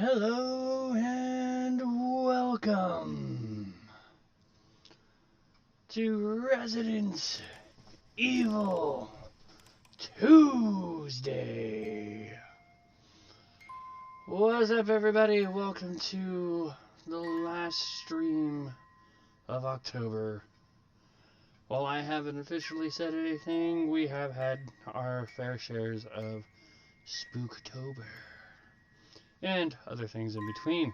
Hello and welcome to Resident Evil Tuesday. What's up, everybody? Welcome to the last stream of October. While I haven't officially said anything, we have had our fair shares of Spooktober and other things in between.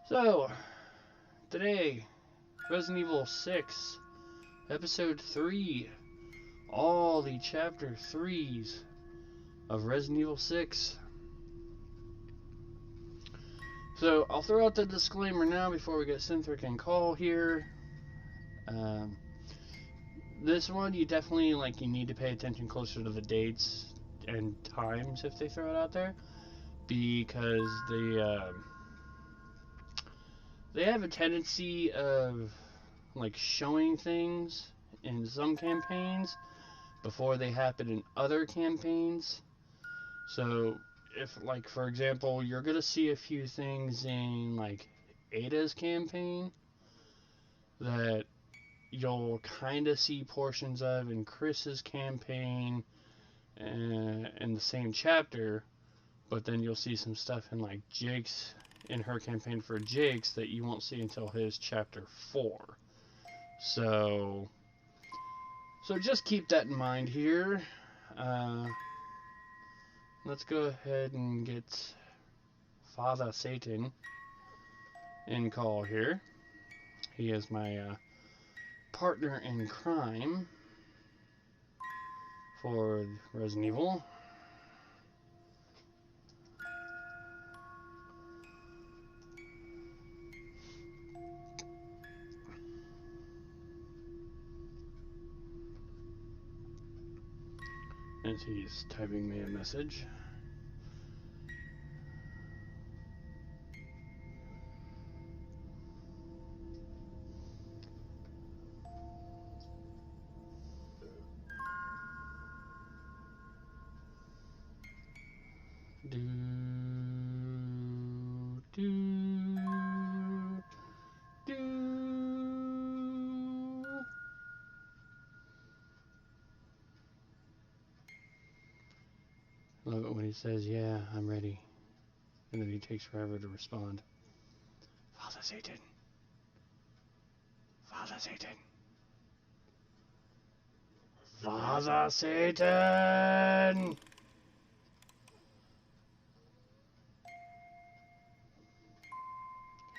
So, today, Resident Evil 6, Episode 3, all the Chapter 3s of Resident Evil 6. So, I'll throw out the disclaimer now before we get Cynthric and Call here. This one, you definitely, you need to pay attention closer to the dates and times if they throw it out there, because they have a tendency of showing things in some campaigns before they happen in other campaigns. So if, for example, you're gonna see a few things in Ada's campaign that you'll kind of see portions of in Chris's campaign in the same chapter, but then you'll see some stuff in Jake's, in her campaign for Jake's, that you won't see until his chapter 4. So just keep that in mind here. Let's go ahead and get Father Satan in call here. He is my partner in crime for Resident Evil. As he's typing me a message. Love it when he says, "Yeah, I'm ready," and then he takes forever to respond. Father Satan. Father Satan. Father Satan!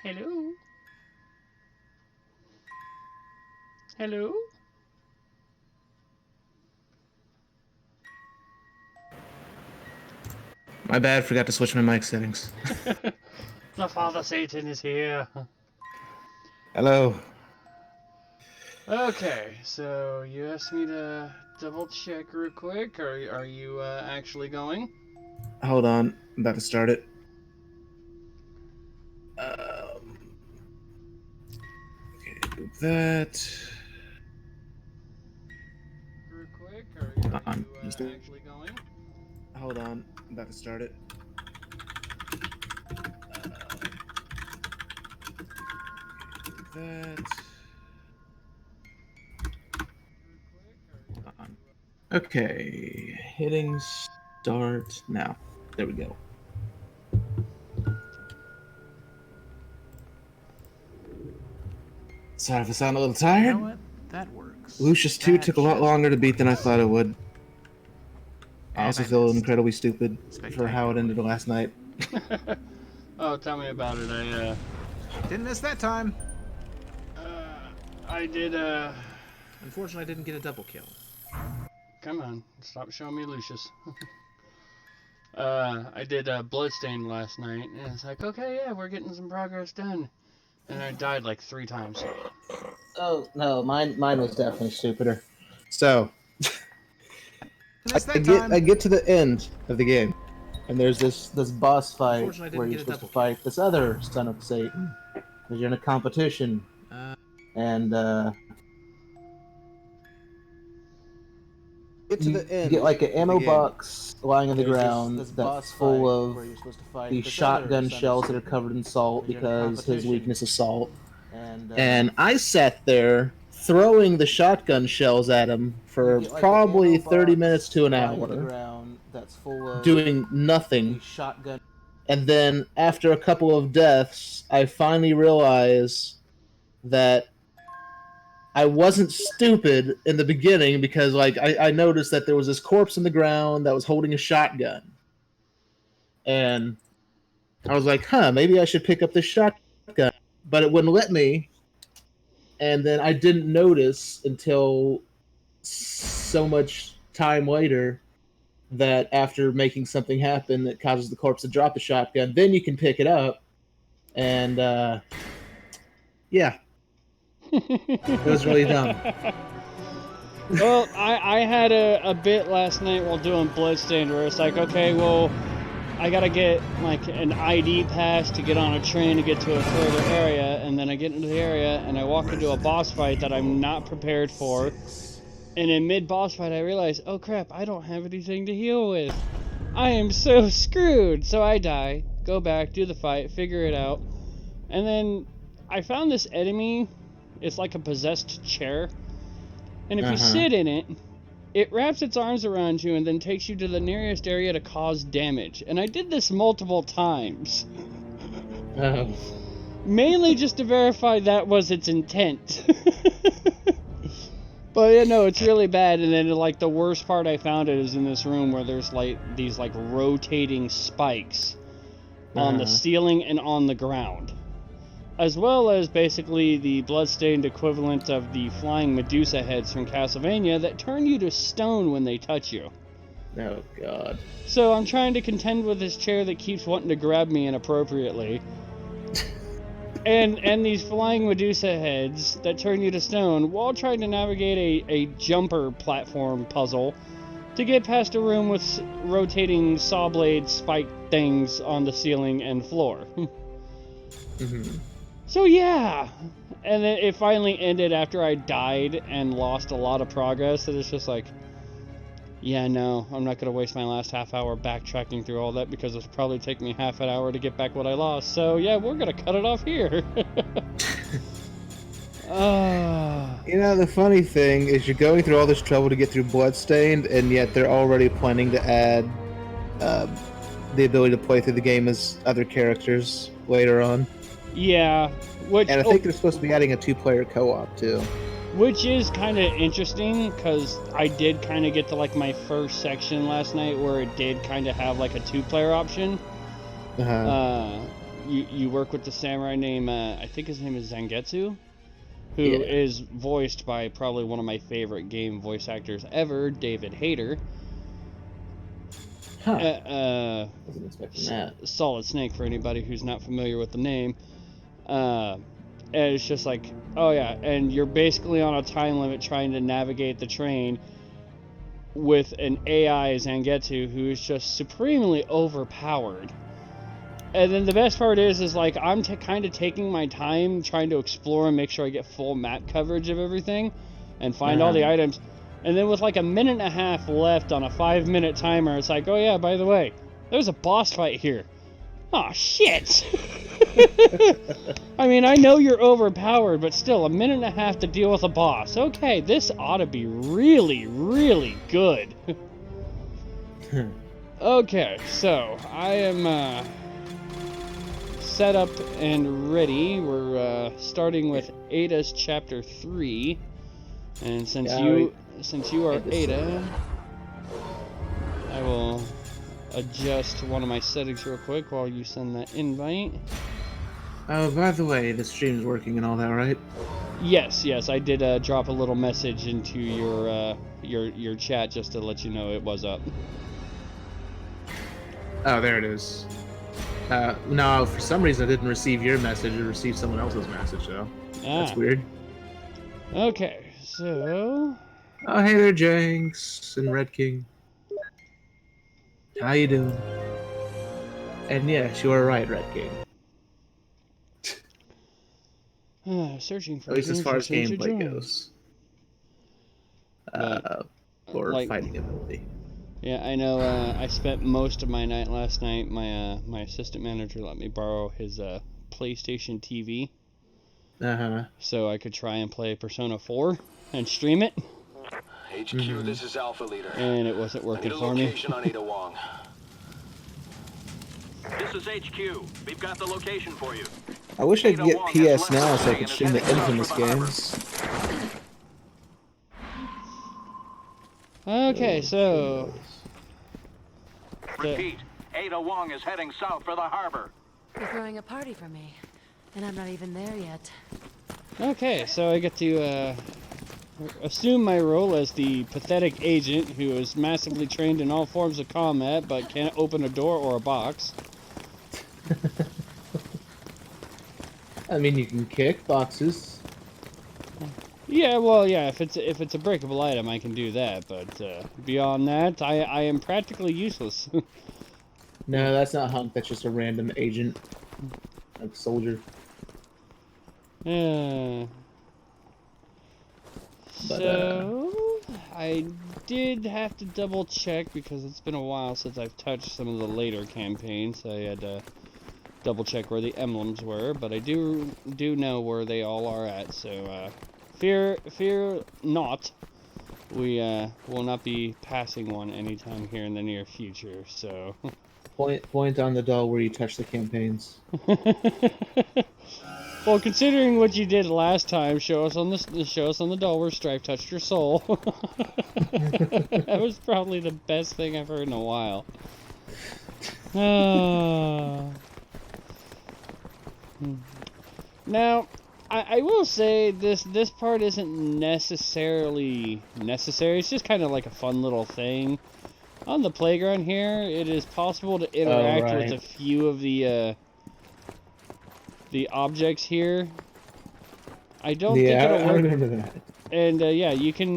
Hello? Hello? My bad, forgot to switch my mic settings. The Father Satan is here. Hello. Okay, so you asked me to double check real quick. Are you actually going? Hold on, I'm about to start it. Okay, do that. Real quick, are you actually going? Hold on, I'm about to start it. Do that. Hold on. Okay, hitting start now. There we go. Sorry if I sound a little tired. You know what? That works. Lucius 2 took a lot longer to beat than I thought it would. I also feel incredibly stupid for how it ended last night. Oh, tell me about it. I didn't miss that time. I did Unfortunately, I didn't get a double kill. Come on, stop showing me Lucius. I did Bloodstain last night, and it's like, okay, yeah, we're getting some progress done. And I died 3 times. Oh, no, mine was definitely stupider. So, I get to the end of the game, and there's this boss fight where you're supposed to fight this other son of Satan, because you're in a competition, and get to the end, you get like an ammo box lying on the ground that's full of these shotgun shells that are covered in salt because his weakness is salt. And I sat there throwing the shotgun shells at him for probably 30 minutes to an hour, doing nothing. And then after a couple of deaths, I finally realized that I wasn't stupid in the beginning because like I noticed that there was this corpse in the ground that was holding a shotgun. And I was like, maybe I should pick up this shotgun. But it wouldn't let me. And then I didn't notice until so much time later that after making something happen that causes the corpse to drop the shotgun, then you can pick it up. And yeah, it was really dumb. Well, I had a bit last night while doing Bloodstained where it's like, okay, well, I gotta get like an ID pass to get on a train to get to a further area, and then I get into the area and I walk into a boss fight that I'm not prepared for, and in mid-boss fight I realize, oh crap, I don't have anything to heal with. I am so screwed. So I die, go back, do the fight, figure it out, and then I found this enemy. It's like a possessed chair, and if you sit in it, it wraps its arms around you and then takes you to the nearest area to cause damage. And I did this multiple times. Mainly just to verify that was its intent. But yeah, no, it's really bad. And then like the worst part I found it is in this room where there's like these like rotating spikes on the ceiling and on the ground. As well as basically the bloodstained equivalent of the flying Medusa heads from Castlevania that turn you to stone when they touch you. Oh, God. So I'm trying to contend with this chair that keeps wanting to grab me inappropriately. and these flying Medusa heads that turn you to stone while trying to navigate a jumper platform puzzle to get past a room with rotating saw blade spike things on the ceiling and floor. So yeah, and then it finally ended after I died and lost a lot of progress, and it's just like, yeah, no, I'm not going to waste my last half hour backtracking through all that because it'll probably take me half an hour to get back what I lost, so yeah, we're going to cut it off here. You know, the funny thing is you're going through all this trouble to get through Bloodstained, and yet they're already planning to add the ability to play through the game as other characters later on. Yeah, and I think they're supposed to be adding a 2-player co-op too. Which is kind of interesting because I did kind of get to like my first section last night where it did kind of have like a 2-player option. You work with the samurai named I think his name is Zangetsu, who is voiced by probably one of my favorite game voice actors ever, David Hayter. Wasn't expecting that. Solid Snake for anybody who's not familiar with the name. And it's just like, oh yeah, and you're basically on a time limit trying to navigate the train with an AI Zangetsu who is just supremely overpowered. And then the best part is like I'm kind of taking my time trying to explore and make sure I get full map coverage of everything and find all the items. And then with like a minute and a half left on a 5-minute timer, it's like, oh yeah, by the way, there's a boss fight here. Aw, shit! I mean, I know you're overpowered, but still, a minute and a half to deal with a boss. Okay, this ought to be really, really good. Okay, so, I am, set up and ready. We're, starting with Ada's Chapter 3. And since you are Ada, I will adjust one of my settings real quick while you send that invite. Oh, by the way, the stream's working and all that, right? Yes, I did drop a little message into your chat just to let you know it was up. Oh, there it is. No, for some reason I didn't receive your message. I received someone else's message, though. That's weird. Okay, so... Oh, hey there, Jenks and Red King. How you doing? And yes, you are right, Red King. Searching for at least as far as to gameplay join. goes. or like, fighting ability. Yeah, I know. I spent most of my night last night. My assistant manager let me borrow his PlayStation TV, so I could try and play Persona 4 and stream it. HQ, this is Alpha Leader. And it wasn't working for me. Location on Ada Wong. This is HQ. We've got the location for you. I wish I could get PS Now so I could stream the Infamous games. Okay, so... Repeat, Ada Wong is heading south for the harbor. You're throwing a party for me, and I'm not even there yet. Okay, so I get to assume my role as the pathetic agent who is massively trained in all forms of combat but can't open a door or a box. I mean, you can kick boxes. Yeah, well, yeah, if it's a breakable item, I can do that, but beyond that, I am practically useless. No, that's not Hunk, that's just a random agent. Like soldier. Yeah. So, I did have to double check because it's been a while since I've touched some of the later campaigns. I had to double check where the emblems were, but I do know where they all are at, so fear not. We will not be passing one anytime here in the near future, so... Point on the doll where you touch the campaigns. Well, considering what you did last time, show us on the doll where Strife touched your soul. That was probably the best thing I've heard in a while. Now, I will say this part isn't necessarily necessary. It's just kind of like a fun little thing. On the playground here, it is possible to interact with a few of the objects here. I don't think it'll work. I remember that. And yeah, you can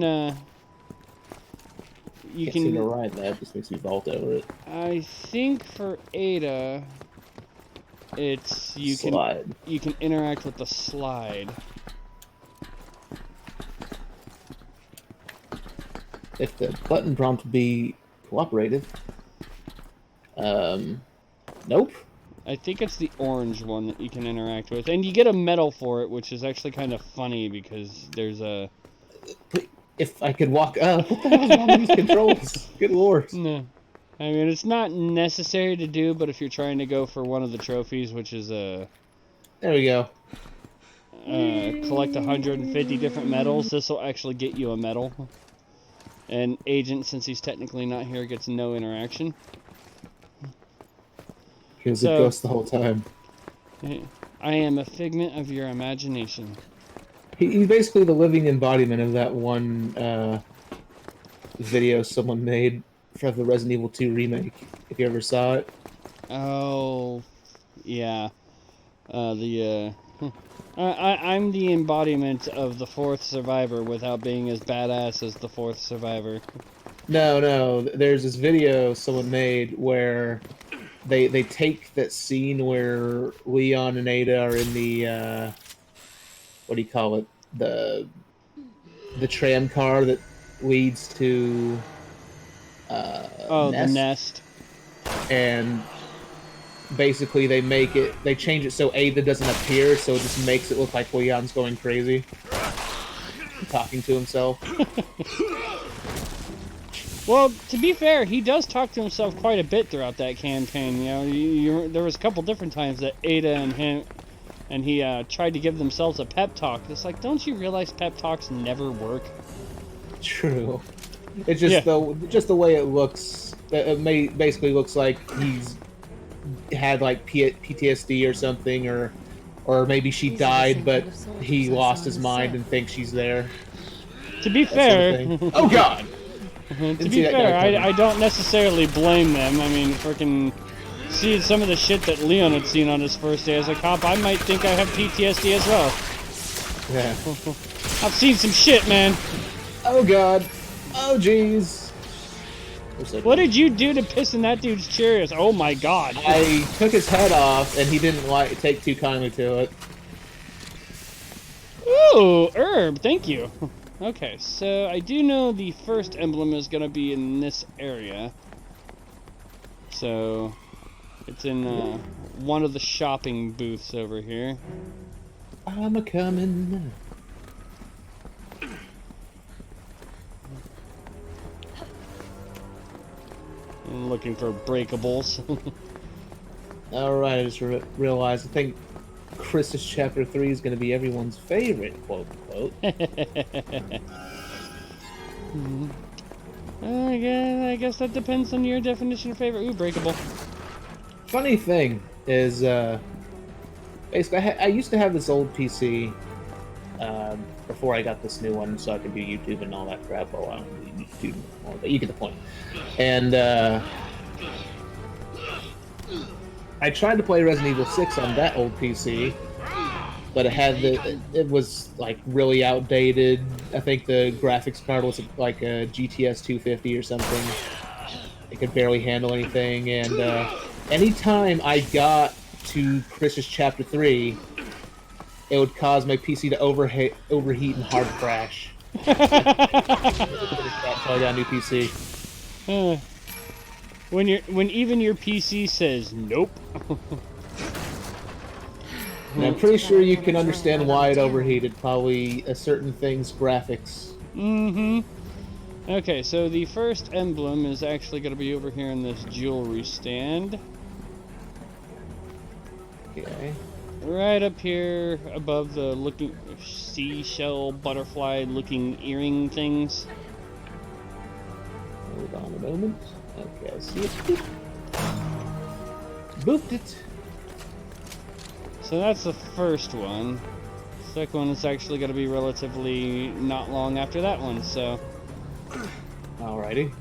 Can't seem to ride that. Just makes me vault over it. I think for Ada, it's you can interact with the slide. If the button prompt would be cooperative. Nope. I think it's the orange one that you can interact with, and you get a medal for it, which is actually kind of funny because there's a. If I could walk up, what the hell's wrong with these controls? Good lord. No, I mean it's not necessary to do, but if you're trying to go for one of the trophies, which is a. There we go. Collect 150 different medals. This will actually get you a medal. And Agent, since he's technically not here, gets no interaction. Because it goes the whole time. I am a figment of your imagination. He's basically the living embodiment of that one video someone made for the Resident Evil 2 remake. If you ever saw it. Oh, yeah. I'm the embodiment of the fourth survivor without being as badass as the fourth survivor. No. There's this video someone made where they take that scene where Leon and Ada are in the what do you call it? The tram car that leads to the nest. And basically they change it so Ada doesn't appear, so it just makes it look like Leon's going crazy. Talking to himself. Well, to be fair, he does talk to himself quite a bit throughout that campaign. You know, there was a couple different times that Ada and he tried to give themselves a pep talk. It's like, don't you realize pep talks never work? True. It's just the way it looks. It basically looks like he's had like PTSD or something, or maybe she died, but he lost his mind and thinks she's there. To be fair, oh god. To be fair, I don't necessarily blame them. I mean, freaking see some of the shit that Leon had seen on his first day as a cop. I might think I have PTSD as well. Yeah. I've seen some shit, man. Oh god. Oh jeez. What did you do to piss in that dude's chariot? Oh my god. I took his head off, and he didn't take too kindly to it. Ooh, herb, thank you. Okay, so I do know the first emblem is gonna be in this area. So it's in one of the shopping booths over here. I'm a coming. I'm looking for breakables. Alright, I just realized, I think Chris's Chapter 3 is going to be everyone's favorite, quote unquote. I guess that depends on your definition of favorite. Ooh, breakable. Funny thing is, basically, I used to have this old PC before I got this new one, so I could do YouTube and all that crap. Well, I don't do YouTube anymore, but you get the point. And I tried to play Resident Evil 6 on that old PC, but it was like really outdated. I think the graphics card was like a GTS 250 or something. It could barely handle anything, and anytime I got to Chris's Chapter 3, it would cause my PC to overheat and hard crash. Until I got a new PC. When even your PC says nope. And I'm pretty sure you can understand why it overheated. Probably a certain thing's graphics. Mm-hmm. Okay, so the first emblem is actually going to be over here in this jewelry stand. Okay. Right up here above the seashell butterfly looking earring things. Hold on a moment. Okay, I see it. Booped it. So that's the first one. Second one is actually going to be relatively not long after that one, so... Alrighty.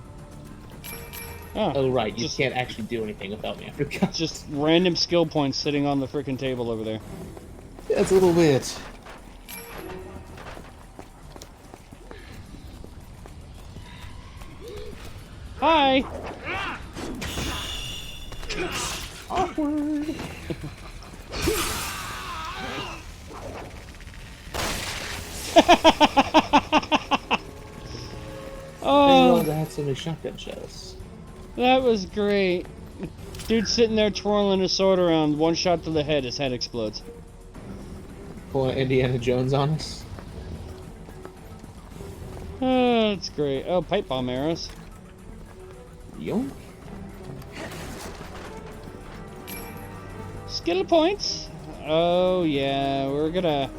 Oh, right, you can't actually do anything without me. I forgot. Just random skill points sitting on the frickin' table over there. Yeah, it's a little weird. Hi! Awkward. Oh, I had so many shotgun shells. that was great. Dude sitting there twirling his sword around, one shot to the head, his head explodes. Pulling Indiana Jones on us. Oh, that's great. Oh, pipe bomb arrows. Yonk. Skill points. Oh yeah, we're gonna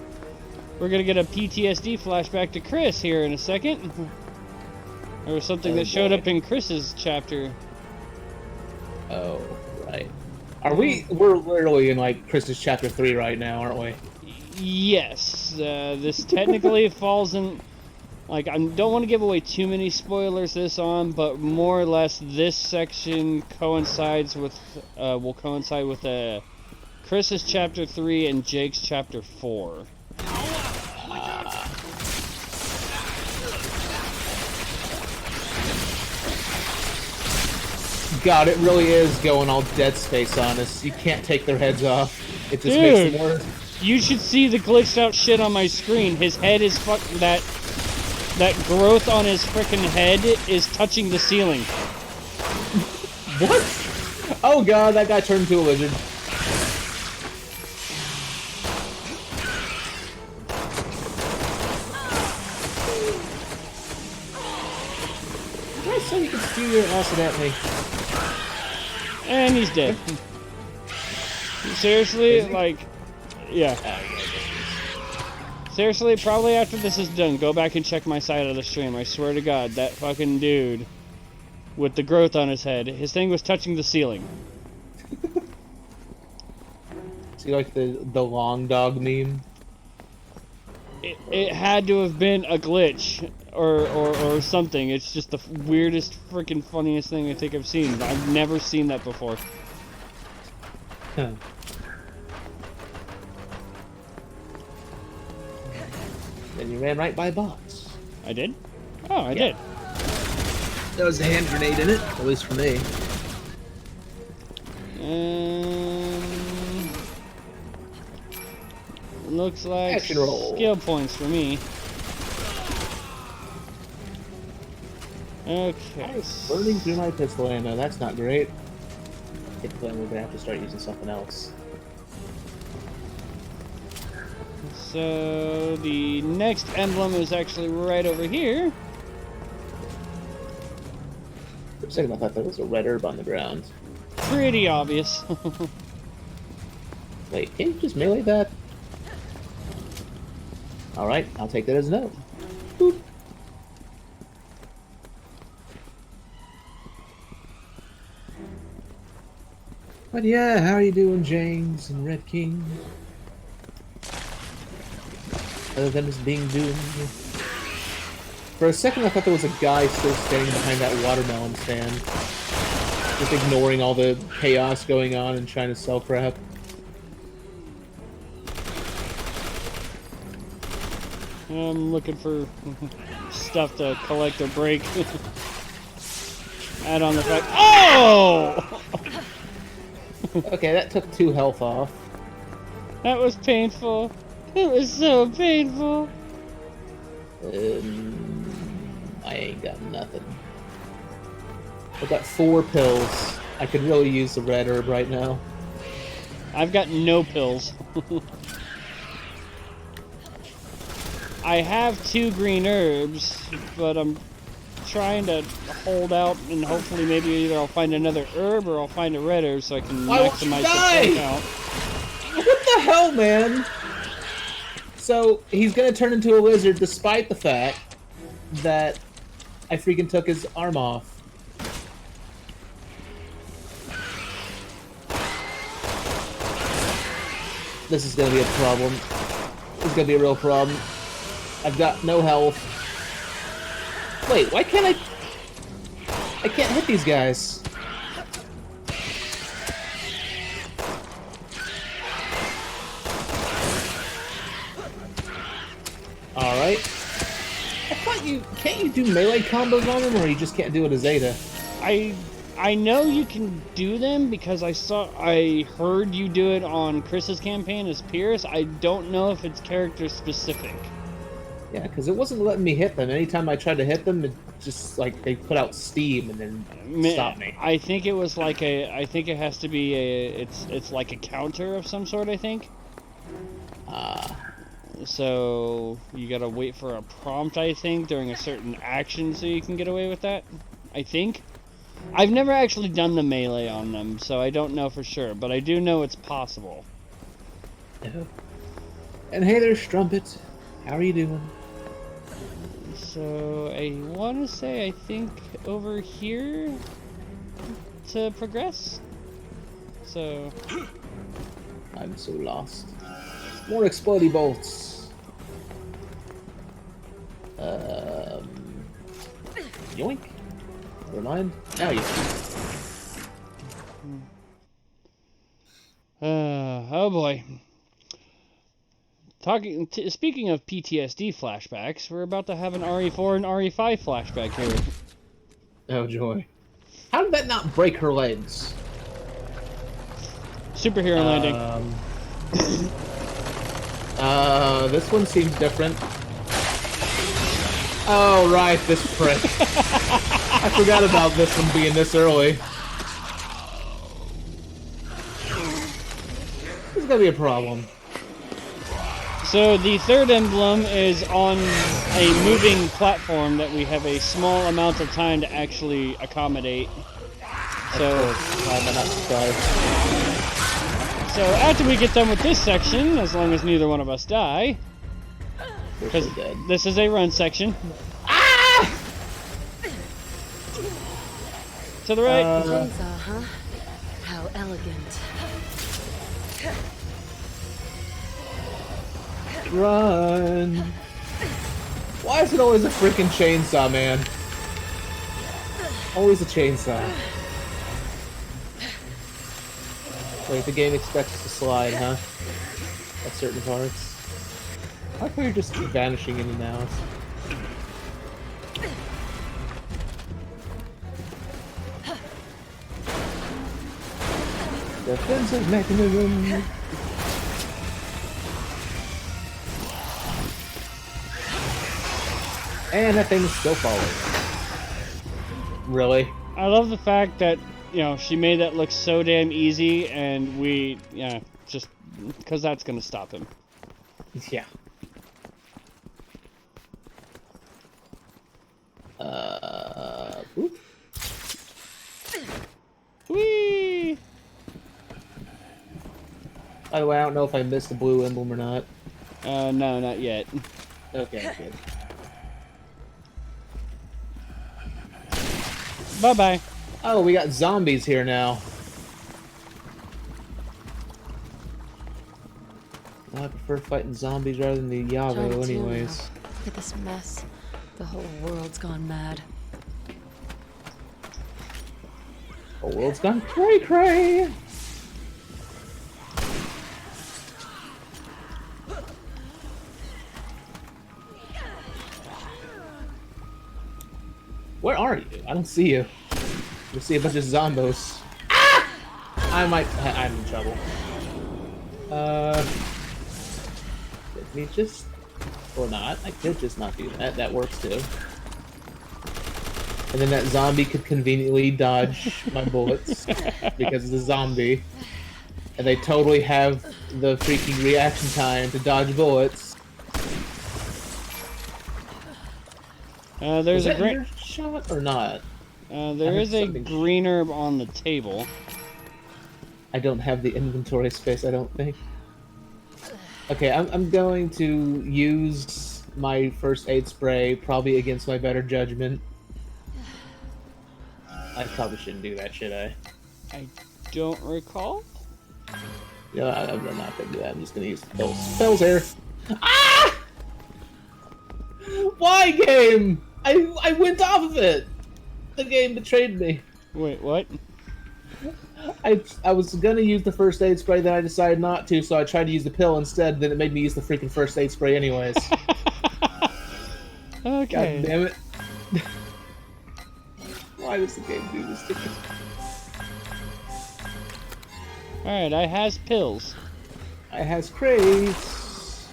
get a PTSD flashback to Chris here in a second. Or something that showed up in Chris's chapter. Oh, right. We're literally in like Chris's Chapter 3 right now, aren't we? Yes, this technically falls in. Like, I don't want to give away too many spoilers this on, but more or less this section coincides with, will coincide with Chris's Chapter 3 and Jake's Chapter 4. God, it really is going all Dead Space on us. You can't take their heads off. It just Dude, makes them worse. You should see the glitched out shit on my screen. His head is that growth on his frickin' head is touching the ceiling. What? Oh god, that guy turned into a lizard. I said you could spew your acid at me. And he's dead. Seriously, like, yeah. Seriously, probably after this is done, go back and check my side of the stream. I swear to God, that fucking dude with the growth on his head, his thing was touching the ceiling. See, like the long dog meme? It had to have been a glitch or something. It's just the weirdest, freaking funniest thing I think I've seen. I've never seen that before. Huh. Then you ran right by a box. I did? Oh, I did. There was a hand grenade in it, at least for me. Looks like Action roll. skill points for me. Okay. Burning through my pistol ammo. That's not great. Typically, I'm gonna have to start using something else. So the next emblem is actually right over here. For a second, I thought there was a red herb on the ground. Pretty obvious. Wait, can't you just melee that? Alright, I'll take that as a no. Boop. But yeah, how are you doing, James and Red King? Other than just being doomed. For a second, I thought there was a guy still standing behind that watermelon stand. Just ignoring all the chaos going on and trying to sell crap. I'm looking for stuff to collect or break. Add on the fact. Oh! Okay, that took 2 health off. That was painful. It was so painful. I ain't got nothing. I've got 4 pills. I could really use the red herb right now. I've got no pills. I have 2 green herbs, but I'm trying to hold out and hopefully maybe either I'll find another herb or I'll find a red herb so I can maximize the full count. What the hell, man? So, he's gonna turn into a lizard despite the fact that I freaking took his arm off. This is gonna be a problem. This is gonna be a real problem. I've got no health. Wait, why can't I can't hit these guys. Alright. I thought can't you do melee combos on him, or you just can't do it as Zeta? I know you can do them because I heard you do it on Chris's campaign as Pierce. I don't know if it's character specific. Yeah, because it wasn't letting me hit them. Anytime I tried to hit them, it just like they put out steam and then stopped me. I think it was like I think it has to be it's like a counter of some sort, I think. So you gotta wait for a prompt, I think, during a certain action so you can get away with that. I think. I've never actually done the melee on them, so I don't know for sure, but I do know it's possible. And hey there, Strumpet. How are you doing? So I want to say I think over here to progress. So I'm so lost. More explodey bolts. Yoink. Never mind. Now you. Oh boy. Speaking of PTSD flashbacks, we're about to have an RE4 and RE5 flashback here. Oh joy. How did that not break her legs? Superhero landing. This one seems different. Oh, right, this prick. I forgot about this one being this early. This is gonna be a problem. So the third emblem is on a moving platform that we have a small amount of time to actually accommodate. So, I'm not surprised. So after we get done with this section, as long as neither one of us die, because this is a run section. Ah! To the right. Chainsaw, huh? How elegant. Run! Why is it always a freaking chainsaw, man? Always a chainsaw. Wait, the game expects us to slide, huh? At certain parts. I thought you're just vanishing in and out. Defensive mechanism! And that thing's still falling. Really? I love the fact that, you know, she made that look so damn easy, and we, yeah, just because that's gonna stop him. Yeah. Oof. Whee! By the way, I don't know if I missed the blue emblem or not. No, not yet. Okay, good. Bye-bye. Oh, we got zombies here now. Well, I prefer fighting zombies rather than the Trying Yavo to tune anyways. now. Look at this mess. The whole world's gone mad. The world's gone cray-cray! Where are you? I don't see you. I see a bunch of zombos. Ah! I'm in trouble. Let me just... Or not. I could just not do that. That works too. And then that zombie could conveniently dodge my bullets because it's a zombie. And they totally have the freaking reaction time to dodge bullets. There's a green shot or not? there is a green herb on the table. I don't have the inventory space, I don't think. Okay, I'm going to use my first aid spray, probably against my better judgment. I probably shouldn't do that, should I? I don't recall. Yeah, I'm not gonna do that. I'm just gonna use pills. Pills here. Ah! Why, game? I went off of it. The game betrayed me. Wait, what? I was gonna use the first aid spray, then I decided not to, so I tried to use the pill instead. Then it made me use the freaking first aid spray, anyways. Okay. God damn it! Why does the game do this to me? All right, I has pills. I has crates.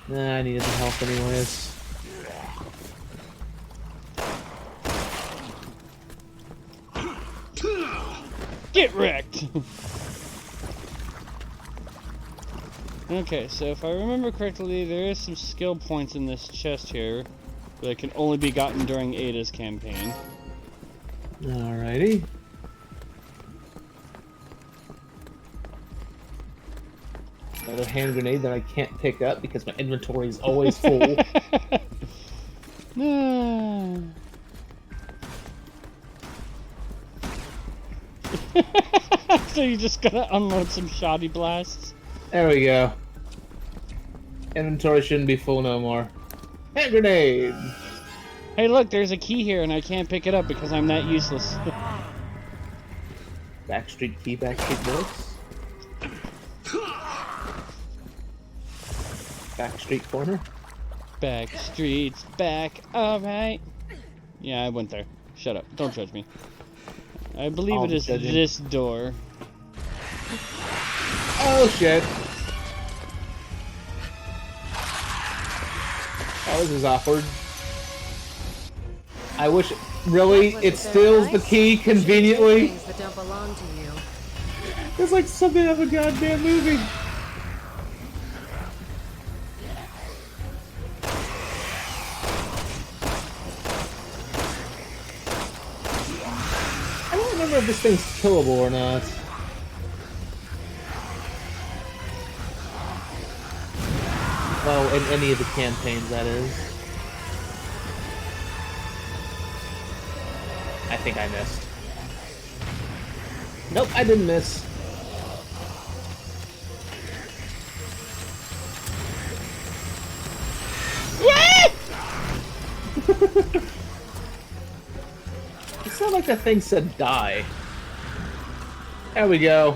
Nah, I needed the help anyways. Get wrecked! Okay, so if I remember correctly, there is some skill points in this chest here that can only be gotten during Ada's campaign. Alrighty. Another hand grenade that I can't pick up because my inventory is always full. So you just gotta unload some shoddy blasts? There we go. Inventory shouldn't be full no more. Hand grenade! Hey look, there's a key here and I can't pick it up because I'm that useless. Backstreet key, backstreet bullets. Backstreet corner. Back streets back, alright. Yeah, I went there. Shut up, don't judge me. I believe it is this door. Oh shit! Oh, this is awkward. I wish... Really? It steals the key conveniently? Things that don't belong to you. It's like something out of a goddamn movie. I don't remember if this thing's killable or not. Well, in any of the campaigns, that is. I think I missed. Nope, I didn't miss. It sounded like that thing said die. There we go.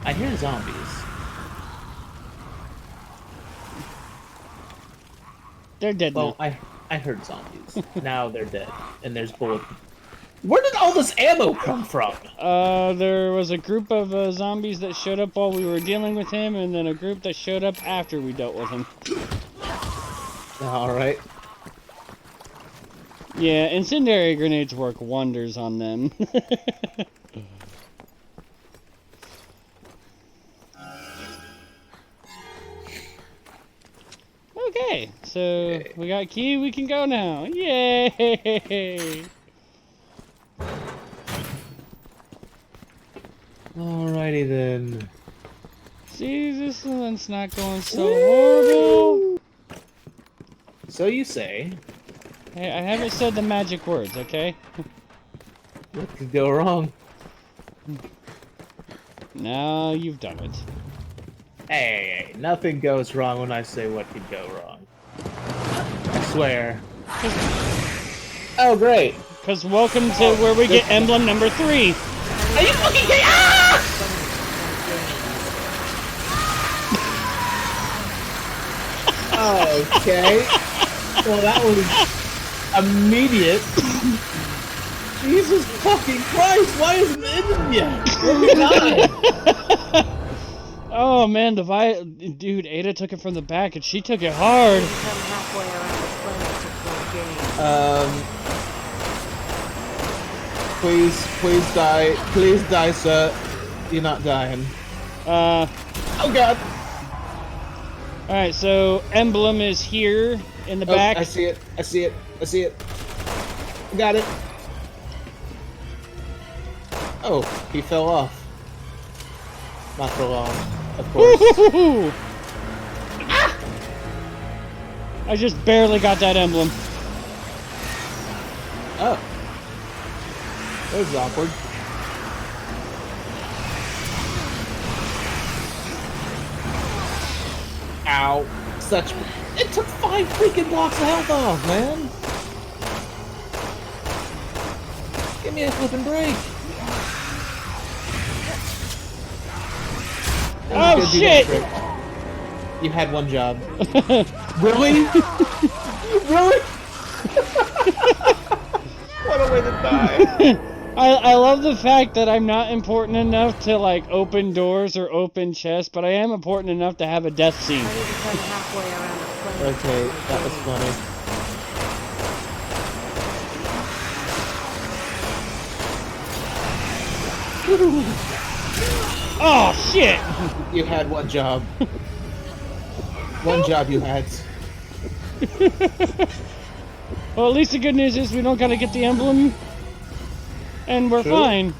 I hear zombies. They're dead Well, now. I heard zombies. Now they're dead. And there's bullet Where did all this ammo come from? There was a group of zombies that showed up while we were dealing with him, and then a group that showed up after we dealt with him. Alright. Yeah, incendiary grenades work wonders on them. Okay, so we got key, we can go now. Yay! Alrighty then. See, this one's not going so horrible. So you say. Hey, I haven't said the magic words, okay? What could go wrong? Now you've done it. Hey, nothing goes wrong when I say what could go wrong. I swear. Oh, great. Because welcome to where we get emblem number 3. Are you fucking kidding? Ah! Okay. Well, that was immediate. Jesus fucking Christ! Why isn't it in yet? Where we died? Oh man, dude, Ada took it from the back and she took it hard. Please die, sir. You're not dying. Oh god. Alright, so emblem is here in the back. I see it. Got it. Oh, he fell off. Not for long, of course. Ah! I just barely got that emblem. Oh. That was awkward. Ow. It took 5 freaking blocks of health off, man. Give me a flipping break. Oh shit! You had one job. Really? Really? What a way to die. I love the fact that I'm not important enough to like open doors or open chests, but I am important enough to have a death scene. Okay, that was funny. Oh shit! You had one job. One job you had. Well, at least the good news is we don't gotta get the emblem, and we're fine.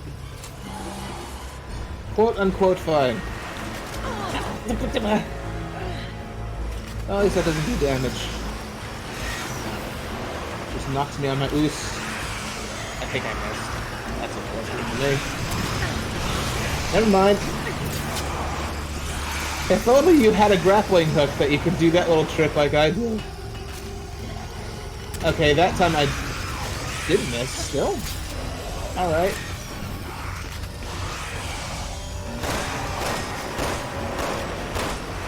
Quote unquote fine. Oh, at least that doesn't do damage. Just knocks me on my oos. I think I missed. That's unfortunate for me. Never mind. If only you had a grappling hook that you could do that little trick like I do. Okay, that time I did miss still. Alright.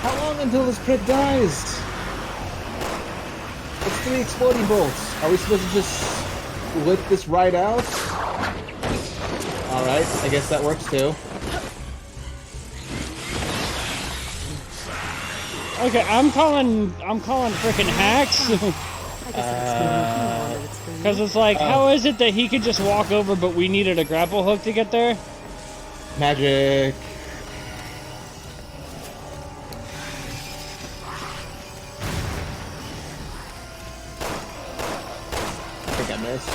How long until this prick dies? It's 3 exploding bolts. Are we supposed to just whip this right out? Alright, I guess that works too. Okay, I'm calling frickin' hacks. Because it's like, how is it that he could just walk over, but we needed a grapple hook to get there? Magic. I think I missed.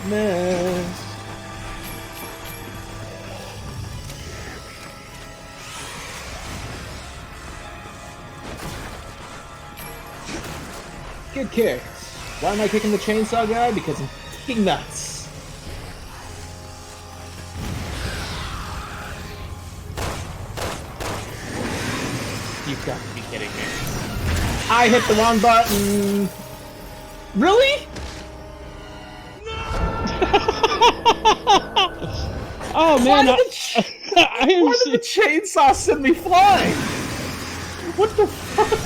Missed. Get kicked. Why am I kicking the chainsaw guy? Because I'm kicking nuts. You've got to be kidding me. I hit the wrong button. Really? Oh man, Why did the chainsaw send me flying? What the fuck?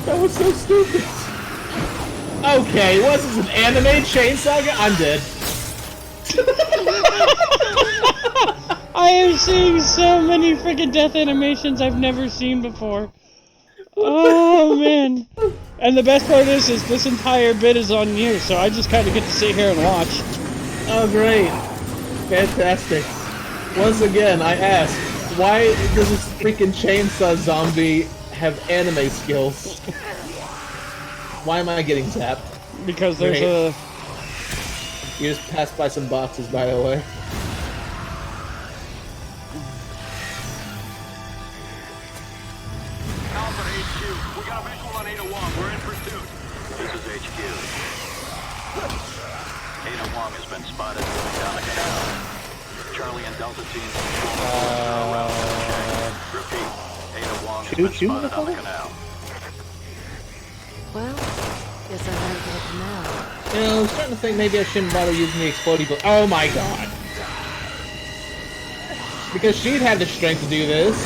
That was so stupid. Okay, was this an anime chainsaw? I'm dead. I am seeing so many freaking death animations I've never seen before. Oh man! And the best part is this entire bit is on you, so I just kind of get to sit here and watch. Oh great, fantastic! Once again, I ask, why does this freaking chainsaw zombie have anime skills? Why am I getting zapped? Because there's a... You just passed by some boxes, by the way. Alpha to HQ. We got a visual on 801. We're in pursuit. This is HQ. 801 has been spotted moving down the canal. Charlie and Delta teams Repeat. 801 has been spotted on the canal. Well, guess I better get up now. You know, I'm starting to think maybe I shouldn't bother using the exploding bullet. Oh my god! Because she'd have the strength to do this.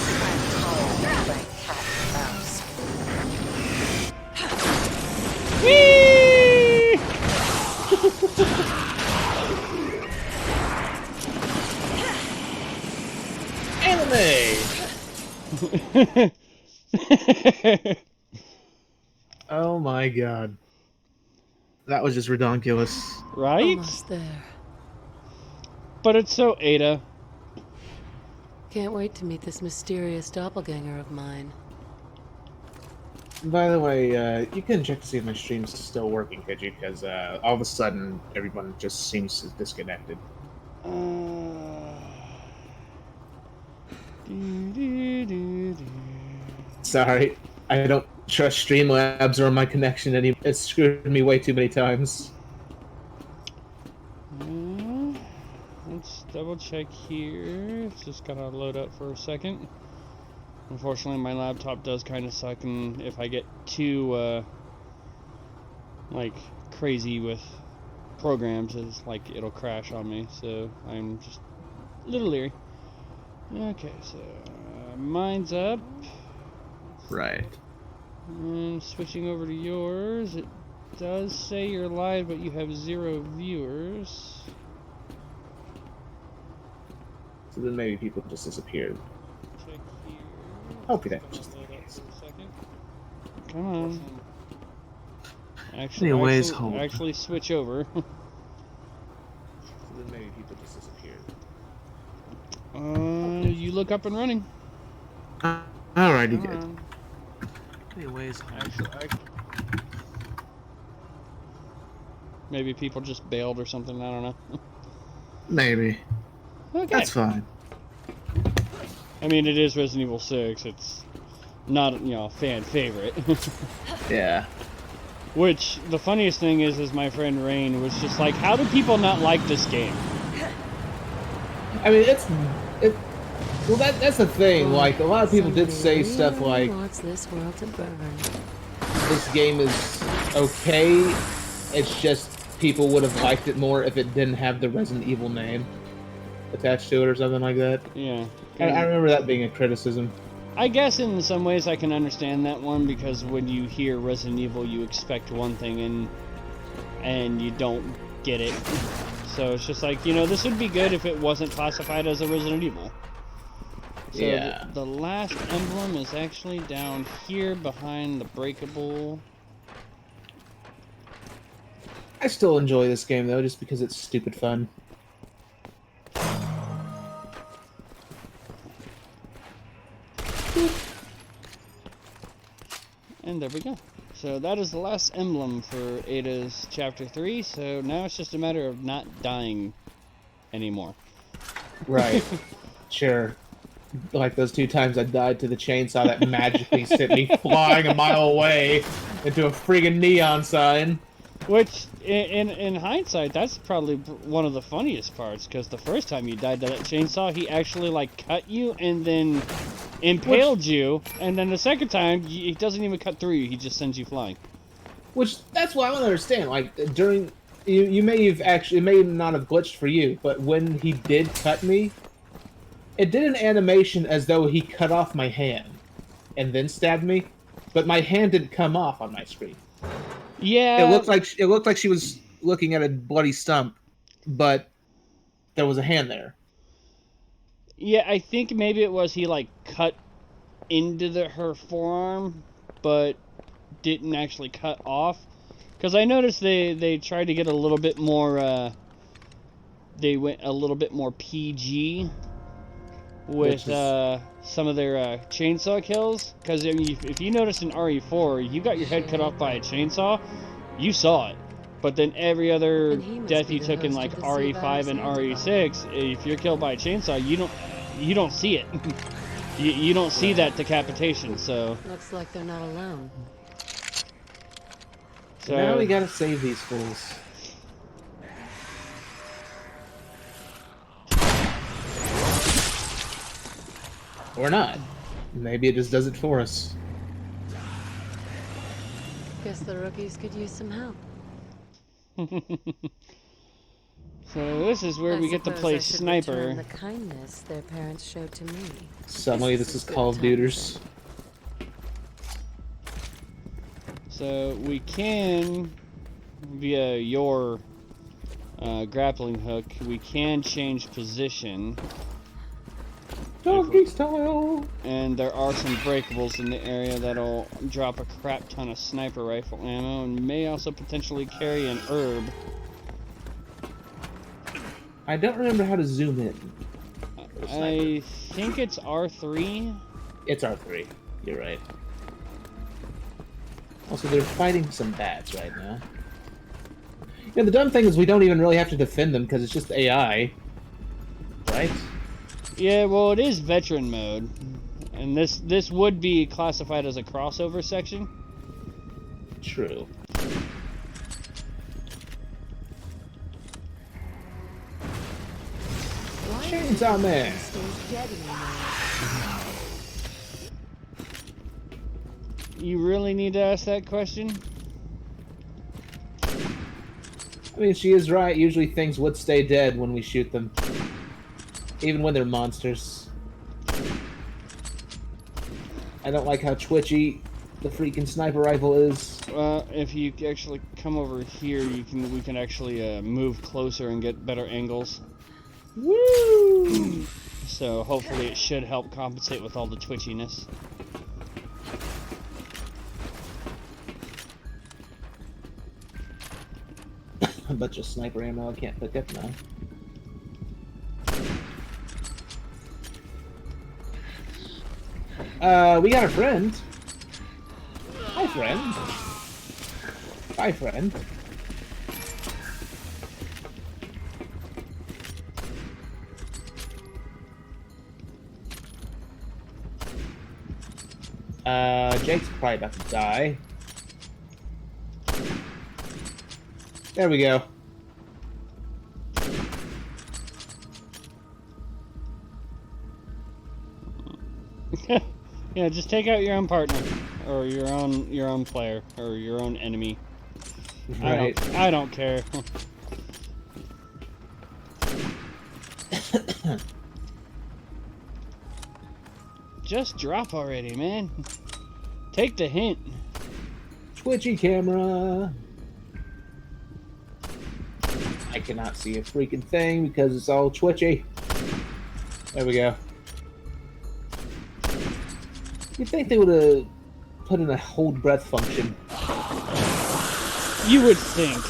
Whee! Anime! Oh my god. That was just redonkulous. Right? Almost there. But it's so Ada. Can't wait to meet this mysterious doppelganger of mine. By the way, you can check to see if my stream's still working, could you? Because all of a sudden, everyone just seems disconnected. Sorry, I don't trust Streamlabs or my connection anymore. It's screwed me way too many times. Let's double check here. It's just gotta load up for a second. Unfortunately, my laptop does kind of suck, and if I get too, like, crazy with programs, it's like it'll crash on me, so I'm just a little leery. Okay, so mine's up. Right. And switching over to yours, it does say you're live, but you have 0 viewers. So then maybe people just disappeared. Check here. Hopefully that's just the Load up case. for a second. Come on. Anyways, hold. Actually switch over. So then maybe people just disappeared. You look up and running. Alrighty, good. Anyways, Maybe people just bailed or something. I don't know. Maybe. Okay. That's fine. I mean, it is Resident Evil 6. It's not, you know, a fan favorite. Yeah. Which, the funniest thing is my friend Rain was just like, how do people not like this game? I mean, well, that's the thing. Like, a lot of people did say stuff like, Wants this world to burn. this game is okay, it's just people would have liked it more if it didn't have the Resident Evil name attached to it or something like that. Yeah. I remember that being a criticism. I guess in some ways I can understand that one, because when you hear Resident Evil, you expect one thing and you don't get it. So it's just like, you know, this would be good if it wasn't classified as a Resident Evil. So yeah. the last emblem is actually down here behind the breakable. I still enjoy this game though, just because it's stupid fun. And there we go. So that is the last emblem for Ada's Chapter 3, so now it's just a matter of not dying anymore. Right. Sure. Like those 2 times I died to the chainsaw that magically sent me flying a mile away into a friggin' neon sign. Which, in hindsight, that's probably one of the funniest parts, because the first time you died to that chainsaw, he actually, like, cut you and then impaled you, and then the second time, he doesn't even cut through you, he just sends you flying. Which, that's what I don't understand. Like, during... You may have actually... It may not have glitched for you, but when he did cut me, it did an animation as though he cut off my hand and then stabbed me, but my hand didn't come off on my screen. Yeah. It looked like she was looking at a bloody stump, but there was a hand there. Yeah, I think maybe it was he like cut into her forearm, but didn't actually cut off. Because I noticed they tried to get a little bit more. They went a little bit more PG with some of their chainsaw kills. Because if you notice in RE4, you got your head cut off by a chainsaw, you saw it. But then every other death you took in like RE5 and RE6, if you're killed by a chainsaw, you don't see it. you don't see that decapitation. So looks like they're not alone. So now we gotta save these fools. Or not. Maybe it just does it for us. Guess the rookies could use some help. So this is where we get to play sniper. The kindness their parents showed to me. Suddenly this is Call of Duty. So we can, via your grappling hook, we can change position. Doggy style! And there are some breakables in the area that'll drop a crap ton of sniper rifle ammo and may also potentially carry an herb. I don't remember how to zoom in. I think it's R3. It's R3. You're right. Also, they're fighting some bats right now. Yeah, the dumb thing is we don't even really have to defend them because it's just AI. Right? Yeah, well, it is veteran mode. And this would be classified as a crossover section. True. Chainsaw Man! You really need to ask that question? I mean, she is right. Usually things would stay dead when we shoot them. Even when they're monsters. I don't like how twitchy the freaking sniper rifle is. If you actually come over here, we can actually move closer and get better angles. Woo! So hopefully it should help compensate with all the twitchiness. A bunch of sniper ammo I can't pick up now. We got a friend. Hi, friend. Hi, friend. Jake's probably about to die. There we go. Yeah, just take out your own partner, or your own player, or your own enemy. Right. I don't care. Just drop already, man. Take the hint. Twitchy camera. I cannot see a freaking thing because it's all twitchy. There we go. You'd think they would have put in a hold breath function. You would think.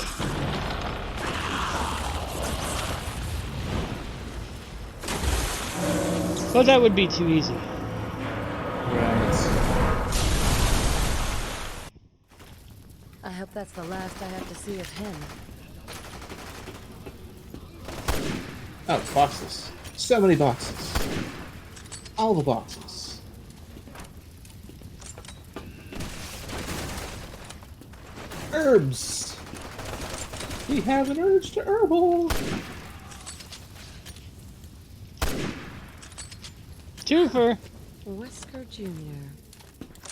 But that would be too easy. Right. I hope that's the last I have to see of him. Oh, boxes. So many boxes. All the boxes. Herbs. We have an urge to herbal. Twofer. Wesker Jr.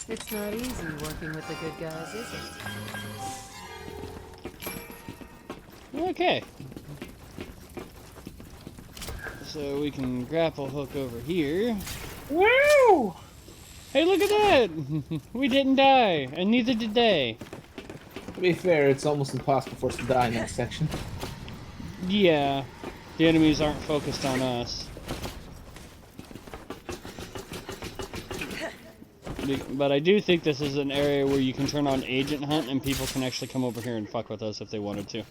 It's not easy working with the good guys, is it? Okay. So we can grapple hook over here. Wow! Hey, look at that! We didn't die, and neither did they. be fair, it's almost impossible for us to die in that section. Yeah, the enemies aren't focused on us. But I do think this is an area where you can turn on Agent Hunt and people can actually come over here and fuck with us if they wanted to.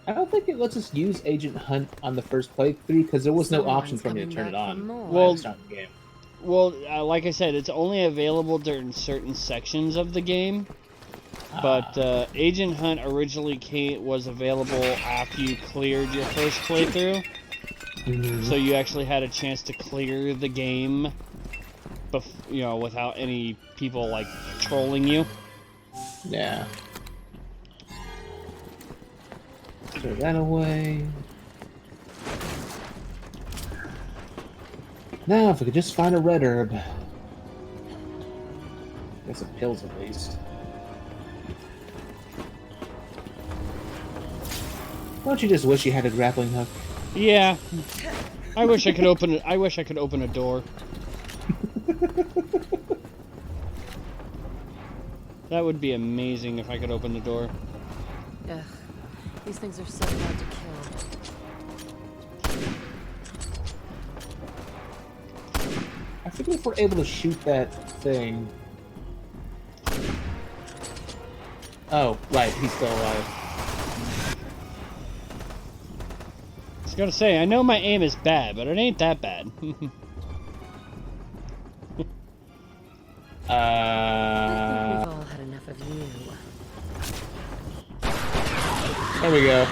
I don't think it lets us use Agent Hunt on the first playthrough because there was no option for me to turn it on. Well, the game. Well, like I said, it's only available during certain sections of the game. But Agent Hunt originally was available after you cleared your first playthrough. So you actually had a chance to clear the game, without any people like trolling you. Yeah. Throw that away. Now, if we could just find a red herb. Get some pills at least. Don't you just wish you had a grappling hook? Yeah. I wish I could open it. I wish I could open a door. That would be amazing if I could open the door. Ugh. These things are so hard to kill. I forget if we're able to shoot that thing. Oh, right, he's still alive. I was gonna say, I know my aim is bad, but it ain't that bad. I think we've all had enough of you. There we go.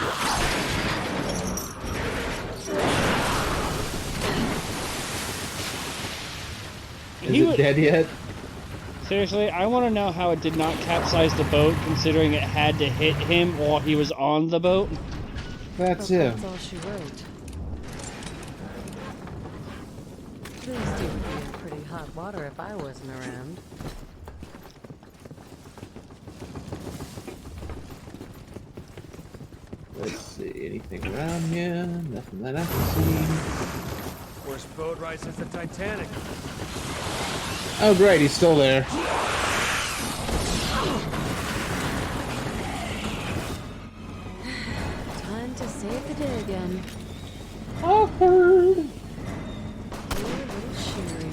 Is it dead yet? Seriously, I want to know how it did not capsize the boat, considering it had to hit him while he was on the boat. That's it. That's all she wrote. Please do be in pretty hot water if I wasn't around. Let's see, anything around here? Nothing that I can see. Worst boat ride since the Titanic. Oh great, he's still there. Time to save the day again. Awkward. Poor little Sherry.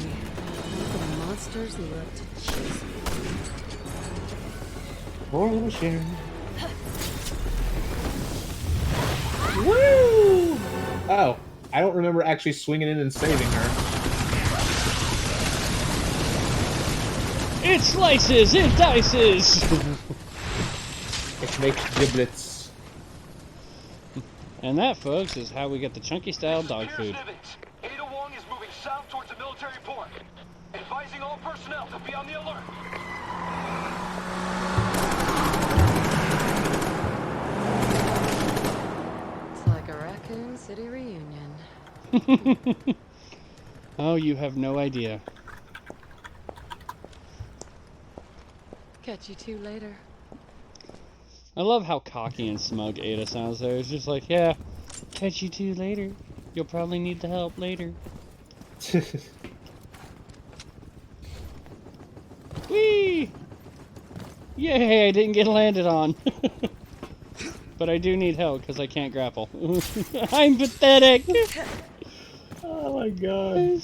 All the monsters love to chase me. Poor little Sharon. Woo! Oh, I don't remember actually swinging in and saving her. It slices, it dices! It makes giblets. And that, folks, is how we get the chunky style dog food. Ada Wong is moving south towards the military port. Advising all personnel to be on the alert. It's like a Raccoon City reunion. Oh, you have no idea. Catch you two later. I love how cocky and smug Ada sounds there. It's just like, yeah, catch you two later. You'll probably need the help later. Whee! Yay, I didn't get landed on. But I do need help because I can't grapple. I'm pathetic! Oh my god.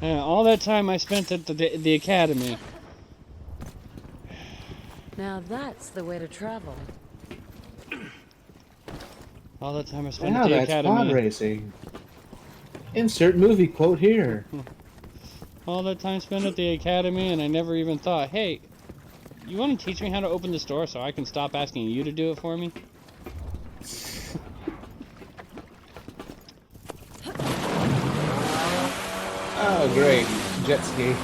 All that time I spent at the academy. Now that's the way to travel. All the time I spent Now at the that's pod academy. racing. Insert movie quote here. All that time spent at the academy, and I never even thought, hey, you want to teach me how to open this door so I can stop asking you to do it for me? Oh great, jet ski.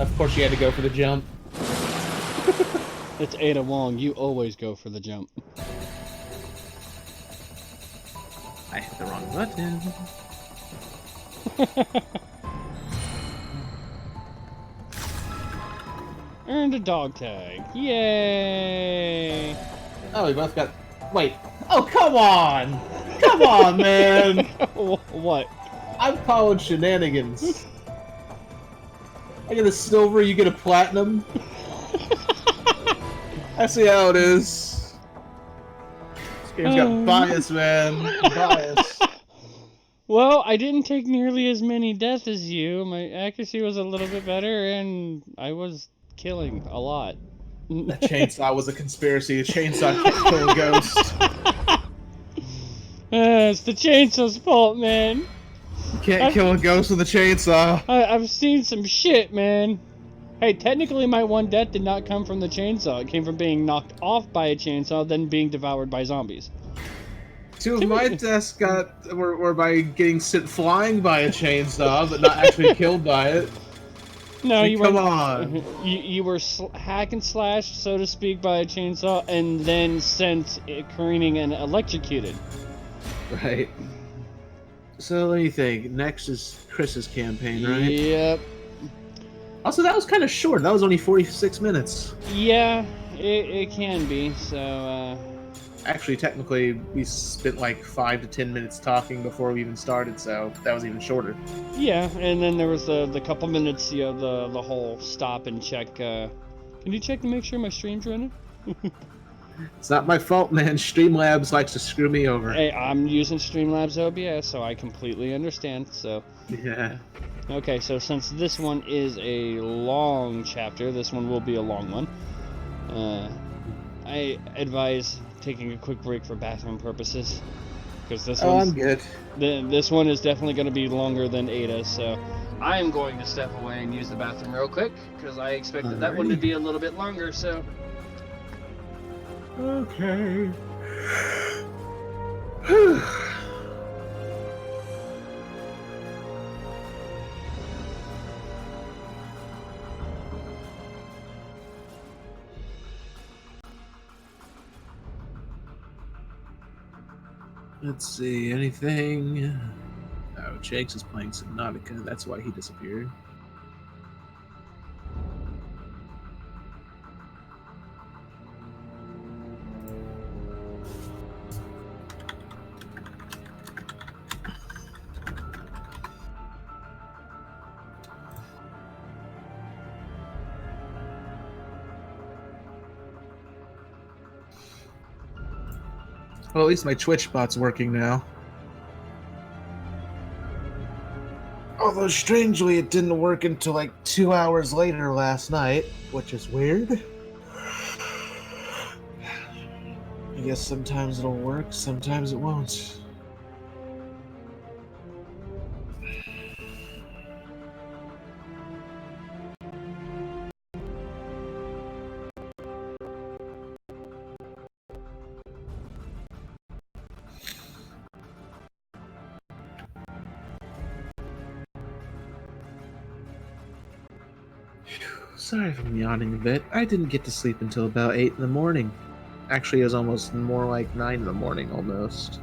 Of course you had to go for the jump. It's Ada Wong. You always go for the jump. I hit the wrong button. Earned a dog tag. Yay! Oh, we both got... Wait. Oh, come on! Come on, man! What? I'm calling shenanigans. I get a silver, you get a platinum. I see how it is. This game's got bias, man. Bias. Well, I didn't take nearly as many deaths as you. My accuracy was a little bit better, and I was killing a lot. That chainsaw was a conspiracy. A chainsaw can't kill a ghost. It's the chainsaw's fault, man. You can't kill a ghost with a chainsaw. I've seen some shit, man. Hey, technically my one death did not come from the chainsaw. It came from being knocked off by a chainsaw, then being devoured by zombies. Two of my deaths were by getting sent flying by a chainsaw, but not actually killed by it. No, you come on. You were hack and slashed, so to speak, by a chainsaw, and then sent careening and electrocuted. Right. So let me think. Next is Chris's campaign, right? Yep. Also, that was kind of short. That was only 46 minutes. Yeah, it can be. So. Actually, technically, we spent like 5 to 10 minutes talking before we even started, so that was even shorter. Yeah, and then there was the couple minutes, you know, the whole stop and check. Can you check to make sure my stream's running? It's not my fault, man. Streamlabs likes to screw me over. Hey, I'm using Streamlabs OBS, so I completely understand. So. Yeah. Okay, so since this one is a long chapter, this one will be a long one. I advise taking a quick break for bathroom purposes, because this I'm good. This one is definitely going to be longer than Ada, so I am going to step away and use the bathroom real quick, because I expected that one to be a little bit longer. So. Okay. Let's see, anything? Oh, Jakes is playing Subnautica, that's why he disappeared. Well, at least my Twitch bot's working now. Although, strangely, it didn't work until like 2 hours later last night, which is weird. I guess sometimes it'll work, sometimes it won't. Sorry if I'm yawning a bit. I didn't get to sleep until about 8 in the morning. Actually, it was almost more like 9 in the morning, almost.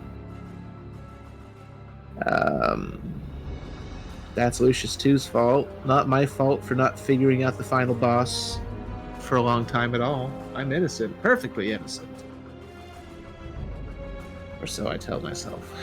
That's Lucius 2's fault. Not my fault for not figuring out the final boss for a long time at all. I'm innocent. Perfectly innocent. Or so I tell myself.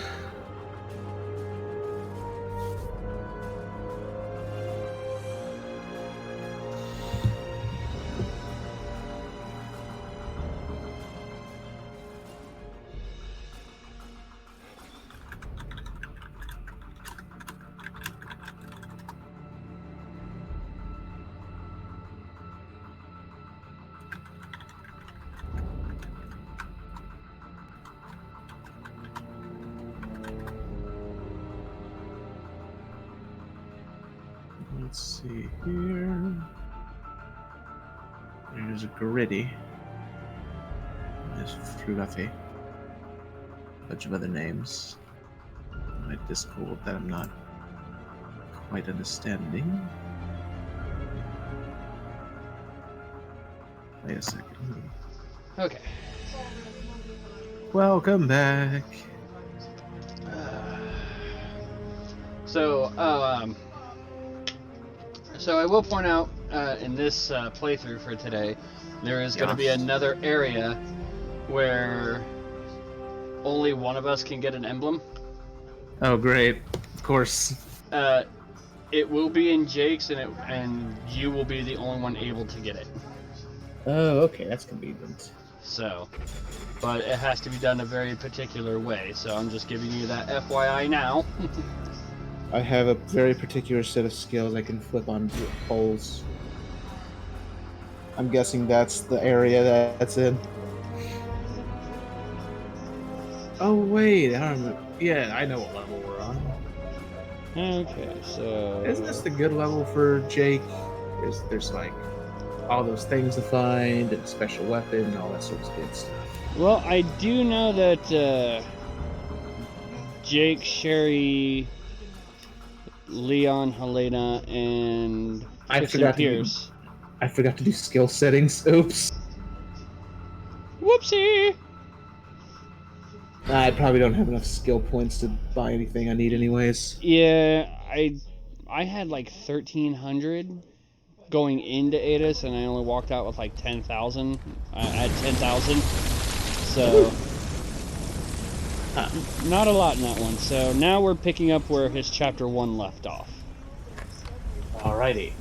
Let's see here. There's a Gritty. There's Frugafe. A bunch of other names. My Discord that I'm not quite understanding. Wait a second. Okay. Welcome back. So I will point out in this playthrough for today, there is going to be another area where only one of us can get an emblem. Oh, great. Of course. It will be in Jake's, and you will be the only one able to get it. Oh, okay, that's convenient. So, but it has to be done a very particular way. So I'm just giving you that FYI now. I have a very particular set of skills I can flip on poles. I'm guessing that's the area that's in. Oh wait, I don't know. Yeah, I know what level we're on. Okay, so Isn't this the good level for Jake? There's like all those things to find and special weapon and all that sort of good stuff. well, I do know that Jake, Sherry, Leon, Helena, and Kristen Pierce. I forgot to do skill settings. Oops. Whoopsie! I probably don't have enough skill points to buy anything I need anyways. Yeah, I had like 1,300 going into ATIS, and I only walked out with like 10,000. I had 10,000, so not a lot in that one. So now we're picking up where his chapter 1 left off. Alrighty.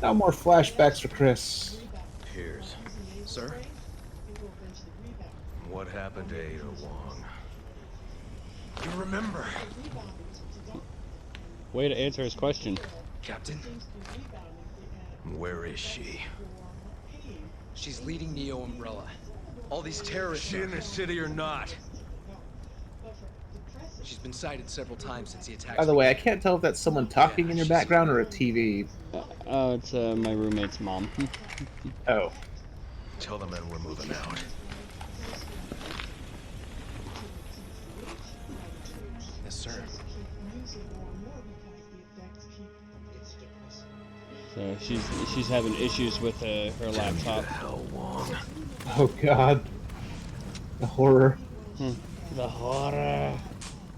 No more flashbacks for Chris. Piers. Sir? What happened to Ada Wong? You remember? Way to answer his question. Captain? Where is she? She's leading Neo Umbrella. All these terrorists. Is she in the city or not? She's been sighted several times since the attack. By the way, I can't tell if that's someone talking in your background or a TV. Oh, it's my roommate's mom. Oh. Tell the men we're moving out. Yes, sir. So she's having issues with her laptop. Hell, Wong. Oh god. The horror. The horror.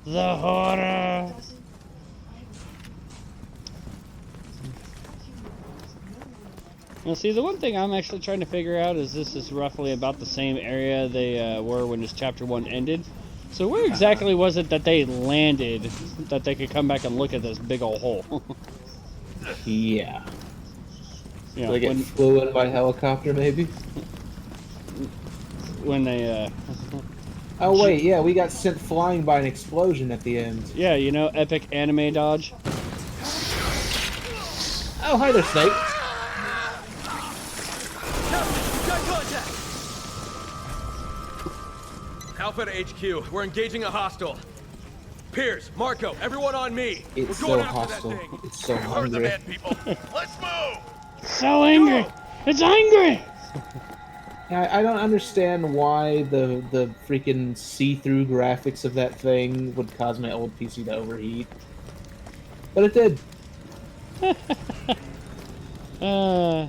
The horror. Now, see, the one thing I'm actually trying to figure out is this is roughly about the same area they were when this chapter 1 ended. So where exactly was it that they landed that they could come back and look at this big old hole? Yeah. You know, They get flew in by helicopter, maybe? when they, Oh, wait, yeah, we got sent flying by an explosion at the end. yeah, you know, epic anime dodge. Oh, hi there, Snake. Alpha to HQ. We're engaging a hostile. Piers, Marco, everyone on me. It's We're going so after hostile. that thing. It's so Heard the hungry. man, people. Let's move! So angry! It's angry! I don't understand why the freaking see-through graphics of that thing would cause my old PC to overheat. But it did. I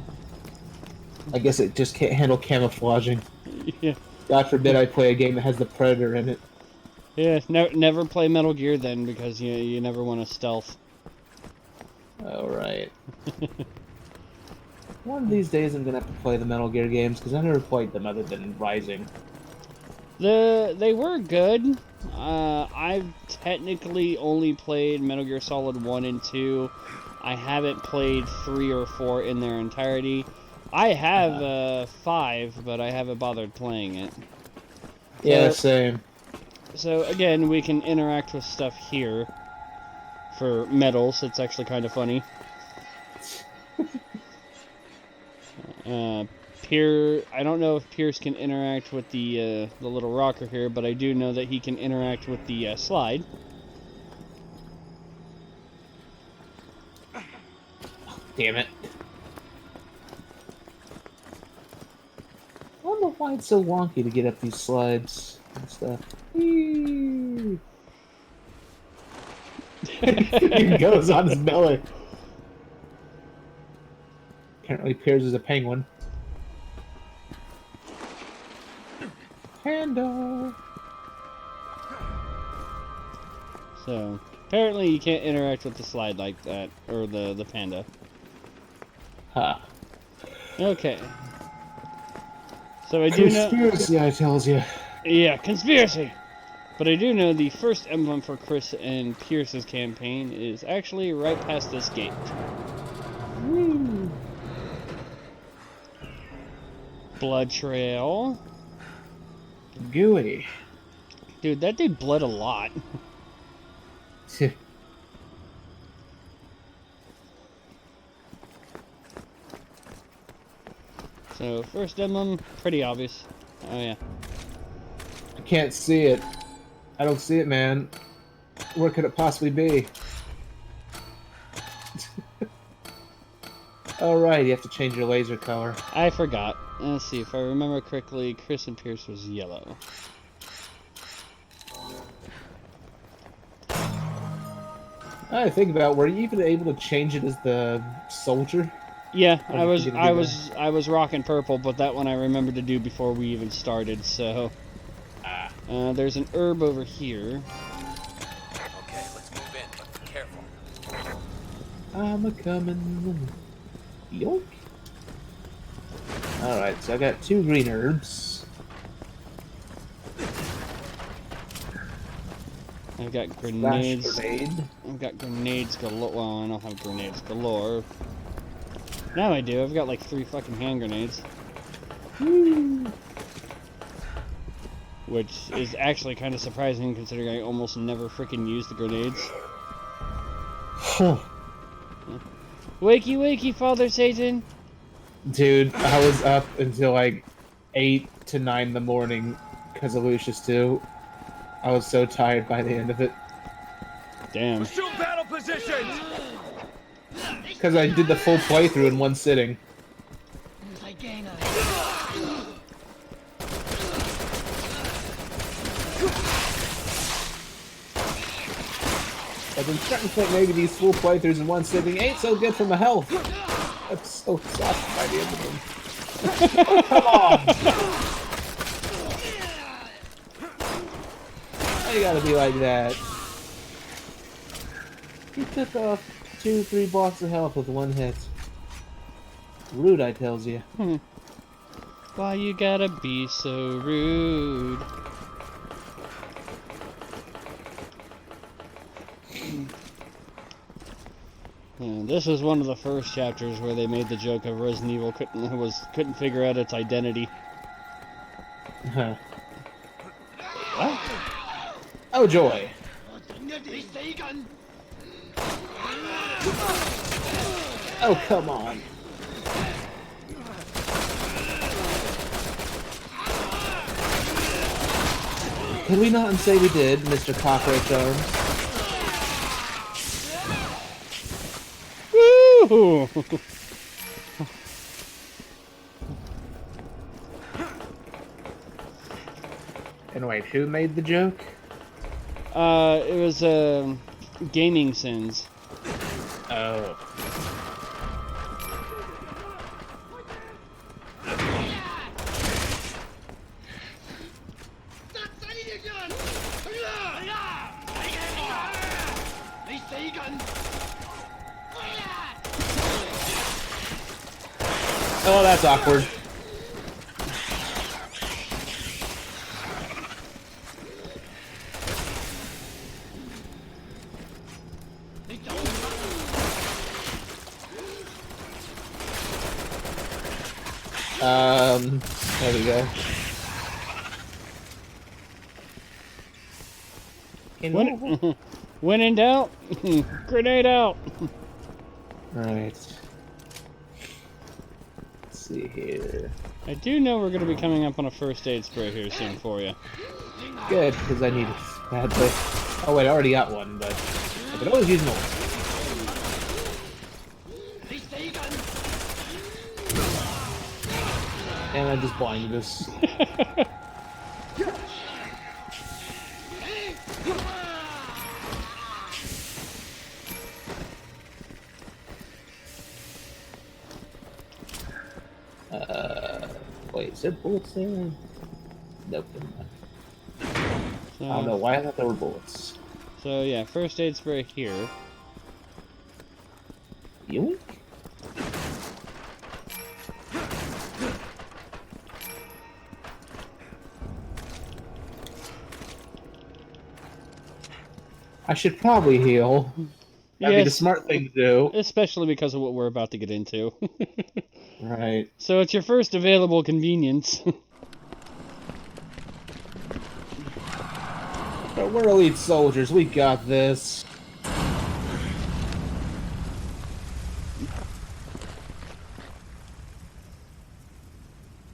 guess it just can't handle camouflaging. Yeah. God forbid I play a game that has the Predator in it. Yeah, never play Metal Gear then, because you never want to stealth. Alright. One of these days I'm gonna have to play the Metal Gear games, because I never played them other than Rising. They were good. I've technically only played Metal Gear Solid 1 and 2. I haven't played 3 or 4 in their entirety. I have 5, but I haven't bothered playing it. Yeah, same. So again, we can interact with stuff here for medals. It's actually kind of funny. I don't know if Pierce can interact with the little rocker here, but I do know that he can interact with the slide. Damn it. I don't know why it's so wonky to get up these slides and stuff. Whee! He goes on his belly. Apparently Piers is a penguin. Panda! So, apparently you can't interact with the slide like that, or the panda. Ha. Okay. So I do know... Conspiracy, I tells you. Yeah, conspiracy! But I do know the first emblem for Chris and Pierce's campaign is actually right past this gate. Woo. Blood trail. Gooey. Dude, that dude bled a lot. So, first emblem, pretty obvious. Oh, yeah. I can't see it. I don't see it, man. Where could it possibly be? Alright, you have to change your laser color. I forgot. Let's see, if I remember correctly, Chris and Pierce was yellow. I think about, were you even able to change it as the soldier? Yeah, Or I did you do I was rocking purple, but that one I remembered to do before we even started, so... there's an herb over here. Okay, let's move in, but be careful. I'm a-comin'. Yoink. Alright, so I got 2 green herbs. I've got Flash grenades. grenade. I've got grenades galore. Well, I don't have grenades galore. Now I do. I've got like 3 fucking hand grenades. Woo. Which is actually kind of surprising considering I almost never freaking use the grenades. Huh. Wakey, wakey, Father Satan! Dude, I was up until like 8 to 9 in the morning because of Lucius 2. I was so tired by the end of it. Damn. Assume battle positions! Because I did the full playthrough in one sitting. I've been starting to think maybe these full playthroughs in one sitting ain't so good for my health. I'm so exhausted by the end of them. Oh, come on! Why you gotta be like that? He took off 2-3 blocks of health with one hit. Rude, I tells you. Why you gotta be so rude? Yeah, this was one of the first chapters where they made the joke of Resident Evil couldn't figure out its identity. Huh. What? Oh joy! Oh come on! Can we not say we did, Mr. Cockroach Arms? Woo! And wait, who made the joke? It was Gaming Sins. Oh. Oh, that's awkward. There we go. When in doubt, grenade out. Alright. Let's see here. I do know we're going to be coming up on a first aid spray here soon for you. Good, because I need it badly. Oh wait, I already got one, but I could always use more. And I just blinded us. Wait, is there bullets there? Nope, never mind. I don't know why I thought there were bullets. So yeah, first aid spray here. Yoink? I should probably heal. That'd be the smart thing to do. Especially because of what we're about to get into. Right. So it's your first available convenience. But we're elite soldiers. We got this.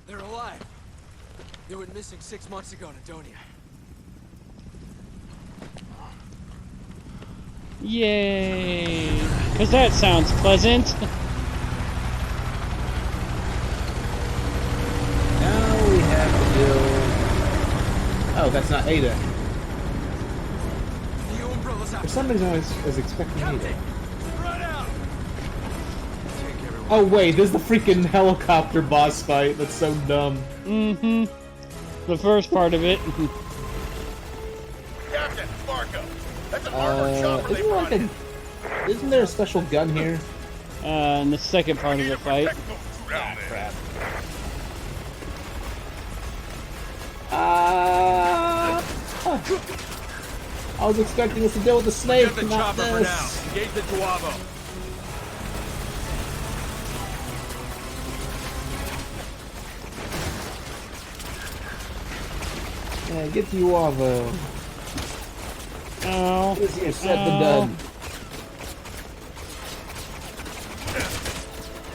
They're alive. They went missing 6 months ago in Adonia. Yay! Because that sounds pleasant. Now we have to do... Oh, that's not Ada. The umbrella's out. For some reason I was expecting Ada. Run out. Oh wait, this is the freaking helicopter boss fight. That's so dumb. Mm-hmm. The first part of it. Captain, Marco. That's an armored chopper they brought in. Isn't there a special gun here? In the second part of the fight. Ah, crap. I was expecting us to deal with the snake, Get the not chopper for this. now. Engage the Tuavo. Yeah, get the Uavo. Oh. Easier said than done.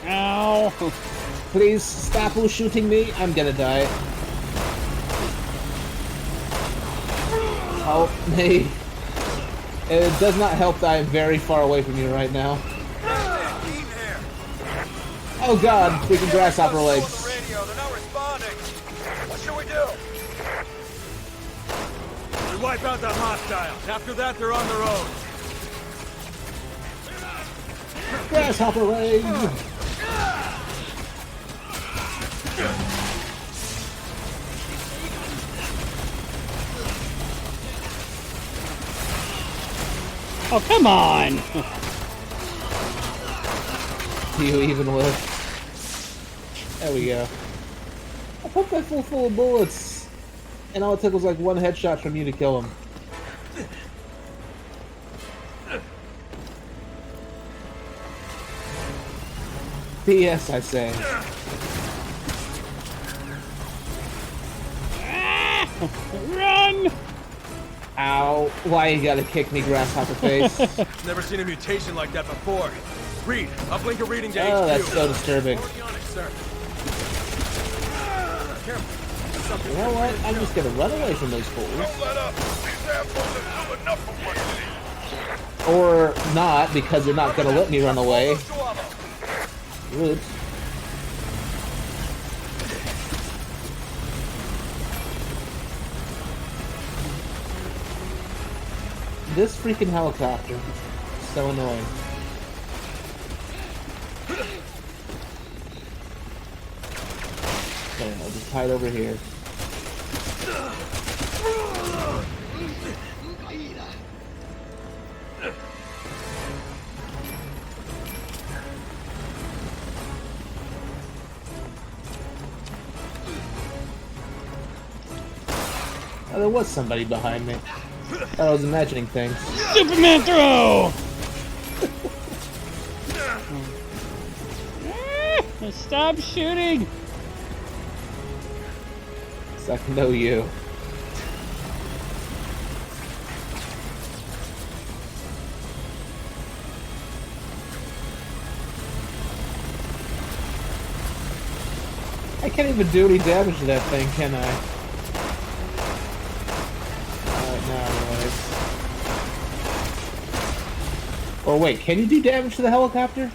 Ow. Please stop shooting me. I'm gonna die. Help me. It does not help that I am very far away from you right now. Oh god, freaking grasshopper legs. Radio, they're not responding. What should we do? We wipe out the hostiles. After that, they're on their own. Grasshopper legs. Oh, come on! You even with. There we go. I pumped that full of bullets. And all it took was like one headshot from you to kill him. PS, I say. Run! Ow. Why you gotta kick me, grasshopper face? Never seen a mutation like that before. Read. Uplink a reading to Oh, HQ. that's so disturbing. Already on it, sir. Careful. You know what? I'm just gonna run away from those fools. Don't let up. These assholes have killed enough of what you see. Or not, because they're not gonna let me run away. Good. This freaking helicopter is so annoying. Okay, I'll just hide over here. Oh, there was somebody behind me. I was imagining things. Superman throw! Stop shooting! Suck no you. I can't even do any damage to that thing, can I? Alright, now anyways. Or wait, can you do damage to the helicopter?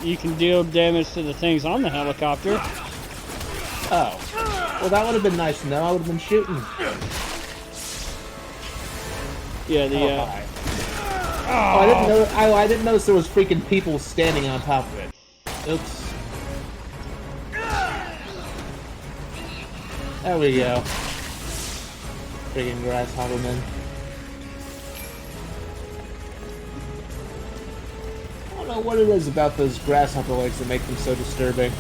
You can deal damage to the things on the helicopter. Oh. Well, that would have been nice to know. I would have been shooting. Yeah, the Oh, hi. Oh, I didn't notice there was freaking people standing on top of it. Oops. There we go. Friggin' grasshopper men. I don't know what it is about those grasshopper legs that make them so disturbing.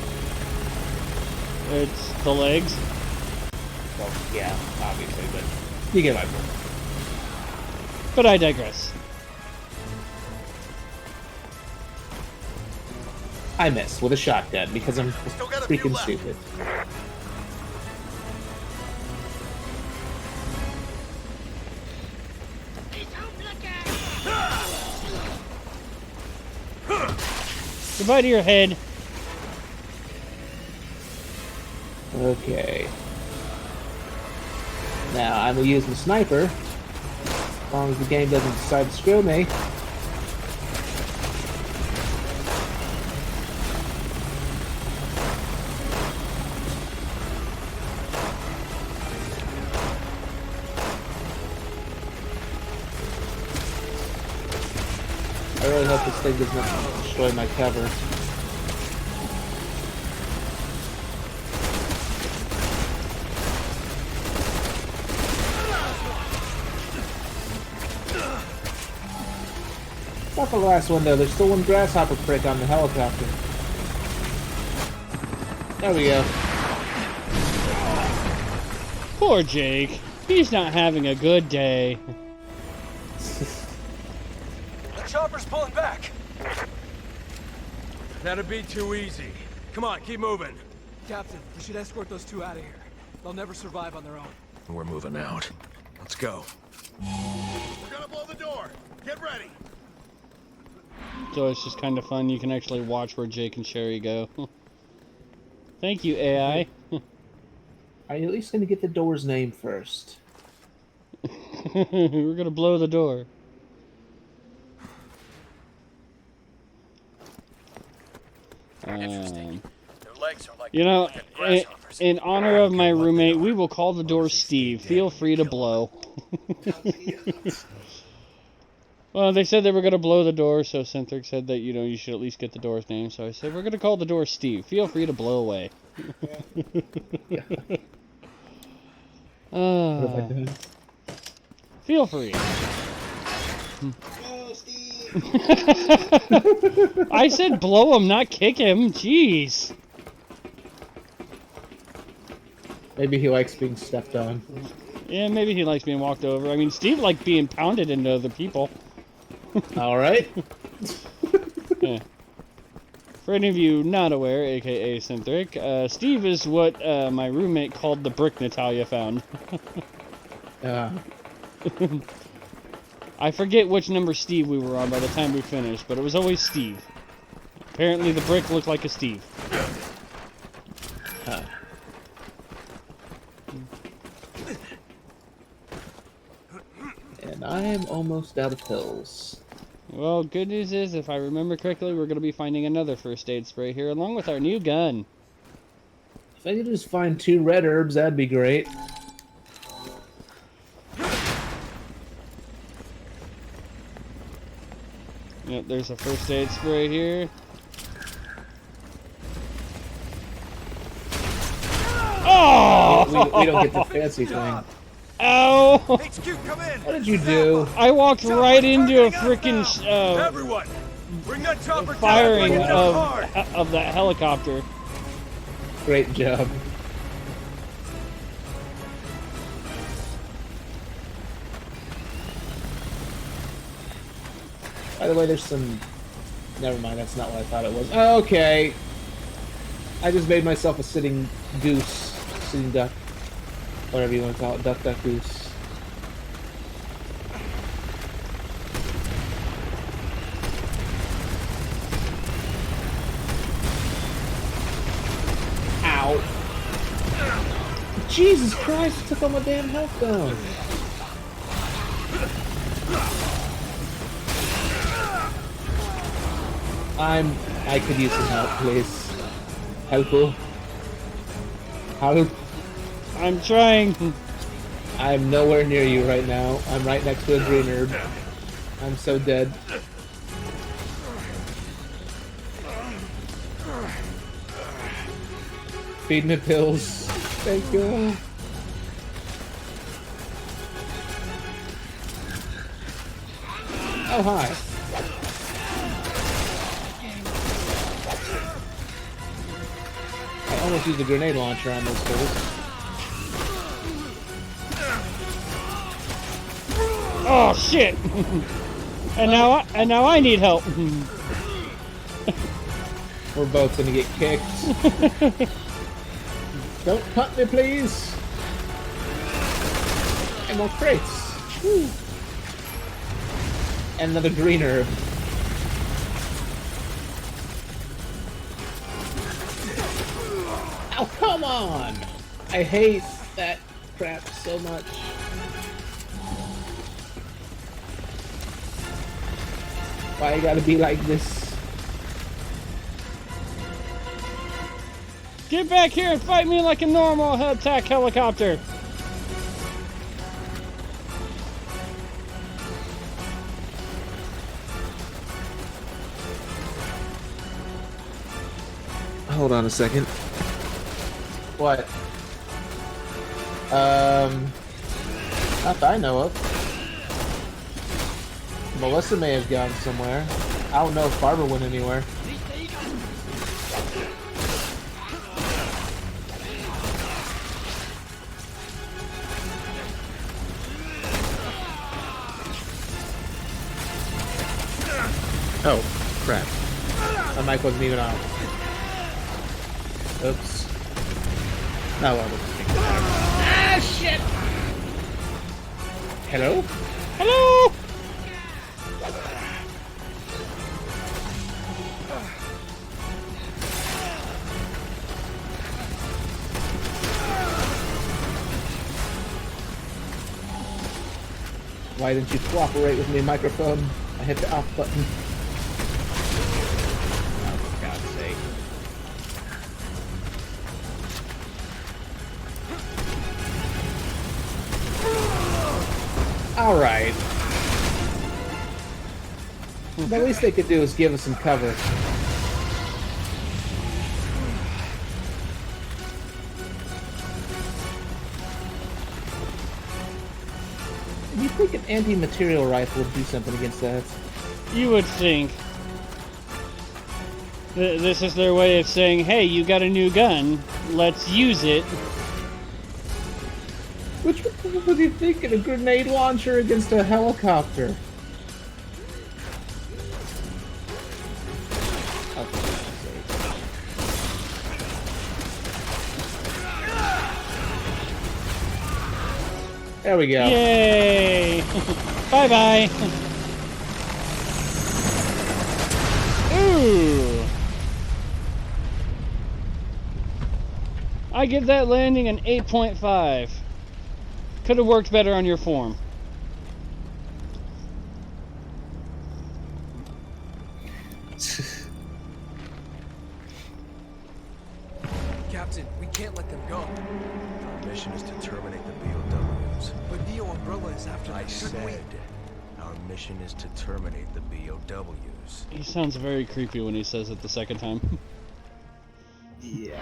It's the legs. Well, yeah, obviously, but you get my point. But I digress. I miss with a shotgun because I'm freaking stupid. Goodbye to your head. Okay. Now I'm gonna use the sniper. As long as the game doesn't decide to screw me. I really hope this thing does not destroy my cover. Not the last one though, there's still one grasshopper prick on the helicopter. There we go. Poor Jake. He's not having a good day. The chopper's pulling back. That'd be too easy. Come on, keep moving. Captain, we should escort those two out of here. They'll never survive on their own. We're moving out. Let's go. We're gonna blow the door. Get ready. So it's just kind of fun. You can actually watch where Jake and Sherry go. Thank you, AI. Are you at least gonna get the door's name first? We're gonna blow the door. Interesting. Their legs are like You know, grasshoppers. in honor of my roommate, we will call the door Steve. Feel free to blow. Well, they said they were going to blow the door, so Cynthric said that, you know, you should at least get the door's name. So I said, we're going to call the door Steve. Feel free to blow away. What have I done? Feel free. I said blow him, not kick him. Jeez. Maybe he likes being stepped on. Yeah, maybe he likes being walked over. I mean, Steve liked being pounded into other people. Alright. Yeah. For any of you not aware, aka Cynthric, Steve is what my roommate called the brick Natalia found. I forget which number Steve we were on by the time we finished, but it was always Steve. Apparently the brick looked like a Steve. And I am almost out of pills. Well, good news is, if I remember correctly, we're going to be finding another first aid spray here, along with our new gun. If I could just find 2 red herbs, that'd be great. Yep, there's a first aid spray here. Oh! We don't get the fancy thing. Ow! HQ, come in. What did you do? I walked right into a freaking Everyone, bring that chopper firing down, bring it down hard. of that helicopter. Great job. By the way, there's some... Never mind, that's not what I thought it was. Okay. I just made myself a sitting goose. Sitting duck. Whatever you want to call it. Duck, duck, goose. Ow. Jesus Christ, it took all my damn health down. I could use some help, please. Help. Help. I'm trying. I'm nowhere near you right now. I'm right next to a green herb. I'm so dead. Feed me pills. Thank you. Oh, hi. I almost used a grenade launcher on those fools. Oh shit! and now I need help. We're both gonna get kicked. Don't cut me, please. And more crates. Woo. And another green herb. Oh, come on! I hate that crap so much. Why you gotta be like this? Get back here and fight me like a normal attack helicopter. Hold on a second. What? Not that I know of. Melissa may have gone somewhere. I don't know if Barbara went anywhere. Oh, crap. My mic wasn't even on. Oops. No, I wasn't. Ah, shit! Hello? Hello! Why didn't you cooperate with me, microphone? I hit the off button. Oh, for God's sake. Alright. The least they could do is give us some cover. You think an anti-material rifle would do something against that? You would think. This is their way of saying, hey, you got a new gun, let's use it. Which would you think in a grenade launcher against a helicopter? Oh, for God's sake. There we go. Yay! Bye-bye! Ooh! I give that landing an 8.5. Could have worked better on your form. Captain, we can't let them go. Our mission is to terminate the BOWs. But Neo Umbrella is after them. I said our mission is to terminate the BOWs. He sounds very creepy when he says it the second time. Yeah.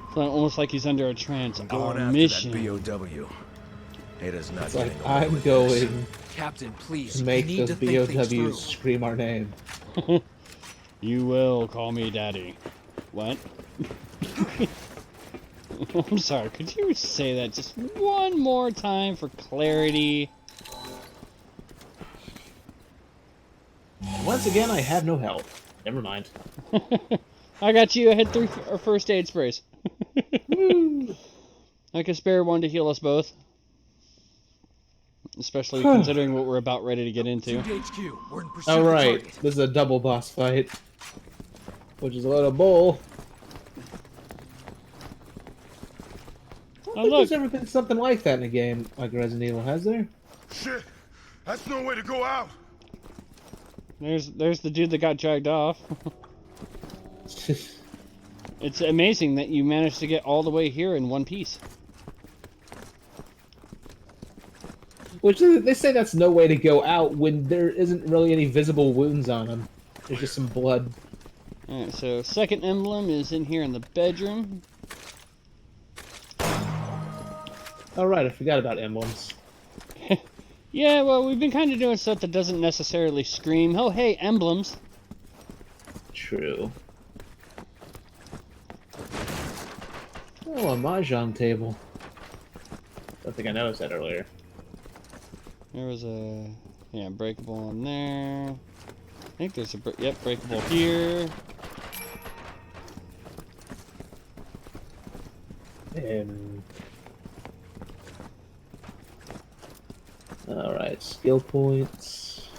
It's almost like he's under a trance. I'm going Our after mission. that BOW. It is not It's like, getting away I'm with going this. Captain, please. to make we need those to think things through. BOWs scream our name. You will call me daddy. What? I'm sorry, could you say that just one more time for clarity? Once again, I have no help. Never mind. I got you. I had 3 first aid sprays. I could spare one to heal us both. Especially considering what we're about ready to get into. HQ. We're in pursuit Alright, this is a double boss fight. Which is a lot of bull. I don't think there's ever been something like that in a game like Resident Evil, has there? Shit! That's no way to go out! There's the dude that got dragged off. It's amazing that you managed to get all the way here in one piece. Which they say that's no way to go out when there isn't really any visible wounds on him. There's just some blood. Alright, so second emblem is in here in the bedroom. Oh right, I forgot about emblems. Yeah, well, we've been kind of doing stuff that doesn't necessarily scream, oh hey, emblems. True. Oh, a mahjong table. Don't think I noticed that earlier. There was a Yeah, breakable in there. I think there's a breakable here. And all right, skill points.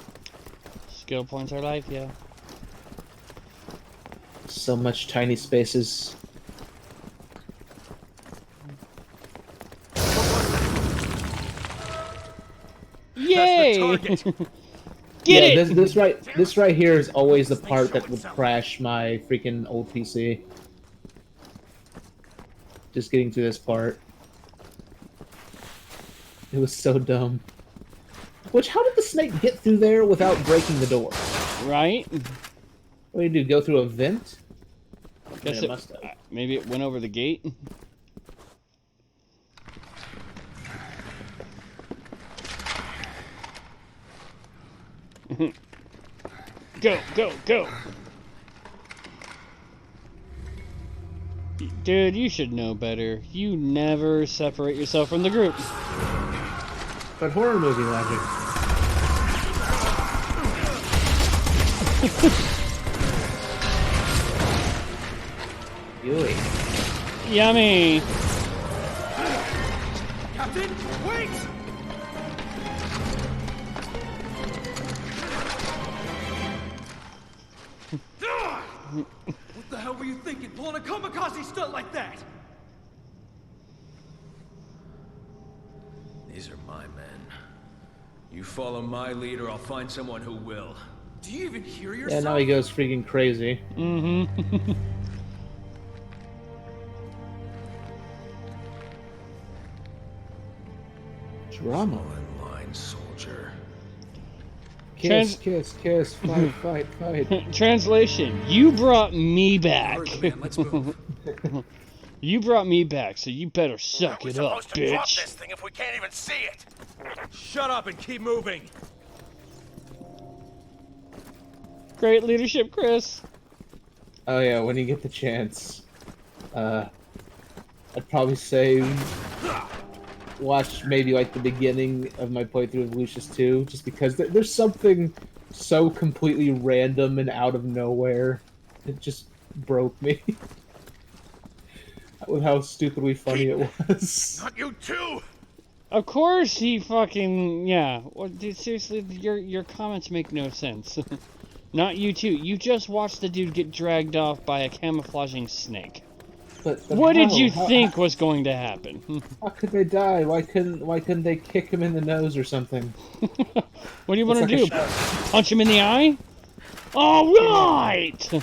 Skill points are life, yeah. So much tiny spaces. Yay! Get it! This right here is always the part that would crash my freaking old PC. Just getting to this part. It was so dumb. Which, how did the snake get through there without breaking the door? Right? What did he do, go through a vent? Guess it must have. Maybe it went over the gate? Go, go, go! Dude, you should know better. You never separate yourself from the group. But horror movie logic. Yui. Yummy! Captain, wait! What the hell were you thinking, pulling a kamikaze stunt like that? These are my men. You follow my lead or I'll find someone who will. Do you even hear yourself? Yeah, now he goes freaking crazy. Mm-hmm. Drama. Fall in line, soldier. Kiss, kiss, kiss, fight, fight, fight. Translation, you brought me back. Let's move. You brought me back, so you better suck it up, supposed to drop bitch. this thing if we can't even see it? Shut up and keep moving. Great leadership, Chris. Oh yeah, when you get the chance, I'd probably say watch maybe like the beginning of my playthrough of Lucius 2, just because there's something so completely random and out of nowhere. It just broke me. With how stupidly funny it was. Not you too! Of course he fucking, yeah. Well, dude, seriously, your comments make no sense. Not you too. You just watched the dude get dragged off by a camouflaging snake. But what did how? you think was going to happen? How could they die? Why couldn't they kick him in the nose or something? What do you want to do? Punch him in the eye? All right.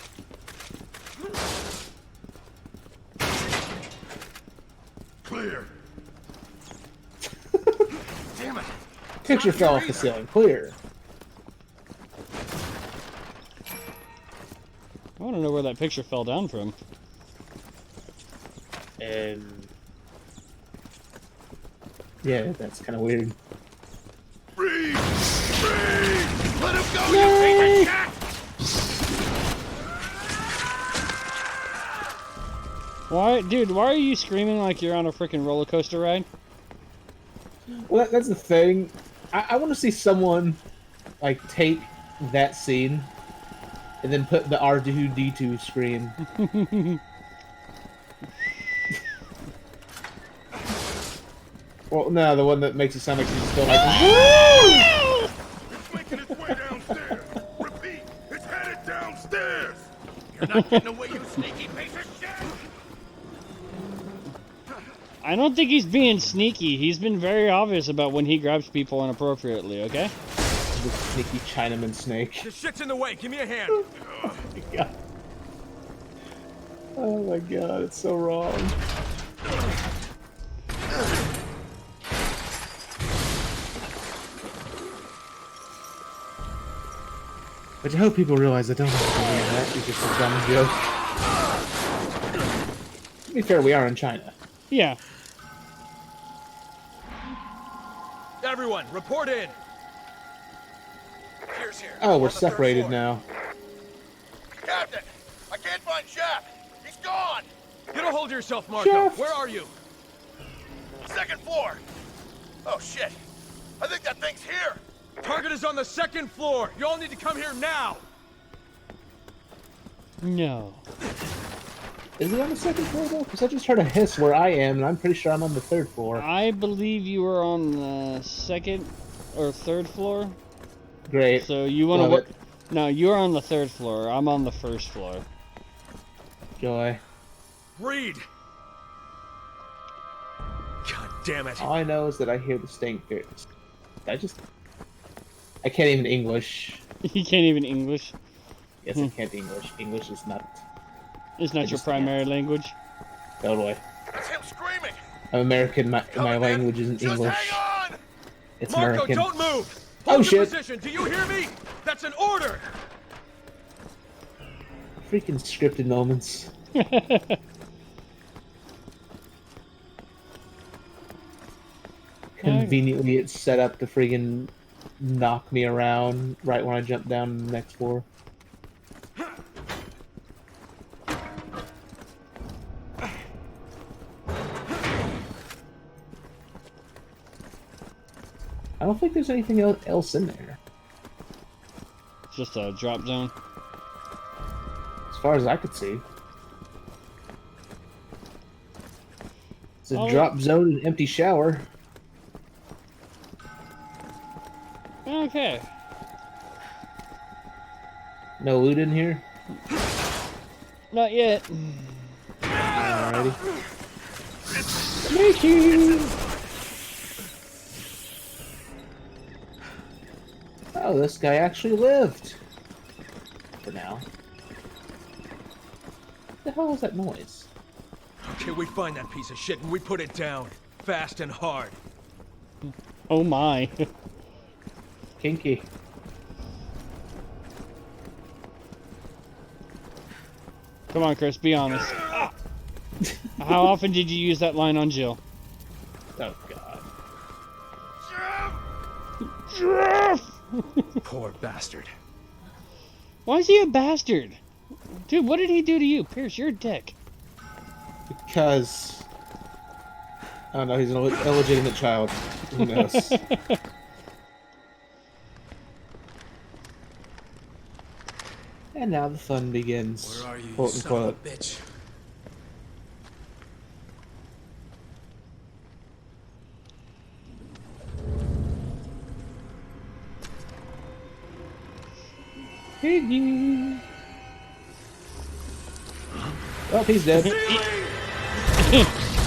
Clear. Damn it. Picture fell off the ceiling. Clear. I want to know where that picture fell down from. And yeah, that's kind of weird. Breathe! Breathe! Let him go, you piece of shit! Why, dude? Why are you screaming like you're on a freaking roller coaster ride? Well, that's the thing. I want to see someone like take that scene and then put the R2D2 scream. Well, no, the one that makes it sound like she's still like. It's making its way downstairs. Repeat, it's headed downstairs. You're not getting away, you sneaky piece of shit. I don't think he's being sneaky. He's been very obvious about when he grabs people inappropriately, okay? The sneaky Chinaman snake. The shit's in the way. Give me a hand. Oh my god. Oh my god, it's so wrong. But I hope people realize I don't have to believe that. It's just a dumb joke. To be fair, we are in China. Yeah. Everyone, report in. Here's here. Oh, we're On the third separated floor. now. Captain, I can't find Jack. He's gone. Get a hold of yourself, Marco. Shaft. Where are you? Second floor. Oh shit. I think that thing's here. Target is on the 2nd floor. You all need to come here now. No. Is it on the 2nd floor though? Because I just heard a hiss where I am, and I'm pretty sure I'm on the 3rd floor. I believe you were on the 2nd or 3rd floor. Great. So you want to work? No, you're on the 3rd floor. I'm on the 1st floor. Joy. Read. God damn it. All I know is that I hear the stink. I can't even English. You can't even English? Yes, I can't English. English is not... It's not your primary language? Totally. That's him screaming. I'm American. My language isn't Just English. hang on. It's Marco, American. don't move. Oh, Hold your shit. position. Do you hear me? That's an order. Freaking scripted moments. Conveniently, it's set up to friggin' knock me around right when I jump down to the next floor. I don't think there's anything else in there. It's just a drop zone. As far as I could see. It's a drop zone and empty shower. Okay. No loot in here? Not yet. Alrighty. Thank you! Oh, this guy actually lived. For now. What the hell was that noise? Okay, we find that piece of shit and we put it down. Fast and hard. Oh my. Kinky. Come on, Chris, be honest. How often did you use that line on Jill? Oh, God. Jeff! Poor bastard. Why is he a bastard? Dude, what did he do to you? Pierce, you're a dick. Because... I don't know, he's an illegitimate child. Who knows? And now the fun begins. Where are you, Quote son of a unquote. bitch? Piggy. Oh, he's dead.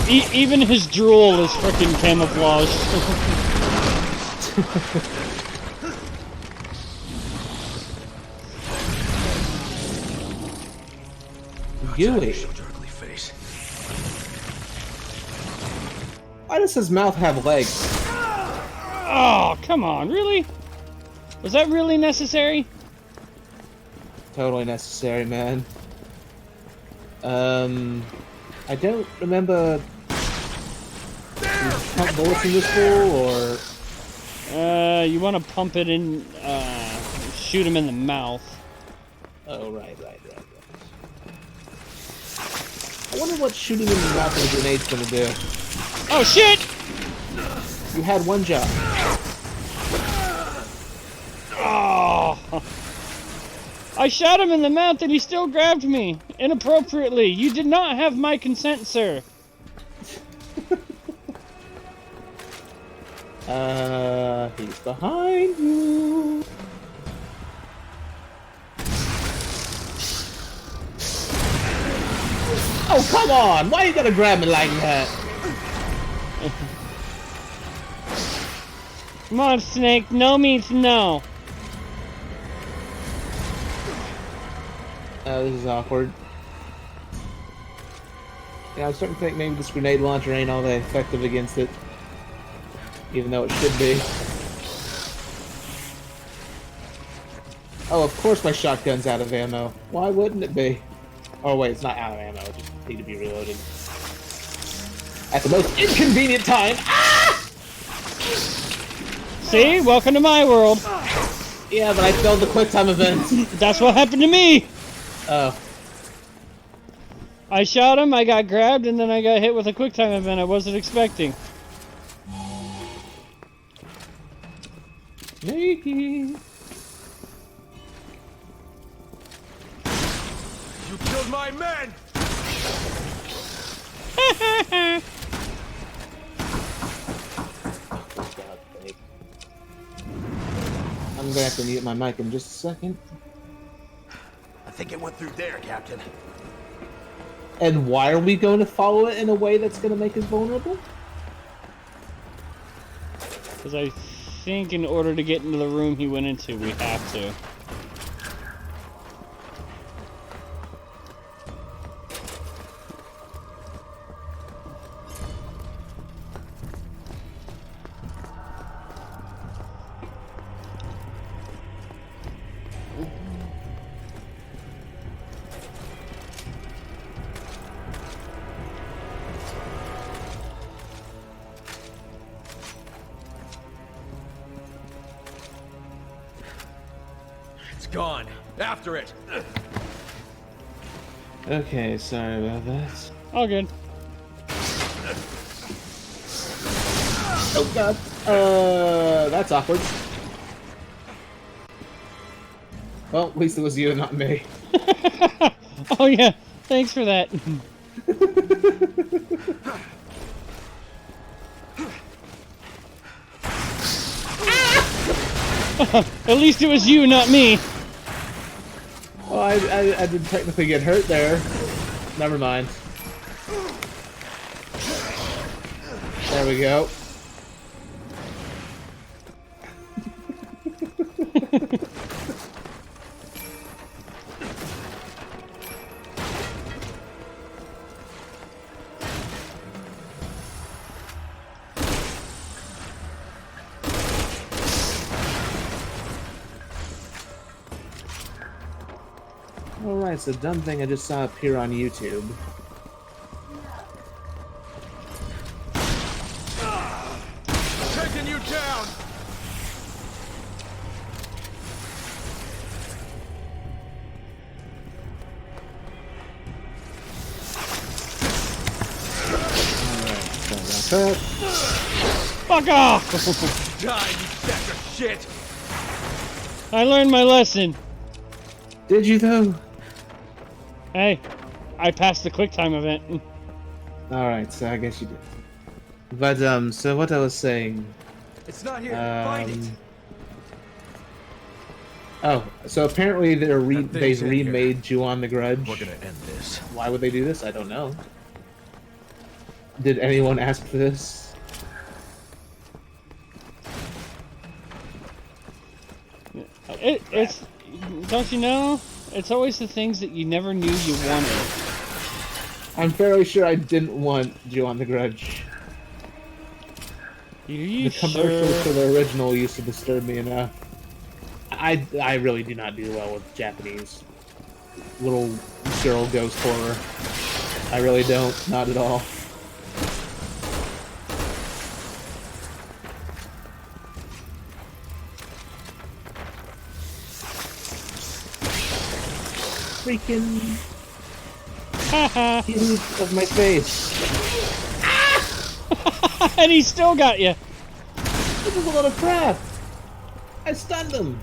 Even his drool is freaking camouflaged. Gooey. Show your ugly face. Why does his mouth have legs? Oh, come on, really? Was that really necessary? Totally necessary, man. I don't remember. Do you pump bullets in this fool, or? You want to pump it in, shoot him in the mouth. Oh, right. I wonder what shooting in the mouth with a grenade's gonna do. Oh, shit! You had one job. Oh! I shot him in the mouth and he still grabbed me inappropriately. You did not have my consent, sir. He's behind you. Oh, come on! Why you gotta grab me like that? Come on, Snake. No means no. Oh, this is awkward. Yeah, I'm starting to think maybe this grenade launcher ain't all that effective against it. Even though it should be. Oh, of course my shotgun's out of ammo. Why wouldn't it be? Oh wait, it's not out of ammo, it just need to be reloaded. At the most inconvenient time! Ah! See? Welcome to my world. Yeah, but I failed the quick time event. That's what happened to me. Oh. I shot him, I got grabbed, and then I got hit with a quick time event I wasn't expecting. Sneaky. You killed my men! I'm gonna have to mute my mic in just a second. I think it went through there, Captain. And why are we going to follow it in a way that's going to make us vulnerable? Because I think in order to get into the room he went into, we have to. Gone. After it. Okay, sorry about that. All good. Oh god. That's awkward. Well, at least it was you and not me. Oh yeah, thanks for that. At least it was you, not me. Well, I didn't technically get hurt there. Never mind. There we go. Alright, so dumb thing I just saw appear on YouTube. Taking you down! Fuck off! Die, you sack of shit! I learned my lesson. Did you though? Hey, I passed the quick time event. Alright, so I guess you did. But, so what I was saying... It's not here. Find it. Oh, so apparently they've thing's in here. remade Ju-On the Grudge. We're gonna end this. Why would they do this? I don't know. Did anyone ask for this? It's don't you know? It's always the things that you never knew you wanted. I'm fairly sure I didn't want Ju-On the Grudge. You The commercials for the original used to disturb me enough. I really do not do well with Japanese little girl ghost horror. I really don't, not at all. Freaking huge of my face. And he still got you. This is a lot of crap. I stunned him.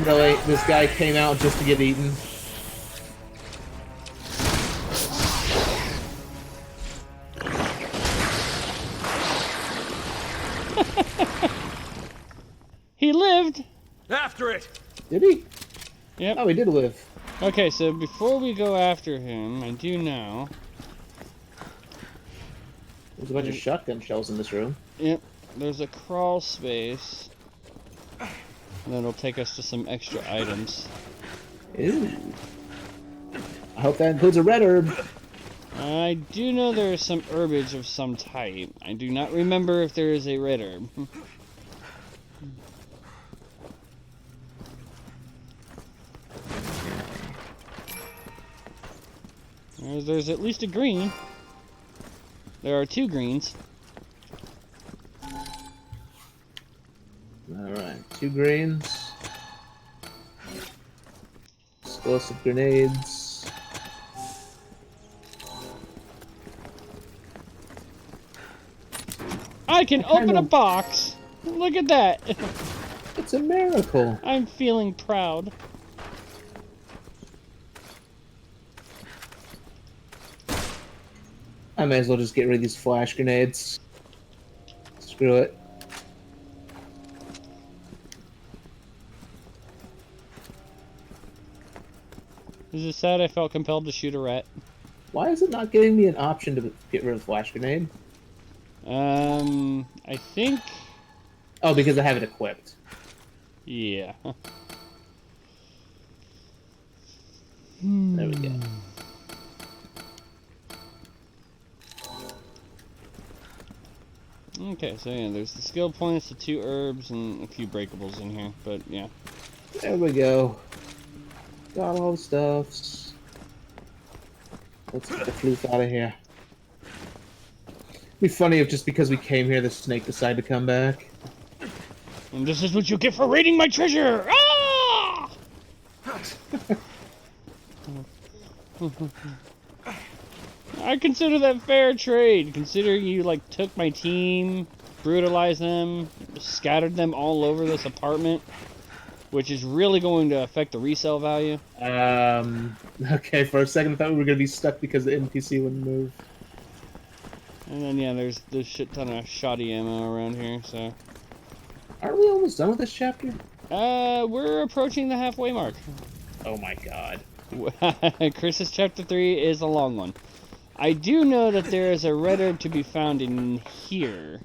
Really, this guy came out just to get eaten. He lived. After it! Did he? Yep. Oh, he did live. Okay, so before we go after him, I do know. There's a bunch of shotgun shells in this room. Yep. There's a crawl space. And that'll take us to some extra items. Ew. I hope that includes a red herb. I do know there is some herbage of some type. I do not remember if there is a red herb. There's at least a green. There are 2 greens. Alright, 2 greens. Explosive grenades. I can open a box. Look at that. It's a miracle. I'm feeling proud. I may as well just get rid of these flash grenades. Screw it. Is it sad I felt compelled to shoot a rat? Why is it not giving me an option to get rid of the flash grenade? I think... Oh, because I have it equipped. Yeah. There we go. Okay, so yeah, there's the skill points, the 2 herbs, and a few breakables in here, but yeah. There we go. Got all the stuffs. Let's get the floof out of here. It'd be funny if just because we came here, the snake decided to come back. And this is what you get for raiding my treasure! Ah! I consider that fair trade, considering you, like, took my team, brutalized them, scattered them all over this apartment, which is really going to affect the resale value. Okay, for a second I thought we were going to be stuck because the NPC wouldn't move. And then, yeah, there's a shit ton of shoddy ammo around here, so... Aren't we almost done with this chapter? We're approaching the halfway mark. Oh my god. Chris's chapter 3 is a long one. I do know that there is a red herb to be found in here.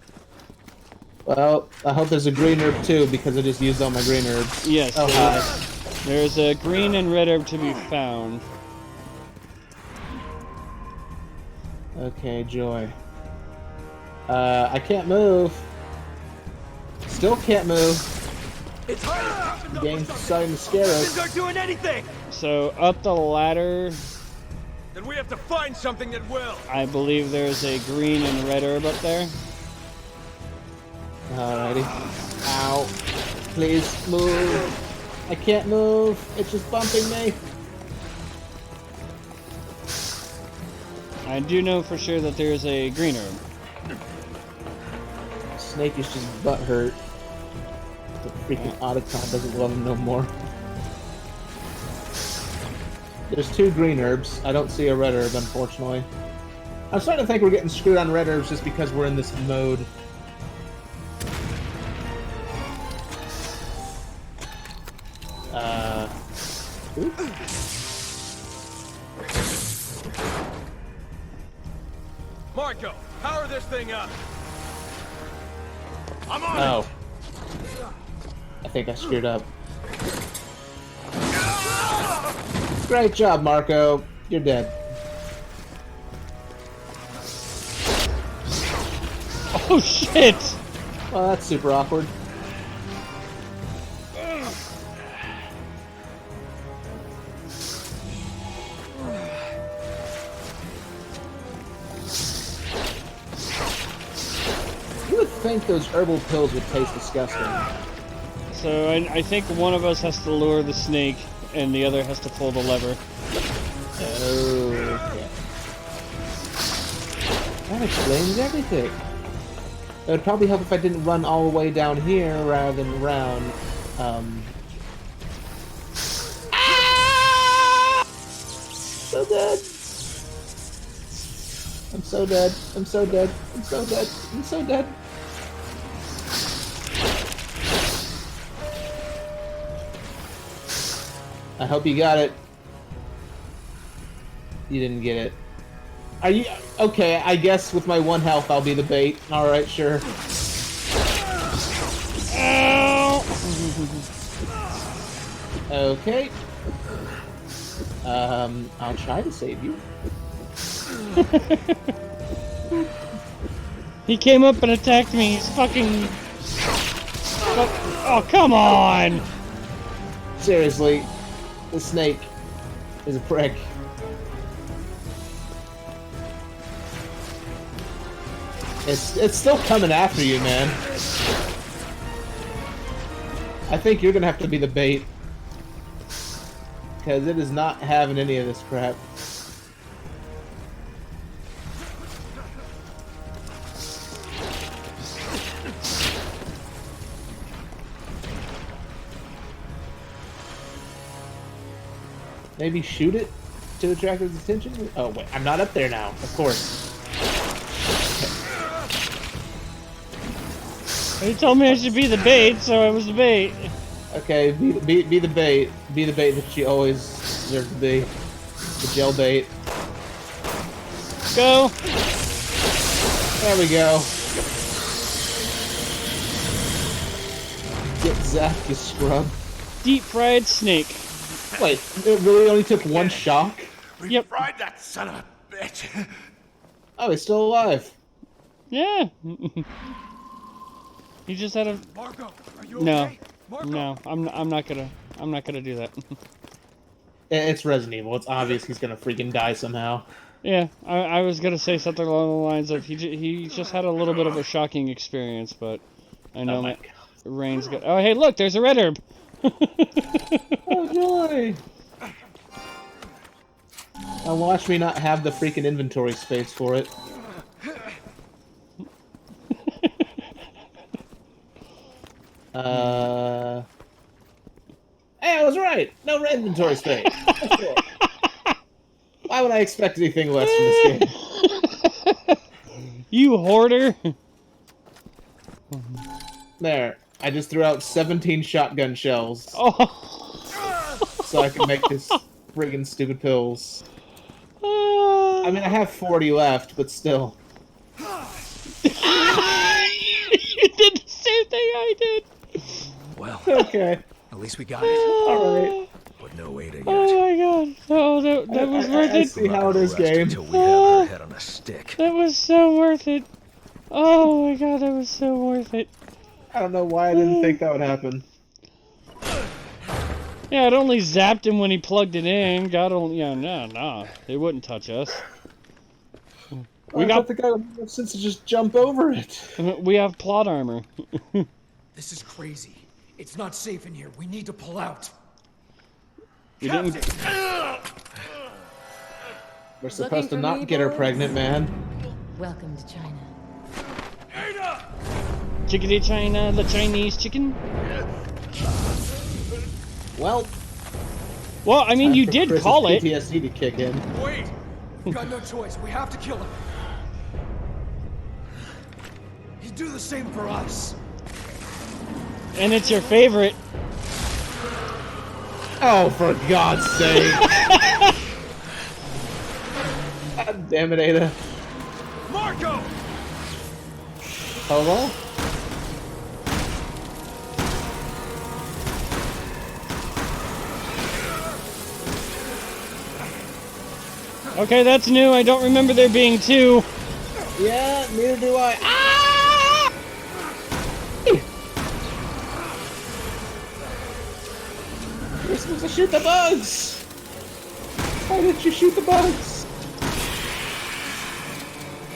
Well, I hope there's a green herb too, because I just used all my green herbs. Yes, oh, hi. There's a green and red herb to be found. Okay, joy. I can't move. Still can't move. It's hard. The game's starting to scare us. Aren't doing anything. So up the ladder, Then we have to find something that will. I believe there's a green and red herb up there. Alrighty. Ow. Please move. I can't move. It's just bumping me. I do know for sure that there's a green herb. Snake is just butthurt. The freaking Otacon doesn't love him no more. There's 2 green herbs. I don't see a red herb, unfortunately. I'm starting to think we're getting screwed on red herbs just because we're in this mode. Marco, power this thing up. I'm on Oh. I think I screwed up. Great job, Marco. You're dead. Oh shit! Well, that's super awkward. You would think those herbal pills would taste disgusting. So I think one of us has to lure the snake, and the other has to pull the lever. Oh, okay. That explains everything. It would probably help if I didn't run all the way down here rather than around. So dead. I'm so dead. I'm so dead. I'm so dead. I'm so dead. I hope you got it. You didn't get it. Are you okay? I guess with my 1 health, I'll be the bait. All right, sure. Ow! Okay. I'll try to save you. He came up and attacked me. He's fucking. Oh, come on! Seriously, the snake is a prick. It's still coming after you, man. I think you're gonna have to be the bait. Because it is not having any of this crap. Maybe shoot it to attract his attention? Oh, wait. I'm not up there now. Of course. He told me I should be the bait, so I was the bait. Okay, be the bait. Be the bait that you always deserve to be. The gel bait. Go. There we go. Get zapped, you scrub. Deep fried snake. Wait, it really only took one shock? We fried that son of a bitch. Oh, he's still alive. Yeah. He just had a. Marco, are you No. okay? Marco. No, I'm not gonna do that. It's Resident Evil. It's obvious he's gonna freaking die somehow. Yeah, I was gonna say something along the lines of he just had a little bit of a shocking experience, but I know my Rain's good. Oh, hey, look, there's a red herb. Oh joy! Now watch me not have the freaking inventory space for it. Hey, I was right! No inventory space! Why would I expect anything less from this game? You hoarder! There. I just threw out 17 shotgun shells. Oh. So I can make this friggin' stupid pills. I mean, I have 40 left, but still. You did the same thing I did! Well, Okay. at least we got it. Alright. But no Ada yet. Oh my god. Oh, that was worth I it. see how it is, game. Until we have her head on a stick. That was so worth it. Oh my god, that was so worth it. I don't know why I didn't think that would happen. Yeah, it only zapped him when he plugged it in. God only, yeah, no, it wouldn't touch us. I got the guy with enough sense to just jump over it. We have plot armor. This is crazy. It's not safe in here. We need to pull out. We didn't. We're supposed to not get her pregnant, man. Welcome to China. Chickadee China, the Chinese chicken. Well, I mean, you did call it. PTSD to kick in. Wait! We've got no choice. We have to kill him. He'd do the same for us. And it's your favorite. Oh, for God's sake! God damn it, Ada. Marco! Hello? Okay, that's new. I don't remember there being two. Yeah, neither do I. Ah! You're supposed to shoot the bugs! Why didn't you shoot the bugs?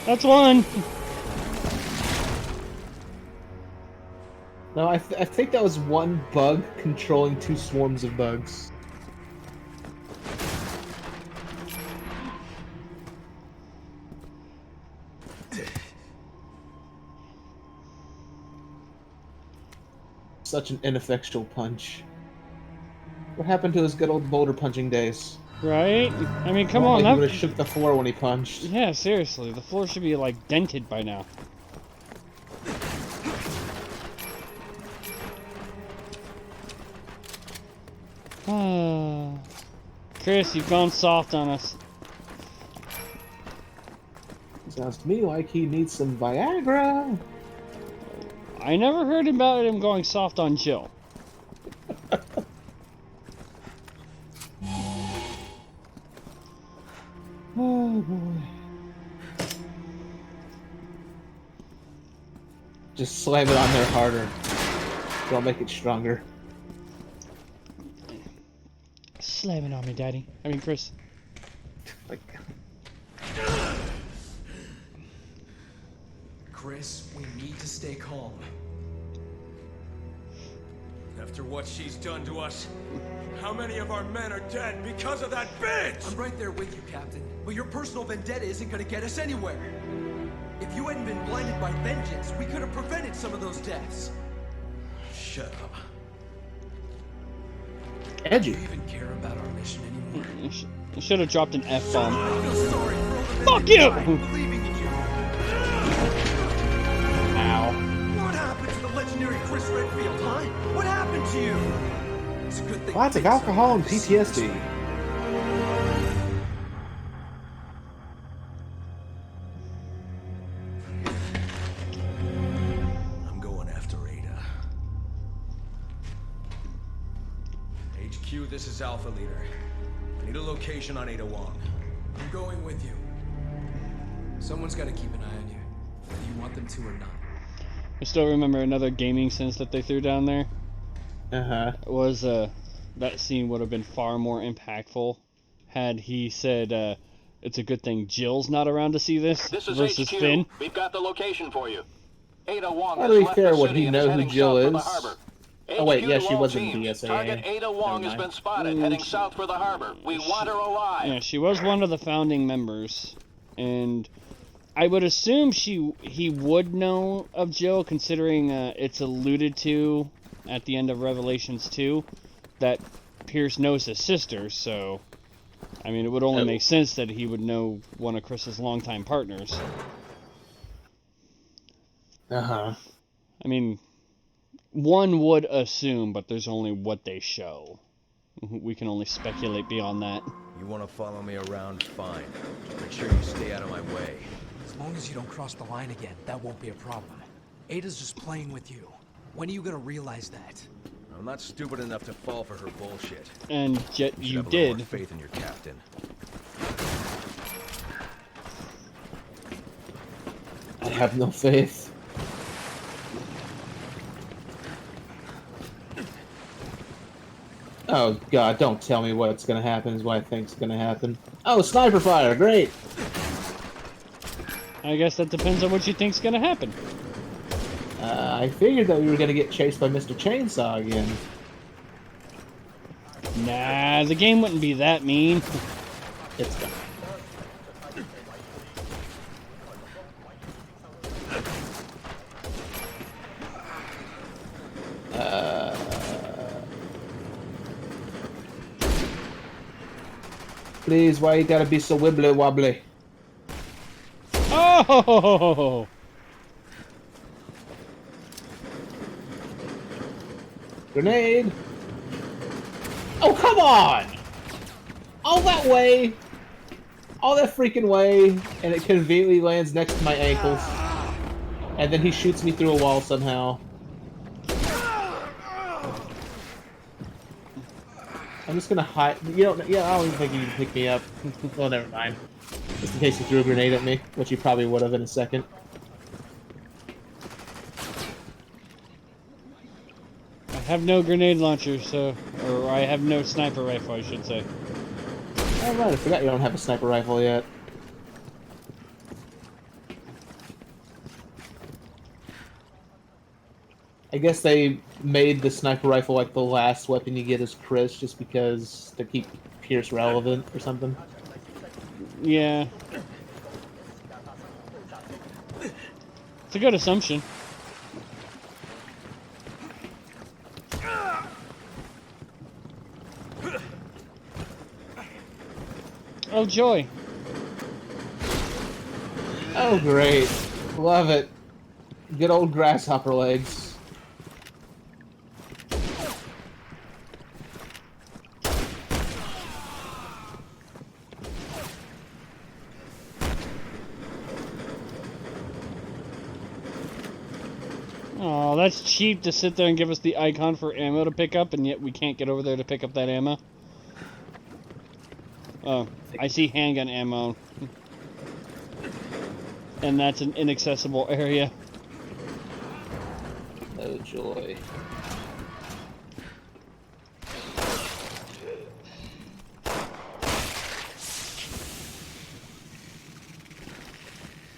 That's one. No, I think that was one bug controlling two swarms of bugs. Such an ineffectual punch. What happened to his good old boulder punching days? Right? I mean, come on. He would have shook the floor when he punched. Yeah, seriously. The floor should be, like, dented by now. Chris, you've gone soft on us. Sounds to me like he needs some Viagra. I never heard about him going soft on Jill. Oh boy. Just slam it on there harder. Don't make it stronger. Slam it on me, Daddy. I mean, Chris. Chris, we need to stay calm. After what she's done to us, how many of our men are dead because of that bitch? I'm right there with you, Captain. But your personal vendetta isn't gonna get us anywhere. If you hadn't been blinded by vengeance, we could have prevented some of those deaths. Shut up. Edgy. Do you even care about our mission anymore? You should have dropped an F-bomb. I feel sorry for all the Fuck men you! who died believing in you. Ow. What happened to the legendary Chris Redfield, huh? What happened to you? It's a good thing. Lots of alcohol and PTSD. I'm going after Ada. HQ, this is Alpha Leader. I need a location on Ada Wong. I'm going with you. Someone's got to keep an eye on you, whether you want them to or not. I still remember another gaming sense that they threw down there. Was that scene would have been far more impactful had he said it's a good thing Jill's not around to see this This is versus HQ. Finn. We've got the location for you. Ada Wong Well, has to be left fair, the would city he and know is who heading Jill south for the is? harbor. Oh wait, HQ yeah, to she all was in teams. BSAA. Target Ada Wong has Never been mind. spotted, heading south for the harbor. We want her alive. Yeah, she was one of the founding members, and I would assume he would know of Jill, considering it's alluded to at the end of Revelations 2 that Pierce knows his sister. So, I mean, it would only make sense that he would know one of Chris's longtime partners. Uh-huh. I mean, one would assume, but there's only what they show. We can only speculate beyond that. You want to follow me around? Fine. Just make sure you stay out of my way. As long as you don't cross the line again, that won't be a problem. Ada's just playing with you. When are you gonna realize that? I'm not stupid enough to fall for her bullshit. And yet should you have a little more did. faith in your captain. I have no faith. Oh god, don't tell me what's gonna happen is what I think's gonna happen. Oh, sniper fire, great! I guess that depends on what you think's gonna happen. I figured that we were gonna get chased by Mr. Chainsaw again. Nah, the game wouldn't be that mean. It's done. Please, why you gotta be so wibbly wobbly? Oh! Grenade! Oh, come on! All that way! All that freaking way, and it conveniently lands next to my ankles. And then he shoots me through a wall somehow. I'm just gonna hide. You don't. Yeah, I don't even think you can pick me up. Well, never mind. Just in case you threw a grenade at me, which you probably would have in a second. I have no grenade launcher, so... Or I have no sniper rifle, I should say. Oh, right, I forgot you don't have a sniper rifle yet. I guess they made the sniper rifle like the last weapon you get as Chris, just because to keep Pierce relevant or something. Yeah. It's a good assumption. Oh, joy. Oh, great. Love it. Good old grasshopper legs. Oh, that's cheap to sit there and give us the icon for ammo to pick up, and yet we can't get over there to pick up that ammo. Oh, I see handgun ammo. And that's an inaccessible area. Oh, joy.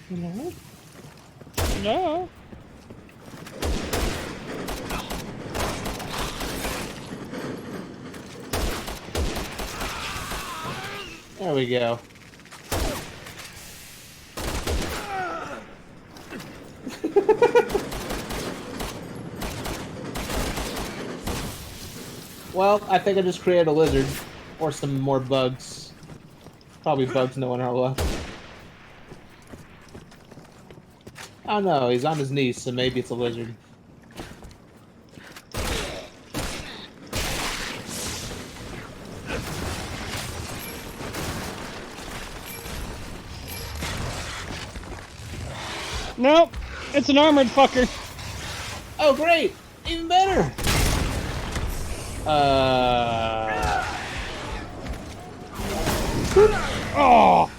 No? No. There we go. Well, I think I just created a lizard. Or some more bugs. Probably bugs no one are left. Oh no, he's on his knees, so maybe it's a lizard. Nope, it's an armored fucker. Oh great! Even better! Oh!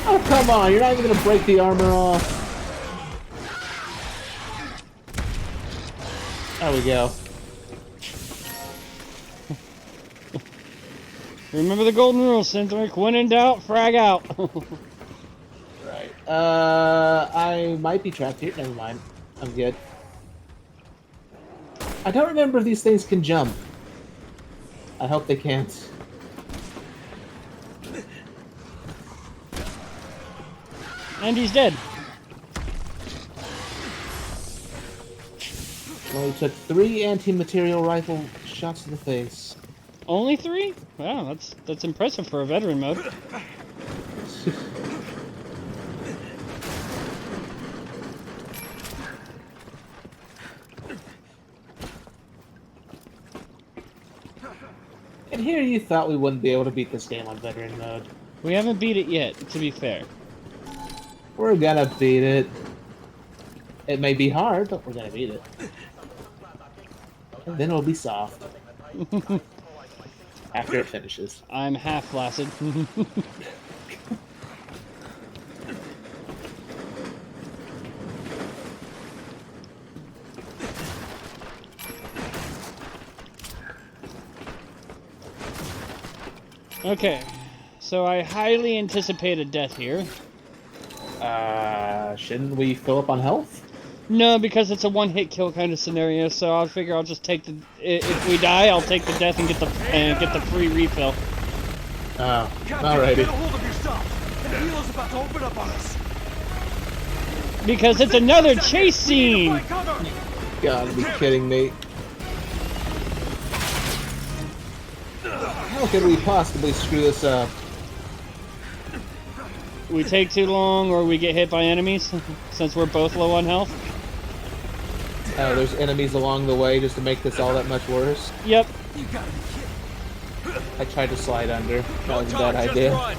Oh, come on, you're not even gonna break the armor off. There we go. Remember the golden rule, Cynthric. When in doubt, frag out. Right. I might be trapped here. Never mind. I'm good. I don't remember if these things can jump. I hope they can't. And he's dead. Well, he took 3 anti-material rifle shots to the face. Only 3? Wow, that's impressive for a veteran mode. And here you thought we wouldn't be able to beat this game on veteran mode. We haven't beat it yet, to be fair. We're gonna beat it. It may be hard, but we're gonna beat it. And then it'll be soft. After it finishes. I'm half flaccid. Okay, so I highly anticipate a death here. Shouldn't we fill up on health? No, because it's a one-hit kill kind of scenario, so I figure I'll just take the... If we die, I'll take the death and get the free refill. Oh, Captain, alrighty. get a hold of yourself. The helo's about to open up on us. Because it's another chase scene! Find cover. Gotta be kidding me. How could we possibly screw this up? We take too long, or we get hit by enemies, since we're both low on health. There's enemies along the way just to make this all that much worse. Yep. You gotta be kidding. I tried to slide under. That was a Tom, bad just idea. run.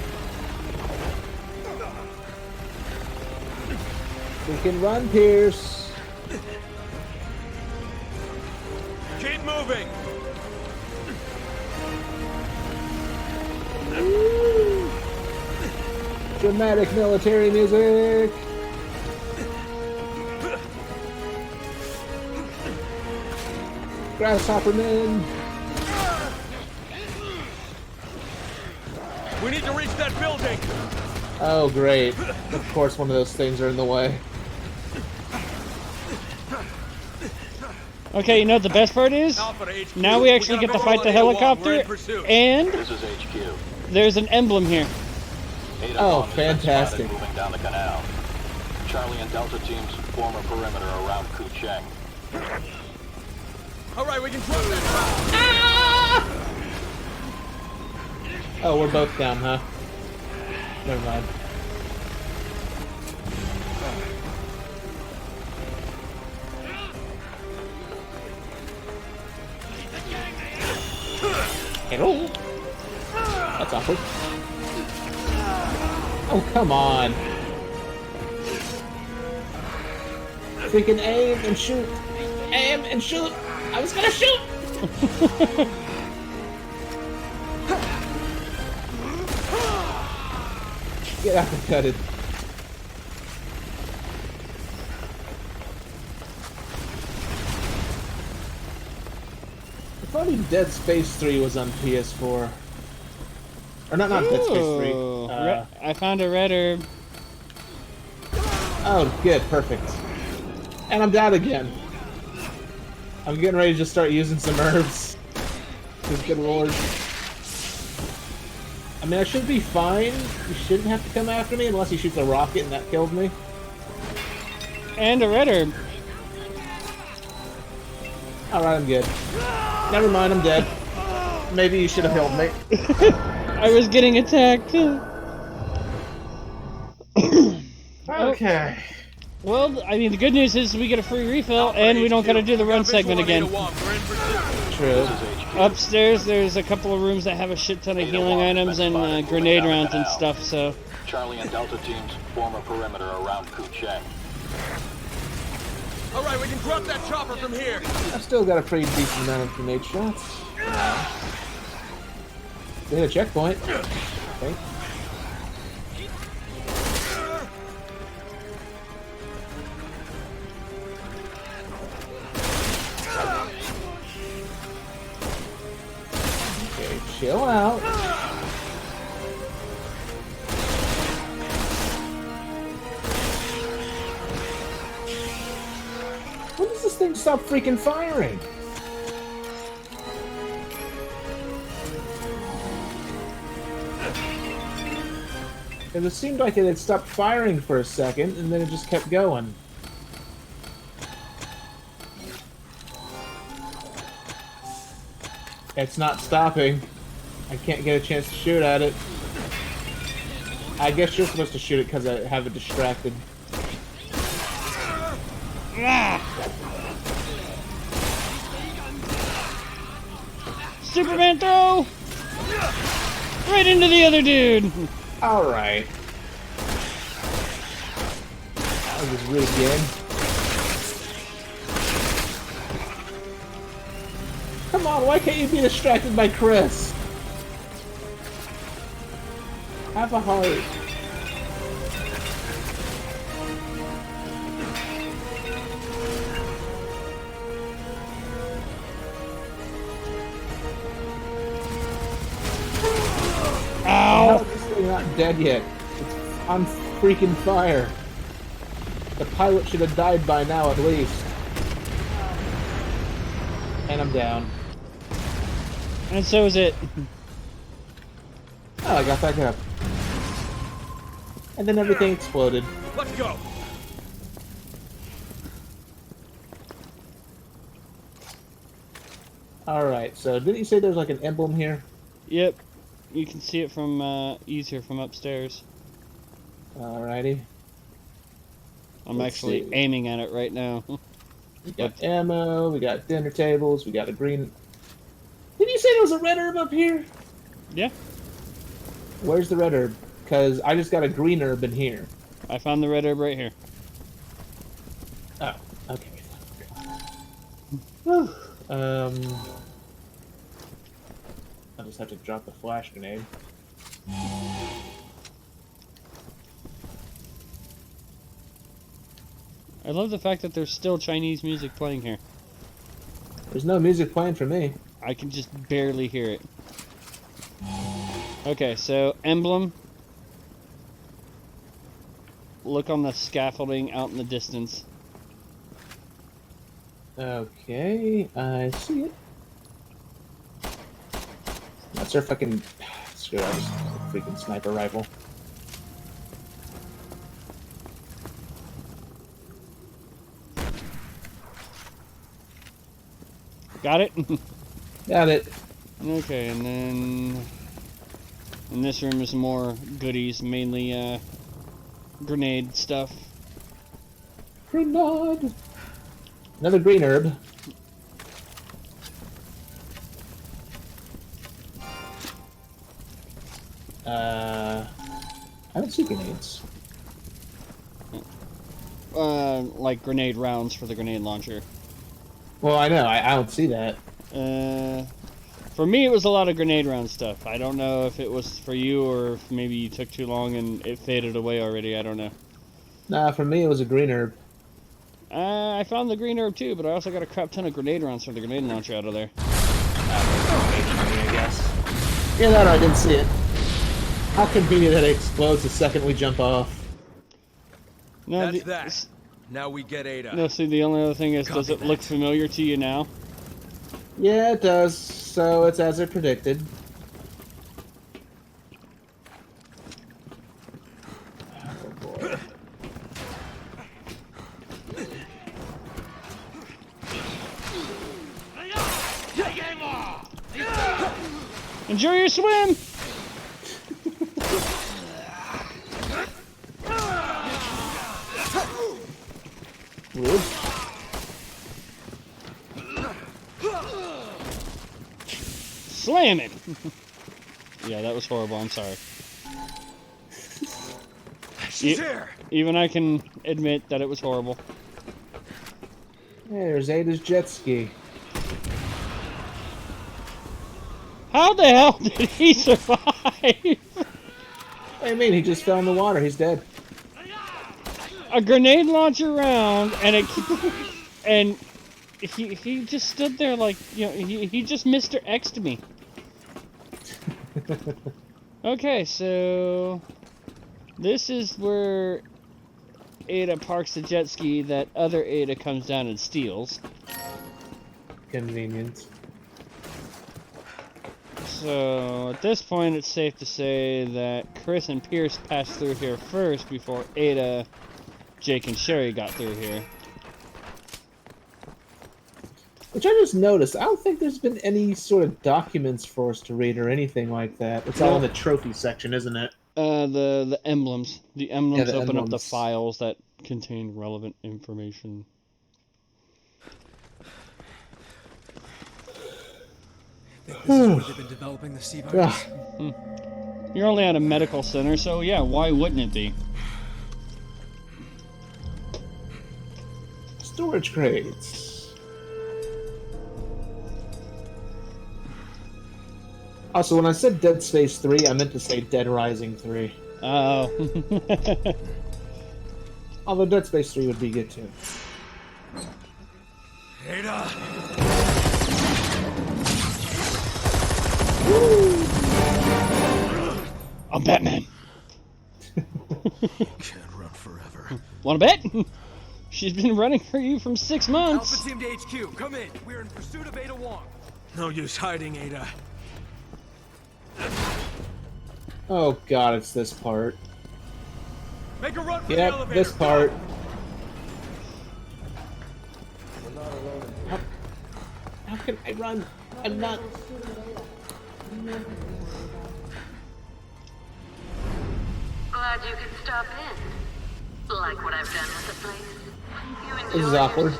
We can run, Pierce. Keep moving. Dramatic military music. Grasshopper men. We need to reach that building. Oh, great. Of course one of those things are in the way. Okay, you know what the best part is? Alpha to HQ. Now we actually get to fight the helicopter, and This is HQ. there's an emblem here. Oh, fantastic. Moving down the canal. Charlie and Delta teams form a perimeter around Kucheng. All right, we can drop that. Oh, we're both down, huh? Never mind. Hello? That's awkward. Oh, come on. Freaking aim and shoot. Aim and shoot. I was gonna shoot. Get uppercutted. If only Dead Space 3 was on PS4. Or not Dead Space 3. Ooh, I found a red herb. Oh, good, perfect. And I'm down again. I'm getting ready to just start using some herbs. Because good lord. I mean, I should be fine. You shouldn't have to come after me unless he shoots a rocket and that killed me. And a red herb. Alright, I'm good. Never mind, I'm dead. Maybe you should have helped me. I was getting attacked. Okay. Well, I mean, the good news is we get a free refill, and we don't gotta do the run segment again. True. Upstairs, there's a couple of rooms that have a shit ton of healing items and grenade rounds and stuff, so... Charlie and Delta teams form a perimeter around Kucheng. Alright, we can drop that chopper from here. I've still got a pretty decent amount of grenade shots. They hit a checkpoint. Okay. Okay, chill out. When does this thing stop freaking firing? It seemed like it had stopped firing for a second, and then it just kept going. It's not stopping. I can't get a chance to shoot at it. I guess you're supposed to shoot it because I have it distracted. Superman throw! Right into the other dude! Alright. That was really good. Come on, why can't you be distracted by Chris? Have a heart. Ow! This thing not dead yet. It's on freaking fire. The pilot should have died by now at least. And I'm down. And so is it. Oh, I got back up. And then everything exploded. Let's go. Alright, so didn't you say there's like an emblem here? Yep. You can see it from, easier from upstairs. Alrighty. I'm Let's actually see. aiming at it right now. We got ammo, we got dinner tables, we got a green... Did you say there was a red herb up here? Yeah. Where's the red herb? Because I just got a green herb in here. I found the red herb right here. Oh, okay. I'll just have to drop the flash grenade. I love the fact that there's still Chinese music playing here. There's no music playing for me. I can just barely hear it. Okay, so emblem. Look on the scaffolding out in the distance. Okay, I see it. Not sure if I can... Screw it, I'll just freaking sniper rifle. Got it? Got it. Okay, and then... in this room is more goodies, mainly, grenade stuff. Grenade! Another green herb. I don't see grenades. Like grenade rounds for the grenade launcher. Well, I know, I don't see that. For me, it was a lot of grenade round stuff. I don't know if it was for you or if maybe you took too long and it faded away already. I don't know. Nah, for me it was a green herb. I found the green herb too, but I also got a crap ton of grenade rounds for the grenade launcher out of there. I guess. Yeah, that I didn't see it. How convenient that it explodes the second we jump off. No, That's that. Now we get Ada. No, see, the only other thing is, does it look familiar to you now? Yeah, it does. So it's as I predicted. Oh boy. Enjoy your swim! Rude. Slamming! Yeah, that was horrible. I'm sorry. She's here! Even I can admit that it was horrible. Hey, there's Ada's jet ski. How the hell did he survive? What do you mean? He just fell in the water. He's dead. A grenade launcher round, and and he just stood there like, you know, he just Mr. X'd me. Okay, so this is where Ada parks the jet ski that other Ada comes down and steals. Convenient. So at this point, it's safe to say that Chris and Pierce passed through here first before Ada, Jake, and Sherry got through here. Which I just noticed. I don't think there's been any sort of documents for us to read or anything like that. It's all in the trophy section, isn't it? The emblems. The emblems Yeah, the open up the emblems. files that contain relevant information. This is where they've been developing the sea virus. You're only at a medical center, so yeah, why wouldn't it be? Storage crates. Also, when I said Dead Space 3, I meant to say Dead Rising 3. Oh. Although Dead Space 3 would be good too. Ada! I'm Batman. Can't run forever. Wanna bet? She's been running for you from 6 months. Alpha Team to HQ, come in. We're in pursuit of Ada Wong. No use hiding, Ada. Oh god, it's this part. Make a run for the Yep, elevator. this part. How can I run? I'm not. Glad you could stop in. Like what I've done with the place. You enjoy This is awkward.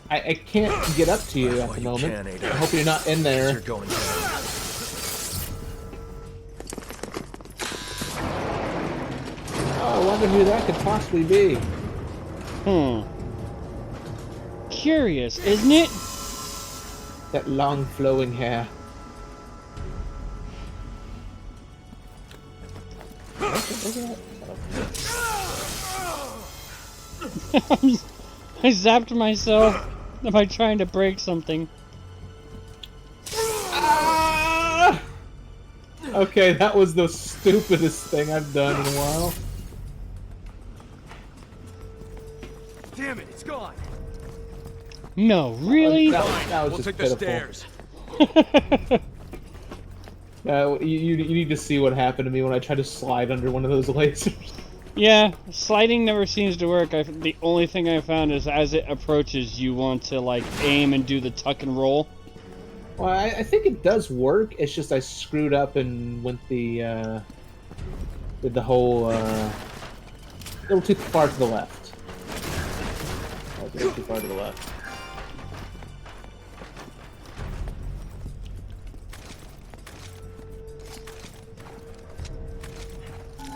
I can't get up to you at the moment. I hope you're not in there. You're going down. Oh, I wonder who that could possibly be. Curious, isn't it? That long flowing hair. I zapped myself by trying to break something. Ah! Okay, that was the stupidest thing I've done in a while. Damn it, it's gone. No, really? That was We'll just take the pitiful. stairs. You need to see what happened to me when I tried to slide under one of those lasers. Yeah, sliding never seems to work. The only thing I found is as it approaches, you want to like aim and do the tuck and roll. Well, I think it does work. It's just I screwed up and went did the whole a little too far to the left. A little too far to the left.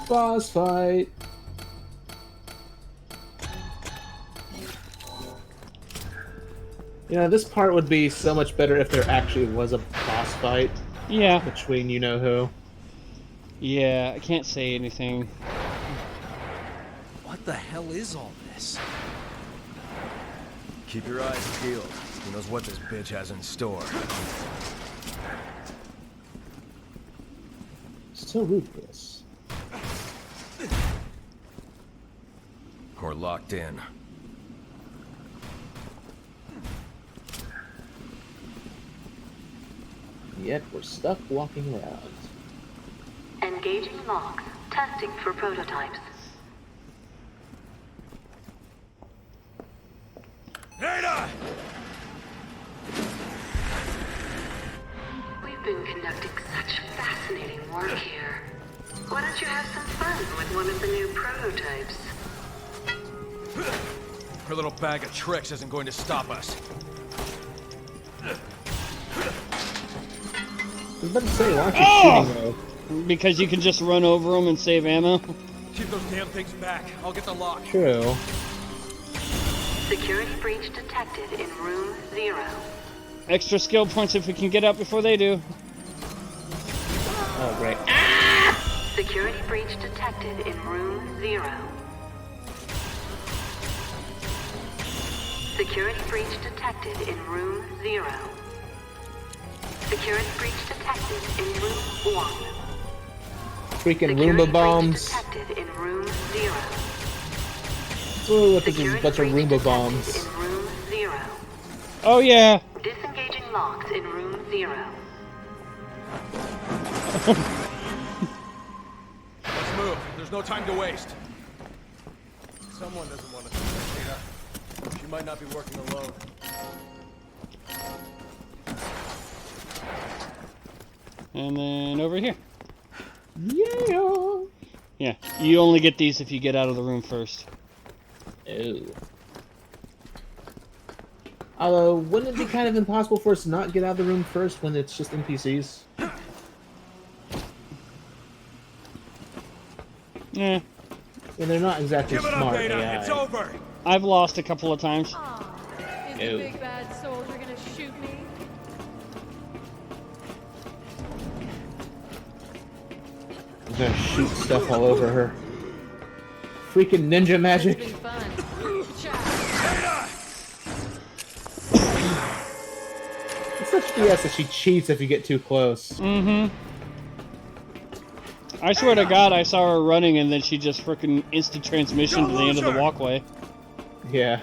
Boss fight. You know, this part would be so much better if there actually was a boss fight. Yeah. Between you know who. Yeah, I can't say anything. What the hell is all this? Keep your eyes peeled. Who knows what this bitch has in store? So ruthless. We're locked in. Yet we're stuck walking around. Engaging logs. Testing for prototypes. Ada! conducting such fascinating work here. Why don't you have some fun with one of the new prototypes? Her little bag of tricks isn't going to stop us. I was about to say, why aren't you shooting though? Because you can just run over them and save ammo. Keep those damn things back. I'll get the lock. True. Security breach detected in room 0. Extra skill points if we can get out before they do. Oh, great. Security breach detected in room 0. Security breach detected in room 0. Security breach detected in room 1. Freaking Roomba bombs. Detected in room 0. Oh, look at this bunch of Roomba bombs. In room 0. Oh yeah. Disengaging locks in room 0. Let's move. There's no time to waste. Someone doesn't want to see that data. She might not be working alone. And then over here. Yeah. Yeah, you only get these if you get out of the room first. Oh. Although, wouldn't it be kind of impossible for us to not get out of the room first when it's just NPCs? Yeah. And they're not exactly Give it smart up, Ada. AI. It's over. I've lost a couple of times. Is the big bad soldier gonna shoot me? I'm gonna shoot stuff all over her. Freaking ninja magic. It's been fun. It's such BS that she cheats if you get too close. Mm-hmm. I swear to God, I saw her running and then she just freaking instant transmission to the end of the walkway. Yeah.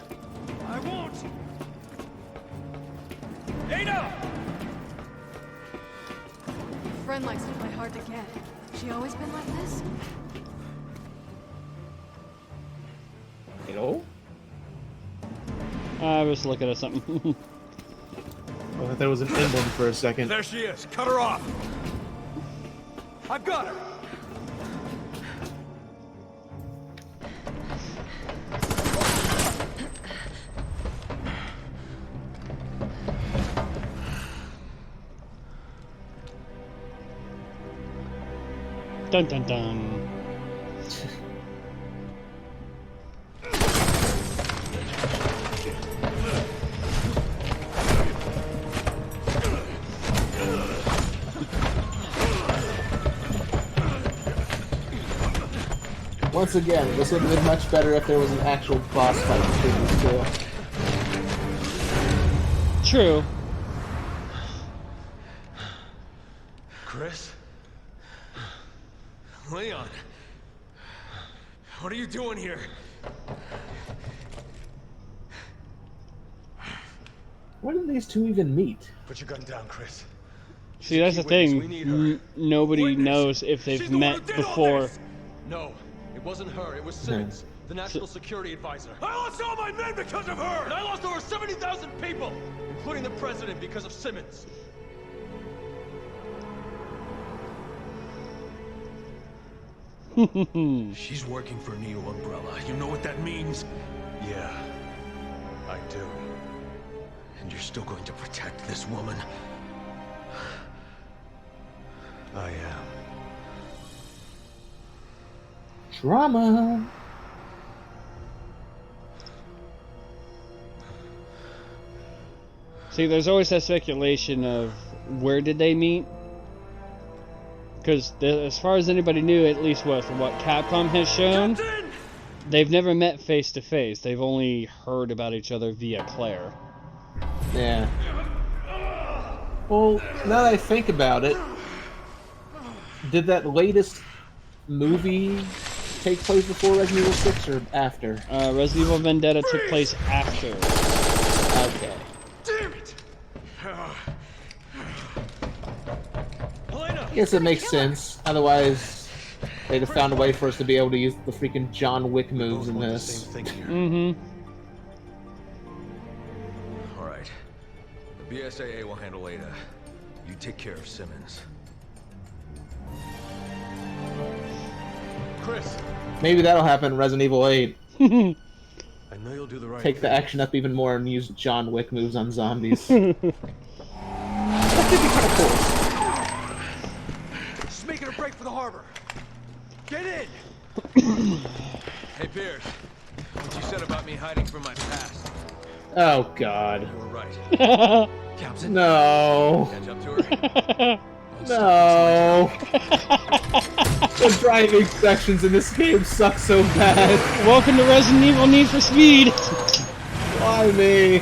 I won't. Ada! Friend likes to play hard to get. She always been like this? Hello? I was looking at something. I thought there was an emblem for a second. There she is. Cut her off. I've got her. Dun dun dun. Once again, this would have been much better if there was an actual boss fight between these two. True. Chris? Leon? What are you doing here? Why didn't these two even meet? Put your gun down, Chris. See, that's the thing. Nobody knows if they've met before. No, it wasn't her. It was Simmons, the National Security Advisor. I lost all my men because of her! And I lost over 70,000 people, including the president, because of Simmons. She's working for Neo Umbrella. You know what that means? Yeah, I do. And you're still going to protect this woman? I am. Drama. See, there's always that speculation of where did they meet? Because as far as anybody knew, at least what Capcom has shown, they've never met face to face. They've only heard about each other via Claire. Yeah. Well, now that I think about it, did that latest movie take place before Resident Evil 6 or after? Resident Evil Vendetta took place after. Okay. Damn it! I guess it makes sense. Otherwise, they'd have found a way for us to be able to use the freaking John Wick moves in this. Mm-hmm. All right. The BSAA will handle Ada. You take care of Simmons. Chris. Maybe that'll happen in Resident Evil 8. I know you'll do the right Take the thing. action up even more and use John Wick moves on zombies. That could be kind of cool. Just making a break for the harbor. Get in! Hey, Pierce. What you said about me hiding from my past. Oh, God. You were right. Captain? No. Catch up to her? No. The driving sections in this game suck so bad. Welcome to Resident Evil Need for Speed. Why me?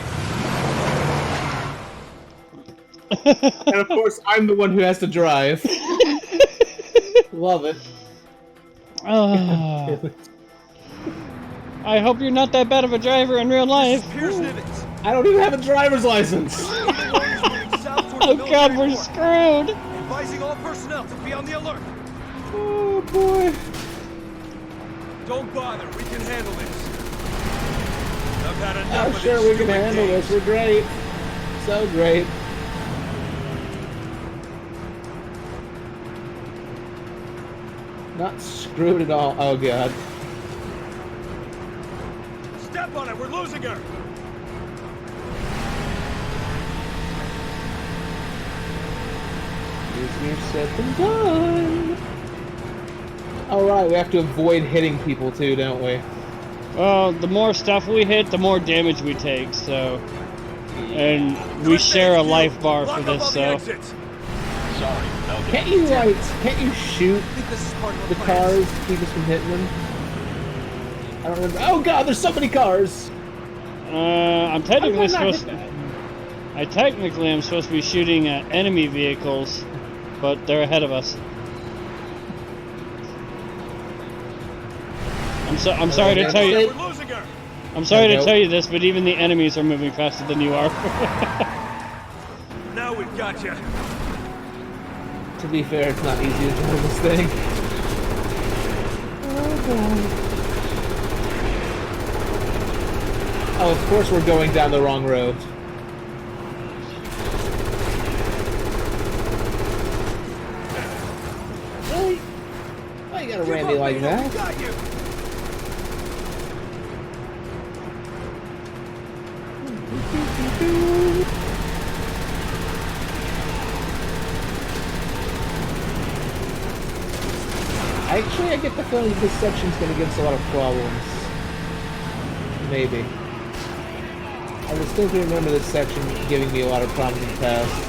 And of course, I'm the one who has to drive. Love it. I hope you're not that bad of a driver in real life. I don't even have a driver's license. Oh God, we're screwed. Advising all personnel to be on the alert. Oh boy. Don't bother. We can handle this. I've had enough I'm of sure this we can stupid handle games. this. We're great. So great. Not screwed at all. Oh God. Step on it. We're losing her. Easier said than done. Alright, we have to avoid hitting people too, don't we? Well, the more stuff we hit, the more damage we take, so... And we share a life bar for this, so... Sorry, no. Can't you shoot the cars to keep us from hitting them? I don't remember. Oh God, there's so many cars! I'm technically supposed to... I'm supposed to be shooting enemy vehicles, but they're ahead of us. I'm sorry to tell you. I'm sorry to tell you this, but even the enemies are moving faster than you are. Now we've got you. To be fair, it's not easy to drive this thing. Oh, of course we're going down the wrong road. Really? Why you gotta ram me like that? Actually, I get the feeling this section's gonna give us a lot of problems. Maybe. I distinctly remember this section giving me a lot of problems in the past.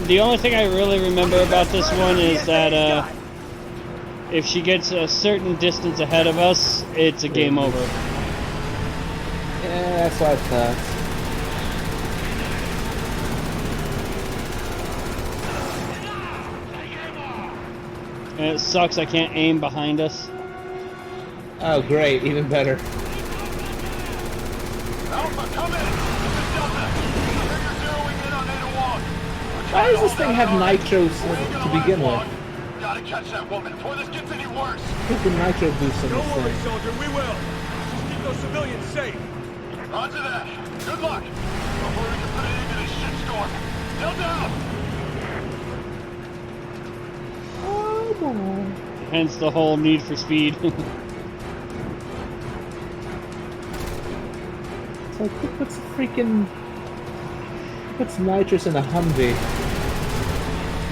The only thing I really remember about this one is that if she gets a certain distance ahead of us, it's a game over. Yeah, that's what I thought. And it sucks I can't aim behind us. Oh great, even better. Alpha, come in! This is Delta. You're zeroing in on 801. Why does this thing have nitros to begin with? Gotta catch that woman before this gets any worse. Put the nitro boost in Don't this worry, thing. soldier. We will. Just keep those civilians safe. Roger that. Good luck. Before we can put it into this shitstorm. Still down. Oh boy. Hence the whole Need for Speed. It's like, who puts freaking... Who puts nitrous in a Humvee?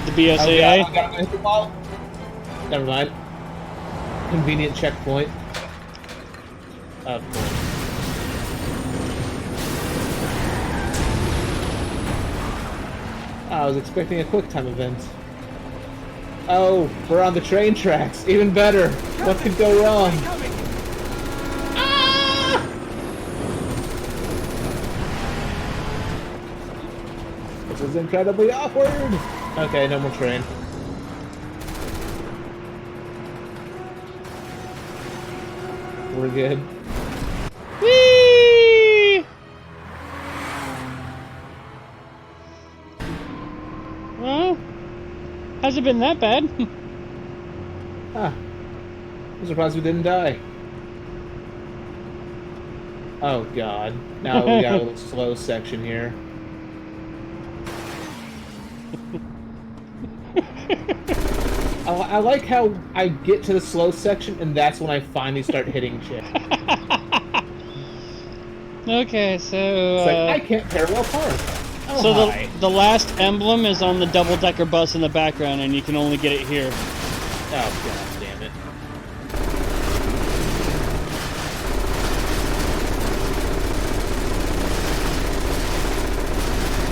The BSAA? Oh, never mind. Convenient checkpoint. Of course. I was expecting a QuickTime event. Oh, we're on the train tracks. Even better. What could go wrong? Ah! This is incredibly awkward. Okay, no more train. We're good. Whee! Well, hasn't been that bad. Huh. I'm surprised we didn't die. Oh god. Now we got a little slow section here. I like how I get to the slow section and that's when I finally start hitting shit. Okay, so... It's like, I can't parallel park. Oh, so hi. the last emblem is on the double-decker bus in the background, and you can only get it here. Oh, god damn it.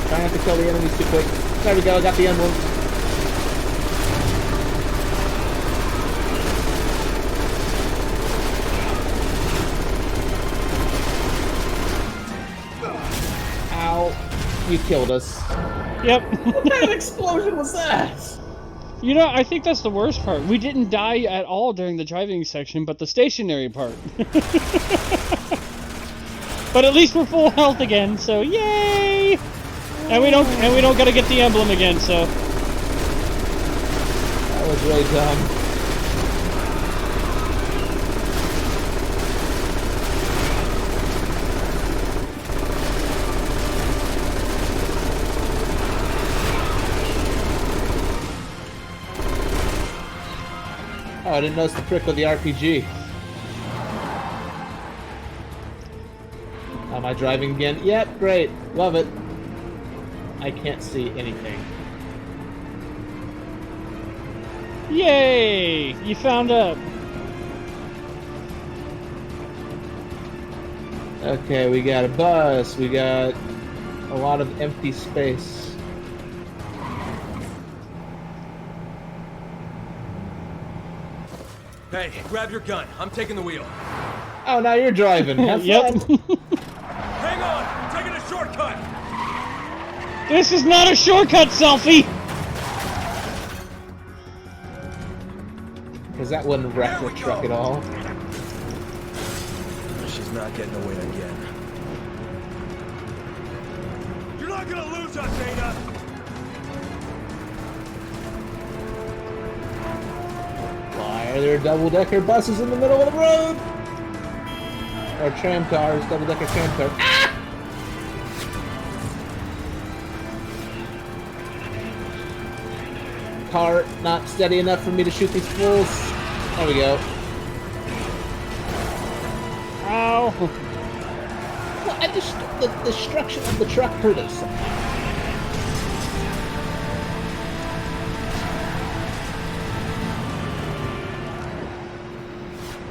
Try not to kill the enemies too quick. There we go, I got the emblem. Ow. You killed us. Yep. What kind of explosion was that? You know, I think that's the worst part. We didn't die at all during the driving section, but the stationary part. But at least we're full health again, so yay! And we don't gotta get the emblem again, so. That was really dumb. Oh, I didn't notice the trick with the RPG. Am I driving again? Yep, great. Love it. I can't see anything. Yay! You found up. Okay, we got a bus. We got a lot of empty space. Hey, grab your gun. I'm taking the wheel. Oh, now you're driving. Have Yep. fun. Hang on! I'm taking a shortcut! This is not a shortcut, Selfie! Because that wouldn't wreck the truck at all. She's not getting away again. You're not gonna lose us, Ada! Why are there double-decker buses in the middle of the road? Or tram cars, double-decker tram cars. Ah! Car not steady enough for me to shoot these fools. There we go. Ow! Well, I just the destruction of the truck hurt us.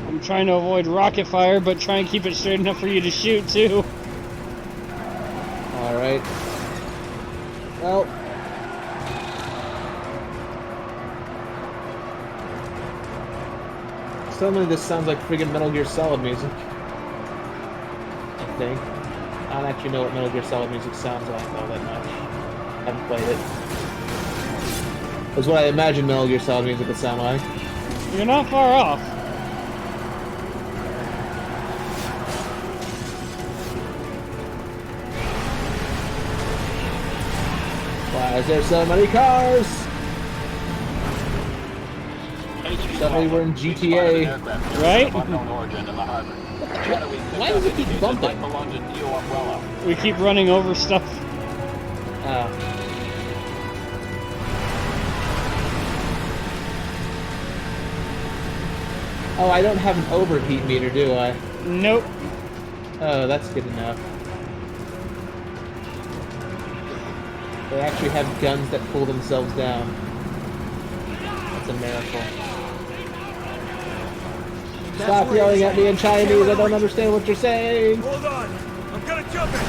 I'm trying to avoid rocket fire, but try and keep it straight enough for you to shoot, too. Alright. Well. Suddenly this sounds like friggin' Metal Gear Solid music. I think. I don't actually know what Metal Gear Solid music sounds like all that much. I haven't played it. That's what I imagine Metal Gear Solid music would sound like. You're not far off. Why is there so many cars? Suddenly we're in GTA. Right? Why does it keep bumping? We keep running over stuff. Oh, I don't have an overheat meter, do I? Nope. Oh, that's good enough. They actually have guns that pull themselves down. That's a miracle. Stop yelling at me in Chinese, I don't understand what you're saying! Hold on! I'm gonna jump it!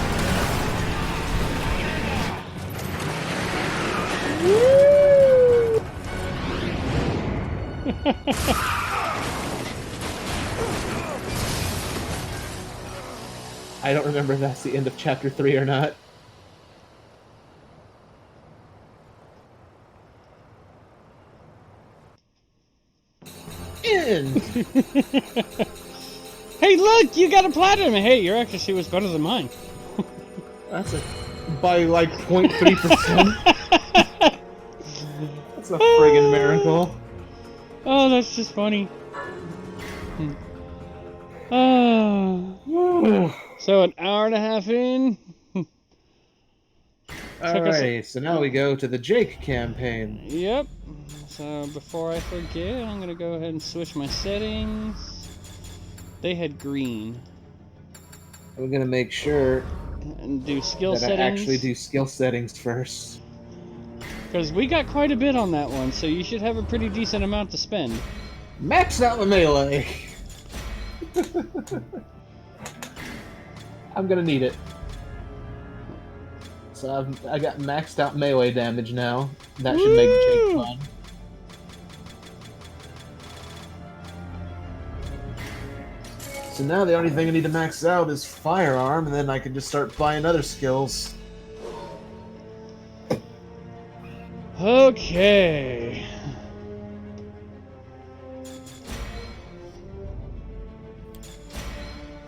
I don't remember if that's the end of chapter 3 or not. End! Hey, look! You got a platinum! Hey, your accuracy was better than mine. That's a... by like 0.3%. That's a friggin' miracle. Oh, that's just funny. So an hour and a half in. Alrighty, so now we go to the Jake campaign. Yep. So before I forget, I'm gonna go ahead and switch my settings. They had green. I'm gonna make sure and do skill that settings. I actually do skill settings first. Because we got quite a bit on that one, so you should have a pretty decent amount to spend. Max out the melee. I'm gonna need it. So I got maxed out melee damage now. That should make Jake fun. So now the only thing I need to max out is firearm, and then I can just start buying other skills. Okay.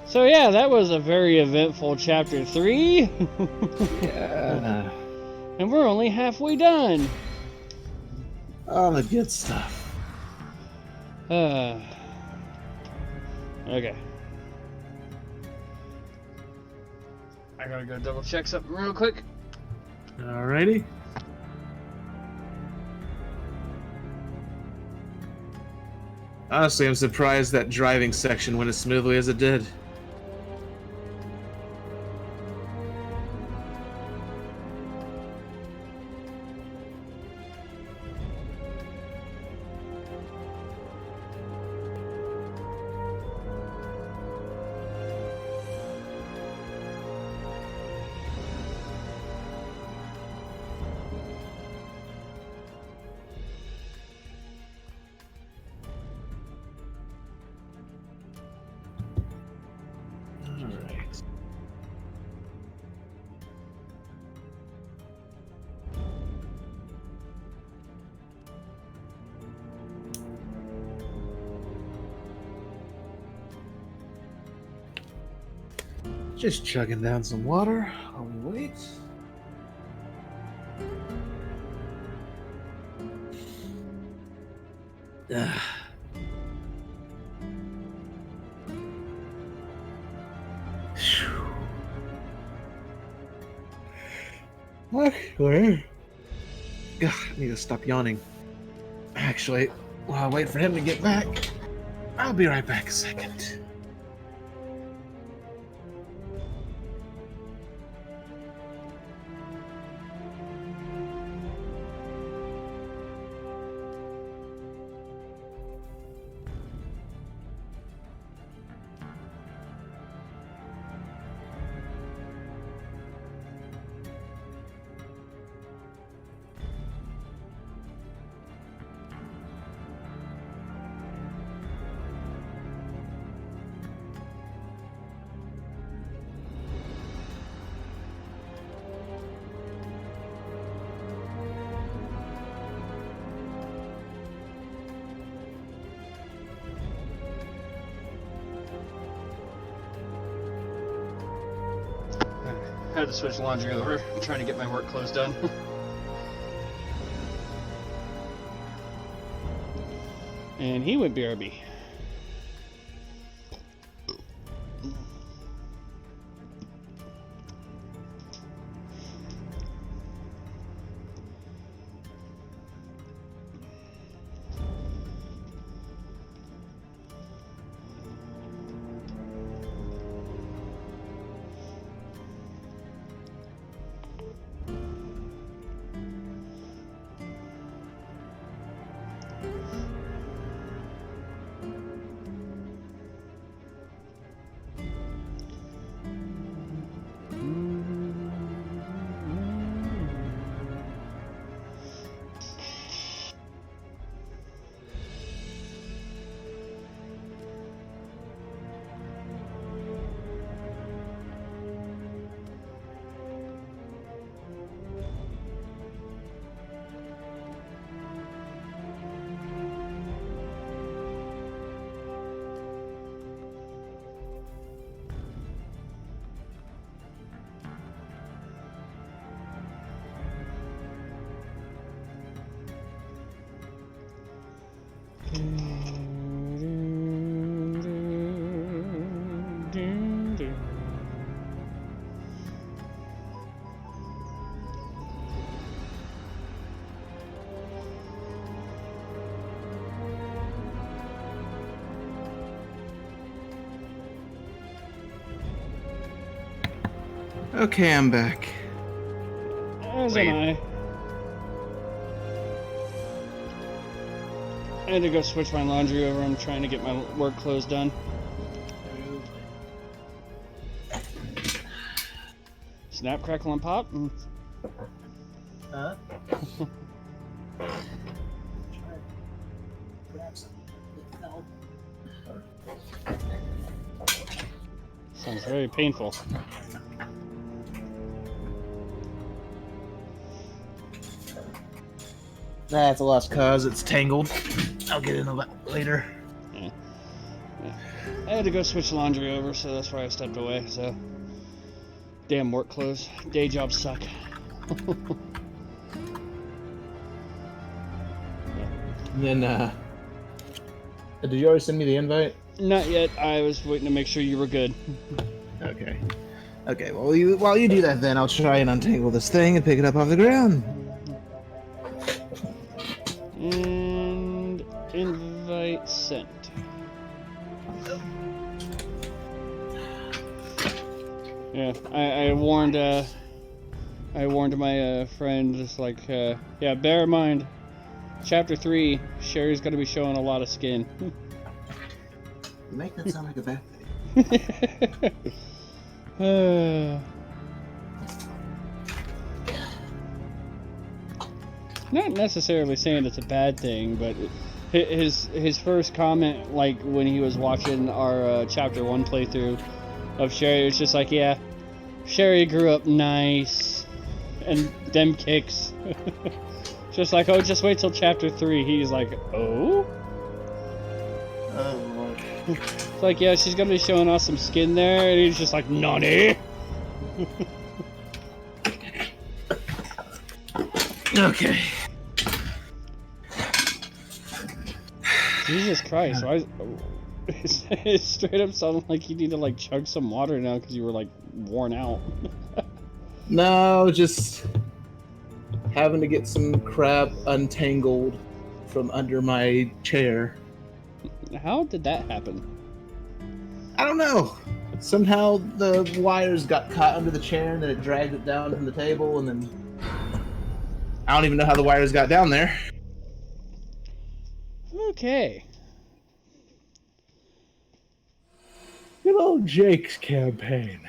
So yeah, that was a very eventful chapter 3. Yeah. And we're only halfway done. All the good stuff. Okay. I gotta go double check something real quick. Alrighty. Honestly, I'm surprised that driving section went as smoothly as it did. Just chugging down some water while we wait. Actually, I need to stop yawning. Actually, while I wait for him to get back, I'll be right back a second. I had to switch laundry over. I'm trying to get my work clothes done. And he went BRB. Okay, I'm back. As am I. I had to go switch my laundry over. I'm trying to get my work clothes done. Snap, crackle, and pop. Huh? Sounds very painful. That's a lost cause. It's tangled. I'll get into that later. Yeah. I had to go switch the laundry over, so that's why I stepped away. So, damn work clothes. Day jobs suck. And then, did you already send me the invite? Not yet. I was waiting to make sure you were good. Okay. Okay, well, while you do that, then I'll try and untangle this thing and pick it up off the ground. And invite sent. Yeah, I warned my friend, just like, yeah, bear in mind, Chapter 3, Sherry's gonna be showing a lot of skin. You make that sound like a bad thing. Not necessarily saying it's a bad thing, but his first comment, like when he was watching our Chapter 1 playthrough of Sherry, was just like, yeah, Sherry grew up nice, and them kicks. Just like, oh, just wait till Chapter 3. He's like, oh? Oh, Lord. It's like, yeah, she's gonna be showing off some skin there, and he's just like, nani? Okay. Jesus Christ, why it straight up sounded like you need to like chug some water now because you were like worn out. No, just having to get some crap untangled from under my chair. How did that happen? I don't know. Somehow the wires got caught under the chair and then it dragged it down from the table, and then I don't even know how the wires got down there. Okay. Good old Jake's campaign.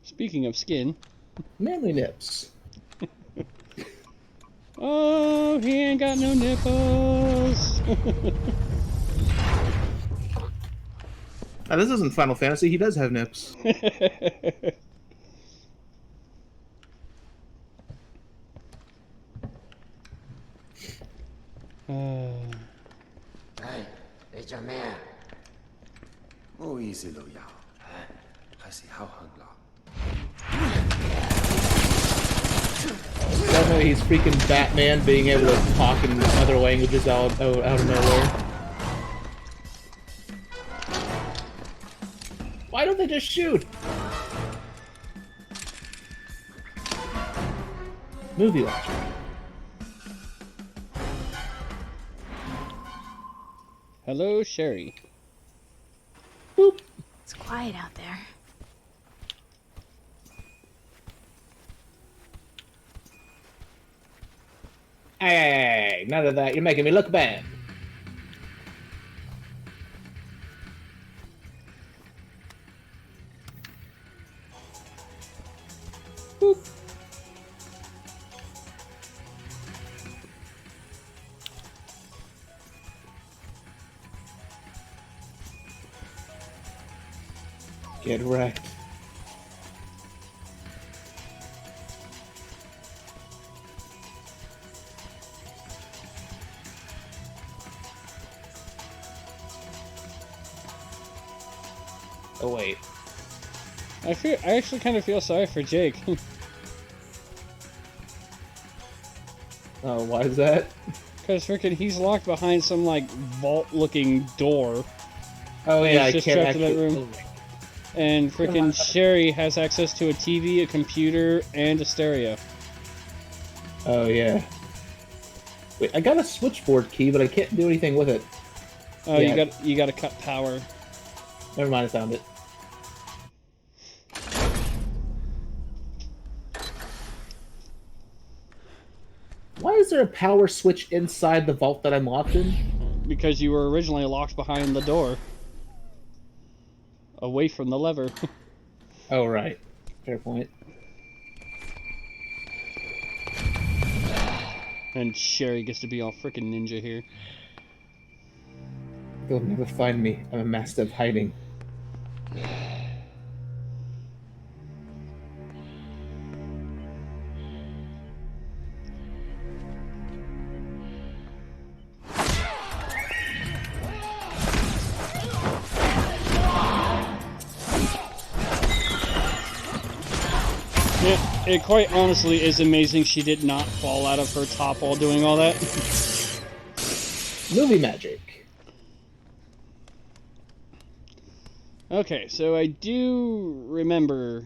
Speaking of skin. Manly nips. Oh, he ain't got no nipples. Now, this isn't Final Fantasy. He does have nips. I know he's freaking Batman being able to talk in other languages out of nowhere. Why don't they just shoot? Movie watching. Hello, Sherry. Boop. It's quiet out there. Hey, none of that. You're making me look bad. Boop. Get wrecked. Oh wait. I actually kind of feel sorry for Jake. Oh, why is that? Because freaking he's locked behind some like vault-looking door. Oh yeah, I just can't trapped in that actually. room. And freaking Sherry has access to a TV, a computer, and a stereo. Oh yeah. Wait, I got a switchboard key, but I can't do anything with it. Oh, Yeah. you got to cut power. Never mind, I found it. Why is there a power switch inside the vault that I'm locked in? Because you were originally locked behind the door. Away from the lever. Oh, right. Fair point. And Sherry gets to be all frickin' ninja here. They'll never find me. I'm a master of hiding. It quite honestly is amazing she did not fall out of her top while doing all that. Movie magic. Okay, so I do remember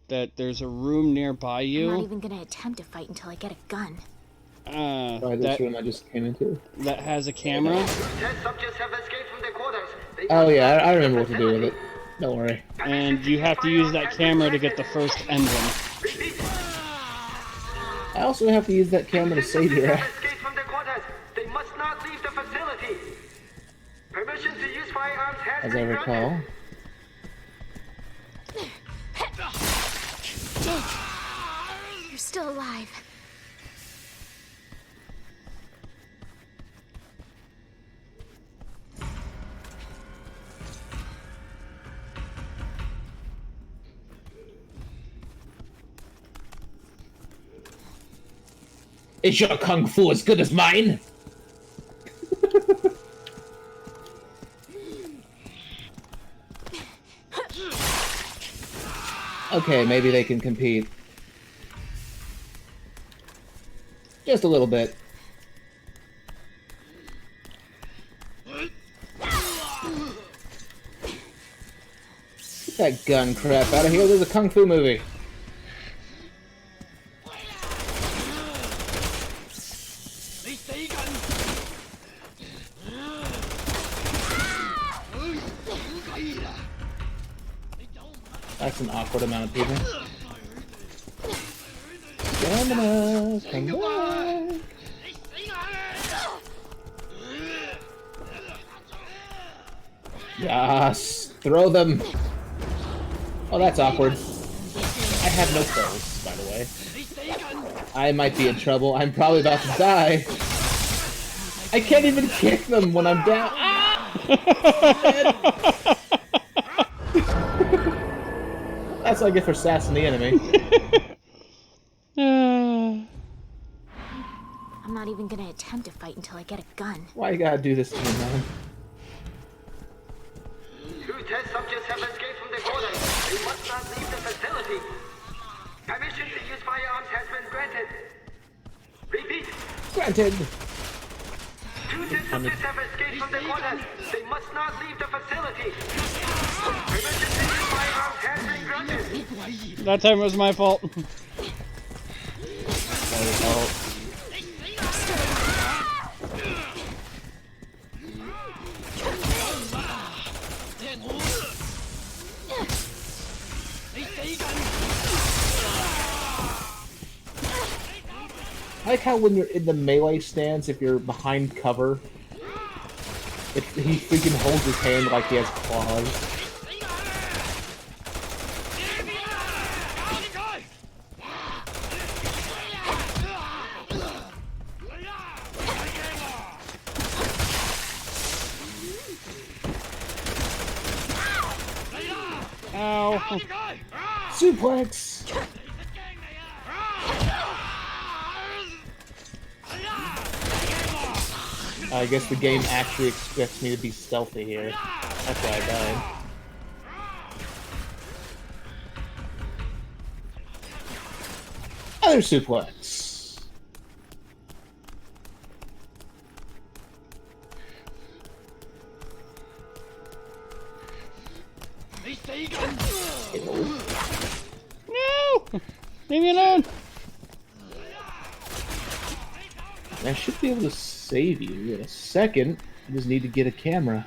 that there's a room nearby you. I'm not even gonna attempt to fight until I get a gun. This room I just came into. That has a camera. Oh yeah, I remember what to do with it. Don't worry. And you have to use that camera to get the first emblem. I also have to use that camera to save your ass. They must not leave the facility. Permission to use firearms has As I recall. You're still alive. Is your kung fu as good as mine? Okay, maybe they can compete. Just a little bit. Get that gun crap out of here. There's a kung fu movie. That's an awkward amount of people. Stamina, come back. Yes, throw them. Oh, that's awkward. I have no clothes, by the way. I might be in trouble. I'm probably about to die. I can't even kick them when I'm down. Ah! That's what I get for sassing the enemy. I'm not even gonna attempt to fight until I get a gun. Why you gotta do this to me, man? 2 test subjects have escaped from the quarters. They must not leave the facility. Permission to use firearms has been granted. Repeat. Granted. 2 test subjects have escaped from the quarters. They must not leave the facility. Permission to use firearms has been granted. That time it was my fault. I like how when you're in the melee stance, if you're behind cover, he freaking holds his hand like he has claws. Ow. Suplex! I guess the game actually expects me to be stealthy here. That's why I died. Other suplex! No! Leave me alone! I should be able to save you in a second. I just need to get a camera.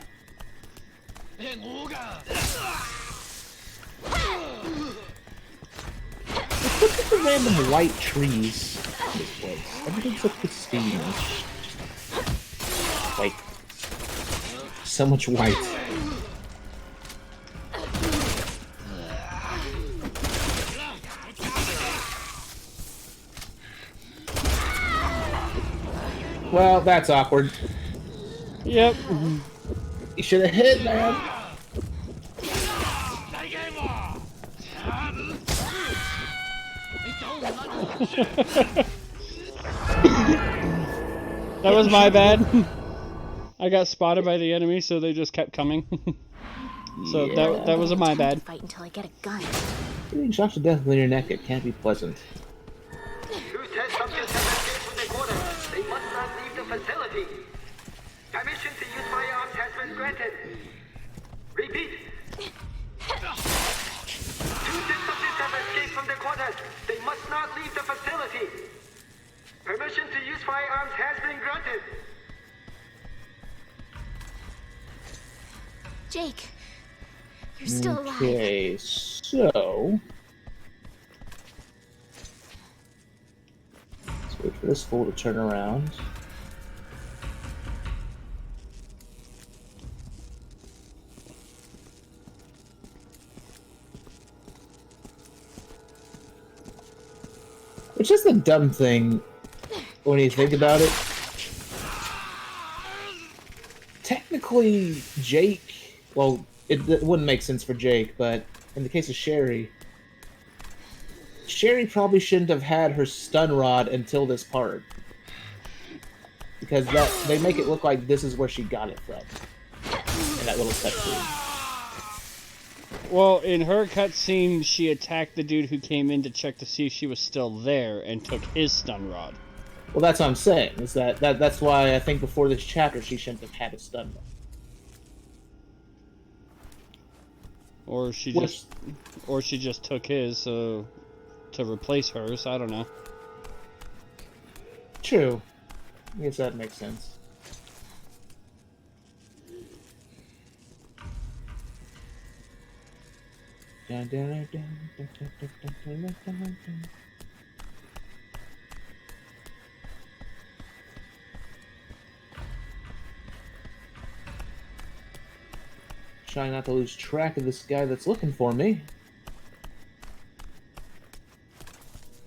What's with the random white trees in this place? Everything's so pristine. White. So much white. Well, that's awkward. Yep. You should have hit, man. That was my bad. I got spotted by the enemy, so they just kept coming. So Yeah. that was my bad. Fight until I get a gun. Getting shot to death with your neck, it can't be pleasant. Two test subjects have escaped from the quarters. They must not leave the facility. Permission to use firearms has been granted. Repeat. Two test subjects have escaped from the quarters. They must not leave the facility. Permission to use firearms has been granted. Jake, you're still alive. Okay, so... let's wait for this fool to turn around. Which is the dumb thing when you think about it. Technically, Jake, well, it wouldn't make sense for Jake, but in the case of Sherry, Sherry probably shouldn't have had her stun rod until this part. Because they make it look like this is where she got it from. In that little cutscene. Well, in her cutscene, she attacked the dude who came in to check to see if she was still there and took his stun rod. Well, that's what I'm saying. Is that's why I think before this chapter she shouldn't have had a stun rod. Or she just took his to replace hers. I don't know. True. I guess that makes sense. Dun, dun, dun, dun, dun, dun, dun, dun, dun, dun, dun. Trying not to lose track of this guy that's looking for me.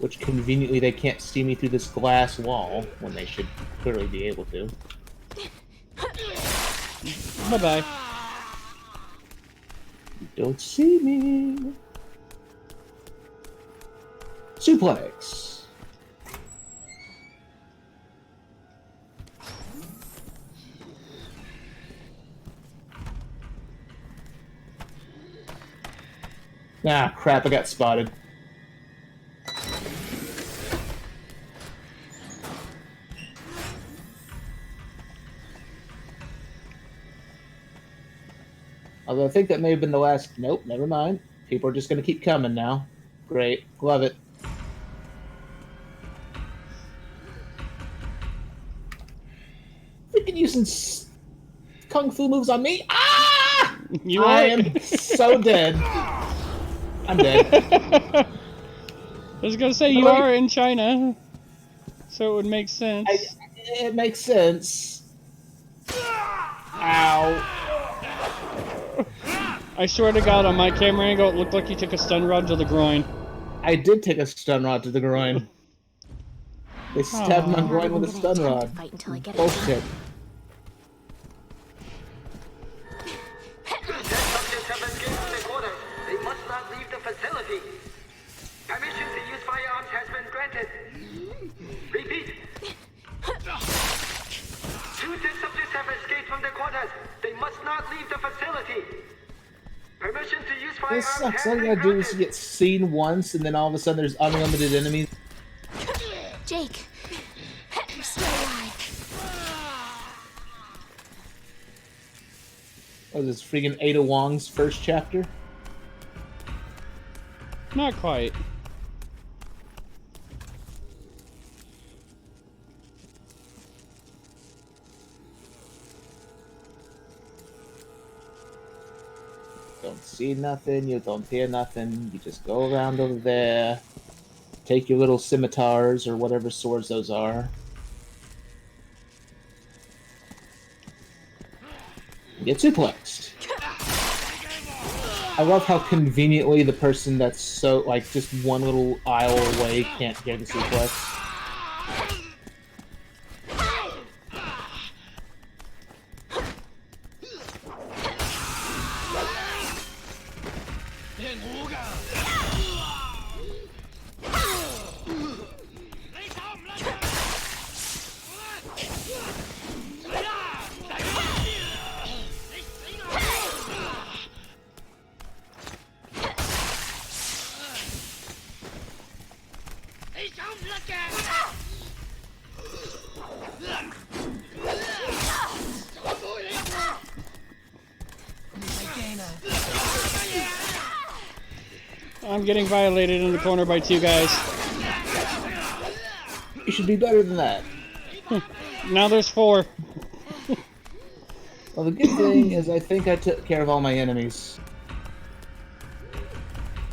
Which conveniently they can't see me through this glass wall when they should clearly be able to. Bye-bye. You don't see me. Suplex. Ah, crap, I got spotted. Although I think that may have been the last... Nope, never mind. People are just going to keep coming now. Great. Love it. Freaking using kung fu moves on me. Ah! I am so dead. I'm dead. I was gonna say, you are in China, so it would make sense. It makes sense. Ow. I swear to God, on my camera angle, it looked like you took a stun rod to the groin. I did take a stun rod to the groin. They stabbed my groin with a stun rod. Bullshit. Subjects have escaped from the quarters. They must not leave the facility. Permission to use firearms has been granted. Repeat. Two test subjects have escaped from the quarters. They must not leave the facility. Permission to use This firearms sucks. All you gotta do is get seen once, and then all of a sudden there's unlimited enemies. Jake, you're still alive. Oh, this is freaking Ada Wong's first chapter? Not quite. Don't see nothing, you don't hear nothing. You just go around over there, take your little scimitars or whatever swords those are. Get suplexed. I love how conveniently the person that's so, like, just one little aisle away can't get the suplex. I'm getting violated in the corner by 2 guys. You should be better than that. Now there's 4. Well, the good thing is I think I took care of all my enemies.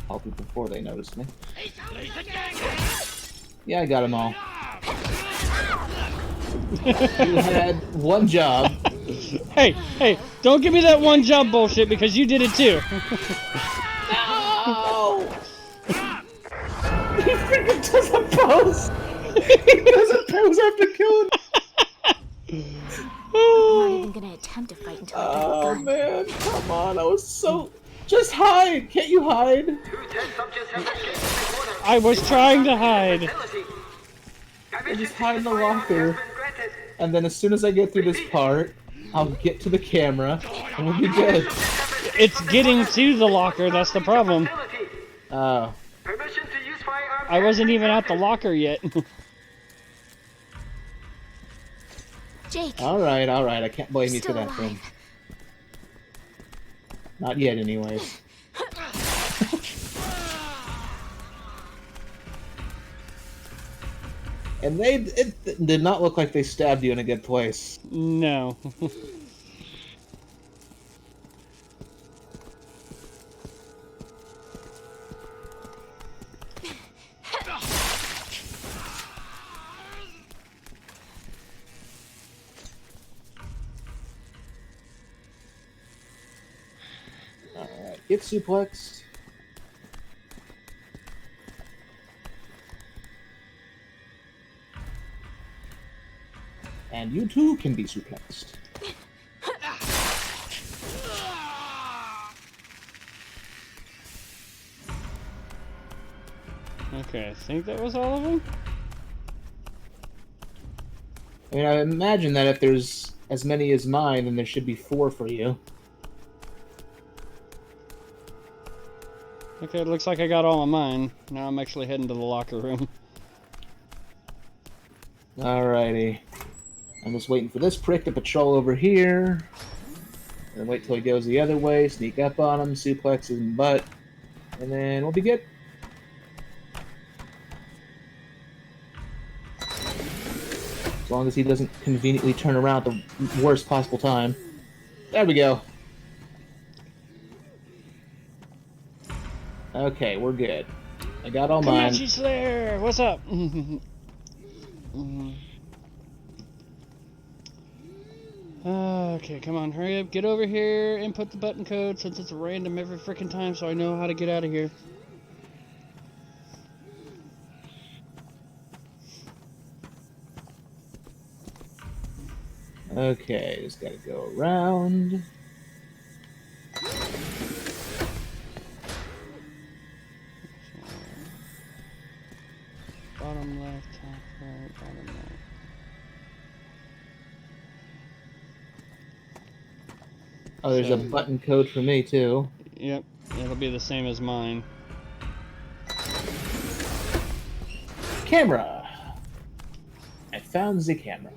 All before they noticed me. Yeah, I got them all. You had one job. Hey, don't give me that one job bullshit because you did it too. No! He freaking doesn't pose! He doesn't pose after killing. I'm not even gonna attempt to fight until I get a gun. Oh man, come on, I was so... Just hide! Can't you hide? I was trying to hide. I just hide in the locker. And then as soon as I get through this part, I'll get to the camera, and we'll be good. It's getting to the locker, that's the problem. Oh. I wasn't even at the locker yet. Jake. Alright, I can't blame you for that alive. thing. Not yet, anyways. And it did not look like they stabbed you in a good place. No. Alright, get suplexed. And you too can be suplexed. Okay, I think that was all of them. I mean, I imagine that if there's as many as mine, then there should be 4 for you. Okay, it looks like I got all of mine. Now I'm actually heading to the locker room. Alrighty. I'm just waiting for this prick to patrol over here. And wait till he goes the other way, sneak up on him, suplex his butt, and then we'll be good. As long as he doesn't conveniently turn around at the worst possible time. There we go. Okay, we're good. I got all mine. Comanche Slayer, what's up? Okay, come on, hurry up, get over here, input the button code since it's random every freaking time so I know how to get out of here. Okay, just gotta go around. Bottom left, top right, bottom right. Oh, there's a button code for me, too. Yep, it'll be the same as mine. Camera! I found the camera.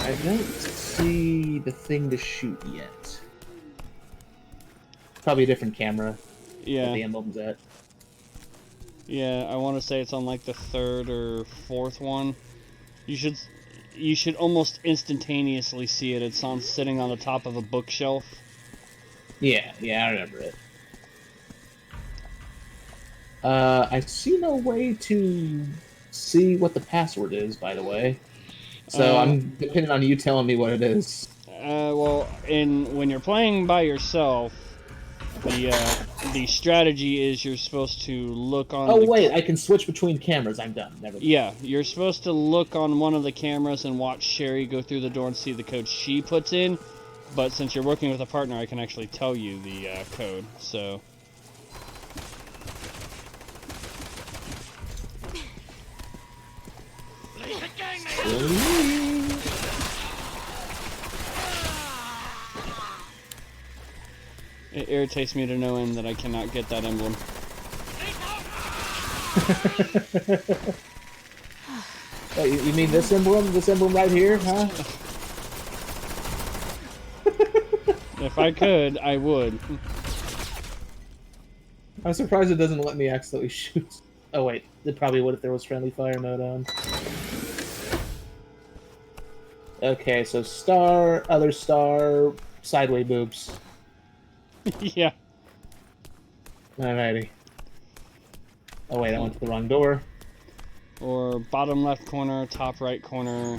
I don't see the thing to shoot yet. Probably a different camera. Yeah. The emblem's at. Yeah, I want to say it's on like the 3rd or 4th one. You should... you should almost instantaneously see it. It's sitting on the top of a bookshelf. Yeah, I remember it. I see no way to see what the password is, by the way. So I'm depending on you telling me what it is. Well, when you're playing by yourself, the strategy is you're supposed to look on. Oh wait, I can switch between cameras. I'm done. Never mind. Yeah, you're supposed to look on one of the cameras and watch Sherry go through the door and see the code she puts in. But since you're working with a partner, I can actually tell you the code. So. It irritates me to no end that I cannot get that emblem. Wait, you mean this emblem? This emblem right here, huh? If I could, I would. I'm surprised it doesn't let me accidentally shoot. Oh wait, it probably would if there was friendly fire mode on. Okay, so star, other star, sideway boobs. Yeah. Alrighty. Oh wait, I went to the wrong door. Or bottom left corner, top right corner,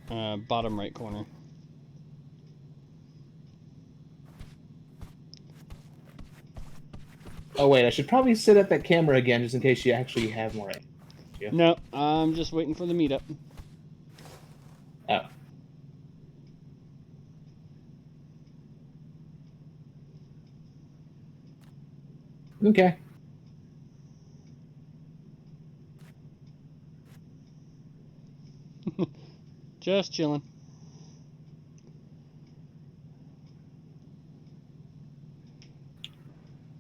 bottom right corner. Oh wait, I should probably set up that camera again just in case you actually have more aim. Yeah. No, I'm just waiting for the meetup. Oh. Okay. Just chilling.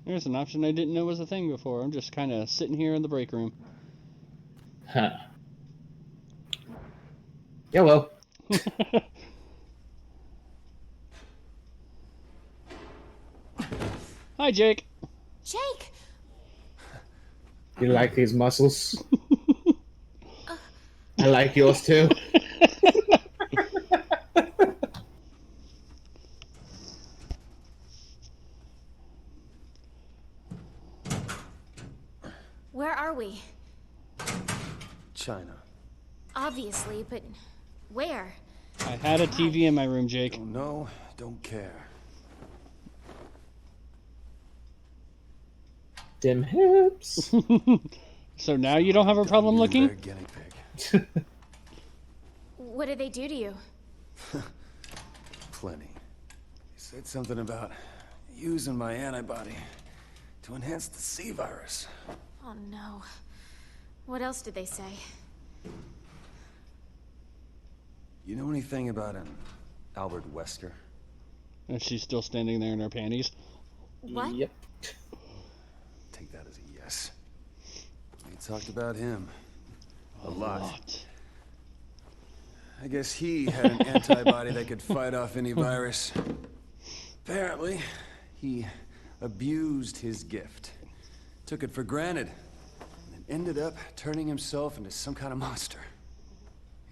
There's an option I didn't know was a thing before. I'm just kind of sitting here in the break room. Huh. Yeah, well. Hi, Jake. Jake! You like these muscles? I like yours too. Where are we? China. Obviously, but where? I had a TV in my room, Jake. Don't know, don't care. Dim hips. So now you don't have a problem looking? Guinea pig. What did they do to you? Plenty. He said something about using my antibody to enhance the C virus. Oh no. What else did they say? You know anything about an Albert Wesker? And she's still standing there in her panties. What? Yep. Take that as a yes. We talked about him. A lot. I guess he had an antibody that could fight off any virus. Apparently, he abused his gift. Took it for granted. And then ended up turning himself into some kind of monster.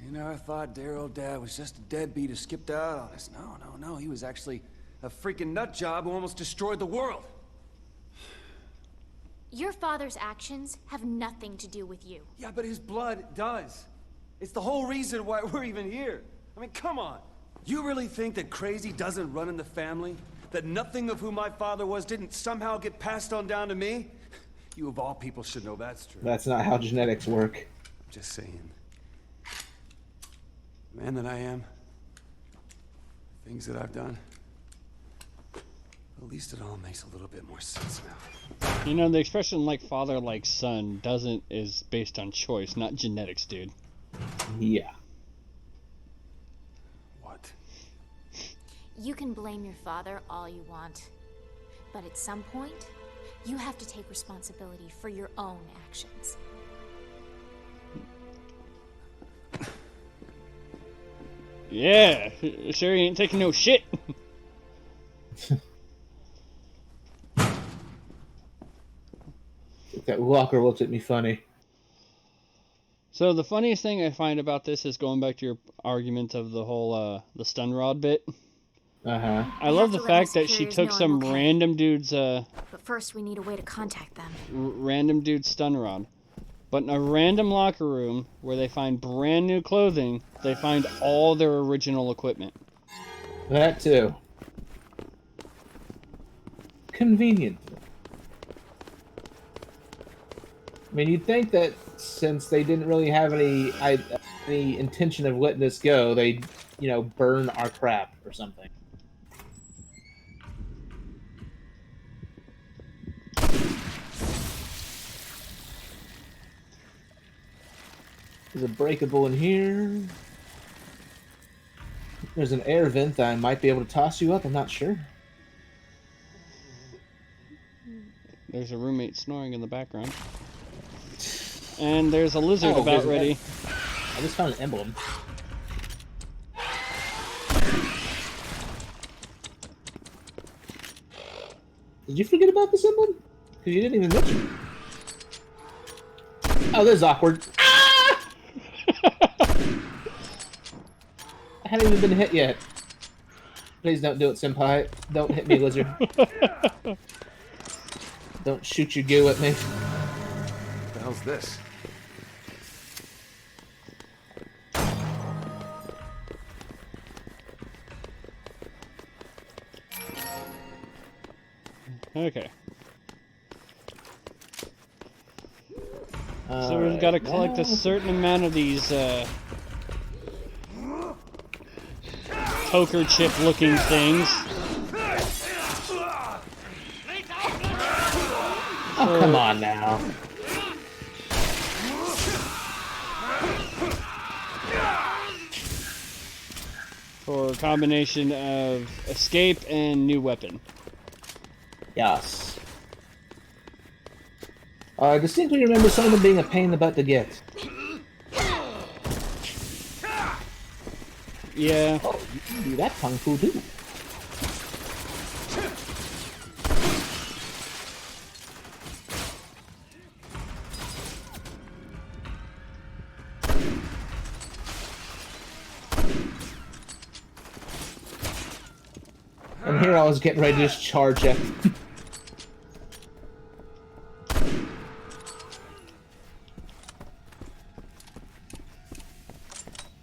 You know, I thought dear old dad was just a deadbeat who skipped out on us. No. He was actually a freaking nut job who almost destroyed the world. Your father's actions have nothing to do with you. Yeah, but his blood does. It's the whole reason why we're even here. I mean, come on. You really think that crazy doesn't run in the family? That nothing of who my father was didn't somehow get passed on down to me? You of all people should know that's true. That's not how genetics work. I'm just saying. The man that I am, things that I've done, at least it all makes a little bit more sense now. You know, the expression like father, like son is based on choice, not genetics, dude. Yeah. What? You can blame your father all you want. But at some point, you have to take responsibility for your own actions. Yeah, Sherry ain't taking no shit. That Walker looked at me funny. So the funniest thing I find about this is going back to your argument of the whole the stun rod bit. I love the fact that she took some random dude's But first, we need a way to contact them. random dude's stun rod. But in a random locker room where they find brand new clothing, they find all their original equipment. That too. Convenient. I mean, you'd think that since they didn't really have any intention of letting this go, they'd, you know, burn our crap or something. There's a breakable in here. There's an air vent that I might be able to toss you up, I'm not sure. There's a roommate snoring in the background. And there's a lizard about ready. I just found an emblem. Did you forget about this emblem? Because you didn't even mention it. Oh, this is awkward. Ah! I haven't even been hit yet. Please don't do it, senpai. Don't hit me, lizard. Don't shoot your goo at me. What the hell's this? Okay. So we've got to collect a certain amount of these poker chip looking things. Oh, come on now. For a combination of escape and new weapon. Yes. I distinctly remember some of them being a pain in the butt to get. Yeah. Oh, you can do that kung fu too. And here I was getting ready to just charge it.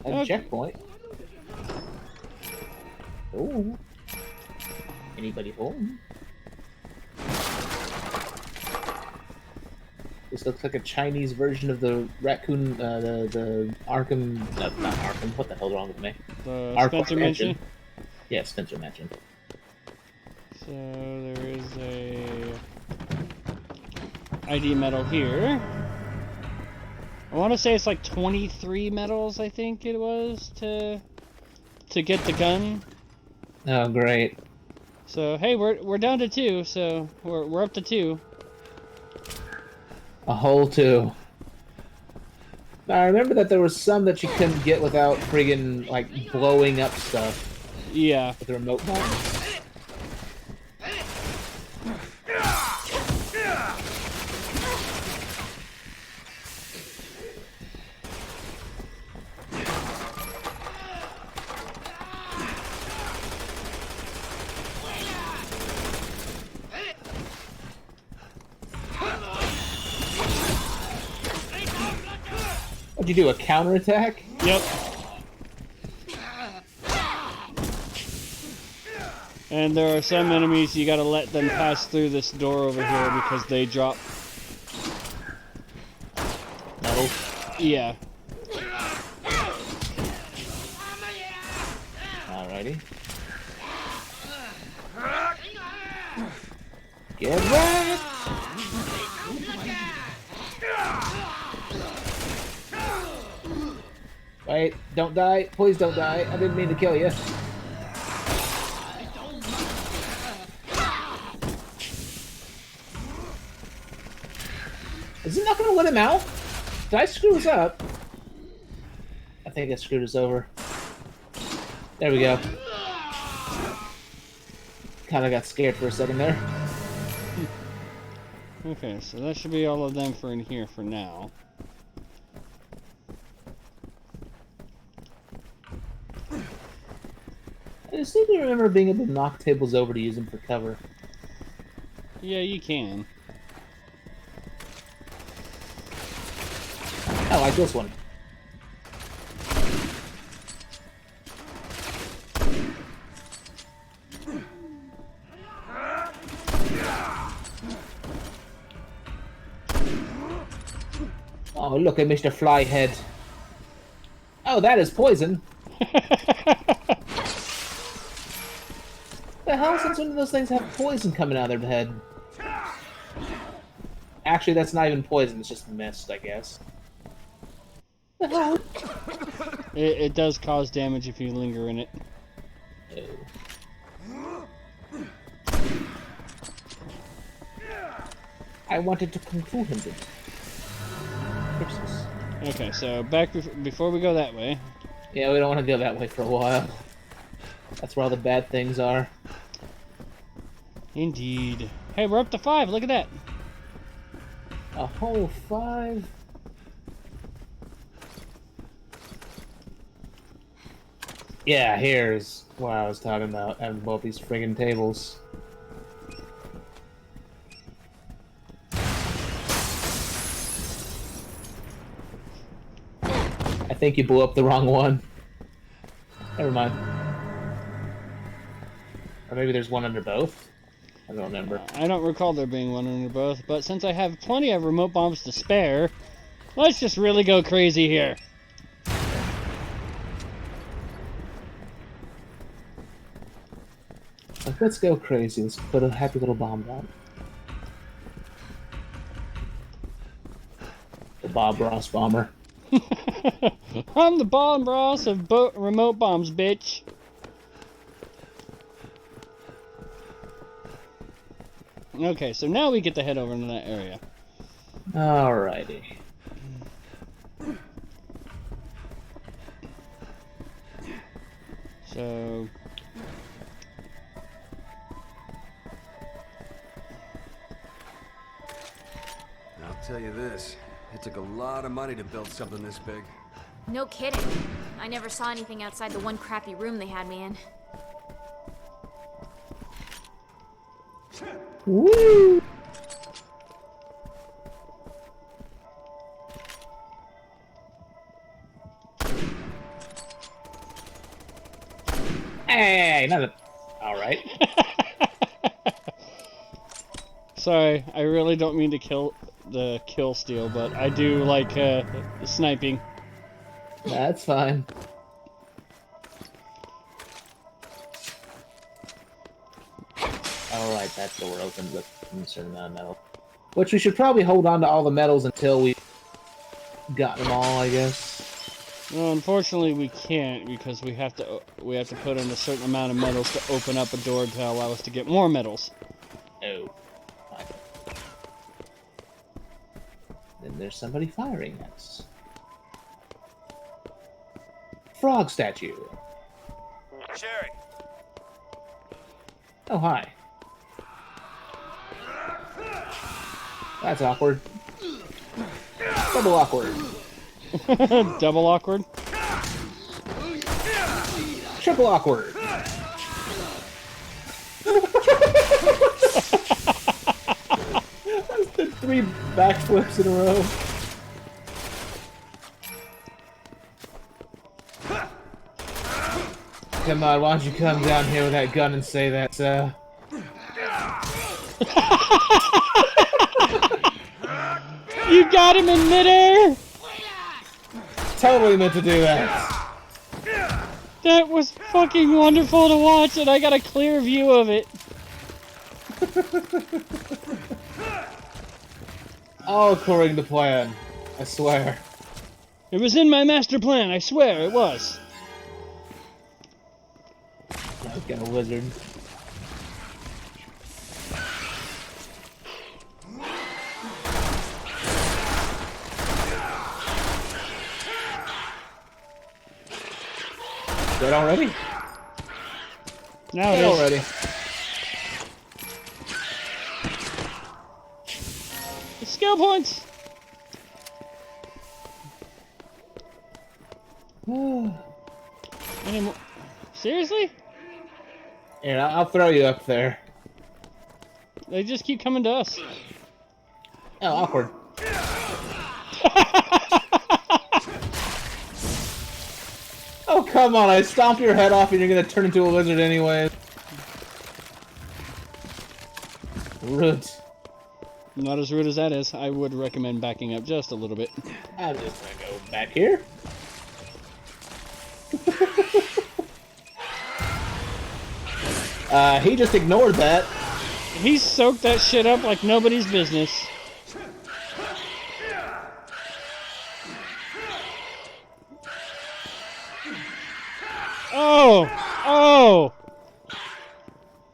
A checkpoint. Oh. Anybody home? This looks like a Chinese version of the raccoon, the Arkham, no, not Arkham, what the hell's wrong with me? Spencer Mansion? Yeah, Spencer Mansion. So there is a ID medal here. I want to say it's like 23 medals, I think it was, to get the gun. Oh, great. So hey, we're down to 2, so we're up to 2. A whole 2. Now, I remember that there was some that you couldn't get without friggin' like blowing up stuff. Yeah. With the remote bombs. What'd you do, a counterattack? Yep. And there are some enemies you gotta let them pass through this door over here because they drop metal. Yeah. Alrighty. Get back! Wait, don't die. Please don't die. I didn't mean to kill you. Is it not going to let him out? Did I screw this up? I think I screwed us over. There we go. Kind of got scared for a second there. Okay, so that should be all of them for in here for now. seem to remember being able to knock tables over to use them for cover. Yeah, you can. I like this one. Oh, look at Mr. Flyhead. Oh, that is poison. The hell, since when do those things have poison coming out of their head? Actually, that's not even poison, it's just mist, I guess. The hell? It does cause damage if you linger in it. Oh. I wanted to conclude him. Okay, so back before we go that way. Yeah, we don't want to go that way for a while. That's where all the bad things are. Indeed. Hey, we're up to 5. Look at that. A whole 5? Yeah, here's what I was talking about. Having both these friggin' tables. I think you blew up the wrong one. Never mind. Or maybe there's one under both? I don't remember. I don't recall there being one under both, but since I have plenty of remote bombs to spare, let's just really go crazy here. Like, let's go crazy. Let's put a happy little bomb down. The Bob Ross bomber. I'm the Bob Ross of remote bombs, bitch. Okay, so now we get to head over into that area. Alrighty. So... I'll tell you this. It took a lot of money to build something this big. No kidding. I never saw anything outside the one crappy room they had me in. Woo! Hey, not a... Alright. Sorry, I really don't mean to kill steal, but I do like sniping. That's fine. Alright, that door opens up a certain amount of metal. Which we should probably hold on to all the metals until we've got them all, I guess. Well, unfortunately we can't because we have to put in a certain amount of metals to open up a door to allow us to get more metals. Oh. Fine. Then there's somebody firing at us. Frog statue. Sherry. Oh, hi. That's awkward. Double awkward. Double awkward? Triple awkward. That's the 3 backflips in a row. Come on, why don't you come down here with that gun and say that, sir? You got him in midair! Totally meant to do that. That was fucking wonderful to watch, and I got a clear view of it. All according to plan, I swear. It was in my master plan, I swear it was. I've got a wizard. Dead already? Now it is. Already. Skill points! Any more? Seriously? Here, I'll throw you up there. They just keep coming to us. Oh, awkward. Oh, come on. I stomp your head off and you're going to turn into a lizard anyway. Rude. Not as rude as that is. I would recommend backing up just a little bit. I'm just going to go back here. He just ignored that. He soaked that shit up like nobody's business. Oh! Oh!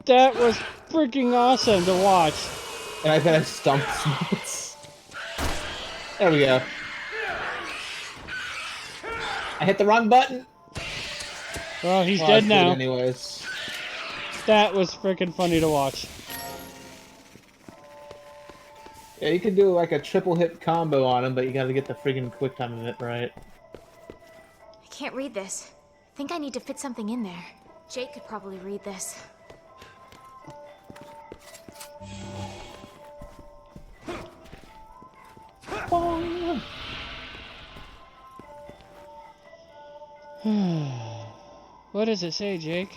That was freaking awesome to watch. And I bet I stumped Smokes. There we go. I hit the wrong button. Well, he's dead now. Anyways. That was freaking funny to watch. Yeah, you could do like a triple hit combo on him, but you gotta get the friggin' quick time of it right. I can't read this. I think I need to fit something in there. Jake could probably read this. What does it say, Jake?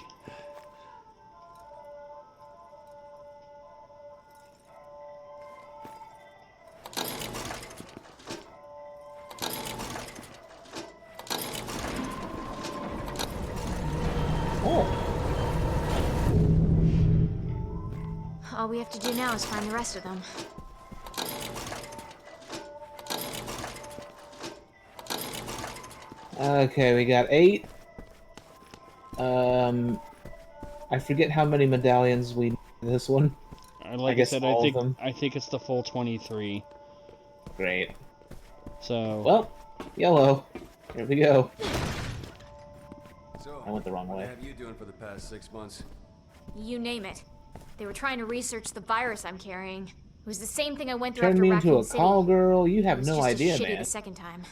All we have to do now is find the rest of them. Okay, we got 8. I forget how many medallions we need in this one. Like I said, I think it's the full 23. Great. So. Well, yellow. Here we go. So, I went the wrong way. What have you doing for the past 6 months? You name it. They were trying to research the virus I'm carrying. It was the same thing I went through Turn after me Raccoon into a City. call girl. You have no It was idea, just as shitty man. the second time.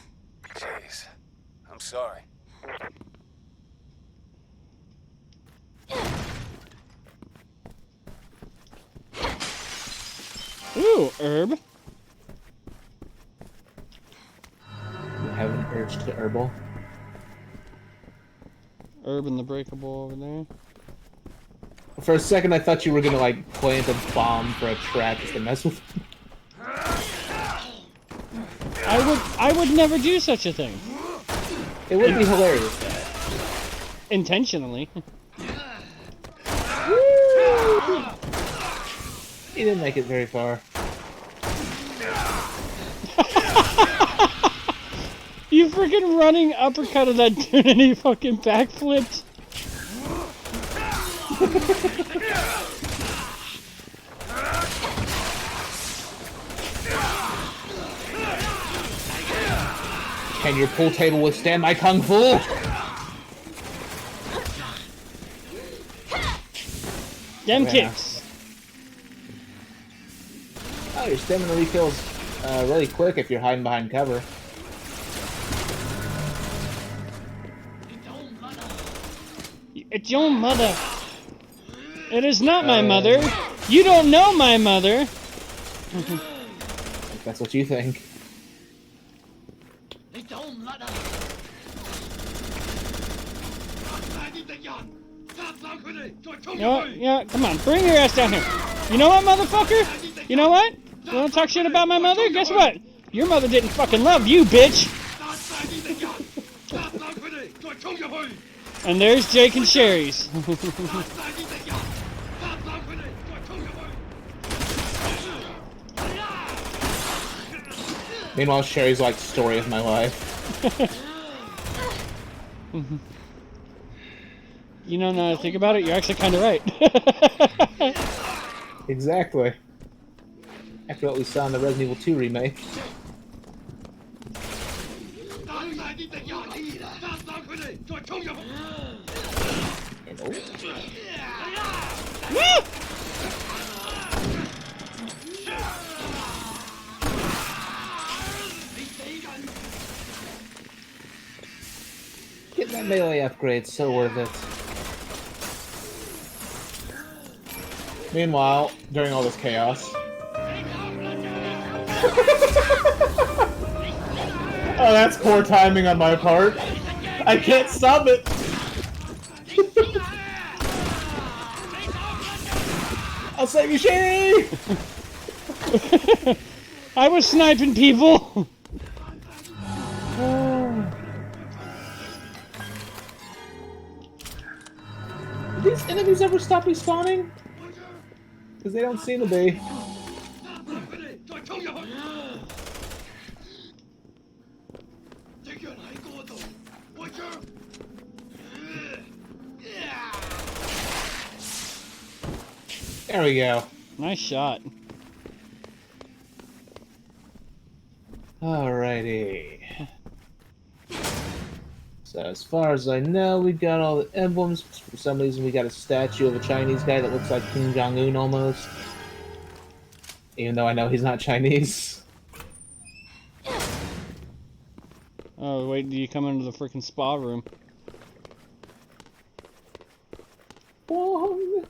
Jeez. I'm sorry. Ooh, herb. You have an urge to herbal. Herb and the breakable over there. For a second, I thought you were gonna like plant a bomb for a trap just to mess with me. I would never do such a thing. It would be hilarious. Intentionally. He didn't make it very far. You freaking running uppercut of that dude and he fucking backflipped. Can your pool table withstand my kung fu? Them kicks. Oh, your stamina refills really quick if you're hiding behind cover. It's your mother. It is not my mother. You don't know my mother. If that's what you think. Yeah, come on, bring your ass down here. You know what, motherfucker? You know what? You wanna talk shit about my mother? Guess what? Your mother didn't fucking love you, bitch. And there's Jake and Sherry's. Meanwhile, Sherry's like, story of my life. You know, now that I think about it, you're actually kind of right. Exactly. After what we saw in the Resident Evil 2 remake. Get that melee upgrade, so worth it. Meanwhile, during all this chaos... Oh, that's poor timing on my part. I can't stop it! I'll save you, Sherry! I was sniping people! Do these enemies ever stop respawning? Because they don't seem to be. There we go. Nice shot. Alrighty. So as far as I know, we got all the emblems. For some reason, we got a statue of a Chinese guy that looks like Kim Jong-un almost. Even though I know he's not Chinese. Oh, wait, do you come into the freaking spa room? Bong.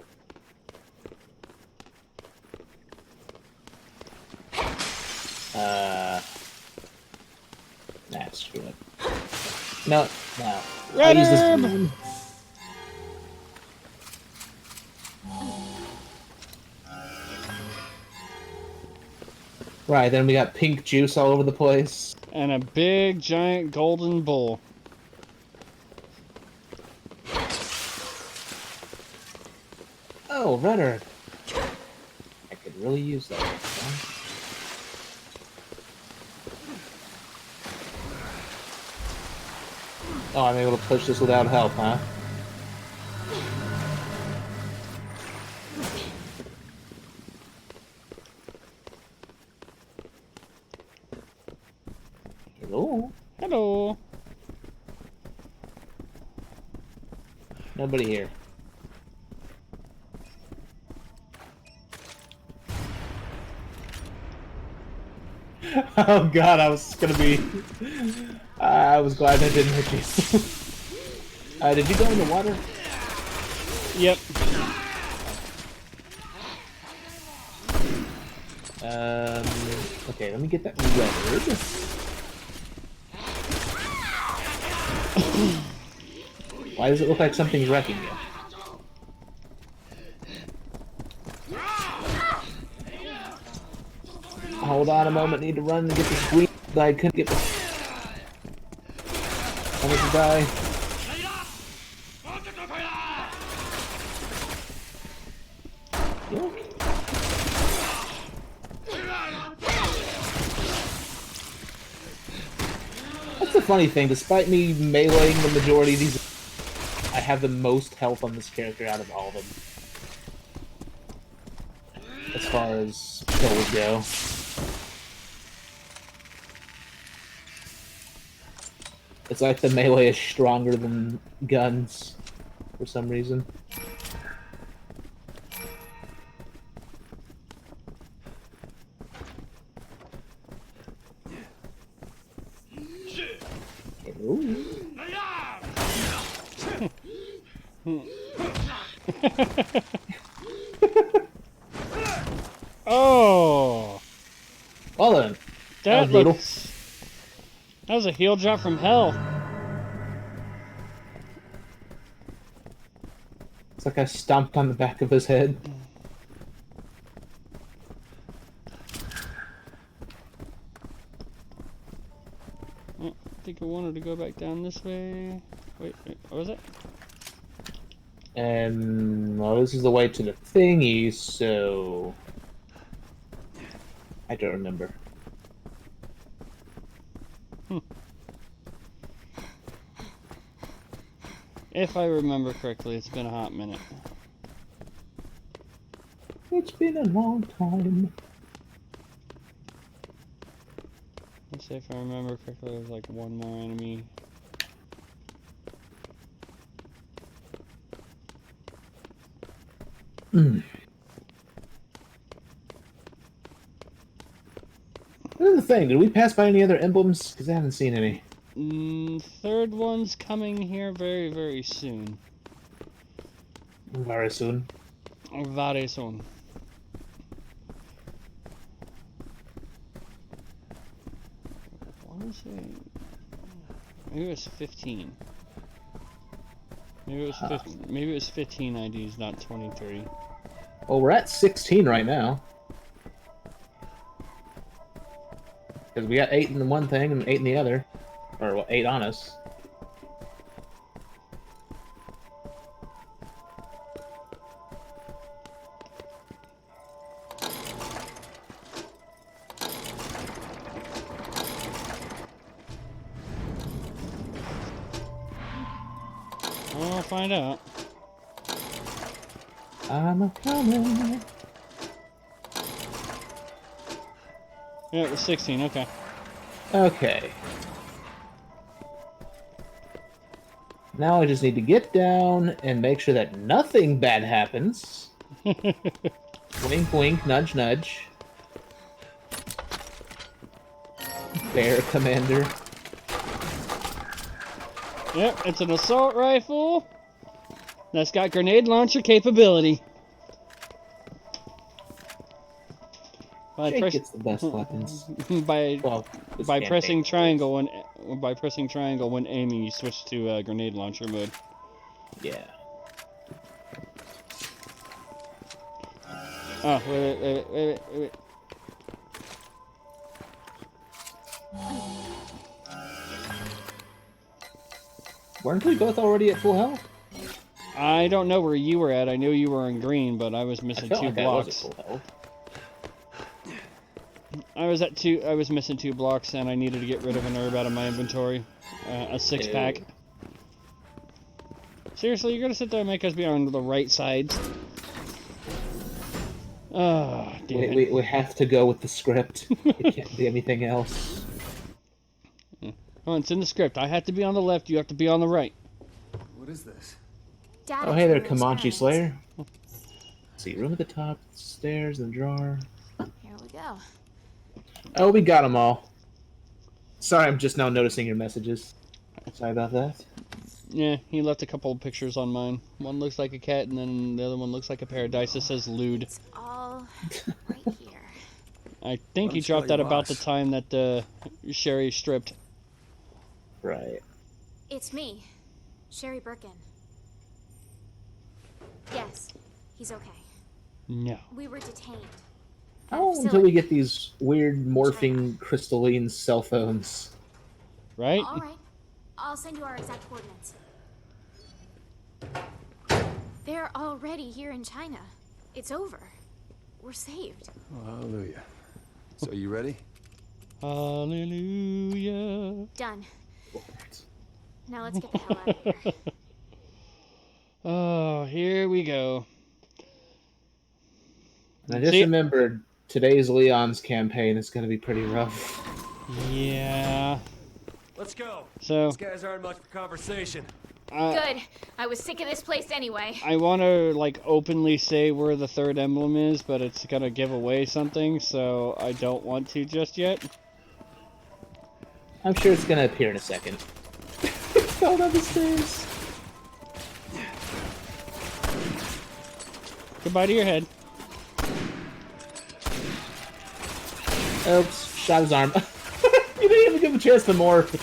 Nah, screw it. No. I'll use this one. Right, then we got pink juice all over the place. And a big, giant golden bull. Oh, red herb. I could really use that. Oh, I'm able to push this without help, huh? Hello? Hello. Nobody here. Oh god, I was gonna be... I was glad I didn't hit you. Did you go in the water? Yep. Okay, let me get that red. Why does it look like something's wrecking you? Hold on a moment, need to run and get this green that I couldn't get. I'm going to die. That's the funny thing, despite me meleeing the majority of these, I have the most health on this character out of all of them. As far as kills go. It's like the melee is stronger than guns, for some reason. Oh! Well then. That was a heel drop from hell. It's like I stomped on the back of his head. Oh, I think I wanted to go back down this way. Wait, what was it? Well, this is the way to the thingy, so... I don't remember. If I remember correctly, it's been a hot minute. It's been a long time. Let's see if I remember correctly, there's like one more enemy. Here's the thing, did we pass by any other emblems? Because I haven't seen any. Third one's coming here very, very soon. Very soon. Very soon. What was it? Maybe it was 15. Maybe it was 15. Maybe it was 15 IDs, not 23. Well, we're at 16 right now. Because we got 8 in the one thing and 8 in the other. Or, well, 8 on us. I'll find out. I'm a coming. Yeah, it was 16, okay. Okay. Now I just need to get down and make sure that nothing bad happens. Wink, wink, nudge, nudge. Bear Commander. Yep, it's an assault rifle that's got grenade launcher capability. Jake gets the best weapons. by pressing campaign. triangle when aiming, you switch to grenade launcher mode. Yeah. Oh, wait. Weren't we both already at full health? I don't know where you were at. I knew you were in green, but I was missing I felt 2 like blocks. I was at full health. I was missing 2 blocks, and I needed to get rid of an herb out of my inventory. A 6-pack. Seriously, you're gonna sit there and make us be on the right side? Oh, damn it. We have to go with the script. It can't be anything else. Oh, it's in the script. I have to be on the left, you have to be on the right. What is this? Oh, hey there, Comanche Slayer. Let's see, room at the top, stairs, and drawer. Here we go. Oh, we got them all. Sorry, I'm just now noticing your messages. Sorry about that. Yeah, he left a couple of pictures on mine. One looks like a cat, and then the other one looks like a paradise that says lewd. It's all right here. I think he dropped that about the time that Sherry stripped. Right. It's me, Sherry Birkin. Yes, he's okay. No. We were detained. Oh, until we get these weird morphing crystalline cell phones. Right? All right. I'll send you our exact coordinates. They're already here in China. It's over. We're saved. Oh, hallelujah. So you ready? Hallelujah. Done. Now let's get the hell out of here. Oh, here we go. And I just remembered today's Leon's campaign is going to be pretty rough. Yeah. Let's go. So these guys aren't much for conversation. Good. I was sick of this place anyway. I want to like openly say where the third emblem is, but it's gonna give away something, so I don't want to just yet. I'm sure it's going to appear in a second. Fell down the stairs. Goodbye to your head. Oops, shot his arm. You didn't even give him a chance to morph.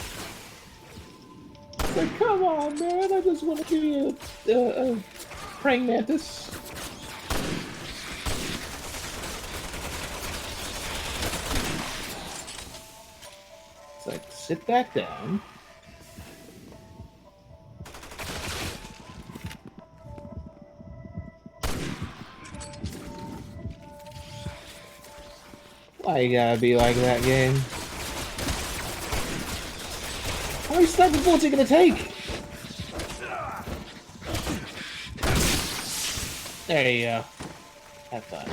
It's like, come on, man, I just want to be a praying mantis. It's like, sit back down. Why you gotta be like that, game? How many sniper bullets are you gonna take? There you go. Have fun.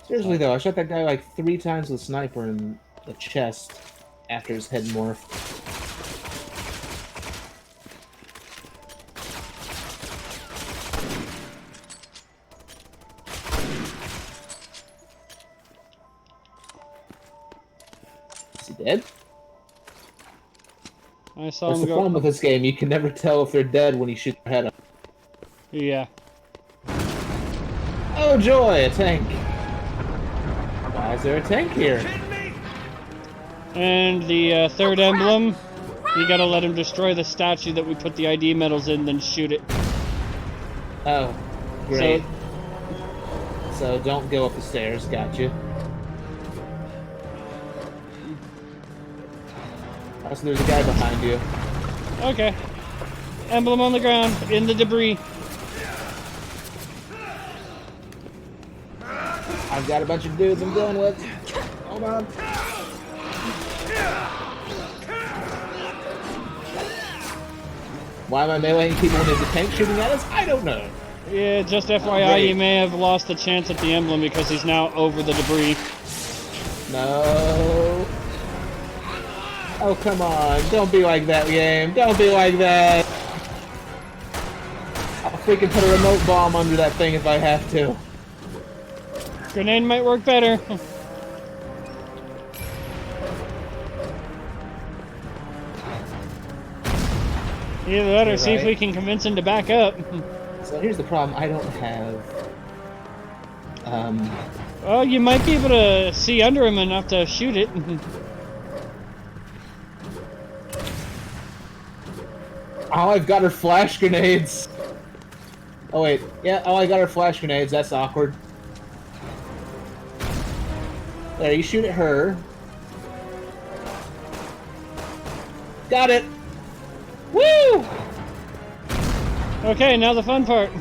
Seriously though, I shot that guy like 3 times with a sniper in the chest after his head morphed. Is he dead? I saw That's him the go. problem with this game. You can never tell if they're dead when you shoot their head up. Yeah. Oh joy, a tank. Why is there a tank here? And the third emblem, you gotta let him destroy the statue that we put the ID medals in, then shoot it. Oh, great. So don't go up the stairs, gotcha. Oh, so there's a guy behind you. Okay. Emblem on the ground, in the debris. I've got a bunch of dudes I'm dealing with. Hold on. Why am I meleeing people when there's a tank shooting at us? I don't know. Yeah, just FYI, you may have lost the chance at the emblem because he's now over the debris. No. Oh, come on. Don't be like that, game. Don't be like that. I'll freaking put a remote bomb under that thing if I have to. Grenade might work better. Either that or see if we can convince him to back up. So here's the problem. I don't have... Well, you might be able to see under him enough to shoot it. All I've got are flash grenades. Oh wait, yeah, all I got are flash grenades. That's awkward. There, you shoot at her. Got it! Woo! Okay, now the fun part.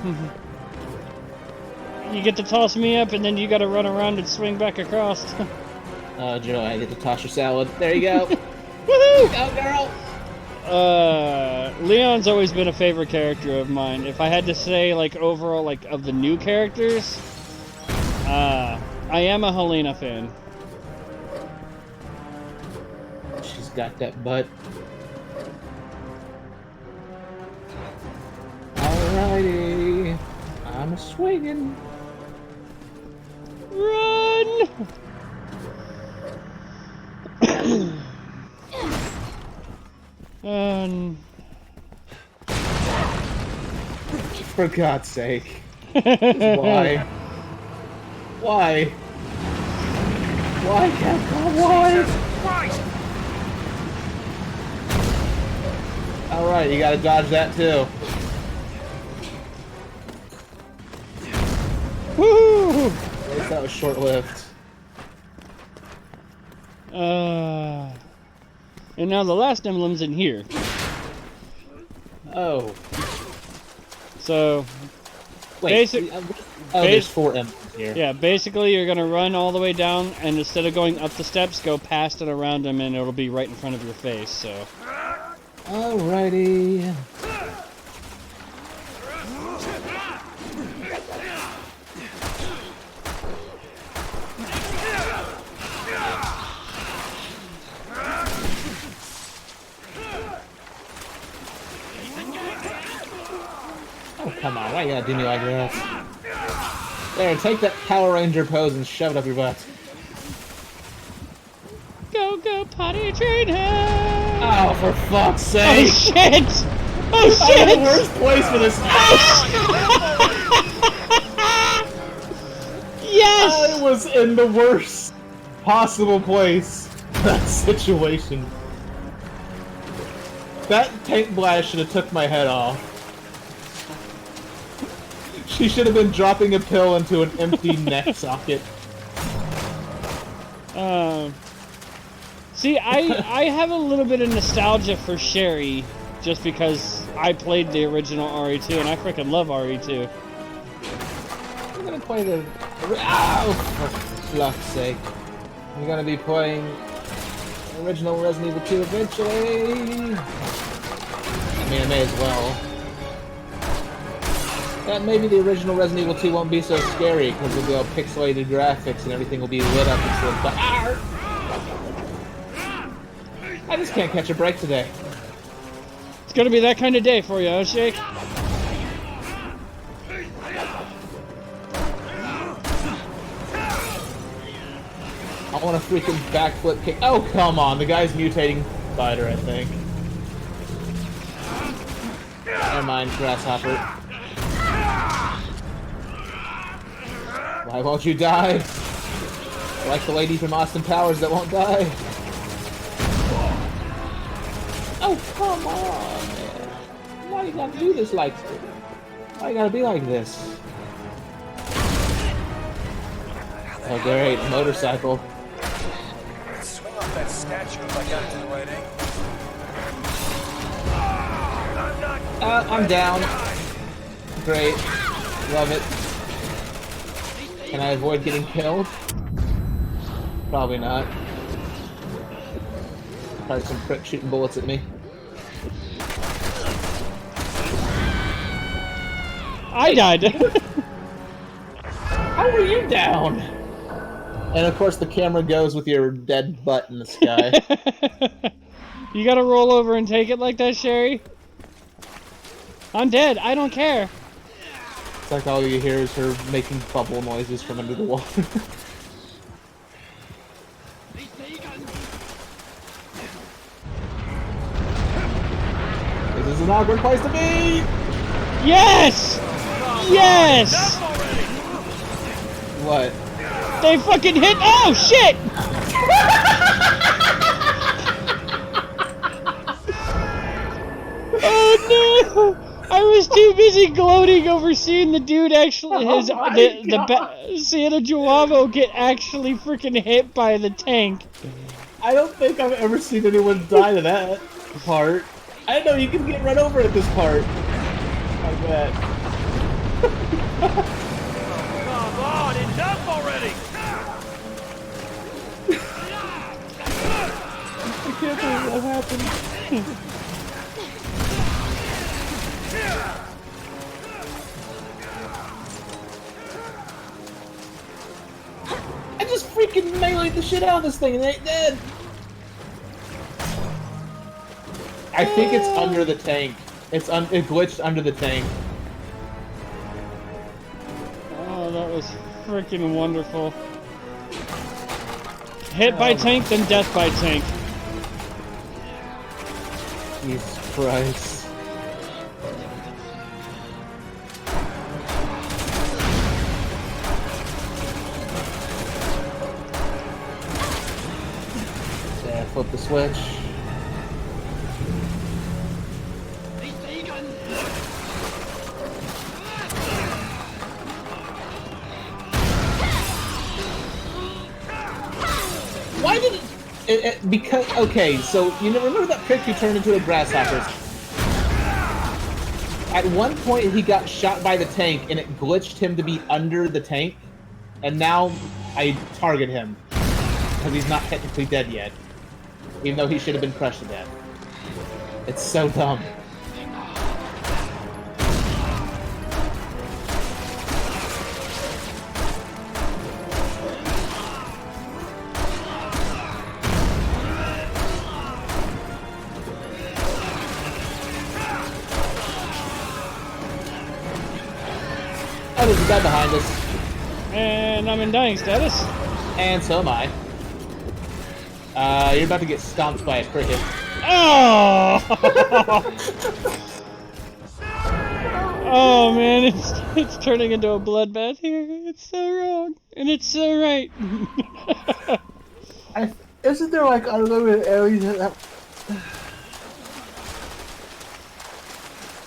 You get to toss me up, and then you gotta run around and swing back across. Oh, Joe, I get to toss your salad. There you go. Woohoo! Go, girl! Leon's always been a favorite character of mine. If I had to say, like, overall, like, of the new characters, I am a Helena fan. She's got that butt. Alrighty. I'm a swinging. Run! For God's sake. Why? Why? Why, Capcom? Why? Alright, you gotta dodge that too. Woo! At least that was short-lived. And now the last emblem's in here. Oh. So, wait. There's 4 emblems here. Yeah, basically you're gonna run all the way down, and instead of going up the steps, go past and around them, and it'll be right in front of your face. So. Alrighty. Oh, come on. Why you gotta do me like that? There, take that Power Ranger pose and shove it up your butt. Go, go, potty train him! Oh, for fuck's sake! Oh, shit! Oh, shit! I'm in the worst place for this. Yes! I was in the worst possible place in that situation. That tank blast should have took my head off. She should have been dropping a pill into an empty neck socket. See, I have a little bit of nostalgia for Sherry, just because I played the original RE2, and I freaking love RE2. I'm gonna play the... Oh, for fuck's sake. I'm gonna be playing the original Resident Evil 2 eventually. I mean, I may as well. And maybe the original Resident Evil 2 won't be so scary, because it'll be all pixelated graphics and everything will be lit up instead of... I just can't catch a break today. It's gonna be that kind of day for you, huh, Shake? I want a freaking backflip kick. Oh, come on. The guy's mutating spider, I think. Never mind, grasshopper. Why won't you die? Like the lady from Austin Powers that won't die. Oh, come on, man. Why you gotta do this like this? Why you gotta be like this? Oh, great, motorcycle. Swing off that statue if I got it to the right angle. I'm down. Great. Love it. Can I avoid getting killed? Probably not. Probably some prick shooting bullets at me. I died. How were you down? And of course the camera goes with your dead butt in the sky. You gotta roll over and take it like that, Sherry? I'm dead. I don't care. It's like all you hear is her making bubble noises from under the water. This is an awkward place to be! Yes! Yes! What? They fucking hit. Oh shit! Oh no! I was too busy gloating over seeing the dude actually Santa Joavo get actually freaking hit by the tank. I don't think I've ever seen anyone die to that part. I didn't know you can get run over at this part. Like that. Come on, enough already! I can't believe that happened. I just freaking meleeed the shit out of this thing and it ain't dead. I think it's under the tank. It glitched under the tank. Oh, that was freaking wonderful. Hit by tank, then death by tank. Jesus Christ. Yeah, flip the switch. Why did it because, okay, so, you know, remember that prick who turned into a grasshopper? At one point, he got shot by the tank, and it glitched him to be under the tank, and now I target him, because he's not technically dead yet, even though he should have been crushed to death. It's so dumb. Oh, there's a guy behind us. And I'm in dying status. And so am I. You're about to get stomped by a cricket. Oh! Oh man, it's turning into a bloodbath here. It's so wrong, and it's so right. Isn't there like unlimited areas that?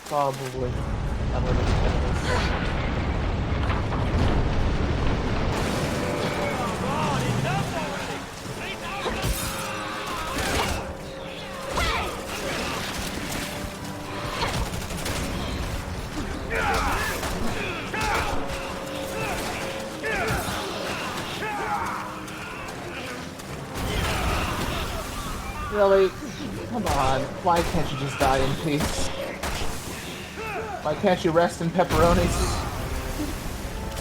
Probably unlimited areas. Really? Come on. Why can't you just die in peace? Why can't you rest in pepperonis?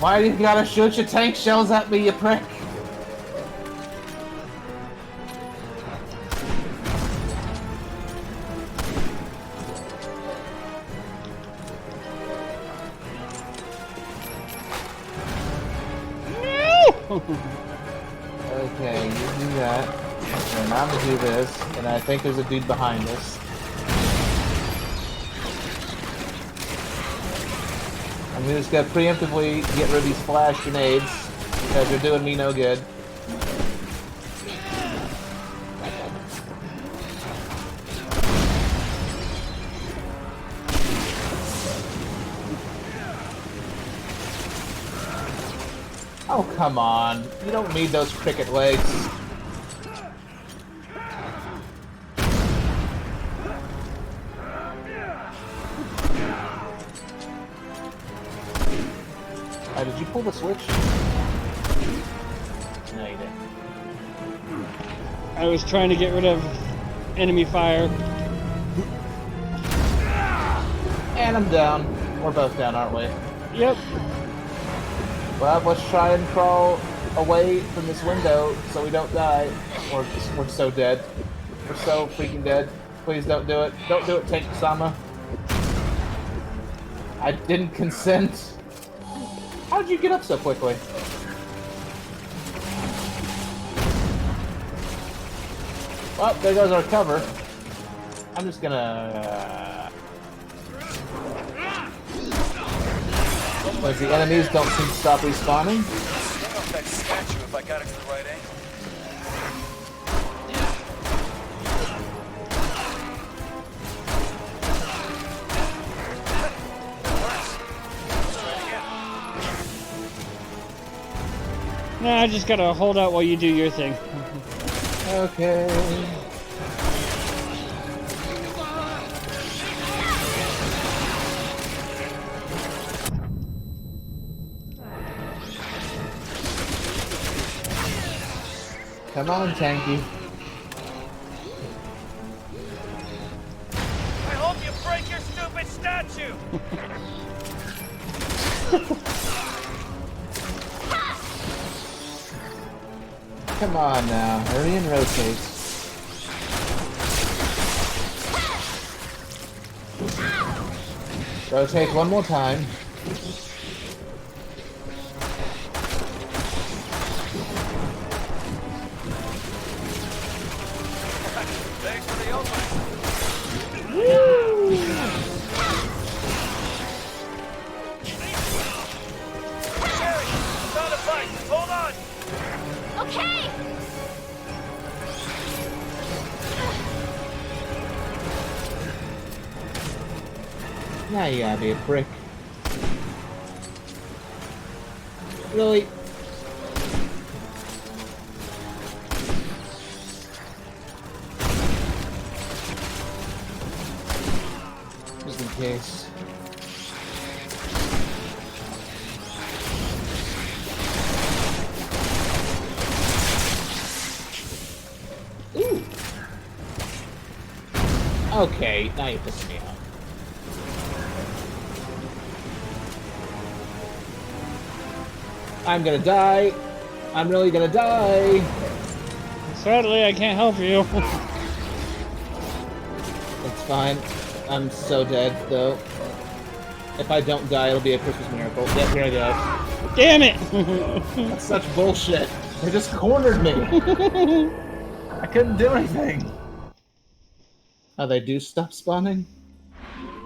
Why do you gotta shoot your tank shells at me, you prick? Okay, you do that. And I'm gonna do this, and I think there's a dude behind us. I'm just gonna preemptively get rid of these flash grenades because they're doing me no good. Oh, come on. You don't need those cricket legs. Did you pull the switch? No, you didn't. I was trying to get rid of enemy fire. And I'm down. We're both down, aren't we? Yep. Well, let's try and crawl away from this window so we don't die. We're so dead. We're so freaking dead. Please don't do it. Don't do it, Tank Sama. I didn't consent. How'd you get up so quickly? Well, there goes our cover. I'm just gonna... Because the enemies don't seem to stop respawning. I know that statue if I got it to the right angle. No, I just gotta hold out while you do your thing. Okay. Come on, Tanky. I hope you break your stupid statue! Come on now, hurry and rotate. Rotate one more time. Thanks for the open. Woo! Sherry, found a fight. Hold on. Okay! Now you gotta be a prick. Really? Just in case. Ooh. Okay, now you pissed me off. I'm gonna die. I'm really gonna die. Sadly, I can't help you. It's fine. I'm so dead, though. If I don't die, it'll be a Christmas miracle. Yep, here I go. Damn it! That's such bullshit. They just cornered me. I couldn't do anything. Oh, they do stop spawning?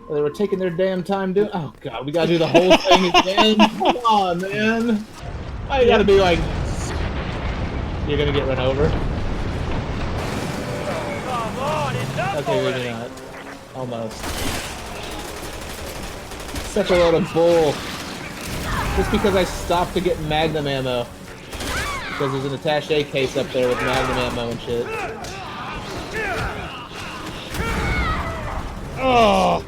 Oh, they were taking their damn time doing. Oh god, we gotta do the whole thing again. Come on, man. I gotta be like. You're gonna get run over. Come on, enough Okay, already. maybe not. Almost. Such a load of bull. Just because I stopped to get magnum ammo. Because there's an attaché case up there with magnum ammo and shit. Oh,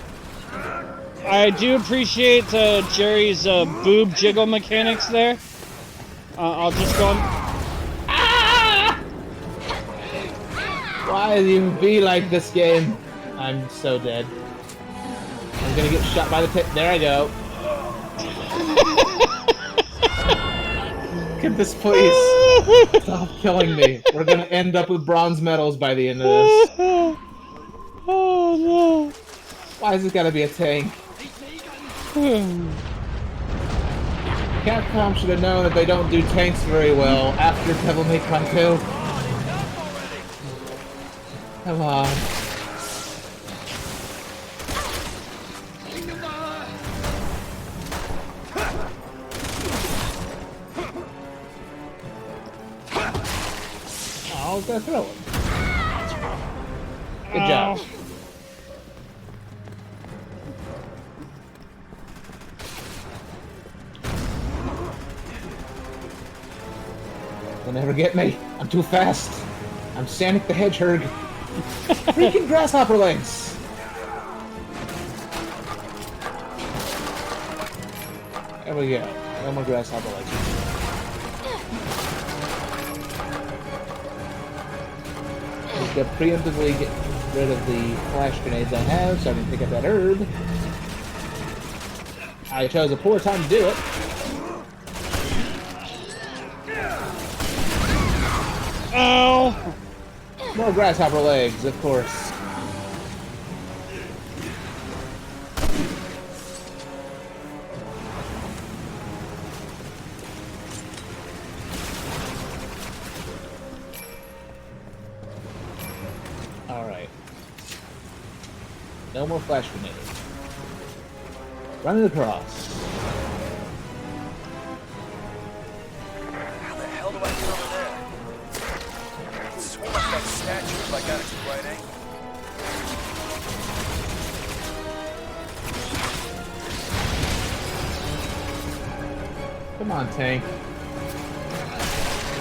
I do appreciate Jerry's boob jiggle mechanics there. I'll just go on. Ah! Why does it even be like this game? I'm so dead. I'm gonna get shot by the pit. There I go. Can this please stop killing me? We're gonna end up with bronze medals by the end of this. Oh no. Why has this gotta be a tank? Capcom should have known that they don't do tanks very well after Devil May Cry 2. Come on. I was gonna throw him. Good job. They'll never get me. I'm too fast. I'm Sonic the Hedgehog. Freaking grasshopper legs. There we go. No more grasshopper legs. Just gotta preemptively get rid of the flash grenades I have so I can pick up that herb. I chose a poor time to do it. Ow! More grasshopper legs, of course. Alright. No more flash grenades. Running across. How the hell do I get over there? I can swim up that statue if I got it to the right angle. Come on, tank.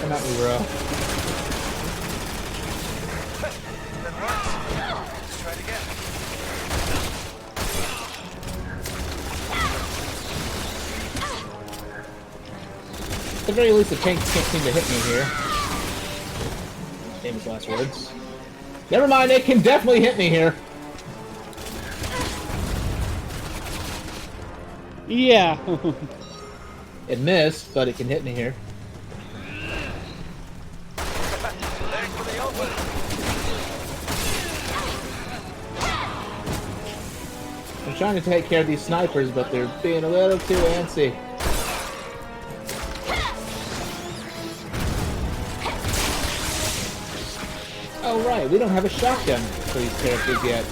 Come at me, bro. That works. Let's try it again. At the very least, the tank can't seem to hit me here. Famous last words. Never mind, it can definitely hit me here. Yeah. It missed, but it can hit me here. Thanks for the opening. I'm trying to take care of these snipers, but they're being a little too antsy. Oh right, we don't have a shotgun for these characters yet.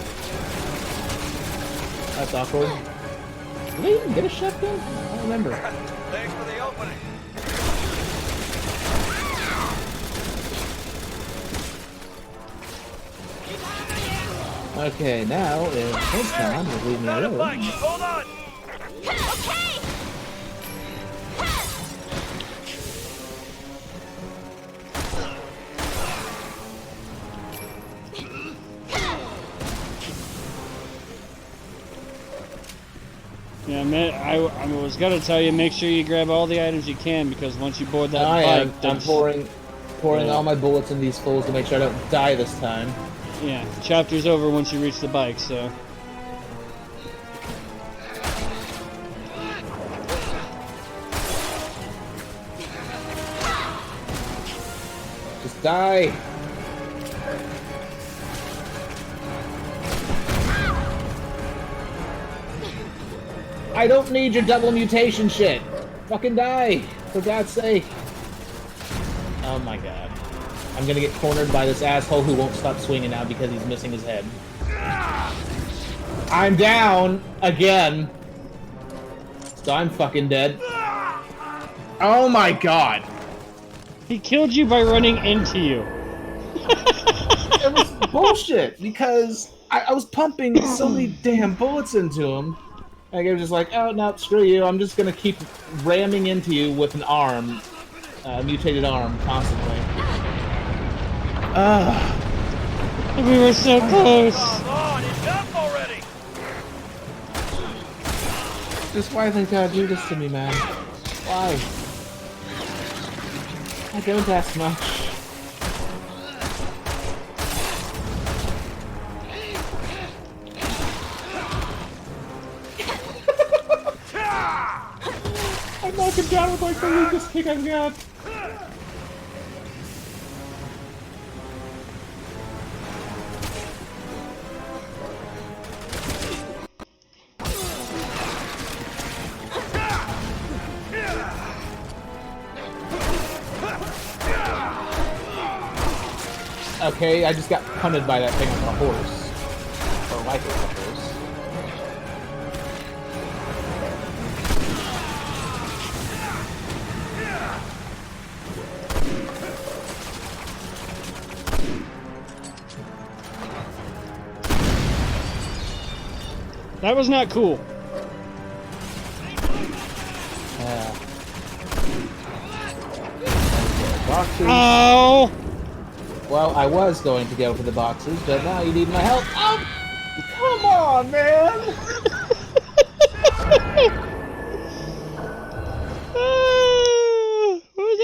That's awkward. Did they even get a shotgun? I don't remember. Thanks for the opening. Okay, now if Phantom will leave me alone. Hold on. Okay! Yeah, man, I was gonna tell you, make sure you grab all the items you can, because once you board that bike, I'm pouring Yeah. all my bullets in these fools to make sure I don't die this time. Yeah, chapter's over once you reach the bike, so. Just die! I don't need your double mutation shit! Fucking die! For God's sake! Oh my god. I'm gonna get cornered by this asshole who won't stop swinging now because he's missing his head. I'm down! Again! So I'm fucking dead. Oh my god! He killed you by running into you. It was bullshit, because I was pumping so many damn bullets into him. And I was just like, oh no, screw you, I'm just gonna keep ramming into you with an arm. Mutated arm, constantly. We were so close! Come on, enough already! Just why they gotta do this to me, man? Why? I don't ask much. I knocked him down with like the weakest kick I've got. Okay, I just got punted by that thing on a horse. Or like a horse. That was not cool. Boxers. Oh! Well, I was going to go for the boxes, but now you need my help. Oh! Come on, man!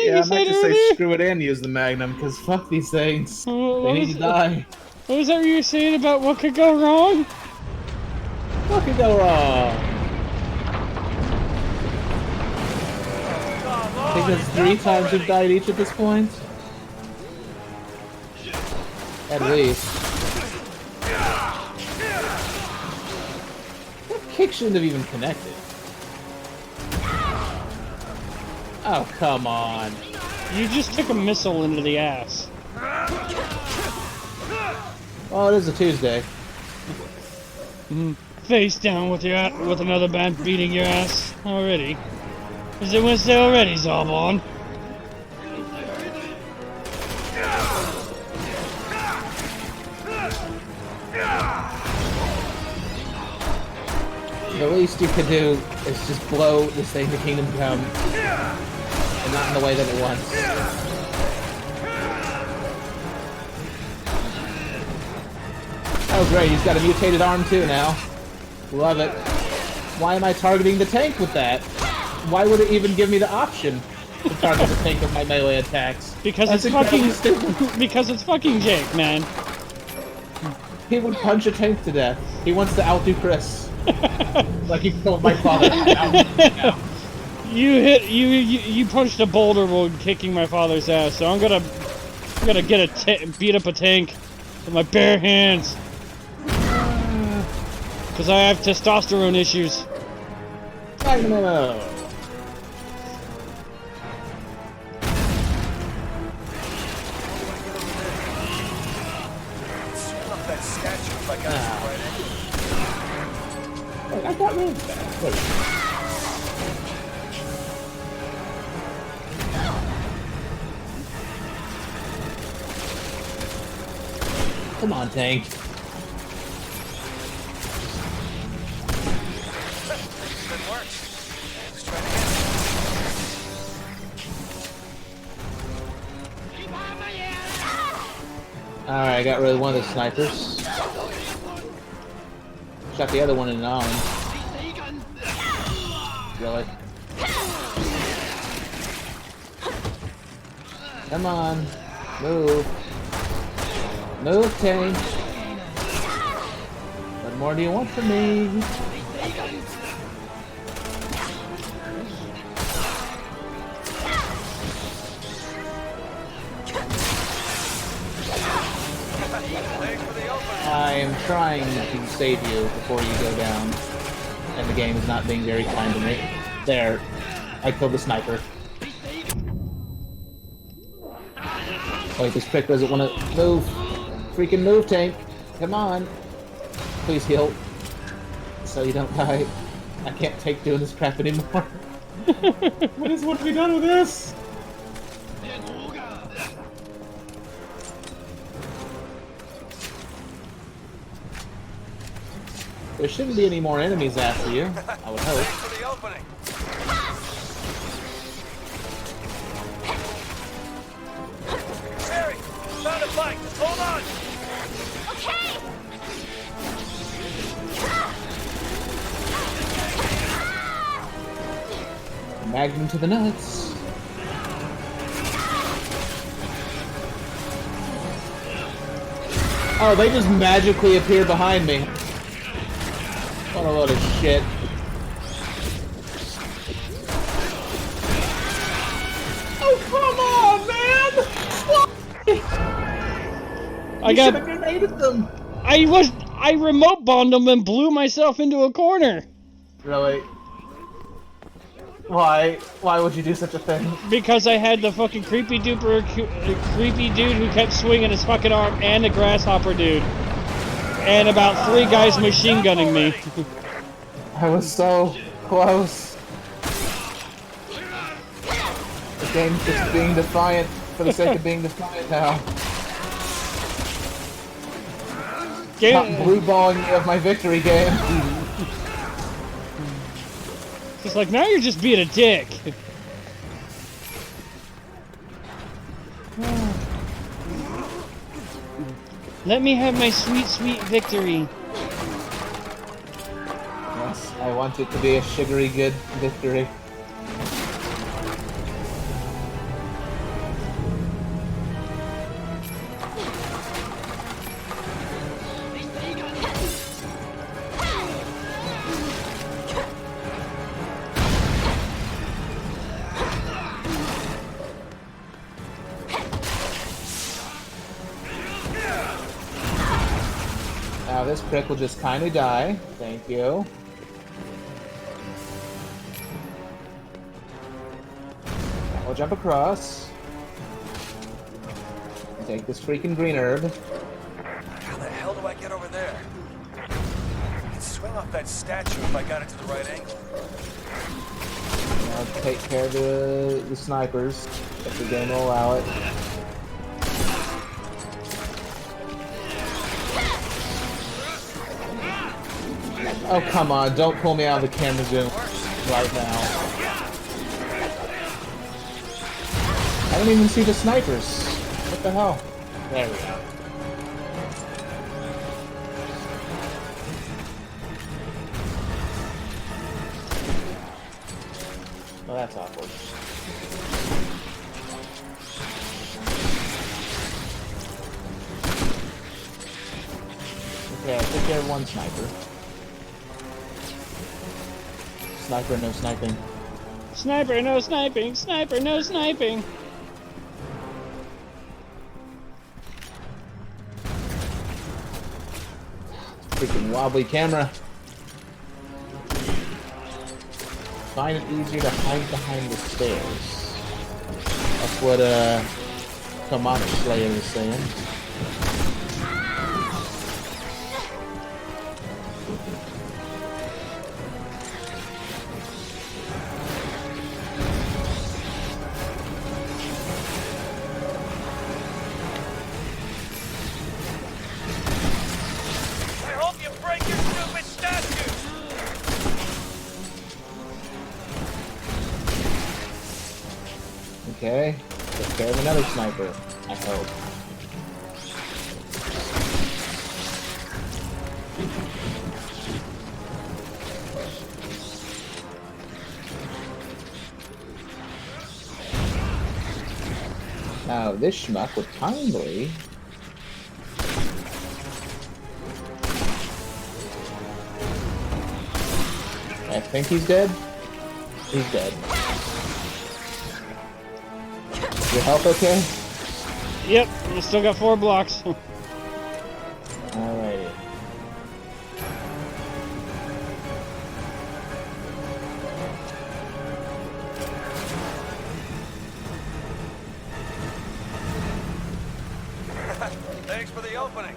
Yeah, I might just say screw it and use the Magnum, because fuck these things. They need to die. What was that you were saying about what could go wrong? What could go wrong? I think that's 3 times we've died each at this point. At least. That kick shouldn't have even connected. Oh, come on. You just took a missile into the ass. Oh, it is a Tuesday. Face down with your with another band beating your ass already. Is it Wednesday already, Zarbon? The least you could do is just blow this thing to Kingdom Come. And not in the way that it wants. Oh great, he's got a mutated arm too now. Love it. Why am I targeting the tank with that? Why would it even give me the option to target the tank with my melee attacks? Because That's it's fucking stupid. Because it's fucking Jake, man. He would punch a tank to death. He wants to outdo Chris. Like he killed my father. You punched a boulder while kicking my father's ass, so I'm gonna beat up a tank with my bare hands. Because I have testosterone issues. No. I got rid of that. Come on, tank. Alright, I got rid of one of the snipers. Shot the other one in an arm. Really? Come on. Move. Move, tank. What more do you want from me? I am trying to save you before you go down, and the game is not being very kind to me. There, I killed the sniper. Wait, this prick doesn't want to move. Freaking move, tank. Come on. Please heal. So you don't die. I can't take doing this crap anymore. What is what to be done with this? There shouldn't be any more enemies after you, I would hope. Harry, found a fight. Just hold on. Okay. Magnum to the nuts. Oh, they just magically appear behind me. What a load of shit. Oh, come on, man! I should have grenaded them. I remote bombed them and blew myself into a corner. Really? Why? Why would you do such a thing? Because I had the fucking creepy dude who kept swinging his fucking arm, and the grasshopper dude, and about 3 guys machine gunning me. I was so close. The game's just being defiant for the sake of being defiant now. Stop blue balling me of my victory game. It's like, now you're just being a dick. Let me have my sweet, sweet victory. Yes, I want it to be a sugary good victory. Now this prick will just kindly die. Thank you. I'll jump across. Take this freaking green herb. How the hell do I get over there? I could swing off that statue if I got it to the right angle. I'll take care of the snipers if the game will allow it. Oh, come on, don't pull me out of the camera zoom right now. I don't even see the snipers. What the hell? There we go. Well, that's awkward. Okay, I took care of one sniper. Sniper, no sniping. Sniper, no sniping. Sniper, no sniping. Freaking wobbly camera. Find it easier to hide behind the stairs. That's what Commander Slayer is saying. Okay, take care of another sniper, I hope. Now this schmuck would kindly... I think he's dead. He's dead. Your health okay? Yep, you still got 4 blocks. Alrighty. Thanks for the opening.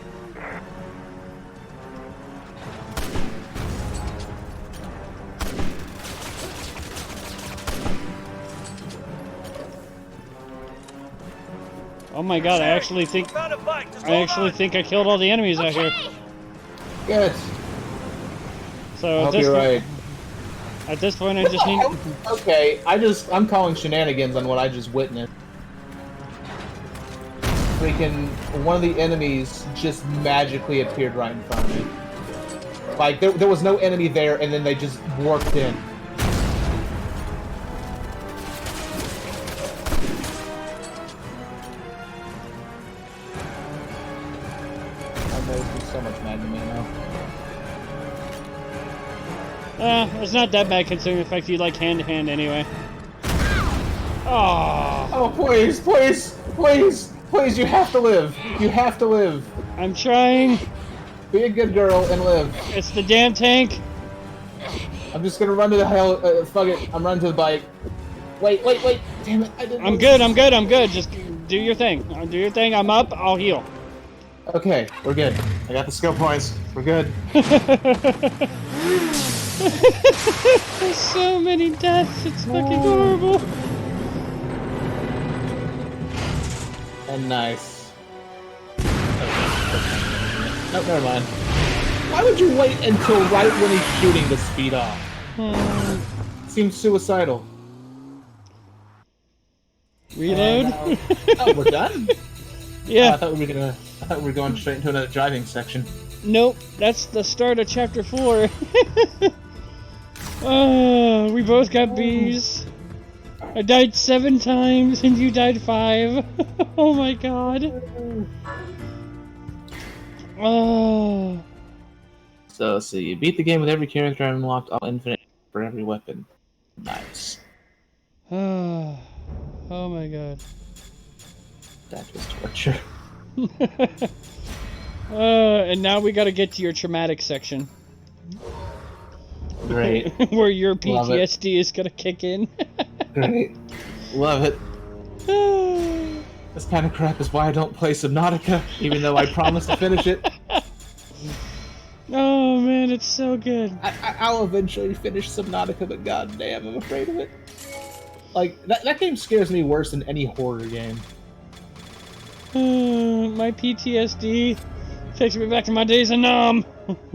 Oh my god, I actually think I killed all the enemies out here. Good. So I hope you're right. At this point I just need... Okay, I'm calling shenanigans on what I just witnessed. Freaking one of the enemies just magically appeared right in front of me. Like there was no enemy there and then they just warped in. So much Magnum ammo. It's not that bad considering the fact you like hand-to-hand anyway. Oh. Oh, please, please, please, please, you have to live. You have to live. I'm trying. Be a good girl and live. It's the damn tank. I'm just gonna run to the hell, fuck it, I'm running to the bike. Wait, damn it, I didn't... I'm good. Just do your thing. Do your thing, I'm up, I'll heal. Okay, we're good. I got the skill points. We're good. There's so many deaths. It's fucking horrible. And nice. Nope, never mind. Why would you wait until right when he's shooting to speed off? Seems suicidal. Reload? Oh, we're done? Yeah. I thought we were going straight into another driving section. Nope, that's the start of chapter 4. Oh, we both got B's. I died 7 times and you died 5. Oh my god. Oh. So you beat the game with every character and unlocked all infinite for every weapon. Nice. Oh my god. That was torture. And now we gotta get to your traumatic section. Great. Where your PTSD is gonna kick in. Great. Love it. This kind of crap is why I don't play Subnautica, even though I promised to finish it. Oh man, it's so good. I'll eventually finish Subnautica, but goddamn, I'm afraid of it. Like, that game scares me worse than any horror game. My PTSD takes me back to my days in Nam. Takes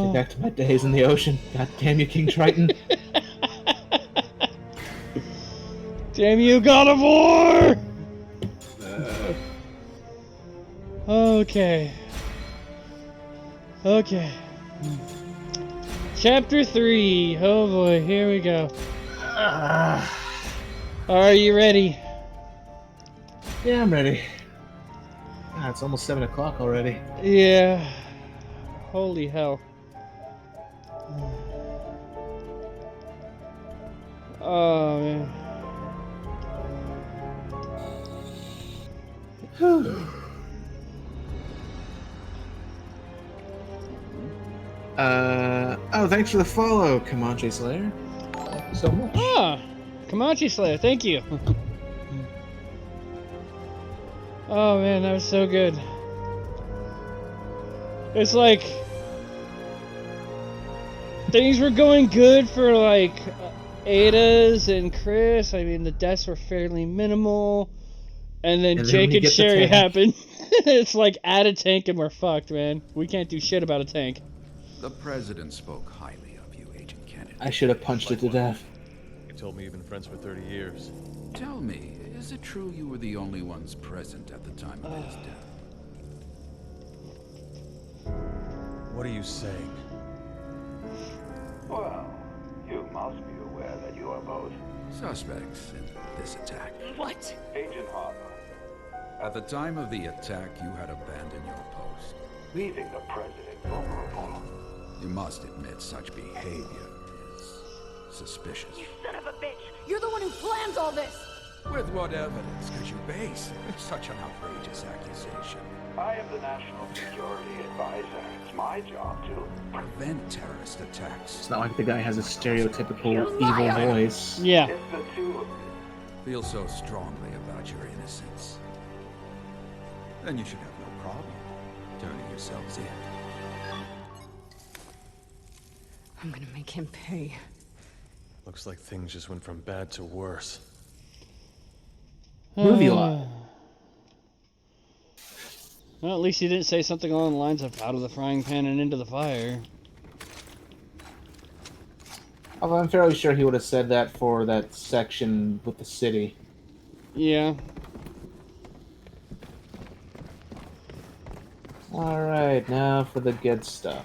me back to my days in the ocean. God damn you, King Triton. Damn you, God of War! Okay. Okay. Chapter 3. Oh boy, here we go. Are you ready? Yeah, I'm ready. God, it's almost 7 o'clock already. Yeah. Holy hell. Oh, man. Oh, thanks for the follow, Comanche Slayer. Thank you so much. Ah, Comanche Slayer, thank you. Oh man, that was so good. It's like things were going good for like Ada's and Chris. I mean, the deaths were fairly minimal, and then Jake and Sherry happened. It's like add a tank and we're fucked, man. We can't do shit about a tank. The president spoke highly of you, Agent Kennedy. I should have punched it to death. He told me you've been friends for 30 years. Tell me, is it true you were the only ones present at the time of his death? What are you saying? Well, you must be aware that you are both suspects in this attack. What? Agent Harper. At the time of the attack, you had abandoned your post, Leaving the president vulnerable. You must admit such behavior is suspicious. You son of a bitch! You're the one who plans all this! With what evidence could you base such an outrageous accusation? I am the National Security Advisor. It's my job to prevent terrorist attacks. It's not like the guy has a stereotypical evil voice. Yeah. It's the two of you. Feel so strongly about your innocence. Then you should have no problem turning yourselves in. I'm gonna make him pay. Looks like things just went from bad to worse. Movie lot. Well, at least he didn't say something along the lines of out of the frying pan and into the fire. Although I'm fairly sure he would have said that for that section with the city. Yeah. Alright, now for the good stuff.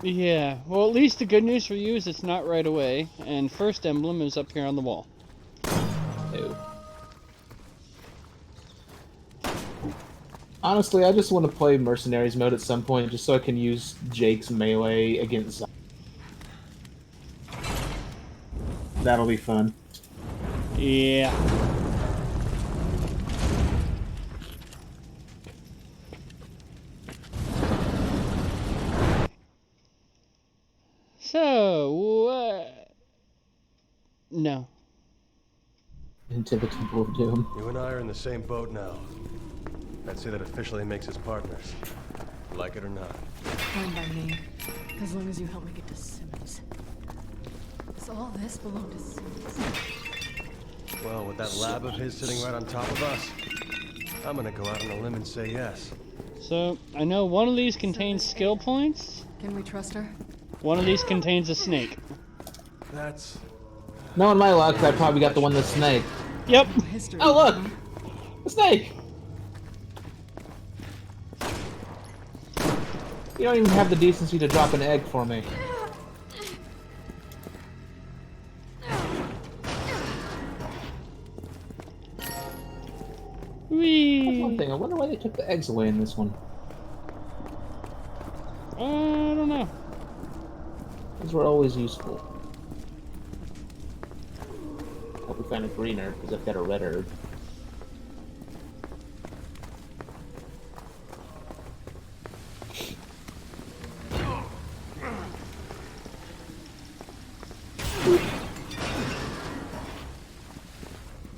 Yeah, well at least the good news for you is it's not right away, and first emblem is up here on the wall. Ew. Honestly, I just want to play Mercenaries mode at some point, just so I can use Jake's melee against zombies. That'll be fun. Yeah. So, what? No. Into the Temple of Doom. You and I are in the same boat now. I'd say that officially makes us partners. Like it or not. Fine by me. As long as you help me get to Simmons. Does all this belong to Simmons? Well, with that lab of his sitting right on top of us, I'm gonna go out on a limb and say yes. So, I know one of these contains skill points. Can we trust her? One of these contains a snake. That's... Knowing my luck, I probably got the one that's snake. Yep. Oh, look! A snake! You don't even have the decency to drop an egg for me. Whee! That's one thing. I wonder why they took the eggs away in this one. I don't know. Those were always useful. Hope we find a green herb, because I've got a red herb.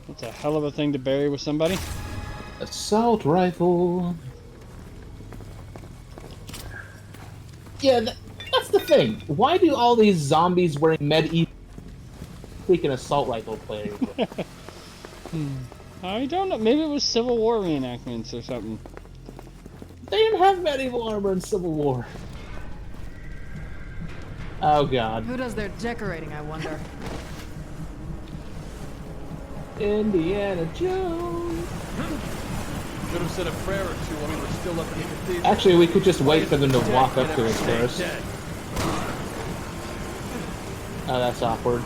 That's a hell of a thing to bury with somebody. Assault rifle. Yeah, that's the thing. Why do all these zombies wearing medieval freaking assault rifle players? I don't know. Maybe it was Civil War reenactments or something. They didn't have medieval armor in Civil War. Oh god. Who does their decorating, I wonder? Indiana Jones. Should have said a prayer or two while we were still up in the cathedral. Actually, we could just wait for them to walk up to us first. Oh, that's awkward.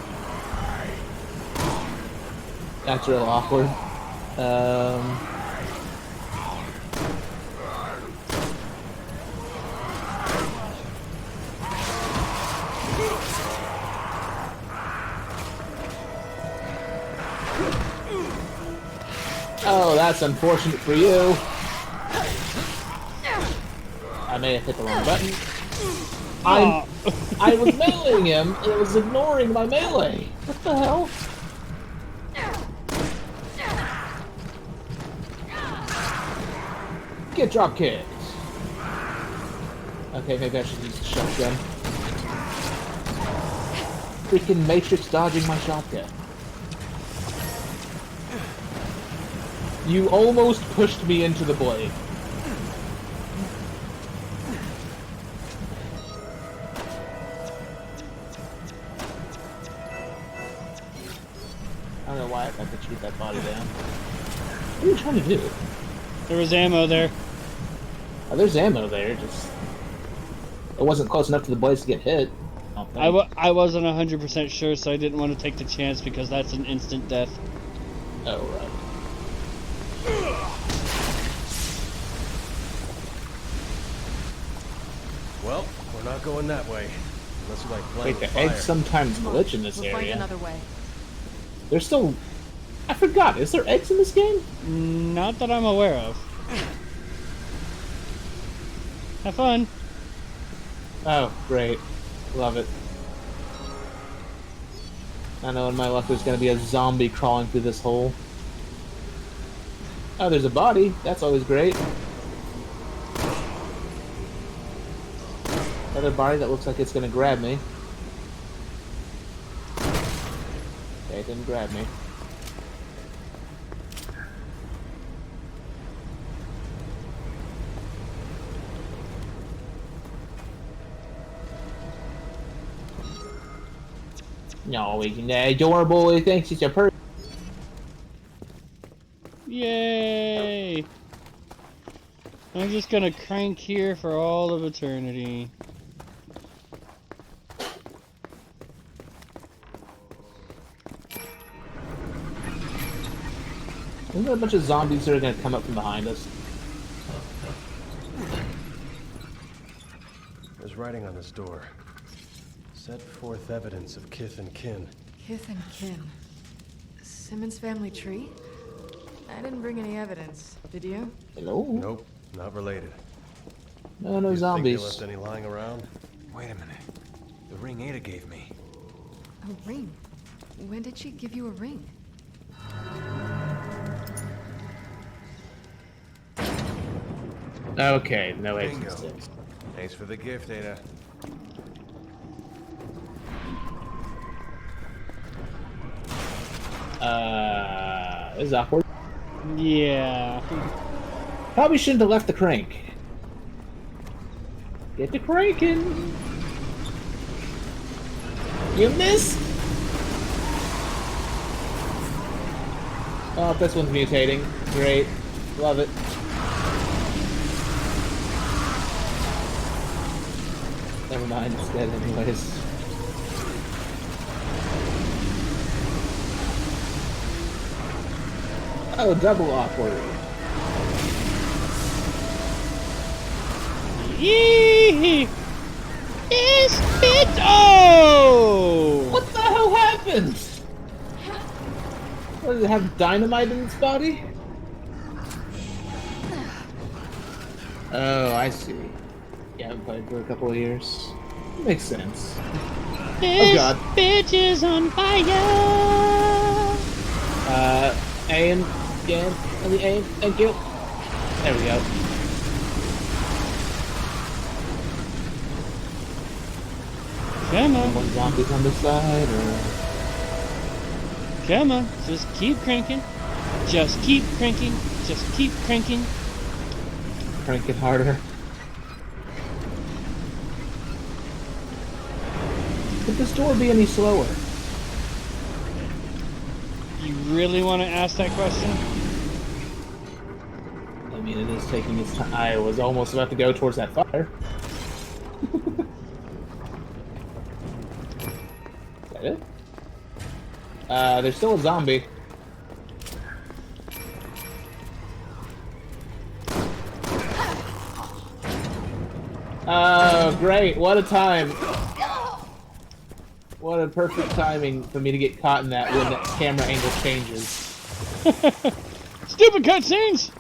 That's real awkward. Oh, that's unfortunate for you. I may have hit the wrong button. I was meleeing him, and it was ignoring my melee. What the hell? Get drop kicked. Okay, maybe I should use the shotgun. Freaking Matrix dodging my shotgun. You almost pushed me into the blade. I don't know why I had to shoot that body down. What are you trying to do? There was ammo there. Oh, there's ammo there, just... It wasn't close enough to the blades to get hit. I wasn't 100% sure, so I didn't want to take the chance because that's an instant death. Oh, right. Well, we're not going that way. Unless you like playing Wait, with the eggs sometimes glitch in this We'll find area. another way. There's still... I forgot, is there eggs in this game? Not that I'm aware of. Have fun. Oh, great. Love it. I know in my luck there's gonna be a zombie crawling through this hole. Oh, there's a body. That's always great. Another body that looks like it's gonna grab me. Okay, it didn't grab me. No, we can adorable. He thinks he's a person. Yay! I'm just gonna crank here for all of eternity. Isn't there a bunch of zombies that are gonna come up from behind us? There's writing on this door. Set forth evidence of kith and kin. Kith and kin. Simmons family tree? I didn't bring any evidence. Did you? Hello? Nope, not related. No, no You zombies. think they left any lying around? Wait a minute. The ring Ada gave me. A ring? When did she give you a ring? Okay, no eggs and Bingo. sticks. Thanks for the gift, Ada. This is awkward. Yeah. Probably shouldn't have left the crank. Get to cranking. You missed. Oh, this one's mutating. Great. Love it. Never mind, it's dead anyways. Oh, double awkward. Yee! It's bit. Oh! What the hell happened? What, does it have dynamite in its body? Oh, I see. You haven't played for a couple of years. Makes sense. This oh god. bitch is on fire! Aim. Again. Let me aim. Thank you. There we go. Come on. One zombies on the side, or... Come on. Just keep cranking. Just keep cranking. Just keep cranking. Crank it harder. Could this door be any slower? You really want to ask that question? I mean, it is taking its time. I was almost about to go towards that fire. Is that it? There's still a zombie. Oh, great. What a time. What a perfect timing for me to get caught in that when that camera angle changes. Stupid cutscenes!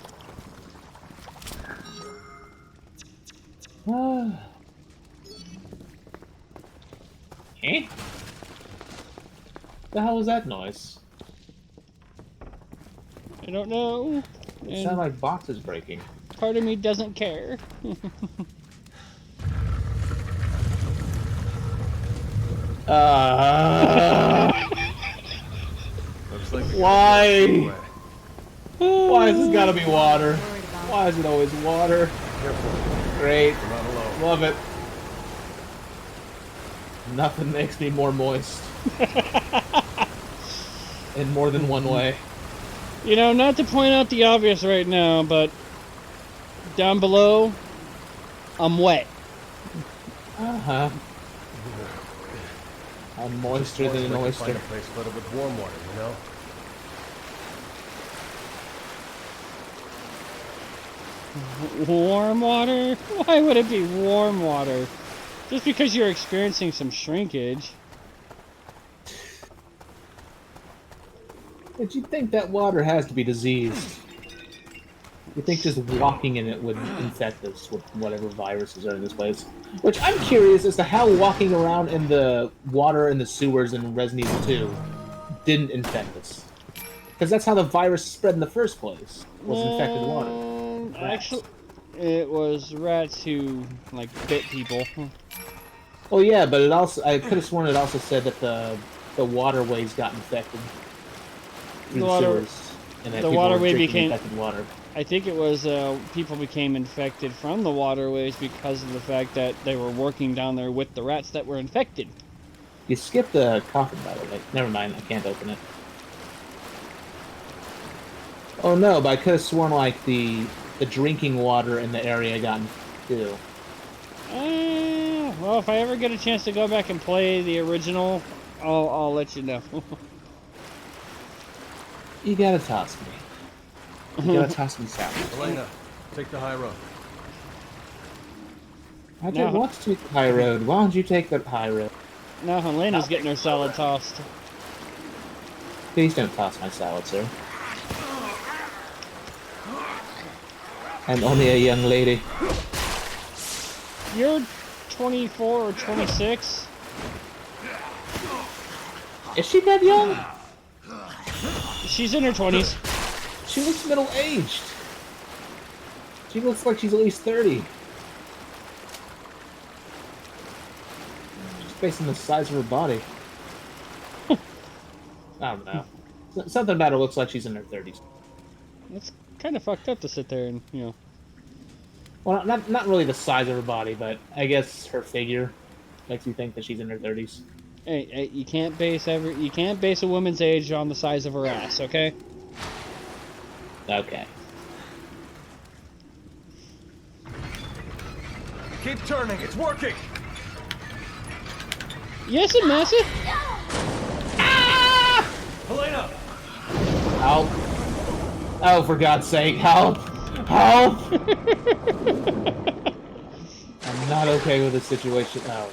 Eh? The hell was that noise? I don't know. It sounded like boxes breaking. Part of me doesn't care. Looks like why? Why has this gotta be water? Why is it always water? Great. Love it. Nothing makes me more moist. In more than one way. You know, not to point out the obvious right now, but down below, I'm wet. Uh-huh. I'm moister than an oyster. Find a place flooded with warm water, you know? Warm water? Why would it be warm water? Just because you're experiencing some shrinkage. But you'd think that water has to be diseased. You think just walking in it would infect us with whatever viruses are in this place. Which I'm curious as to how walking around in the water in the sewers in Resident Evil 2 didn't infect us. Because that's how the virus spread in the first place, was infected water. Actually, it was rats who, like, bit people. Oh yeah, but it also, I could have sworn it also said that the waterways got infected. Through the sewers. And that the people waterway were drinking became infected water. I think it was people became infected from the waterways because of the fact that they were working down there with the rats that were infected. You skipped the coffin, by the way. Never mind, I can't open it. Oh no, but I could have sworn like the drinking water in the area got infected too. Well, if I ever get a chance to go back and play the original, I'll let you know. You gotta toss me. You gotta toss me salad. Elena, take the high road. I don't want to take the high road. Why don't you take the high road? No, Elena's getting her salad tossed. Please don't toss my salad, sir. I'm only a young lady. You're 24 or 26? Is she that young? She's in her 20s. She looks middle-aged. She looks like she's at least 30. Just based on the size of her body. I don't know. Something about her looks like she's in her 30s. It's kind of fucked up to sit there and, you know, Well, not really the size of her body, but I guess her figure makes you think that she's in her 30s. Hey, you can't base a woman's age on the size of her ass, okay? Okay. Keep turning, it's working! Yes, and Massa? Helena! Help! Oh, for God's sake, help! Help! I'm not okay with this situation. Oh,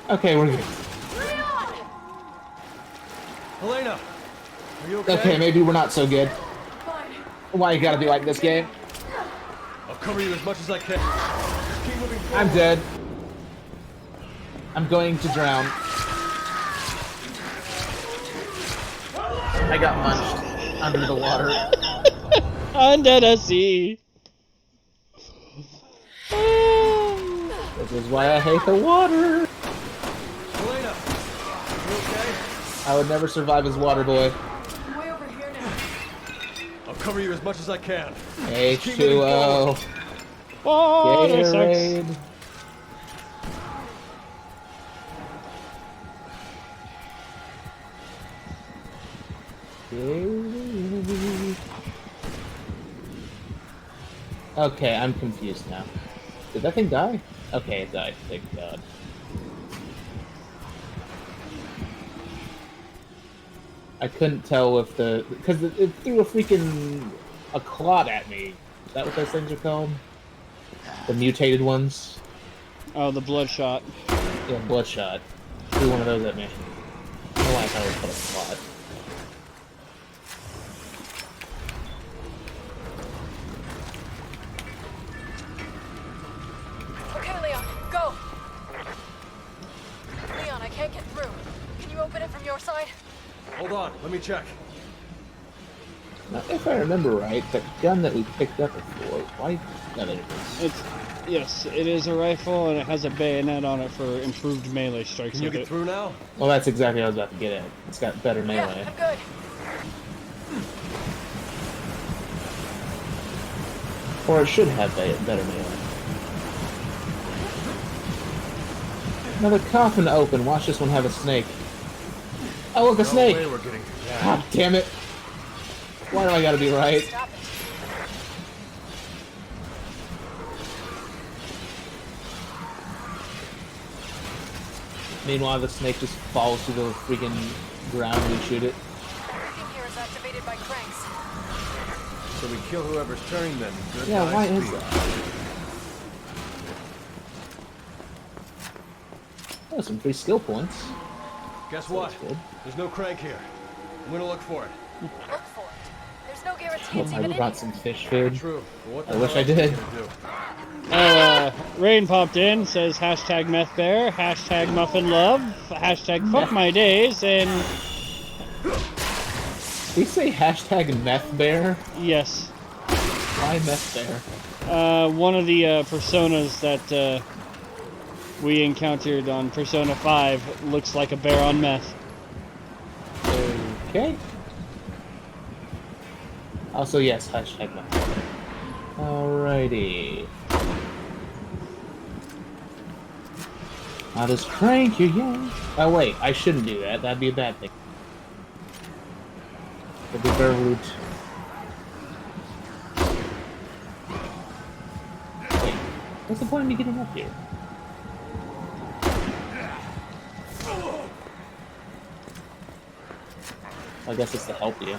no. Okay, we're good. Helena! Are you okay? Okay, maybe we're not so good. Why you gotta be like this, game? I'll cover you as much as I can. Just keep moving forward. I'm dead. I'm going to drown. I got munched under the water. Under the sea. This is why I hate the water. Helena, you okay? I would never survive as water boy. I'm way over here now. I'll cover you as much as I can. H2O. Water sucks. Gatorade. Okay, I'm confused now. Did that thing die? Okay, it died. Thank God. I couldn't tell if because it threw a clot at me. Is that what those things are called? The mutated ones? Oh, the bloodshot. Yeah, bloodshot. Threw one of those at me. I don't know why I thought it was called a clot. Okay, Leon, go! Leon, I can't get through. Can you open it from your side? Hold on, let me check. Now, if I remember right, the gun that we picked up before, why? No, there it is. Yes, it is a rifle, and it has a bayonet on it for improved melee strikes. Can you get through now? Well, that's exactly what I was about to get at. It's got better melee. Yeah, I'm good. Or it should have better melee. Another coffin to open. Watch this one have a snake. Oh, look, a snake! No way we're getting that. God damn it! Why do I gotta be right? Stop it. Meanwhile, the snake just falls to the freaking ground when we shoot it. Everything here is activated by cranks. So we kill whoever's turning them. Good Yeah, why nice is speed. that? Oh, some free skill points. Guess what? That's good. There's no crank here. I'm gonna look for it. Look for it. There's no guarantee Oh, it's I even in brought here. some fish food. True. But what the I wish hell I else are did. you gonna do? Rain popped in, says hashtag meth bear, hashtag muffin love, hashtag fuck my days, and... Did he say hashtag meth bear? Yes. Why meth bear? One of the personas that we encountered on Persona 5 looks like a bear on meth. Okay. Also, yes, hashtag meth bear. Alrighty. Now this crank, you're young. Oh wait, I shouldn't do that. That'd be a bad thing. That'd be very rude. Wait, what's the point of me getting up here? I guess it's to help you.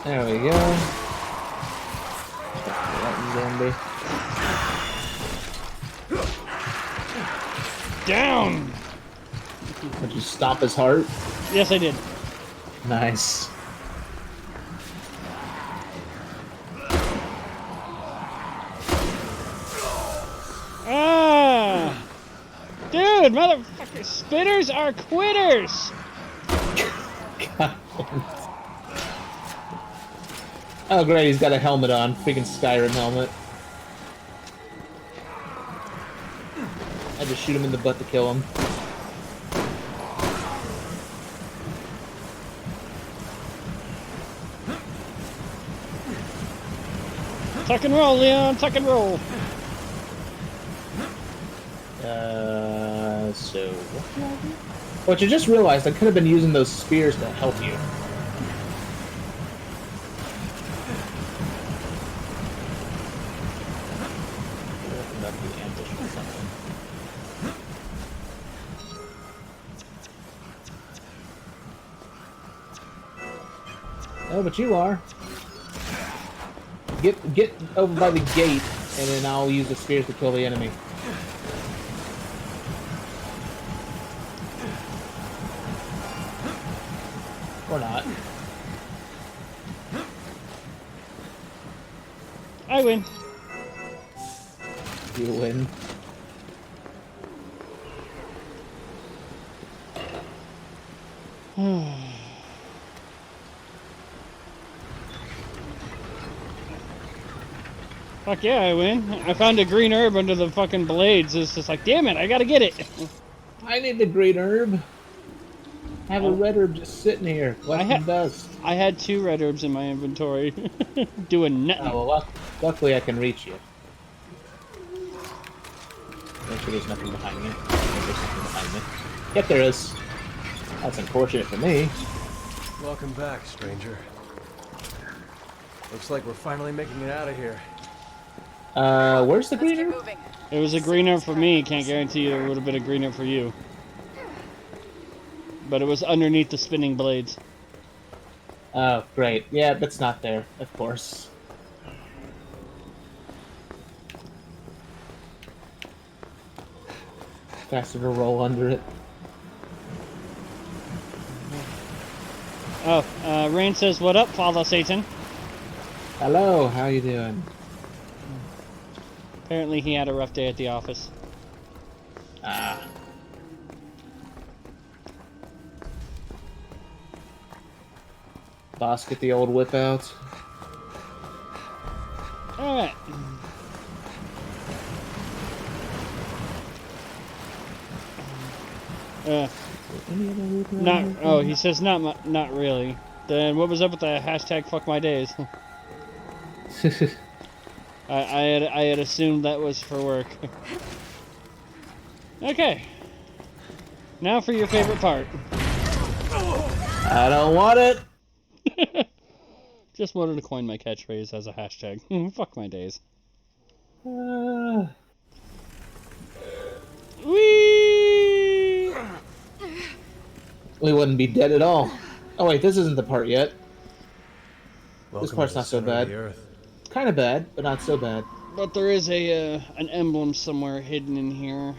There we go. Zombie. Down! Did you stop his heart? Yes, I did. Nice. Ah! Dude, motherfucker, spitters are quitters! Oh great, he's got a helmet on. Freaking Skyrim helmet. I just shoot him in the butt to kill him. Tuck and roll, Leon, tuck and roll. So what do I do? What you just realized, I could have been using those spears to help you. Oh, but you are. Get over by the gate, and then I'll use the spears to kill the enemy. Or not. I win. You win. Fuck yeah, I win. I found a green herb under the fucking blades. It's just like, damn it, I gotta get it. I need the green herb. I have a red herb just sitting here, collecting dust. I had 2 red herbs in my inventory, doing nothing. Oh, well, luckily I can reach you. Make sure there's nothing behind me. There's nothing behind me. Yep, there is. That's unfortunate for me. Welcome back, stranger. Looks like we're finally making it out of here. Where's the green herb? It was a green herb for me. Can't guarantee you it would have been a green herb for you. But it was underneath the spinning blades. Oh, great. Yeah, that's not there, of course. Faster to roll under it. Oh, Rain says, "What up, Father Satan?" Hello, how you doing? Apparently he had a rough day at the office. Ah. Boss, get the old whip out. Alright. He says not really. Then what was up with the hashtag fuck my days? I had assumed that was for work. Okay. Now for your favorite part. I don't want it. Just wanted to coin my catchphrase as a hashtag. Fuck my days. Whee! We wouldn't be dead at all. Oh wait, this isn't the part yet. Welcome this part's not so bad. Kind of bad, but not so bad. But there is an emblem somewhere hidden in here.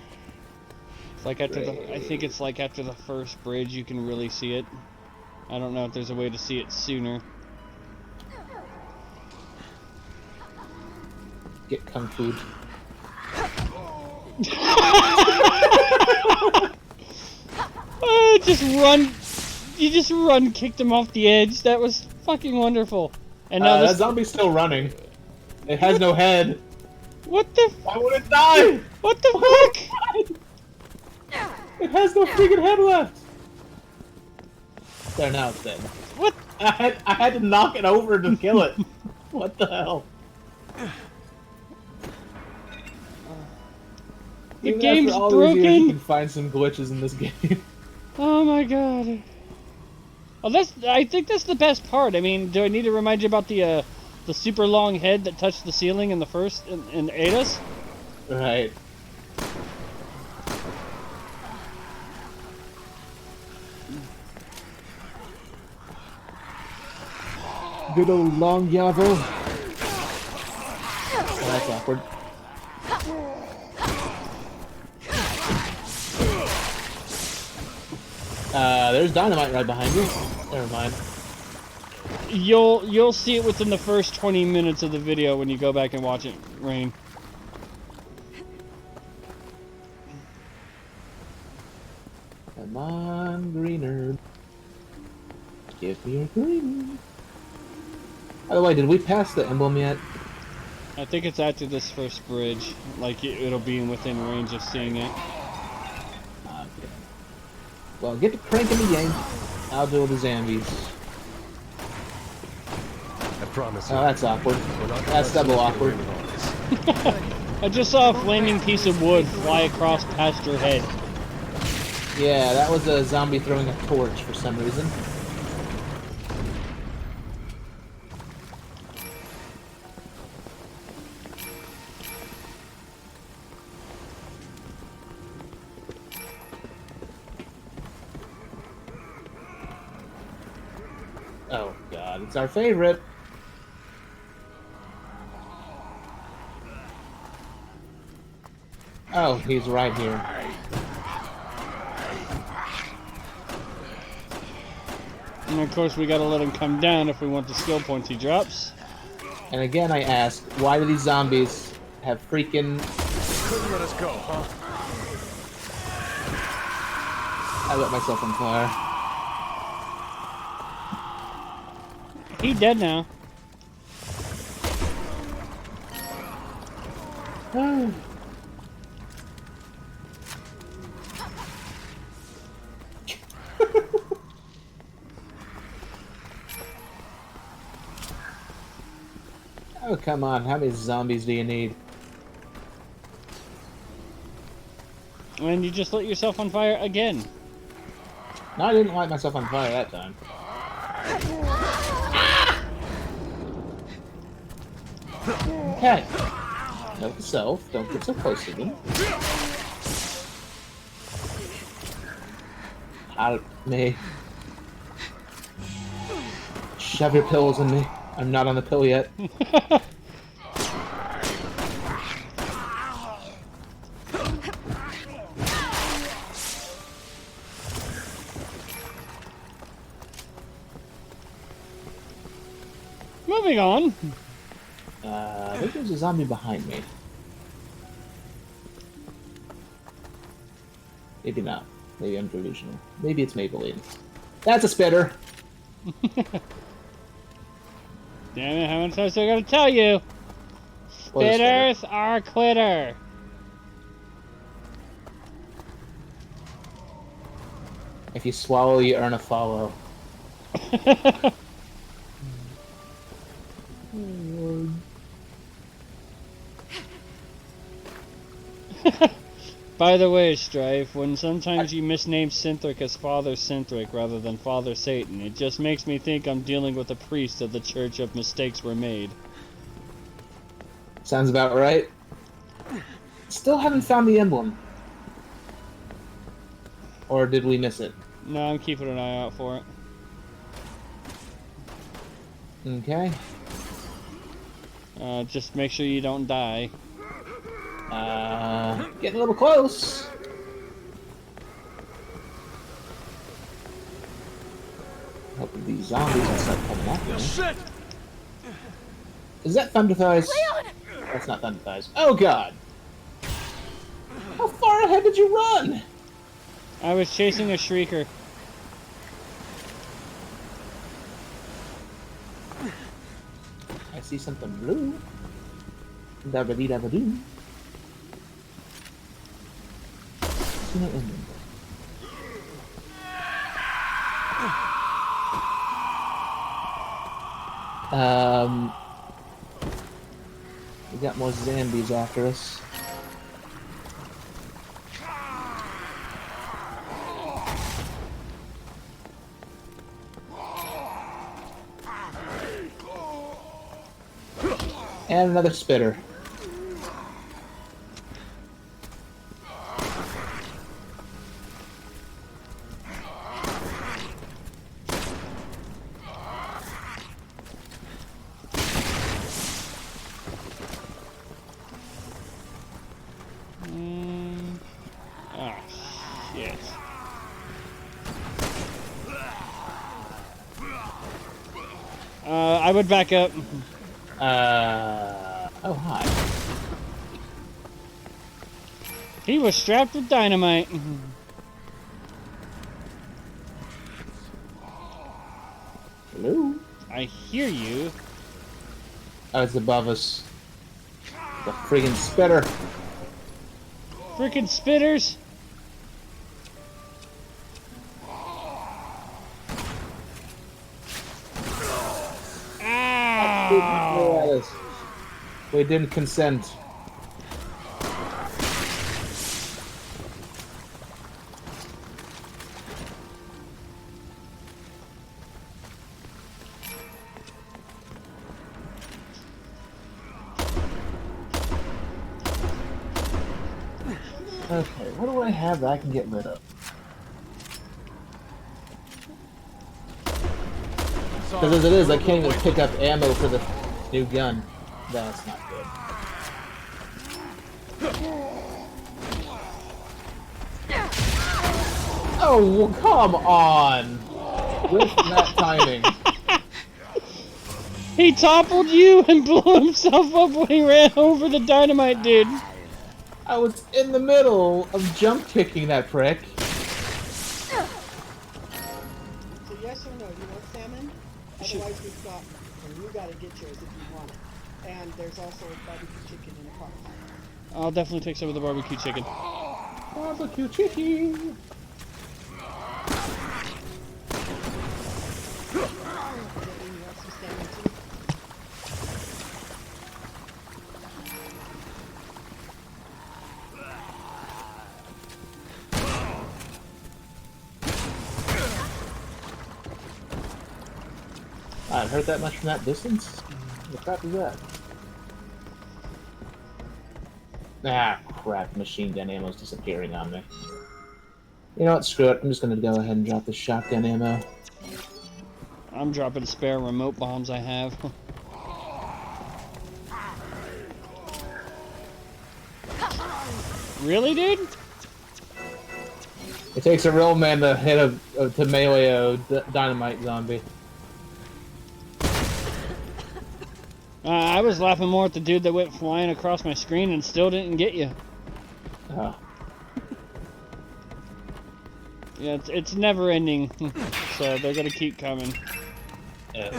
It's like after I think it's like after the first bridge you can really see it. I don't know if there's a way to see it sooner. Get kung fu. Just run. You just kicked him off the edge. That was fucking wonderful. And now that zombie's still running. It has no head. What the? Why would it die? What the fuck? It has no freaking head left. There, now it's dead. What? I had to knock it over to kill it. What the hell? The Even game's after all broken. These years, you can find some glitches in this game. Oh my god. Oh, I think that's the best part. I mean, do I need to remind you about the super long head that touched the ceiling in the first and ate us? Right. Good old long Yavo. Oh, that's awkward. There's dynamite right behind you. Never mind. You'll see it within the first 20 minutes of the video when you go back and watch it, Rain. Come on, greener. Give me a green. By the way, did we pass the emblem yet? I think it's after this first bridge. Like, it'll be within range of seeing it. Okay. Well, get to cranking the game. I'll deal with the zombies. I promise. Oh, that's awkward. That's double awkward. I just saw a flaming piece of wood fly across past your head. Yeah, that was a zombie throwing a torch for some reason. Oh god, it's our favorite. Oh, he's right here. And of course we gotta let him come down if we want the skill points he drops. And again I ask, why do these zombies have freaking... Couldn't let us go, huh? I lit myself on fire. He dead now. Oh, come on. How many zombies do you need? And you just lit yourself on fire again. No, I didn't light myself on fire that time. Okay. Note to self, don't get so close to them. Help me. Shove your pills in me. I'm not on the pill yet. Moving on. I think there's a zombie behind me. Maybe not. Maybe I'm delusional. Maybe it's Maybelline. That's a spitter! Damn it, how many times do I gotta tell you? Spitters are quitter. If you swallow, you earn a follow. By the way, Strife, when sometimes you misname Cynthric as Father Cynthric rather than Father Satan, it just makes me think I'm dealing with a priest of the Church of Mistakes Were Made. Sounds about right. Still haven't found the emblem. Or did we miss it? No, I'm keeping an eye out for it. Okay. Just make sure you don't die. Getting a little close. Hoping these zombies will start coming after me. Shit! Is that Thunder Thighs? That's not Thunder Thighs. Oh god! How far ahead did you run? I was chasing a shrieker. I see something blue. Dabba-dee-dabba-doo. We got more zombies after us. And another spitter. Shit. I would back up. Oh, hi. He was strapped with dynamite. Hello? I hear you. Oh, it's above us. The friggin' spitter. Freaking spitters. Ow. We didn't consent. Okay, what do I have that I can get rid of? Because as it is, I can't even pick up ammo for the new gun. That's not good. Oh, well, come on! With that timing. He toppled you and blew himself up when he ran over the dynamite dude. I was in the middle of jump kicking that prick. So yes or no, you want salmon? Otherwise we've got, and you gotta get yours if you want it. And there's also a barbecue chicken in the car. I'll definitely take some of the barbecue chicken. Barbecue chicken! It hurt that much from that distance? What crap is that? Ah, crap. Machine gun ammo's disappearing on me. You know what? Screw it. I'm just gonna go ahead and drop the shotgun ammo. I'm dropping spare remote bombs I have. Really, dude? It takes a real man to hit to melee a dynamite zombie. I was laughing more at the dude that went flying across my screen and still didn't get you. Oh. Yeah, it's never ending, so they're gonna keep coming. I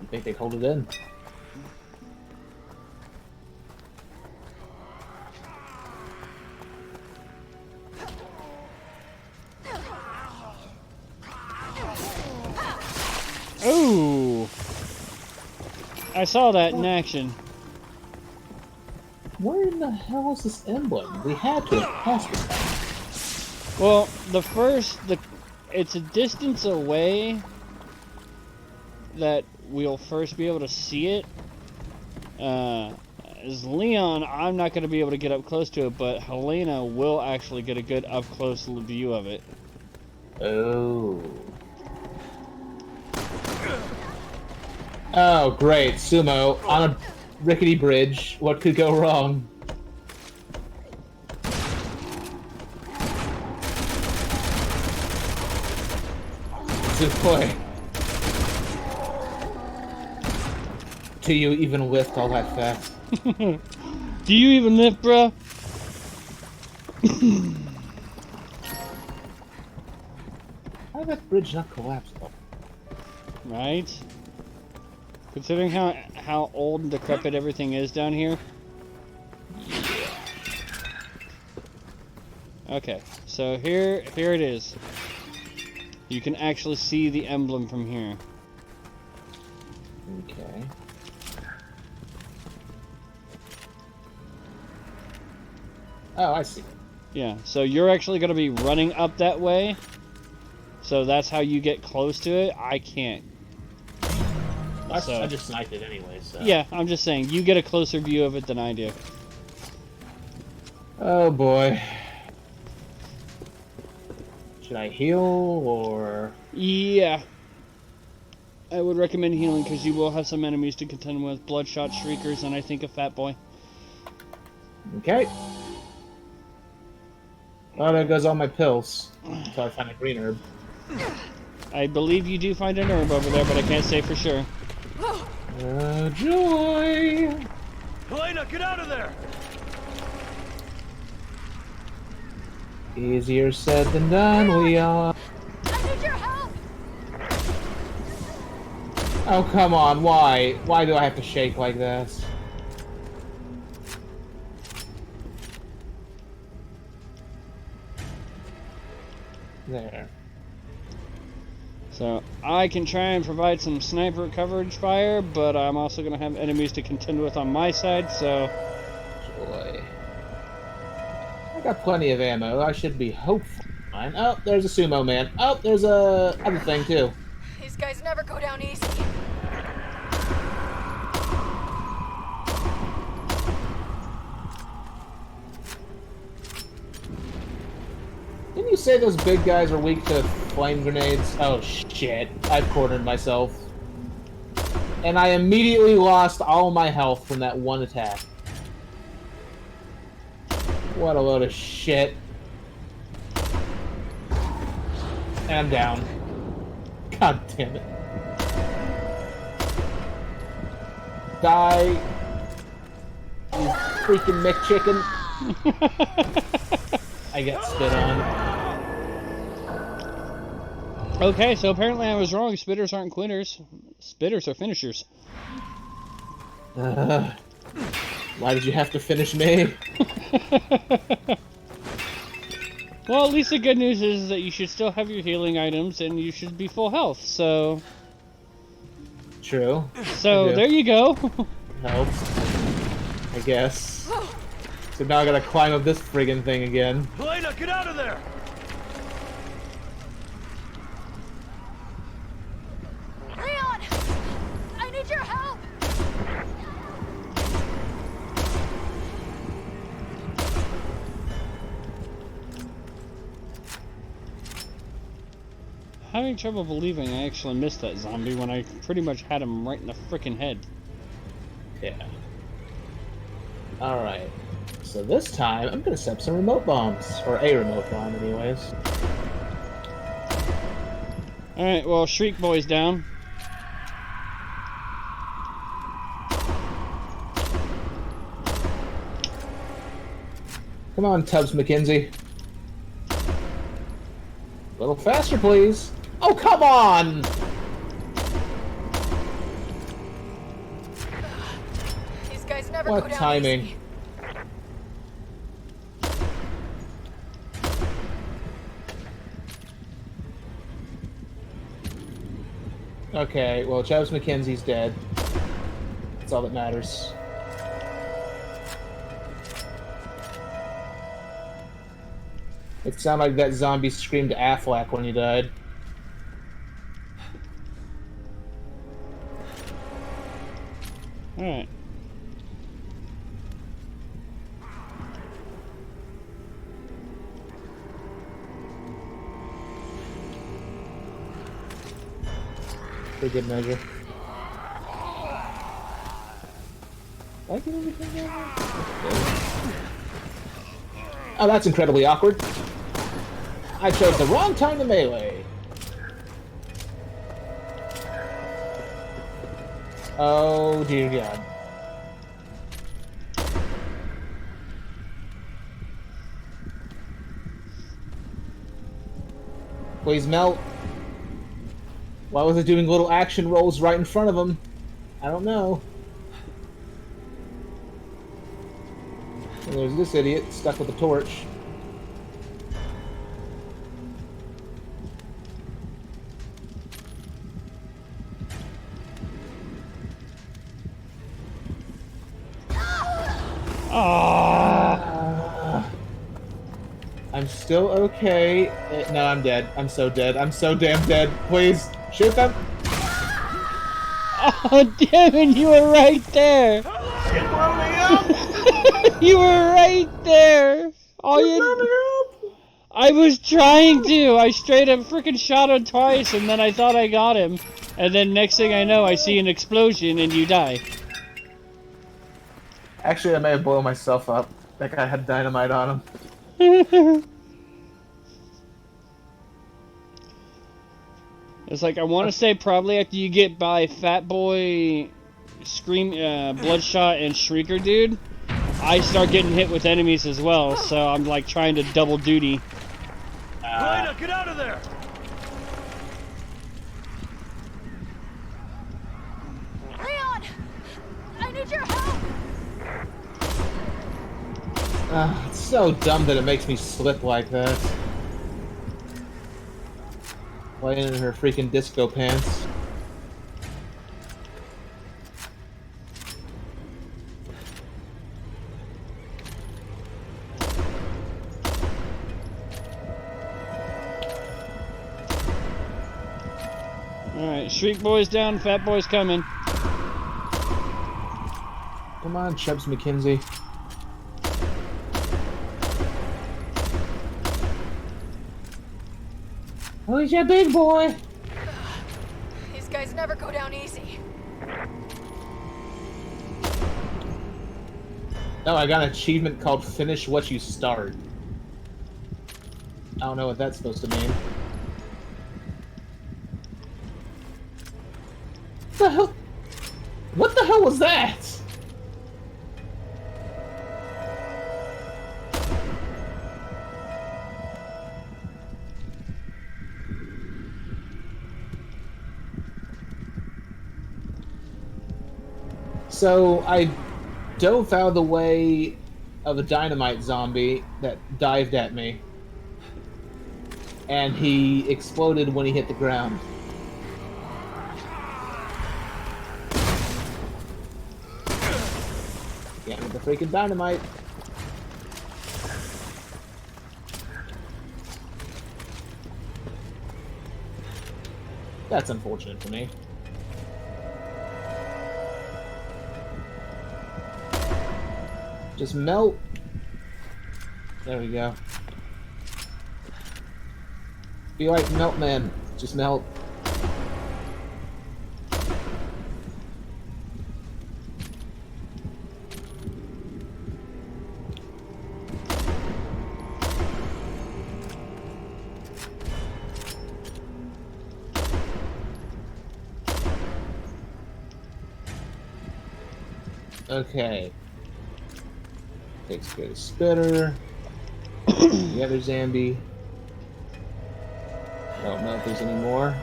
think they hold it in. Ooh! I saw that in action. Where in the hell is this emblem? We had to have passed it. Well, it's a distance away that we'll first be able to see it. As Leon, I'm not going to be able to get up close to it, but Helena will actually get a good up-close view of it. Oh. Oh, great. Sumo on a rickety bridge. What could go wrong? Good boy. Do you even lift all that fast? Do you even lift, bruh? How did that bridge not collapse though? Right? Considering how old and decrepit everything is down here. Okay, so here it is. You can actually see the emblem from here. Okay. Oh, I see. Yeah, so you're actually going to be running up that way. So that's how you get close to it. I can't. I just sniped it anyway, so... Yeah, I'm just saying, you get a closer view of it than I do. Oh boy. Should I heal, or...? Yeah. I would recommend healing, because you will have some enemies to contend with. Bloodshot, Shriekers, and I think a Fat Boy. Okay. Well, there goes all my pills. Until I find a green herb. I believe you do find an herb over there, but I can't say for sure. Joy! Helena, get out of there! Easier said than done, we are. I need your help! Oh, come on, why? Why do I have to shake like this? There. So, I can try and provide some sniper coverage fire, but I'm also going to have enemies to contend with on my side, so... Boy. I got plenty of ammo. I should be hopeful. Fine. Oh, there's a sumo man. Oh, there's a other thing, too. These guys never go down easy. Didn't you say those big guys are weak to flame grenades? Oh shit, I've cornered myself. And I immediately lost all my health from that one attack. What a load of shit. And I'm down. God damn it. Die, you freaking McChicken. I got spit on. Okay, so apparently I was wrong. Spitters aren't quitters. Spitters are finishers. Why did you have to finish me? Well, at least the good news is that you should still have your healing items and you should be full health, so... True. So, there you go. Helps. I guess. So now I gotta climb up this friggin' thing again. Helena, get out of there! Leon! I need your help! Having trouble believing I actually missed that zombie when I pretty much had him right in the frickin' head. Yeah. Alright. So this time, I'm gonna set up some remote bombs. Or a remote bomb, anyways. Alright, well, Shriek Boy's down. Come on, Tubbs McKenzie. A little faster, please. Oh, come on! These guys never What go down timing? easy. Okay, well, Tubbs McKenzie's dead. That's all that matters. It sounded like that zombie screamed Affleck when he died. Alright. For good measure. Did I get everything over? Oh, that's incredibly awkward. I chose the wrong time to melee. Oh, dear God. Please melt. Why was it doing little action rolls right in front of him? I don't know. And there's this idiot stuck with a torch. I'm still okay. No, I'm dead. I'm so dead. I'm so damn dead. Please, shoot them! Oh, damn it, you were right there! You were right there! I was trying to! I straight up freaking shot him twice and then I thought I got him. And then next thing I know, I see an explosion and you die. Actually, I may have blown myself up. That guy had dynamite on him. It's like, I want to say probably after you get by Fat Boy, Bloodshot, and Shrieker Dude, I start getting hit with enemies as well, so I'm like trying to double duty. Helena, get out of there! It's so dumb that it makes me slip like that. Playing in her freaking disco pants. Alright, Shriek Boy's down, Fat Boy's coming. Come on, Chubbs McKenzie. Who's your big boy? These guys never go down easy. Oh, I got an achievement called Finish What You Start. I don't know what that's supposed to mean. What the hell? What the hell was that? So I dove out of the way of a dynamite zombie that dived at me, and he exploded when he hit the ground. Yeah, with the freaking dynamite. That's unfortunate for me. Just melt. There we go. Be like Melt Man. Just melt. Okay. Takes care of the spitter. The other zombie. Don't know if there's any more.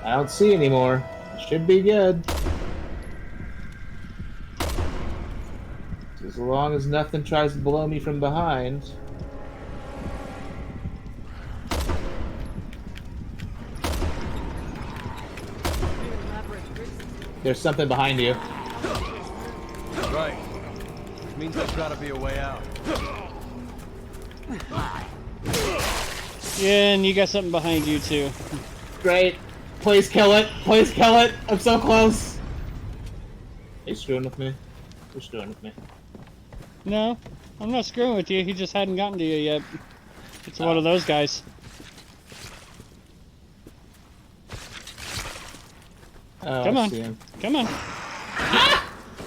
I don't see any more. Should be good. As long as nothing tries to blow me from behind. There's something behind you. Right. Means there's gotta be a way out. Yeah, and you got something behind you too. Great. Please kill it. Please kill it. I'm so close. Are you screwing with me? You're screwing with me. No, I'm not screwing with you. He just hadn't gotten to you yet. It's one of those guys. Oh, Come I on. see him. Come on.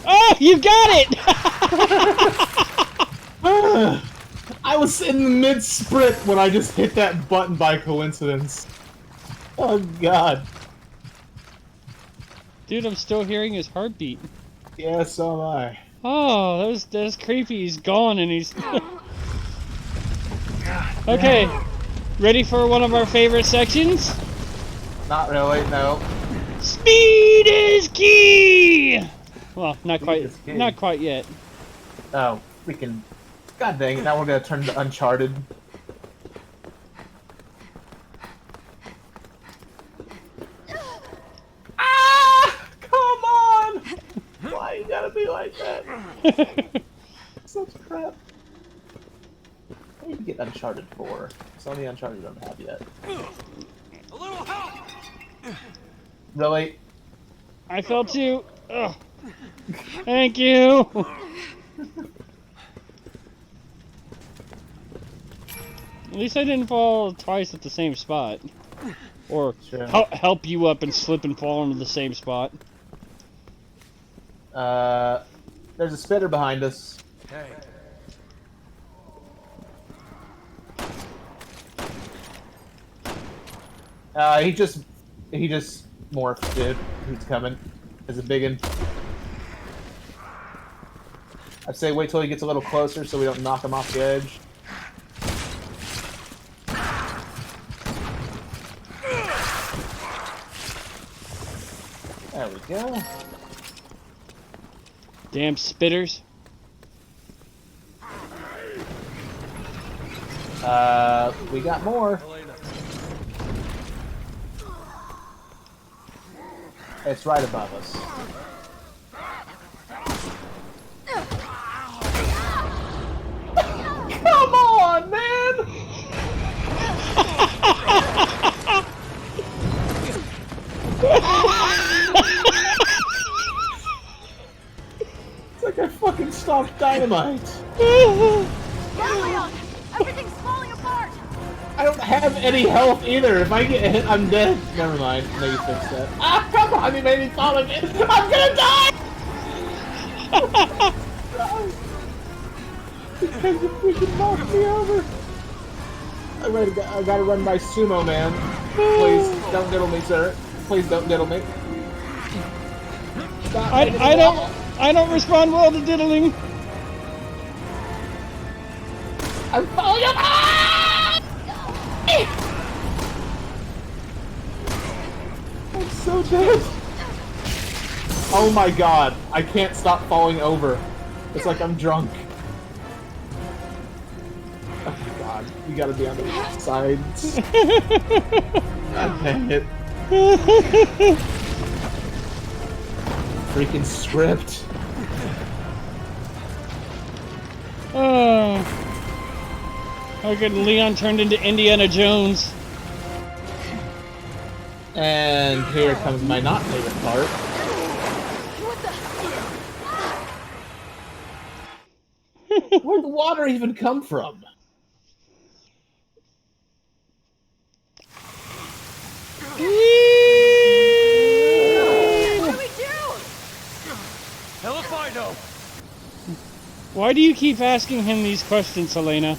Oh, you got it! I was in the mid-sprint when I just hit that button by coincidence. Oh, God. Dude, I'm still hearing his heartbeat. Yeah, so am I. Oh, that was creepy. He's gone and he's... Okay. Ready for one of our favorite sections? Not really, no. Speed is key! Well, not quite. Not quite yet. Oh, freaking... God dang it, now we're gonna turn to Uncharted. Ah! Come on! Why you gotta be like that? Such crap. I need to get Uncharted 4. It's only Uncharted I don't have yet. A little help! Really? I fell too. Ugh. Thank you. At least I didn't fall twice at the same spot. Or help you up and slip and fall into the same spot. There's a spitter behind us. Hey. He just morphed, dude. He's coming. There's a biggin. I'd say wait till he gets a little closer so we don't knock him off the edge. There we go. Damn spitters. We got more. It's right above us. Come on, man! It's like I fucking stopped dynamite. Everything's falling apart! I don't have any health either. If I get hit, I'm dead. Never mind. No, you fixed that. Ah, come on! You made me fall again. I'm gonna die! Because you freaking knocked me over. I gotta run my sumo, man. Please don't diddle me, sir. Please don't diddle me. I don't respond well to diddling. I'm falling up. Ah! I'm so dead. Oh my god, I can't stop falling over. It's like I'm drunk. Oh my god, you gotta be on the left side. God dang it. Freaking script. Oh. How good Leon turned into Indiana Jones. And here comes my not favorite part. Where'd the water even come from? What do we do? Hell if I know. Why do you keep asking him these questions, Helena?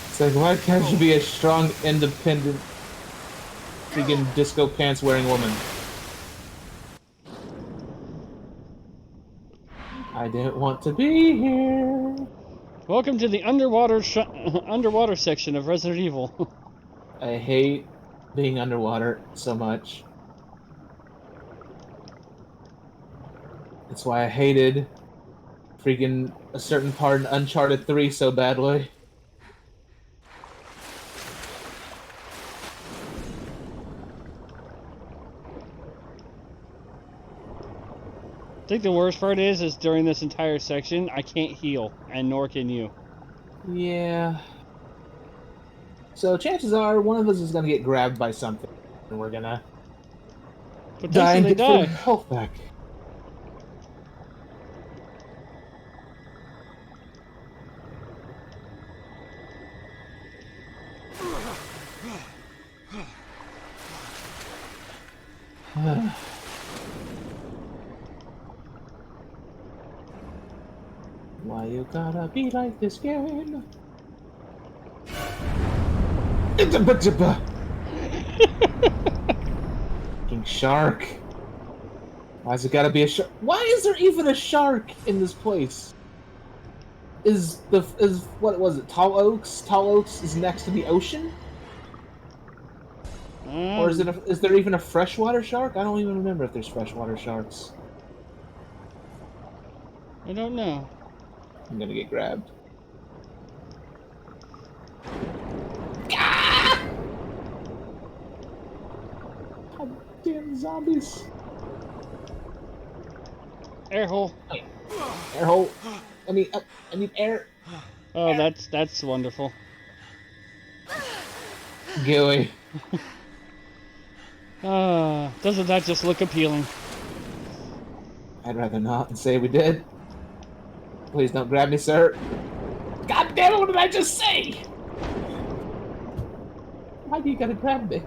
It's like, why can't you be a strong, independent, freaking disco pants wearing woman? I didn't want to be here. Welcome to the underwater section of Resident Evil. I hate being underwater so much. That's why I hated freaking a certain part in Uncharted 3 so badly. I think the worst part is during this entire section, I can't heal, and nor can you. Yeah. So chances are one of us is gonna get grabbed by something, and we're gonna die and get full health back. Why you gotta be like this game? Fucking shark. Why's it gotta be a shark? Why is there even a shark in this place? Is what was it? Tall Oaks? Tall Oaks is next to the ocean? Or is there even a freshwater shark? I don't even remember if there's freshwater sharks. I don't know. I'm gonna get grabbed. God damn zombies. Air hole. Air hole. I need air. Oh, that's wonderful. Gooey. Doesn't that just look appealing? I'd rather not and say we did. Please don't grab me, sir. God damn it, what did I just say? Why do you gotta grab me?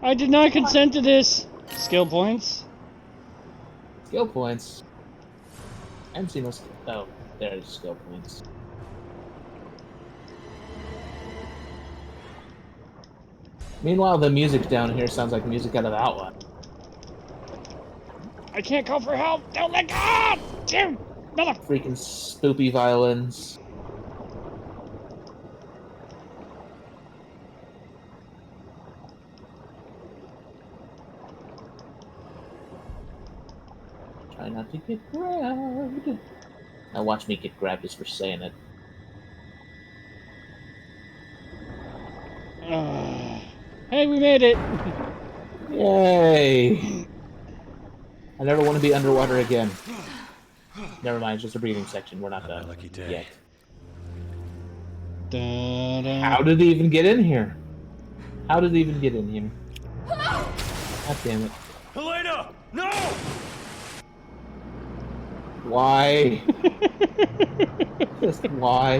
I did not consent to this. Skill points. Skill points? I haven't seen no skill. Oh, there's skill points. Meanwhile, the music down here sounds like music out of Outlaw. I can't call for help. Don't let go. Damn. Freaking spoopy violins. Try not to get grabbed. Now watch me get grabbed just for saying it. Hey, we made it! Yay! I never want to be underwater again. Never mind, it's just a breathing section. We're not done yet. How did he even get in here? How did he even get in here? God damn it. Helena! No! Why? Just why?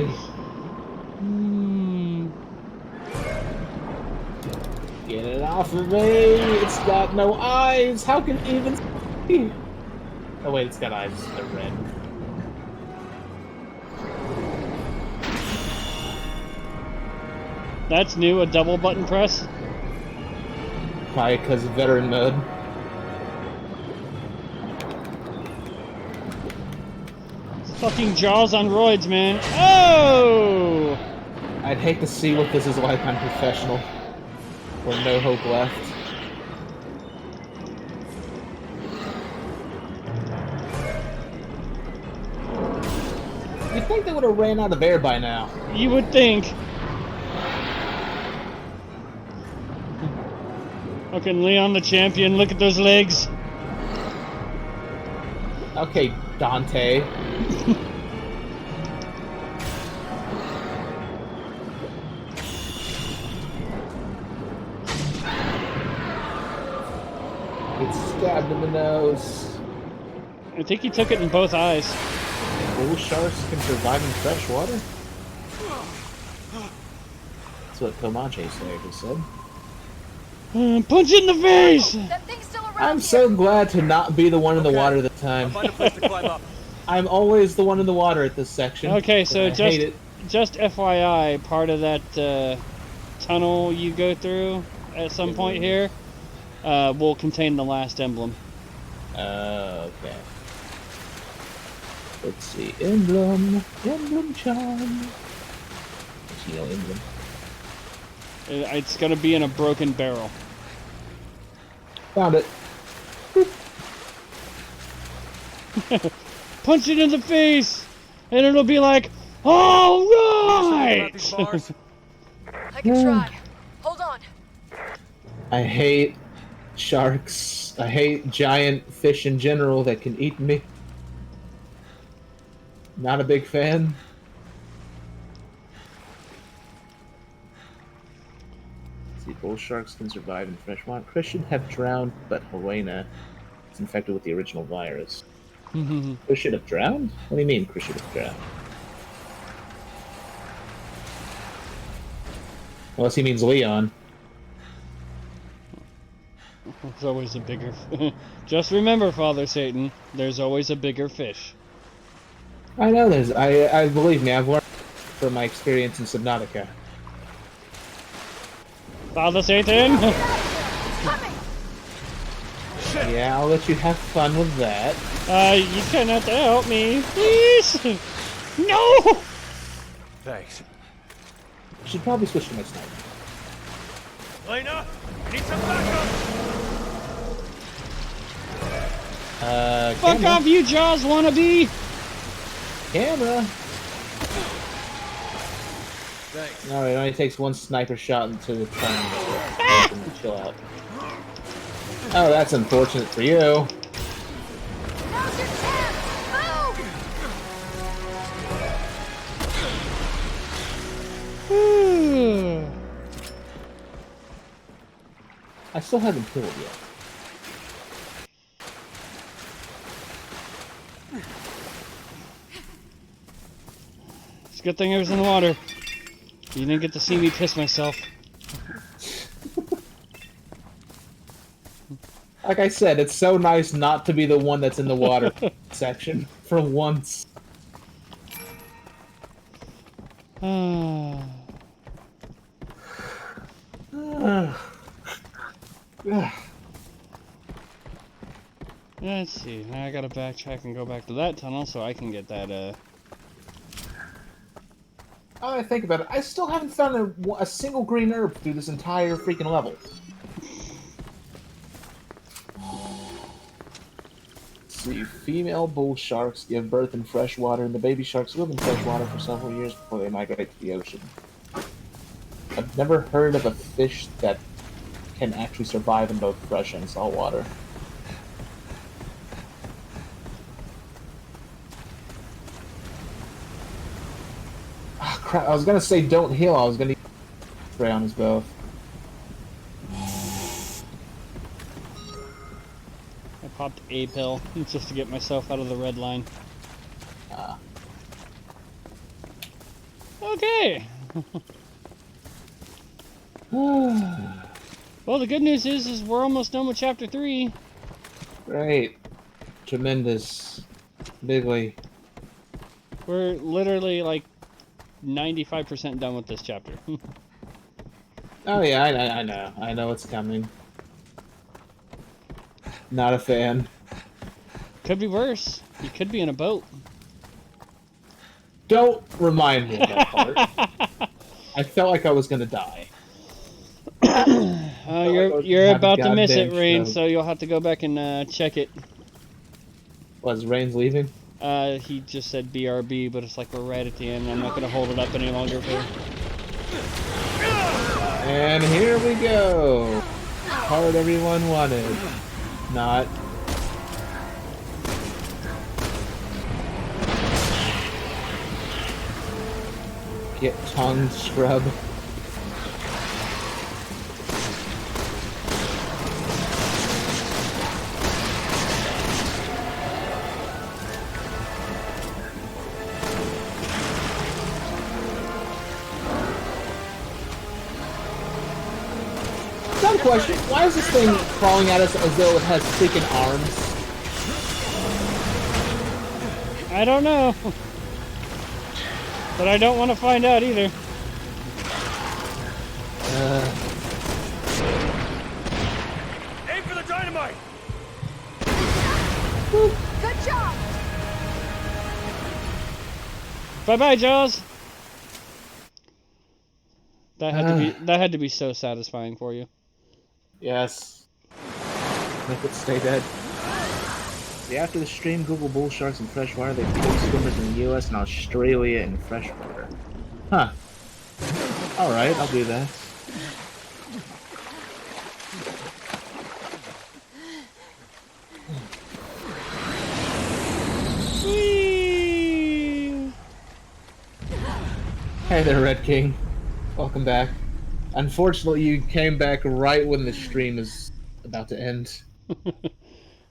Get it off of me! It's got no eyes! How can it even see? Oh wait, it's got eyes. They're red. That's new, a double button press? Probably because of veteran mode. It's fucking Jaws on roids, man. Oh! I'd hate to see what this is like on professional. Or no hope left. You'd think they would have ran out of air by now. You would think. Fucking Leon the champion, look at those legs. Okay, Dante. It's stabbed in the nose. I think he took it in both eyes. Bull sharks can survive in fresh water? That's what Comanche Slayer just said. Punch it in the face! I'm so glad to not be the one in the water this time. I'm always the one in the water at this section. Okay, so just FYI, part of that tunnel you go through at some point here will contain the last emblem. Okay. Let's see. Emblem charm. Let's see, no emblem. It's gonna be in a broken barrel. Found it. Punch it in the face, and it'll be like, all right. I can try. Hold on. I hate sharks. I hate giant fish in general that can eat me. Not a big fan. Let's see, bull sharks can survive in freshwater. Chris should have drowned, but Helena is infected with the original virus. Chris should have drowned? What do you mean Chris should have drowned? Unless he means Leon. There's always a bigger... Just remember, Father Satan, there's always a bigger fish. I know there's... I believe me, I've learned from my experience in Subnautica. Father Satan! Yeah, I'll let you have fun with that. You cannot help me, please! No! Thanks. Should probably switch to my sniper. Lena, need some backup! Fuck off, you Jaws wannabe! Camera! Thanks. Alright, it only takes one sniper shot into the tongue. Chill out. Oh, that's unfortunate for you. Now's your chance! Move! I still haven't killed yet. It's a good thing I was in the water. You didn't get to see me piss myself. Like I said, it's so nice not to be the one that's in the water section for once. Let's see. Now I gotta backtrack and go back to that tunnel so I can get that, Now that I think about it, I still haven't found a single green herb through this entire freaking level. see. Female bull sharks give birth in fresh water, and the baby sharks live in fresh water for several years before they migrate to the ocean. I've never heard of a fish that can actually survive in both fresh and salt water. Oh, crap. I was gonna say don't heal. I was gonna spray on us both. I popped a pill just to get myself out of the red line. Okay. Well, the good news is we're almost done with chapter 3. Great. Tremendous. Bigly. We're literally like 95% done with this chapter. Oh yeah, I know. I know it's coming. Not a fan. Could be worse. You could be in a boat. Don't remind me of that part. I felt like I was gonna die. You're about to miss it, Rain, so you'll have to go back and check it. Was Rain's leaving? He just said BRB, but it's like we're right at the end. I'm not gonna hold it up any longer for. And here we go. Part everyone wanted. Not. Get tongue scrub. Dumb question. Why is this thing crawling at us as though it has freaking arms? I don't know. But I don't want to find out either. Aim for the dynamite! Good job! Bye-bye, Jaws! That had to be so satisfying for you. Yes. Make it stay dead. After the stream, Google bull sharks in freshwater. They've killed swimmers in the U.S. and Australia in freshwater. Huh. Alright, I'll do that. Hey there, Red King. Welcome back. Unfortunately, you came back right when the stream is about to end.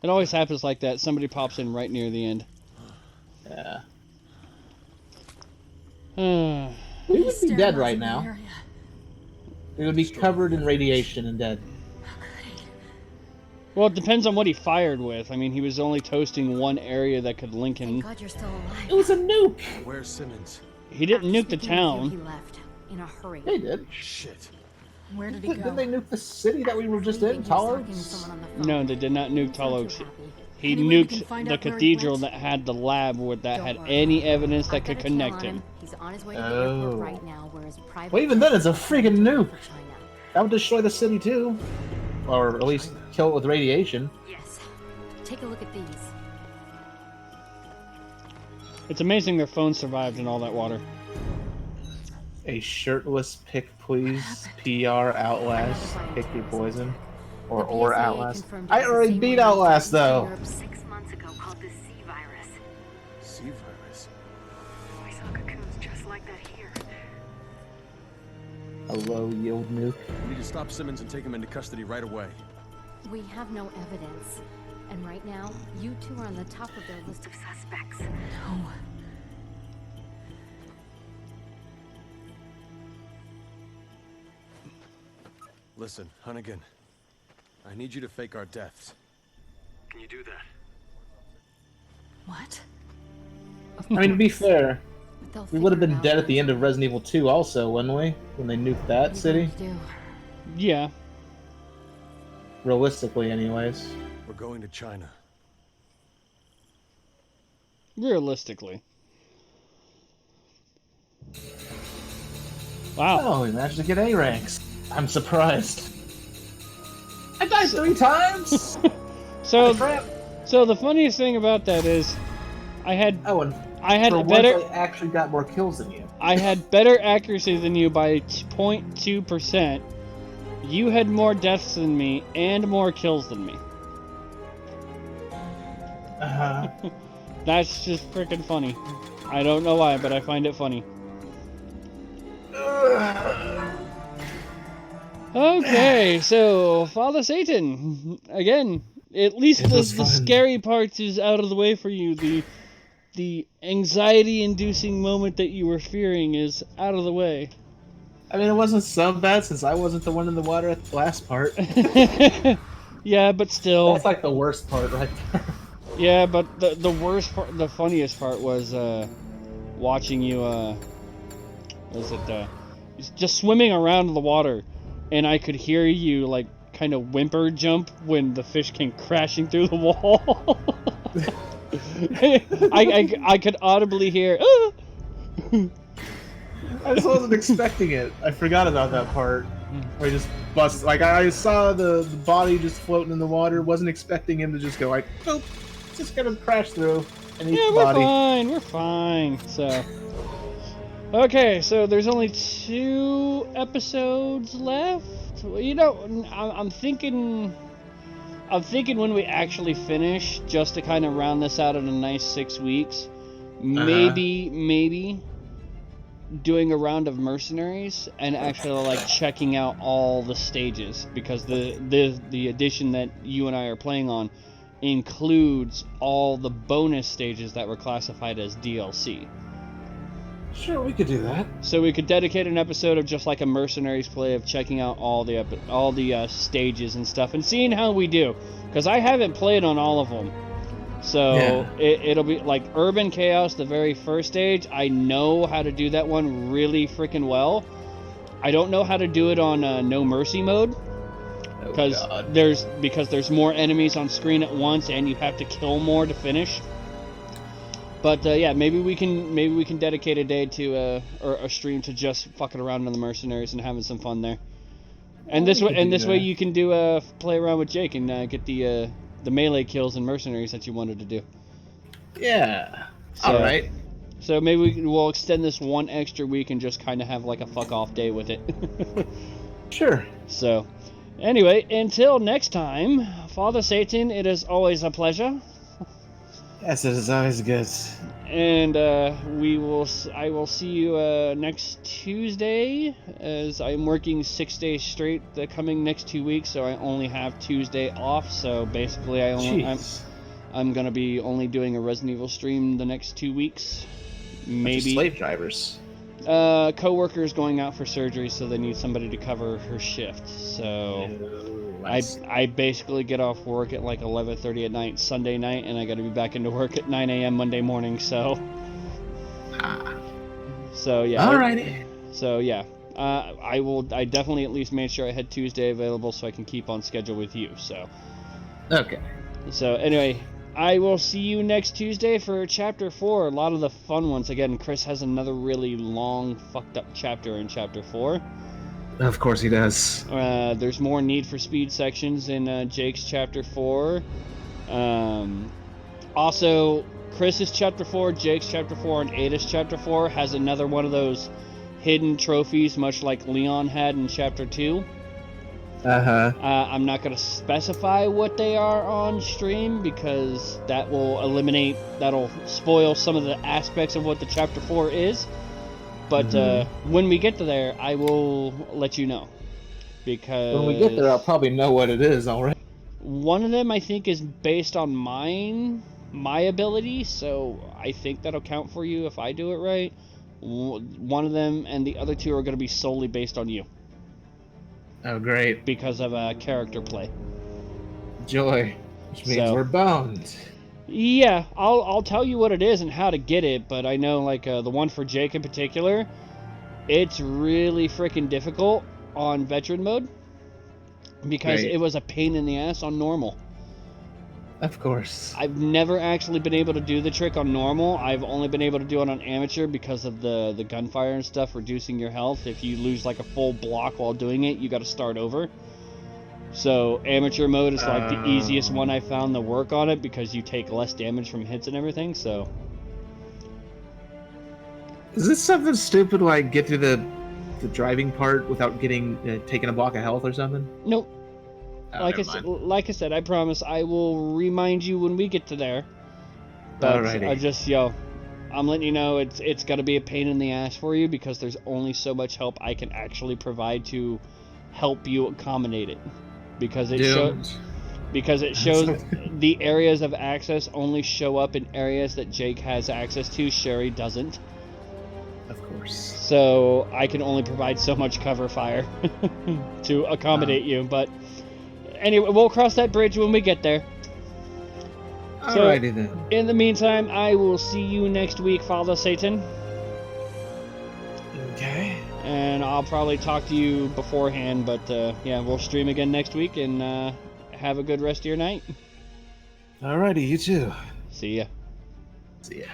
It always happens like that. Somebody pops in right near the end. Yeah. We would be dead right now. We would be covered in radiation and dead. Well, it depends on what he fired with. I mean, he was only toasting one area that could link him. God you're still alive. It was a nuke! Where's Simmons? He didn't nuke the He town. left in a hurry. They did. Shit. Where did he go? Didn't they nuke the city that we were just in, Talos? No, they did not nuke Talos. He Any way we can nuked find the out where he cathedral went? that had the lab that Don't had worry. any evidence that I've could got a kill connect on him. He's on his way to the airport right now, where his private Well, even then, it's a freaking nuke. for China. That would destroy the city too. Or at least kill it with radiation. Yes. Take a look at these. It's amazing their phone survived in all that water. A shirtless pick, please. PR Outlast. Pick your poison. Or Outlast. I already beat Outlast though. 6 months ago called the C virus. C virus? We saw cocoons just like that here. A low yield nuke. We need to stop Simmons and take him into custody right away. We have no evidence. And right now, you two are on the top of their list of suspects. No. Listen, Hunnigan. I need you to fake our deaths. Can you do that? What? I mean, to be fair, They'll we would have figure been it dead out. at the end of Resident Evil 2 also, wouldn't we? When they nuked that city? What are you going to do? Yeah. Realistically, anyways. We're going to China. Realistically. Wow. Oh, we managed to get A ranks. I'm surprised. I died 3 times! So So the funniest thing about that is, I had for better. once I actually got more kills than you. I had better accuracy than you by 0.2%. You had more deaths than me and more kills than me. That's just freaking funny. I don't know why, but I find it funny. Okay, so Father Satan, again, at least the scary part is out of the way for you. The anxiety-inducing moment that you were fearing is out of the way. I mean, it wasn't so bad since I wasn't the one in the water at the last part. Yeah, but still. That's like the worst part right there. Yeah, but the worst part, the funniest part was watching you, just swimming around in the water, and I could hear you, like, kind of whimper jump when the fish came crashing through the wall. I could audibly hear, ah! I just wasn't expecting it. I forgot about that part. Where he just busts. Like, I saw the body just floating in the water, wasn't expecting him to just go like, boop, just gonna crash through and eat the body. We're fine. So, okay, so there's only 2 episodes left. You know, I'm thinking when we actually finish, just to kind of round this out in a nice 6 weeks, maybe doing a round of mercenaries and actually like checking out all the stages, because the edition that you and I are playing on includes all the bonus stages that were classified as DLC. Sure, we could do that. So we could dedicate an episode of just like a mercenaries play of checking out all the stages and stuff and seeing how we do, because I haven't played on all of them. So yeah. It'll be like Urban Chaos, the very first stage. I know how to do that one really freaking well. I don't know how to do it on No Mercy mode, because there's more enemies on screen at once and you have to kill more to finish. But yeah, maybe we can dedicate a day to or a stream to just fucking around on the mercenaries and having some fun there. And this way you can do play around with Jake and get the melee kills and mercenaries that you wanted to do. Yeah. So, all right. So maybe we'll extend this 1 extra week and just kind of have like a fuck off day with it. Sure. So, anyway, until next time, Father Satan, it is always a pleasure. Yes, it is always good. And I will see you next Tuesday, as I'm working 6 days straight the coming next 2 weeks, so I only have Tuesday off. So basically, I'm gonna be only doing a Resident Evil stream the next 2 weeks. Maybe slave drivers. Co-workers going out for surgery, so they need somebody to cover her shift. So I basically get off work at like 11:30 at night Sunday night, and I got to be back into work at 9 a.m. Monday morning. So yeah. Alrighty. So yeah, I definitely at least made sure I had Tuesday available so I can keep on schedule with you. So okay. So anyway, I will see you next Tuesday for Chapter 4. A lot of the fun ones. Again, Chris has another really long, fucked up chapter in Chapter 4. Of course he does. There's more Need for Speed sections in Jake's Chapter 4. Also, Chris's Chapter 4, Jake's Chapter 4, and Ada's Chapter 4 has another one of those hidden trophies, much like Leon had in Chapter 2. I'm not going to specify what they are on stream, because that'll spoil some of the aspects of what the Chapter 4 is. But when we get to there, I will let you know. Because when we get there, I'll probably know what it is already. One of them, I think, is based on my ability, so I think that'll count for you if I do it right. One of them and the other 2 are going to be solely based on you. Oh, great. Because of character play. Joy. Which means we're bound. Yeah, I'll tell you what it is and how to get it, but I know, like, the one for Jake in particular, it's really freaking difficult on veteran mode, because it was a pain in the ass on normal. Of course. I've never actually been able to do the trick on normal. I've only been able to do it on amateur because of the gunfire and stuff reducing your health. If you lose like a full block while doing it, you got to start over. So amateur mode is like the easiest one I found to work on it because you take less damage from hits and everything. So is this something stupid like get through the driving part without getting taking a block of health or something? Nope. Oh, like I said, I promise I will remind you when we get to there. But Alrighty. I just I'm letting you know it's got to be a pain in the ass for you because there's only so much help I can actually provide to help you accommodate it. Because it shows the areas of access only show up in areas that Jake has access to, Sherry doesn't. Of course. So I can only provide so much cover fire to accommodate you. But anyway, we'll cross that bridge when we get there. Alrighty then. In the meantime, I will see you next week, Father Satan. Okay. And I'll probably talk to you beforehand, but yeah, we'll stream again next week, and have a good rest of your night. Alrighty, you too. See ya. See ya.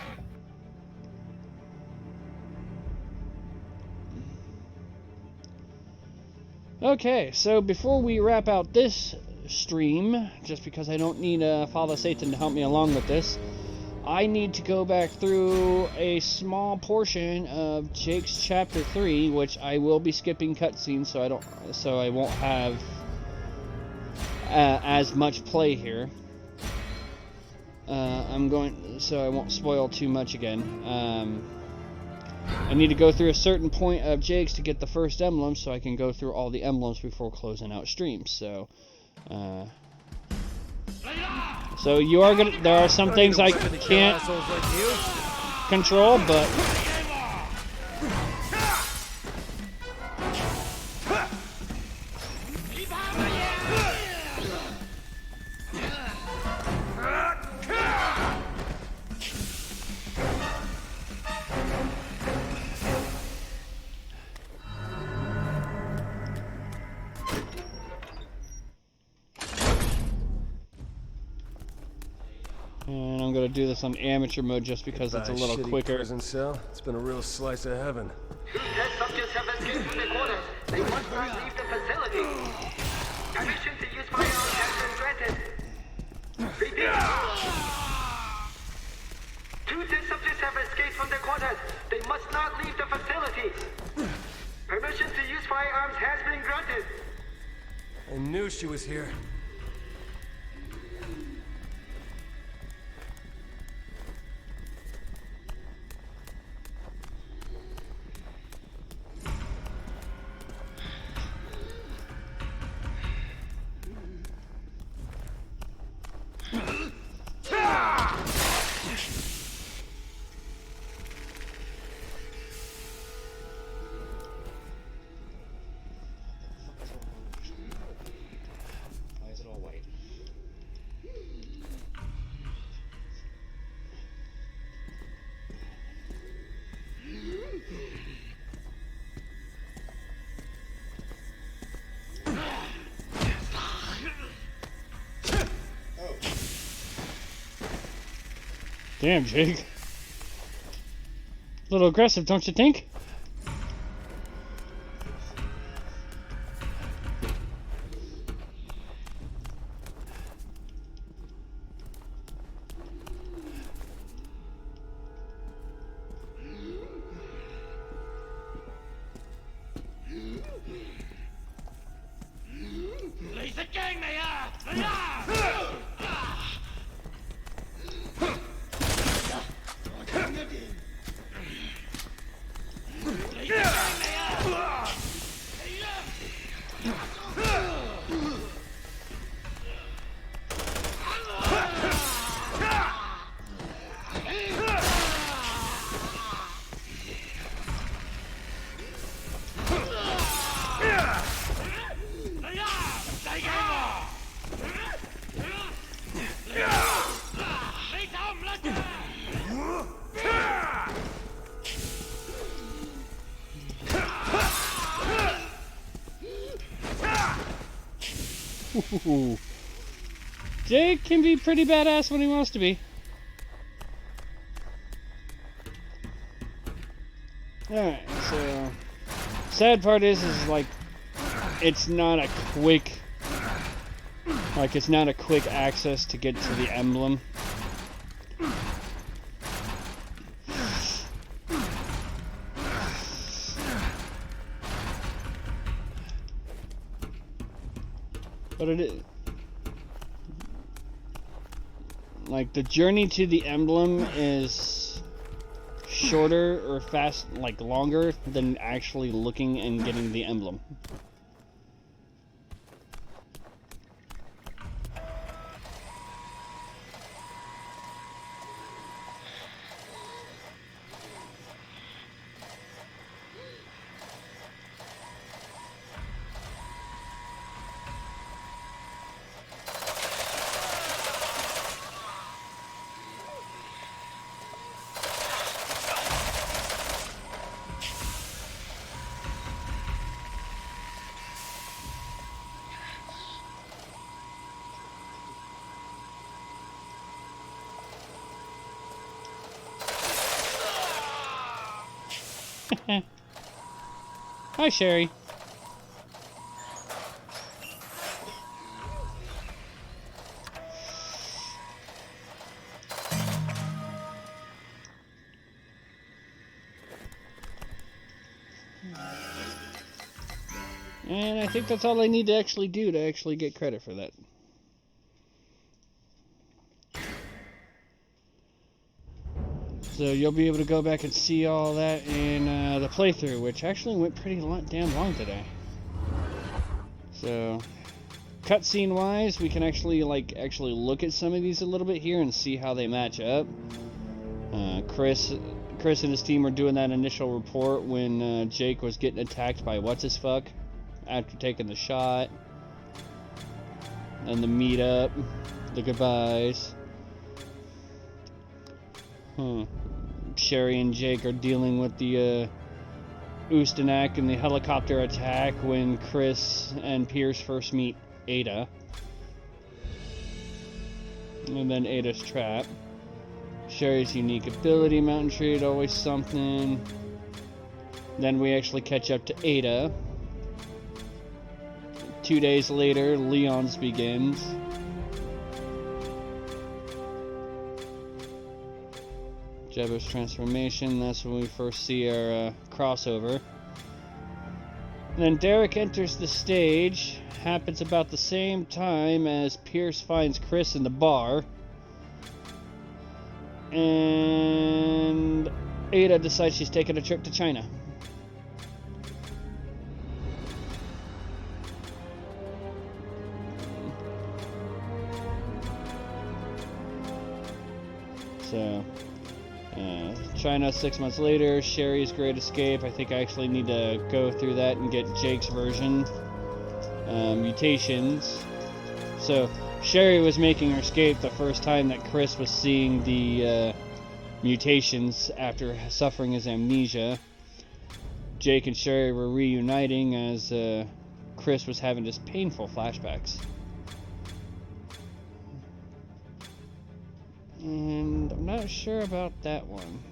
Okay, so before we wrap out this stream, just because I don't need Father Satan to help me along with this, I need to go back through a small portion of Jake's chapter 3, which I will be skipping cutscenes, so I won't have as much play here. So I won't spoil too much again. I need to go through a certain point of Jake's to get the first emblem, so I can go through all the emblems before closing out streams. So you are gonna. There are some things I can't control, but and I'm gonna do this on amateur mode just because it's a little quicker. Prison cell. It's been a real slice of heaven. Two test subjects have escaped from their quarters. They must not leave the facility. Permission to use firearms has been granted. Repeat. Two test subjects have escaped from their quarters. They must not leave the facility. Permission to use firearms has been granted. I knew she was here. Why is it all white? Damn, Jake. A little aggressive, don't you think? Jake can be pretty badass when he wants to be. Alright, so sad part is like it's not a quick Like, it's not a quick access to get to the emblem. But it is... Like, the journey to the emblem is shorter or longer than actually looking and getting the emblem. Hi, Sherry. And I think that's all I need to actually do to actually get credit for that. So you'll be able to go back and see all that in the playthrough, which actually went pretty damn long today. So, cutscene wise, we can actually look at some of these a little bit here and see how they match up. Chris and his team were doing that initial report when Jake was getting attacked by what's-his-fuck after taking the shot. And the meetup, the goodbyes. Sherry and Jake are dealing with the Ustanak and the helicopter attack when Chris and Pierce first meet Ada. And then Ada's trap. Sherry's unique ability, Mountain Trade, always something. Then we actually catch up to Ada. 2 days later, Leon's begins. Jabba's transformation, that's when we first see our crossover. And then Derek enters the stage, happens about the same time as Pierce finds Chris in the bar. And Ada decides she's taking a trip to China. So... China 6 months later, Sherry's Great Escape. I think I actually need to go through that and get Jake's version. Mutations. So, Sherry was making her escape the first time that Chris was seeing the mutations after suffering his amnesia. Jake and Sherry were reuniting as Chris was having just painful flashbacks. And I'm not sure about that one.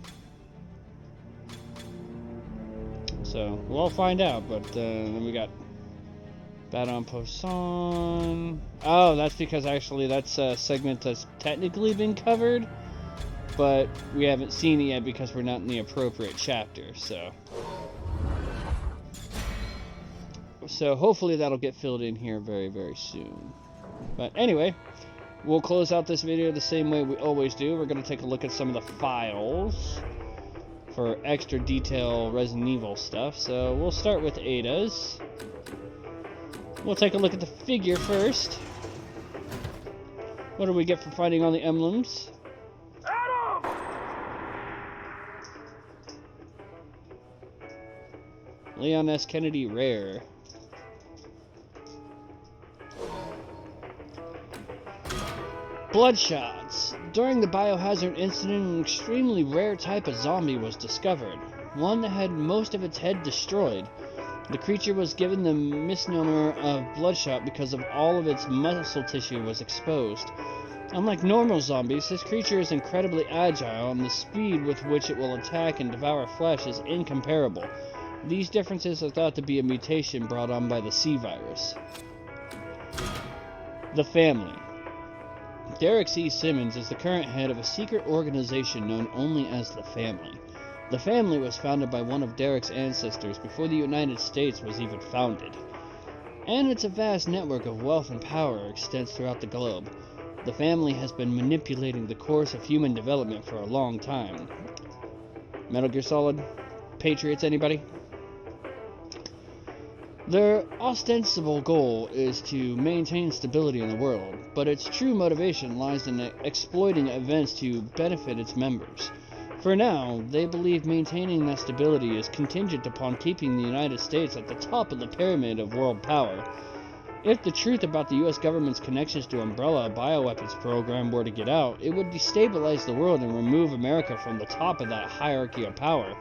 So, we'll find out, but then we got Battle on Poisson. Oh, that's because actually that's a segment that's technically been covered, but we haven't seen it yet because we're not in the appropriate chapter, so. So hopefully that'll get filled in here very, very soon. But anyway, we'll close out this video the same way we always do. We're going to take a look at some of the files for extra detail Resident Evil stuff. So we'll start with Ada's. We'll take a look at the figure first. What do we get for finding all the emblems? Leon S. Kennedy Rare. Bloodshots. During the biohazard incident, an extremely rare type of zombie was discovered. One that had most of its head destroyed. The creature was given the misnomer of Bloodshot because of all of its muscle tissue was exposed. Unlike normal zombies, this creature is incredibly agile, and the speed with which it will attack and devour flesh is incomparable. These differences are thought to be a mutation brought on by the C virus. The family. Derek C. Simmons is the current head of a secret organization known only as the Family. The Family was founded by one of Derek's ancestors before the United States was even founded. And it's a vast network of wealth and power extends throughout the globe. The Family has been manipulating the course of human development for a long time. Metal Gear Solid? Patriots, anybody? Their ostensible goal is to maintain stability in the world, but its true motivation lies in exploiting events to benefit its members. For now, they believe maintaining that stability is contingent upon keeping the United States at the top of the pyramid of world power. If the truth about the US government's connections to Umbrella bioweapons program were to get out, it would destabilize the world and remove America from the top of that hierarchy of power.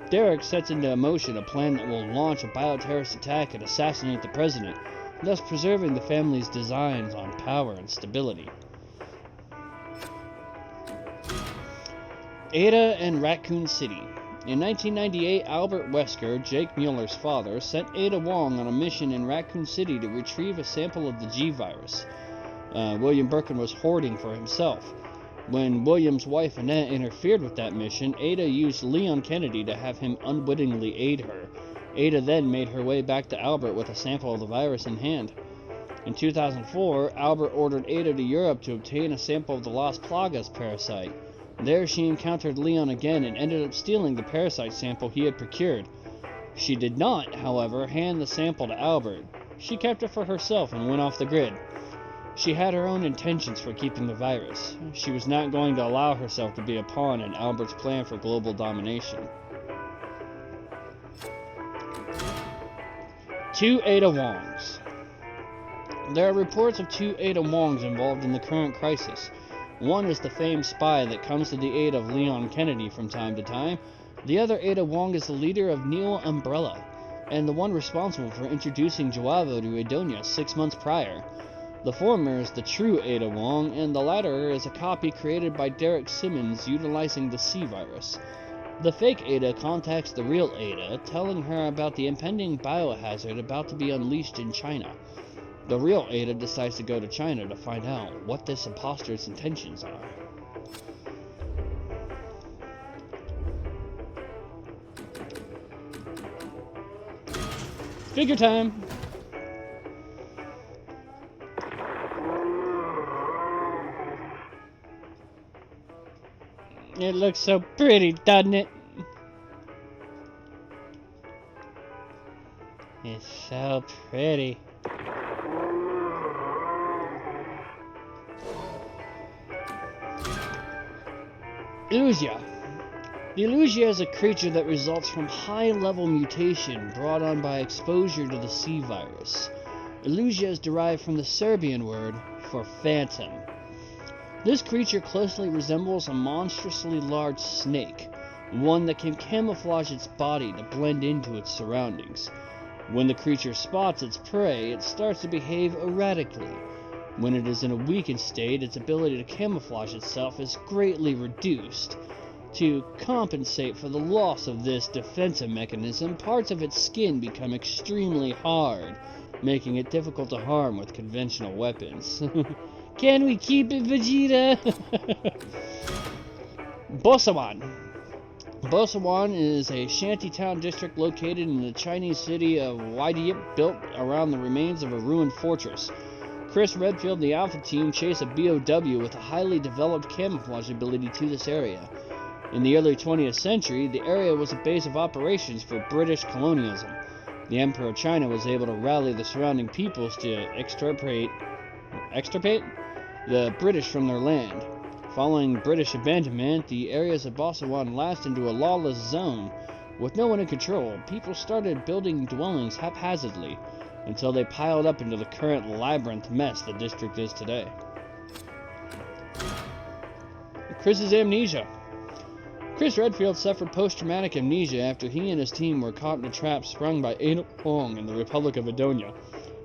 Derek sets into motion a plan that will launch a bioterrorist attack and assassinate the president, thus preserving the family's designs on power and stability. Ada and Raccoon City. In 1998, Albert Wesker, Jake Mueller's father, sent Ada Wong on a mission in Raccoon City to retrieve a sample of the G virus. William Birkin was hoarding for himself. When William's wife Annette interfered with that mission, Ada used Leon Kennedy to have him unwittingly aid her. Ada then made her way back to Albert with a sample of the virus in hand. In 2004, Albert ordered Ada to Europe to obtain a sample of the Las Plagas parasite. There she encountered Leon again and ended up stealing the parasite sample he had procured. She did not, however, hand the sample to Albert. She kept it for herself and went off the grid. She had her own intentions for keeping the virus. She was not going to allow herself to be a pawn in Albert's plan for global domination. 2 Ada Wongs. There are reports of 2 Ada Wongs involved in the current crisis. One is the famed spy that comes to the aid of Leon Kennedy from time to time. The other Ada Wong is the leader of Neo Umbrella, and the one responsible for introducing Joavo to Edonia 6 months prior. The former is the true Ada Wong, and the latter is a copy created by Derek Simmons utilizing the C virus. The fake Ada contacts the real Ada, telling her about the impending biohazard about to be unleashed in China. The real Ada decides to go to China to find out what this imposter's intentions are. Figure time! It looks so pretty, doesn't it? It's so pretty. Illusia. The Illusia is a creature that results from high-level mutation brought on by exposure to the C virus. Illusia is derived from the Serbian word for phantom. This creature closely resembles a monstrously large snake, one that can camouflage its body to blend into its surroundings. When the creature spots its prey, it starts to behave erratically. When it is in a weakened state, its ability to camouflage itself is greatly reduced. To compensate for the loss of this defensive mechanism, parts of its skin become extremely hard, making it difficult to harm with conventional weapons. Can we keep it, Vegeta? Bosawan. Bosawan is a shantytown district located in the Chinese city of Waidiep, built around the remains of a ruined fortress. Chris Redfield and the Alpha Team chase a BOW with a highly developed camouflage ability to this area. In the early 20th century, the area was a base of operations for British colonialism. The Emperor of China was able to rally the surrounding peoples to extirpate the British from their land. Following British abandonment, the areas of Bosawan lapsed into a lawless zone. With no one in control, people started building dwellings haphazardly, until they piled up into the current labyrinth mess the district is today. Chris's amnesia. Chris Redfield suffered post-traumatic amnesia after he and his team were caught in a trap sprung by Ada Wong in the Republic of Edonia.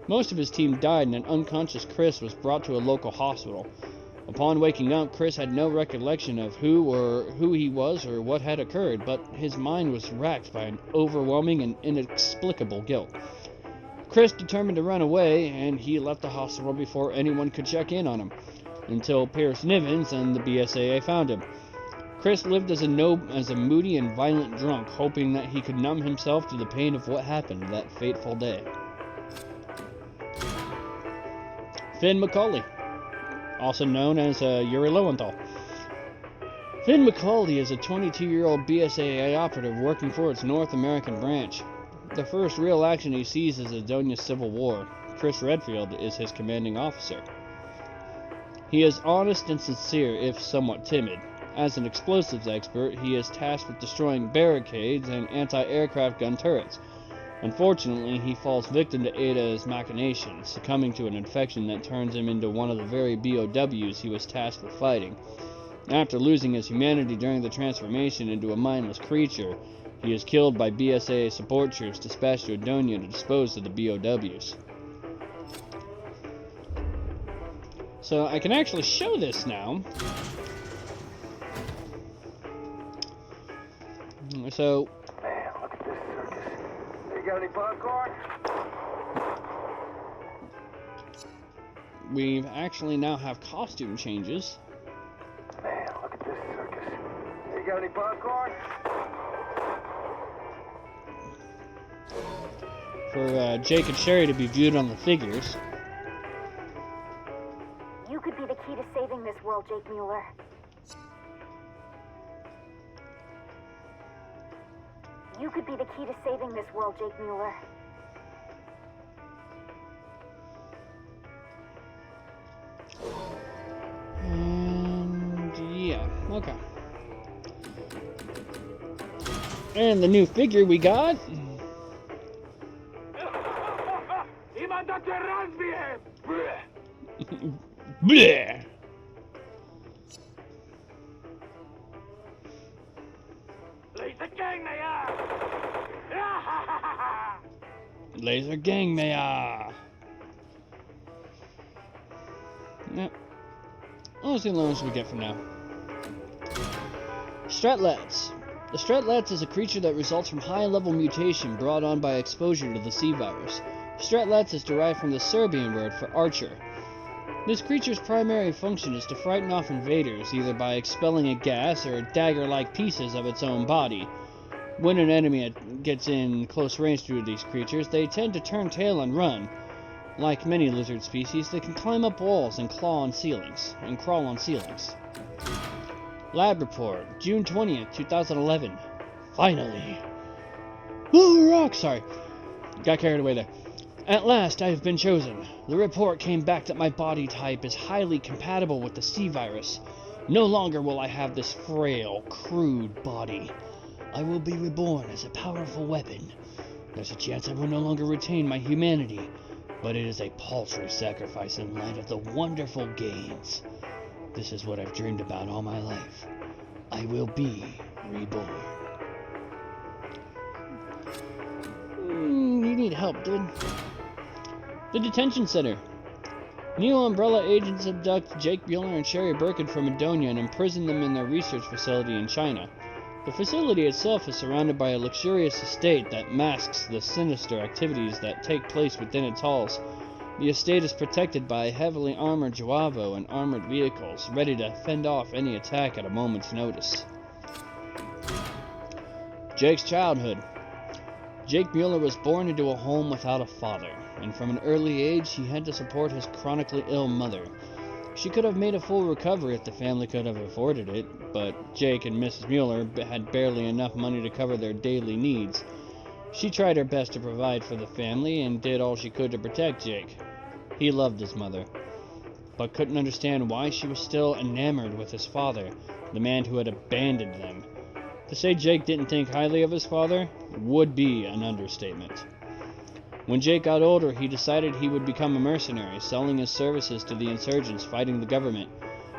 Most of his team died, and an unconscious Chris was brought to a local hospital. Upon waking up, Chris had no recollection of who he was or what had occurred, but his mind was racked by an overwhelming and inexplicable guilt. Chris determined to run away, and he left the hospital before anyone could check in on him, until Pierce Nivens and the BSAA found him. Chris lived as a moody and violent drunk, hoping that he could numb himself to the pain of what happened that fateful day. Finn McCauley, also known as Yuri Lowenthal. Finn McCauley is a 22-year-old BSAA operative working for its North American branch. The first real action he sees is Adonia's Civil War. Chris Redfield is his commanding officer. He is honest and sincere, if somewhat timid. As an explosives expert, he is tasked with destroying barricades and anti-aircraft gun turrets. Unfortunately, he falls victim to Ada's machinations, succumbing to an infection that turns him into one of the very BOWs he was tasked with fighting. After losing his humanity during the transformation into a mindless creature, he is killed by BSAA support troops dispatched to Adonia to dispose of the BOWs. So I can actually show this now. So, Man, look at this circus. You got any popcorn? we actually now have costume changes. Man, look at this circus. You got any popcorn? For Jake and Sherry to be viewed on the figures. You could be the key to saving this world, Jake Mueller. You could be the key to saving this world, Jake Mueller. And yeah, okay. And the new figure we got. Bleh. Laser gang maya. Yep. Let's see the lowest we get for now. Stretlets. The Stretlets is a creature that results from high-level mutation brought on by exposure to the C virus. Stretlets is derived from the Serbian word for archer. This creature's primary function is to frighten off invaders, either by expelling a gas or dagger-like pieces of its own body. When an enemy gets in close range to these creatures, they tend to turn tail and run. Like many lizard species, they can climb up walls and crawl on ceilings. Lab report, June 20th, 2011. Finally. Blue rock, sorry. Got carried away there. At last, I have been chosen. The report came back that my body type is highly compatible with the C virus. No longer will I have this frail, crude body. I will be reborn as a powerful weapon. There's a chance I will no longer retain my humanity, but it is a paltry sacrifice in light of the wonderful gains. This is what I've dreamed about all my life. I will be reborn. You need help, dude. The detention center. Neo Umbrella agents abduct Jake Mueller and Sherry Birkin from Adonia and imprison them in their research facility in China. The facility itself is surrounded by a luxurious estate that masks the sinister activities that take place within its halls. The estate is protected by heavily armored Juavo and armored vehicles, ready to fend off any attack at a moment's notice. Jake's childhood. Jake Mueller was born into a home without a father, and from an early age he had to support his chronically ill mother. She could have made a full recovery if the family could have afforded it, but Jake and Mrs. Mueller had barely enough money to cover their daily needs. She tried her best to provide for the family and did all she could to protect Jake. He loved his mother, but couldn't understand why she was still enamored with his father, the man who had abandoned them. To say Jake didn't think highly of his father would be an understatement. When Jake got older, he decided he would become a mercenary, selling his services to the insurgents fighting the government.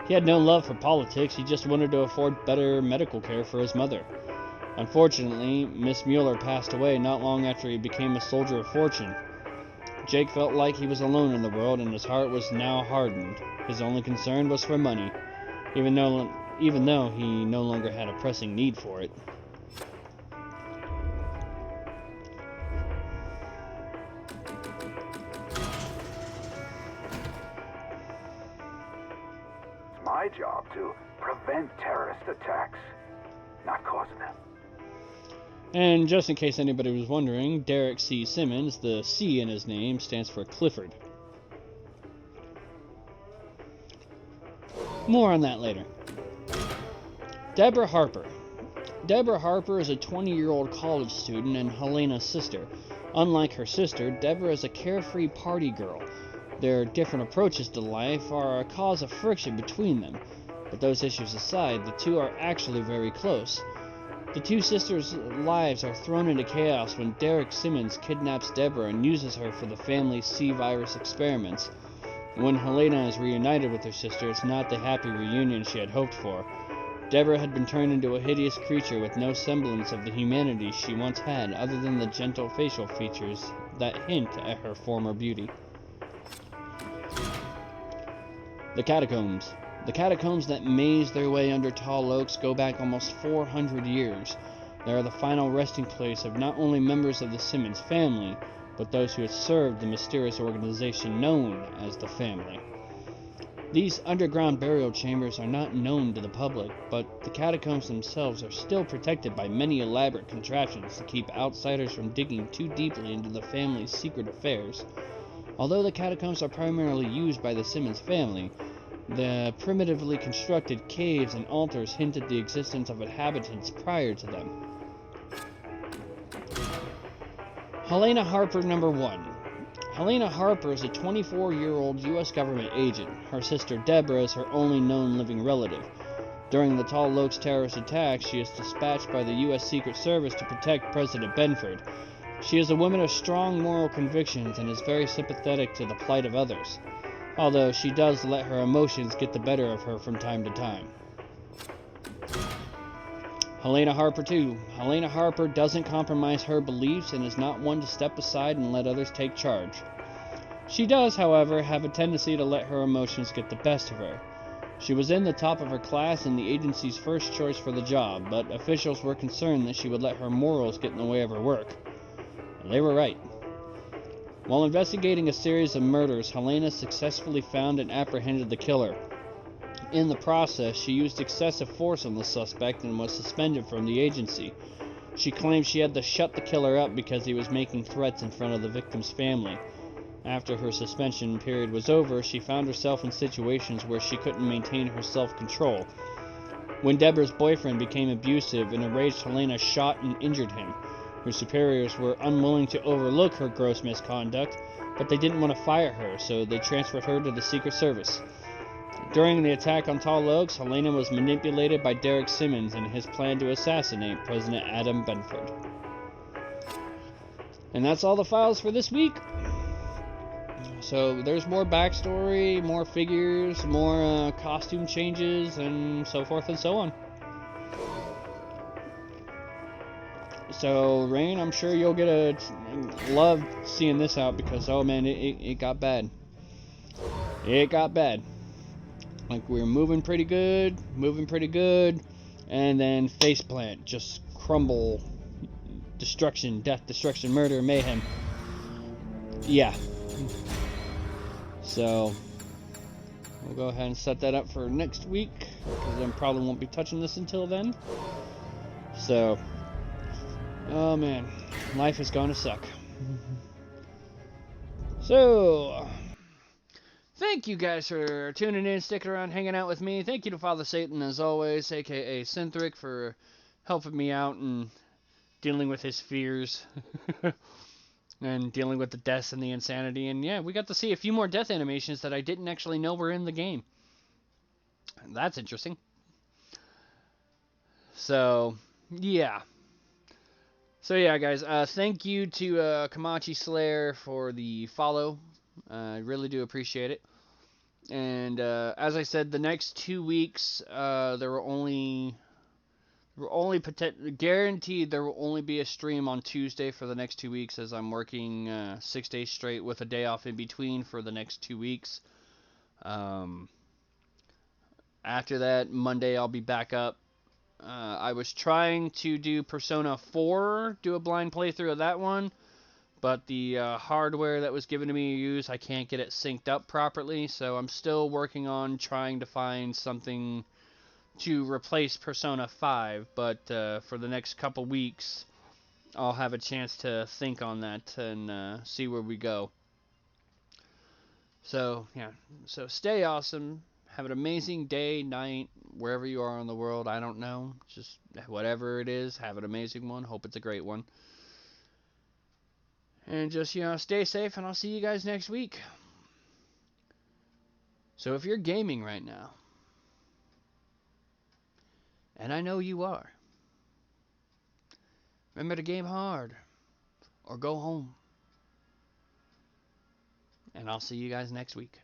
He had no love for politics, he just wanted to afford better medical care for his mother. Unfortunately, Miss Mueller passed away not long after he became a soldier of fortune. Jake felt like he was alone in the world, and his heart was now hardened. His only concern was for money, even though he no longer had a pressing need for it. job to prevent terrorist attacks, not causing them. And just in case anybody was wondering, Derek C. Simmons, the C in his name stands for Clifford. More on that later. Deborah Harper. Deborah Harper is a 20-year-old college student and Helena's sister. Unlike her sister, Deborah is a carefree party girl. Their different approaches to life are a cause of friction between them. But those issues aside, the two are actually very close. The two sisters' lives are thrown into chaos when Derek Simmons kidnaps Deborah and uses her for the family's C-virus experiments. When Helena is reunited with her sister, it's not the happy reunion she had hoped for. Deborah had been turned into a hideous creature with no semblance of the humanity she once had, other than the gentle facial features that hint at her former beauty. The Catacombs. The catacombs that maze their way under tall oaks go back almost 400 years. They are the final resting place of not only members of the Simmons family, but those who had served the mysterious organization known as the Family. These underground burial chambers are not known to the public, but the catacombs themselves are still protected by many elaborate contraptions to keep outsiders from digging too deeply into the family's secret affairs. Although the catacombs are primarily used by the Simmons family, the primitively constructed caves and altars hint at the existence of inhabitants prior to them. Helena Harper, number 1. Helena Harper is a 24-year-old U.S. government agent. Her sister Deborah is her only known living relative. During the Tall Oaks terrorist attack, she is dispatched by the U.S. Secret Service to protect President Benford. She is a woman of strong moral convictions and is very sympathetic to the plight of others, although she does let her emotions get the better of her from time to time. Helena Harper, too. Helena Harper doesn't compromise her beliefs and is not one to step aside and let others take charge. She does, however, have a tendency to let her emotions get the best of her. She was in the top of her class and the agency's first choice for the job, but officials were concerned that she would let her morals get in the way of her work. They were right. While investigating a series of murders, Helena successfully found and apprehended the killer. In the process, she used excessive force on the suspect and was suspended from the agency. She claimed she had to shut the killer up because he was making threats in front of the victim's family. After her suspension period was over, she found herself in situations where she couldn't maintain her self-control. When Deborah's boyfriend became abusive, an enraged Helena shot and injured him. Her superiors were unwilling to overlook her gross misconduct, but they didn't want to fire her, so they transferred her to the Secret Service. During the attack on Tall Oaks, Helena was manipulated by Derek Simmons in his plan to assassinate President Adam Benford. And that's all the files for this week. So there's more backstory, more figures, more costume changes, and so forth and so on. So, Rain, I'm sure you'll get a love seeing this out because, oh man, it got bad. It got bad. Like, we were moving pretty good, and then faceplant, just crumble, destruction, death, destruction, murder, mayhem. Yeah. So, we'll go ahead and set that up for next week, because I probably won't be touching this until then. So, oh man, life is gonna suck. So, thank you guys for tuning in, sticking around, hanging out with me. Thank you to Father Satan, as always, aka Cynthric, for helping me out and dealing with his fears. And dealing with the deaths and the insanity. And yeah, we got to see a few more death animations that I didn't actually know were in the game. That's interesting. So, yeah. So yeah, guys, thank you to Kamachi Slayer for the follow. I really do appreciate it. And as I said, the next 2 weeks, there will only guaranteed there will only be a stream on Tuesday for the next 2 weeks, as I'm working 6 days straight with a day off in between for the next 2 weeks. After that, Monday I'll be back up. I was trying to do Persona 4, do a blind playthrough of that one, but the hardware that was given to me to use, I can't get it synced up properly, so I'm still working on trying to find something to replace Persona 5, but for the next couple weeks, I'll have a chance to think on that and see where we go. So, yeah, so stay awesome. Have an amazing day, night, wherever you are in the world. I don't know. Just whatever it is, have an amazing one. Hope it's a great one. And just, stay safe, and I'll see you guys next week. So if you're gaming right now, and I know you are, remember to game hard, or go home. And I'll see you guys next week.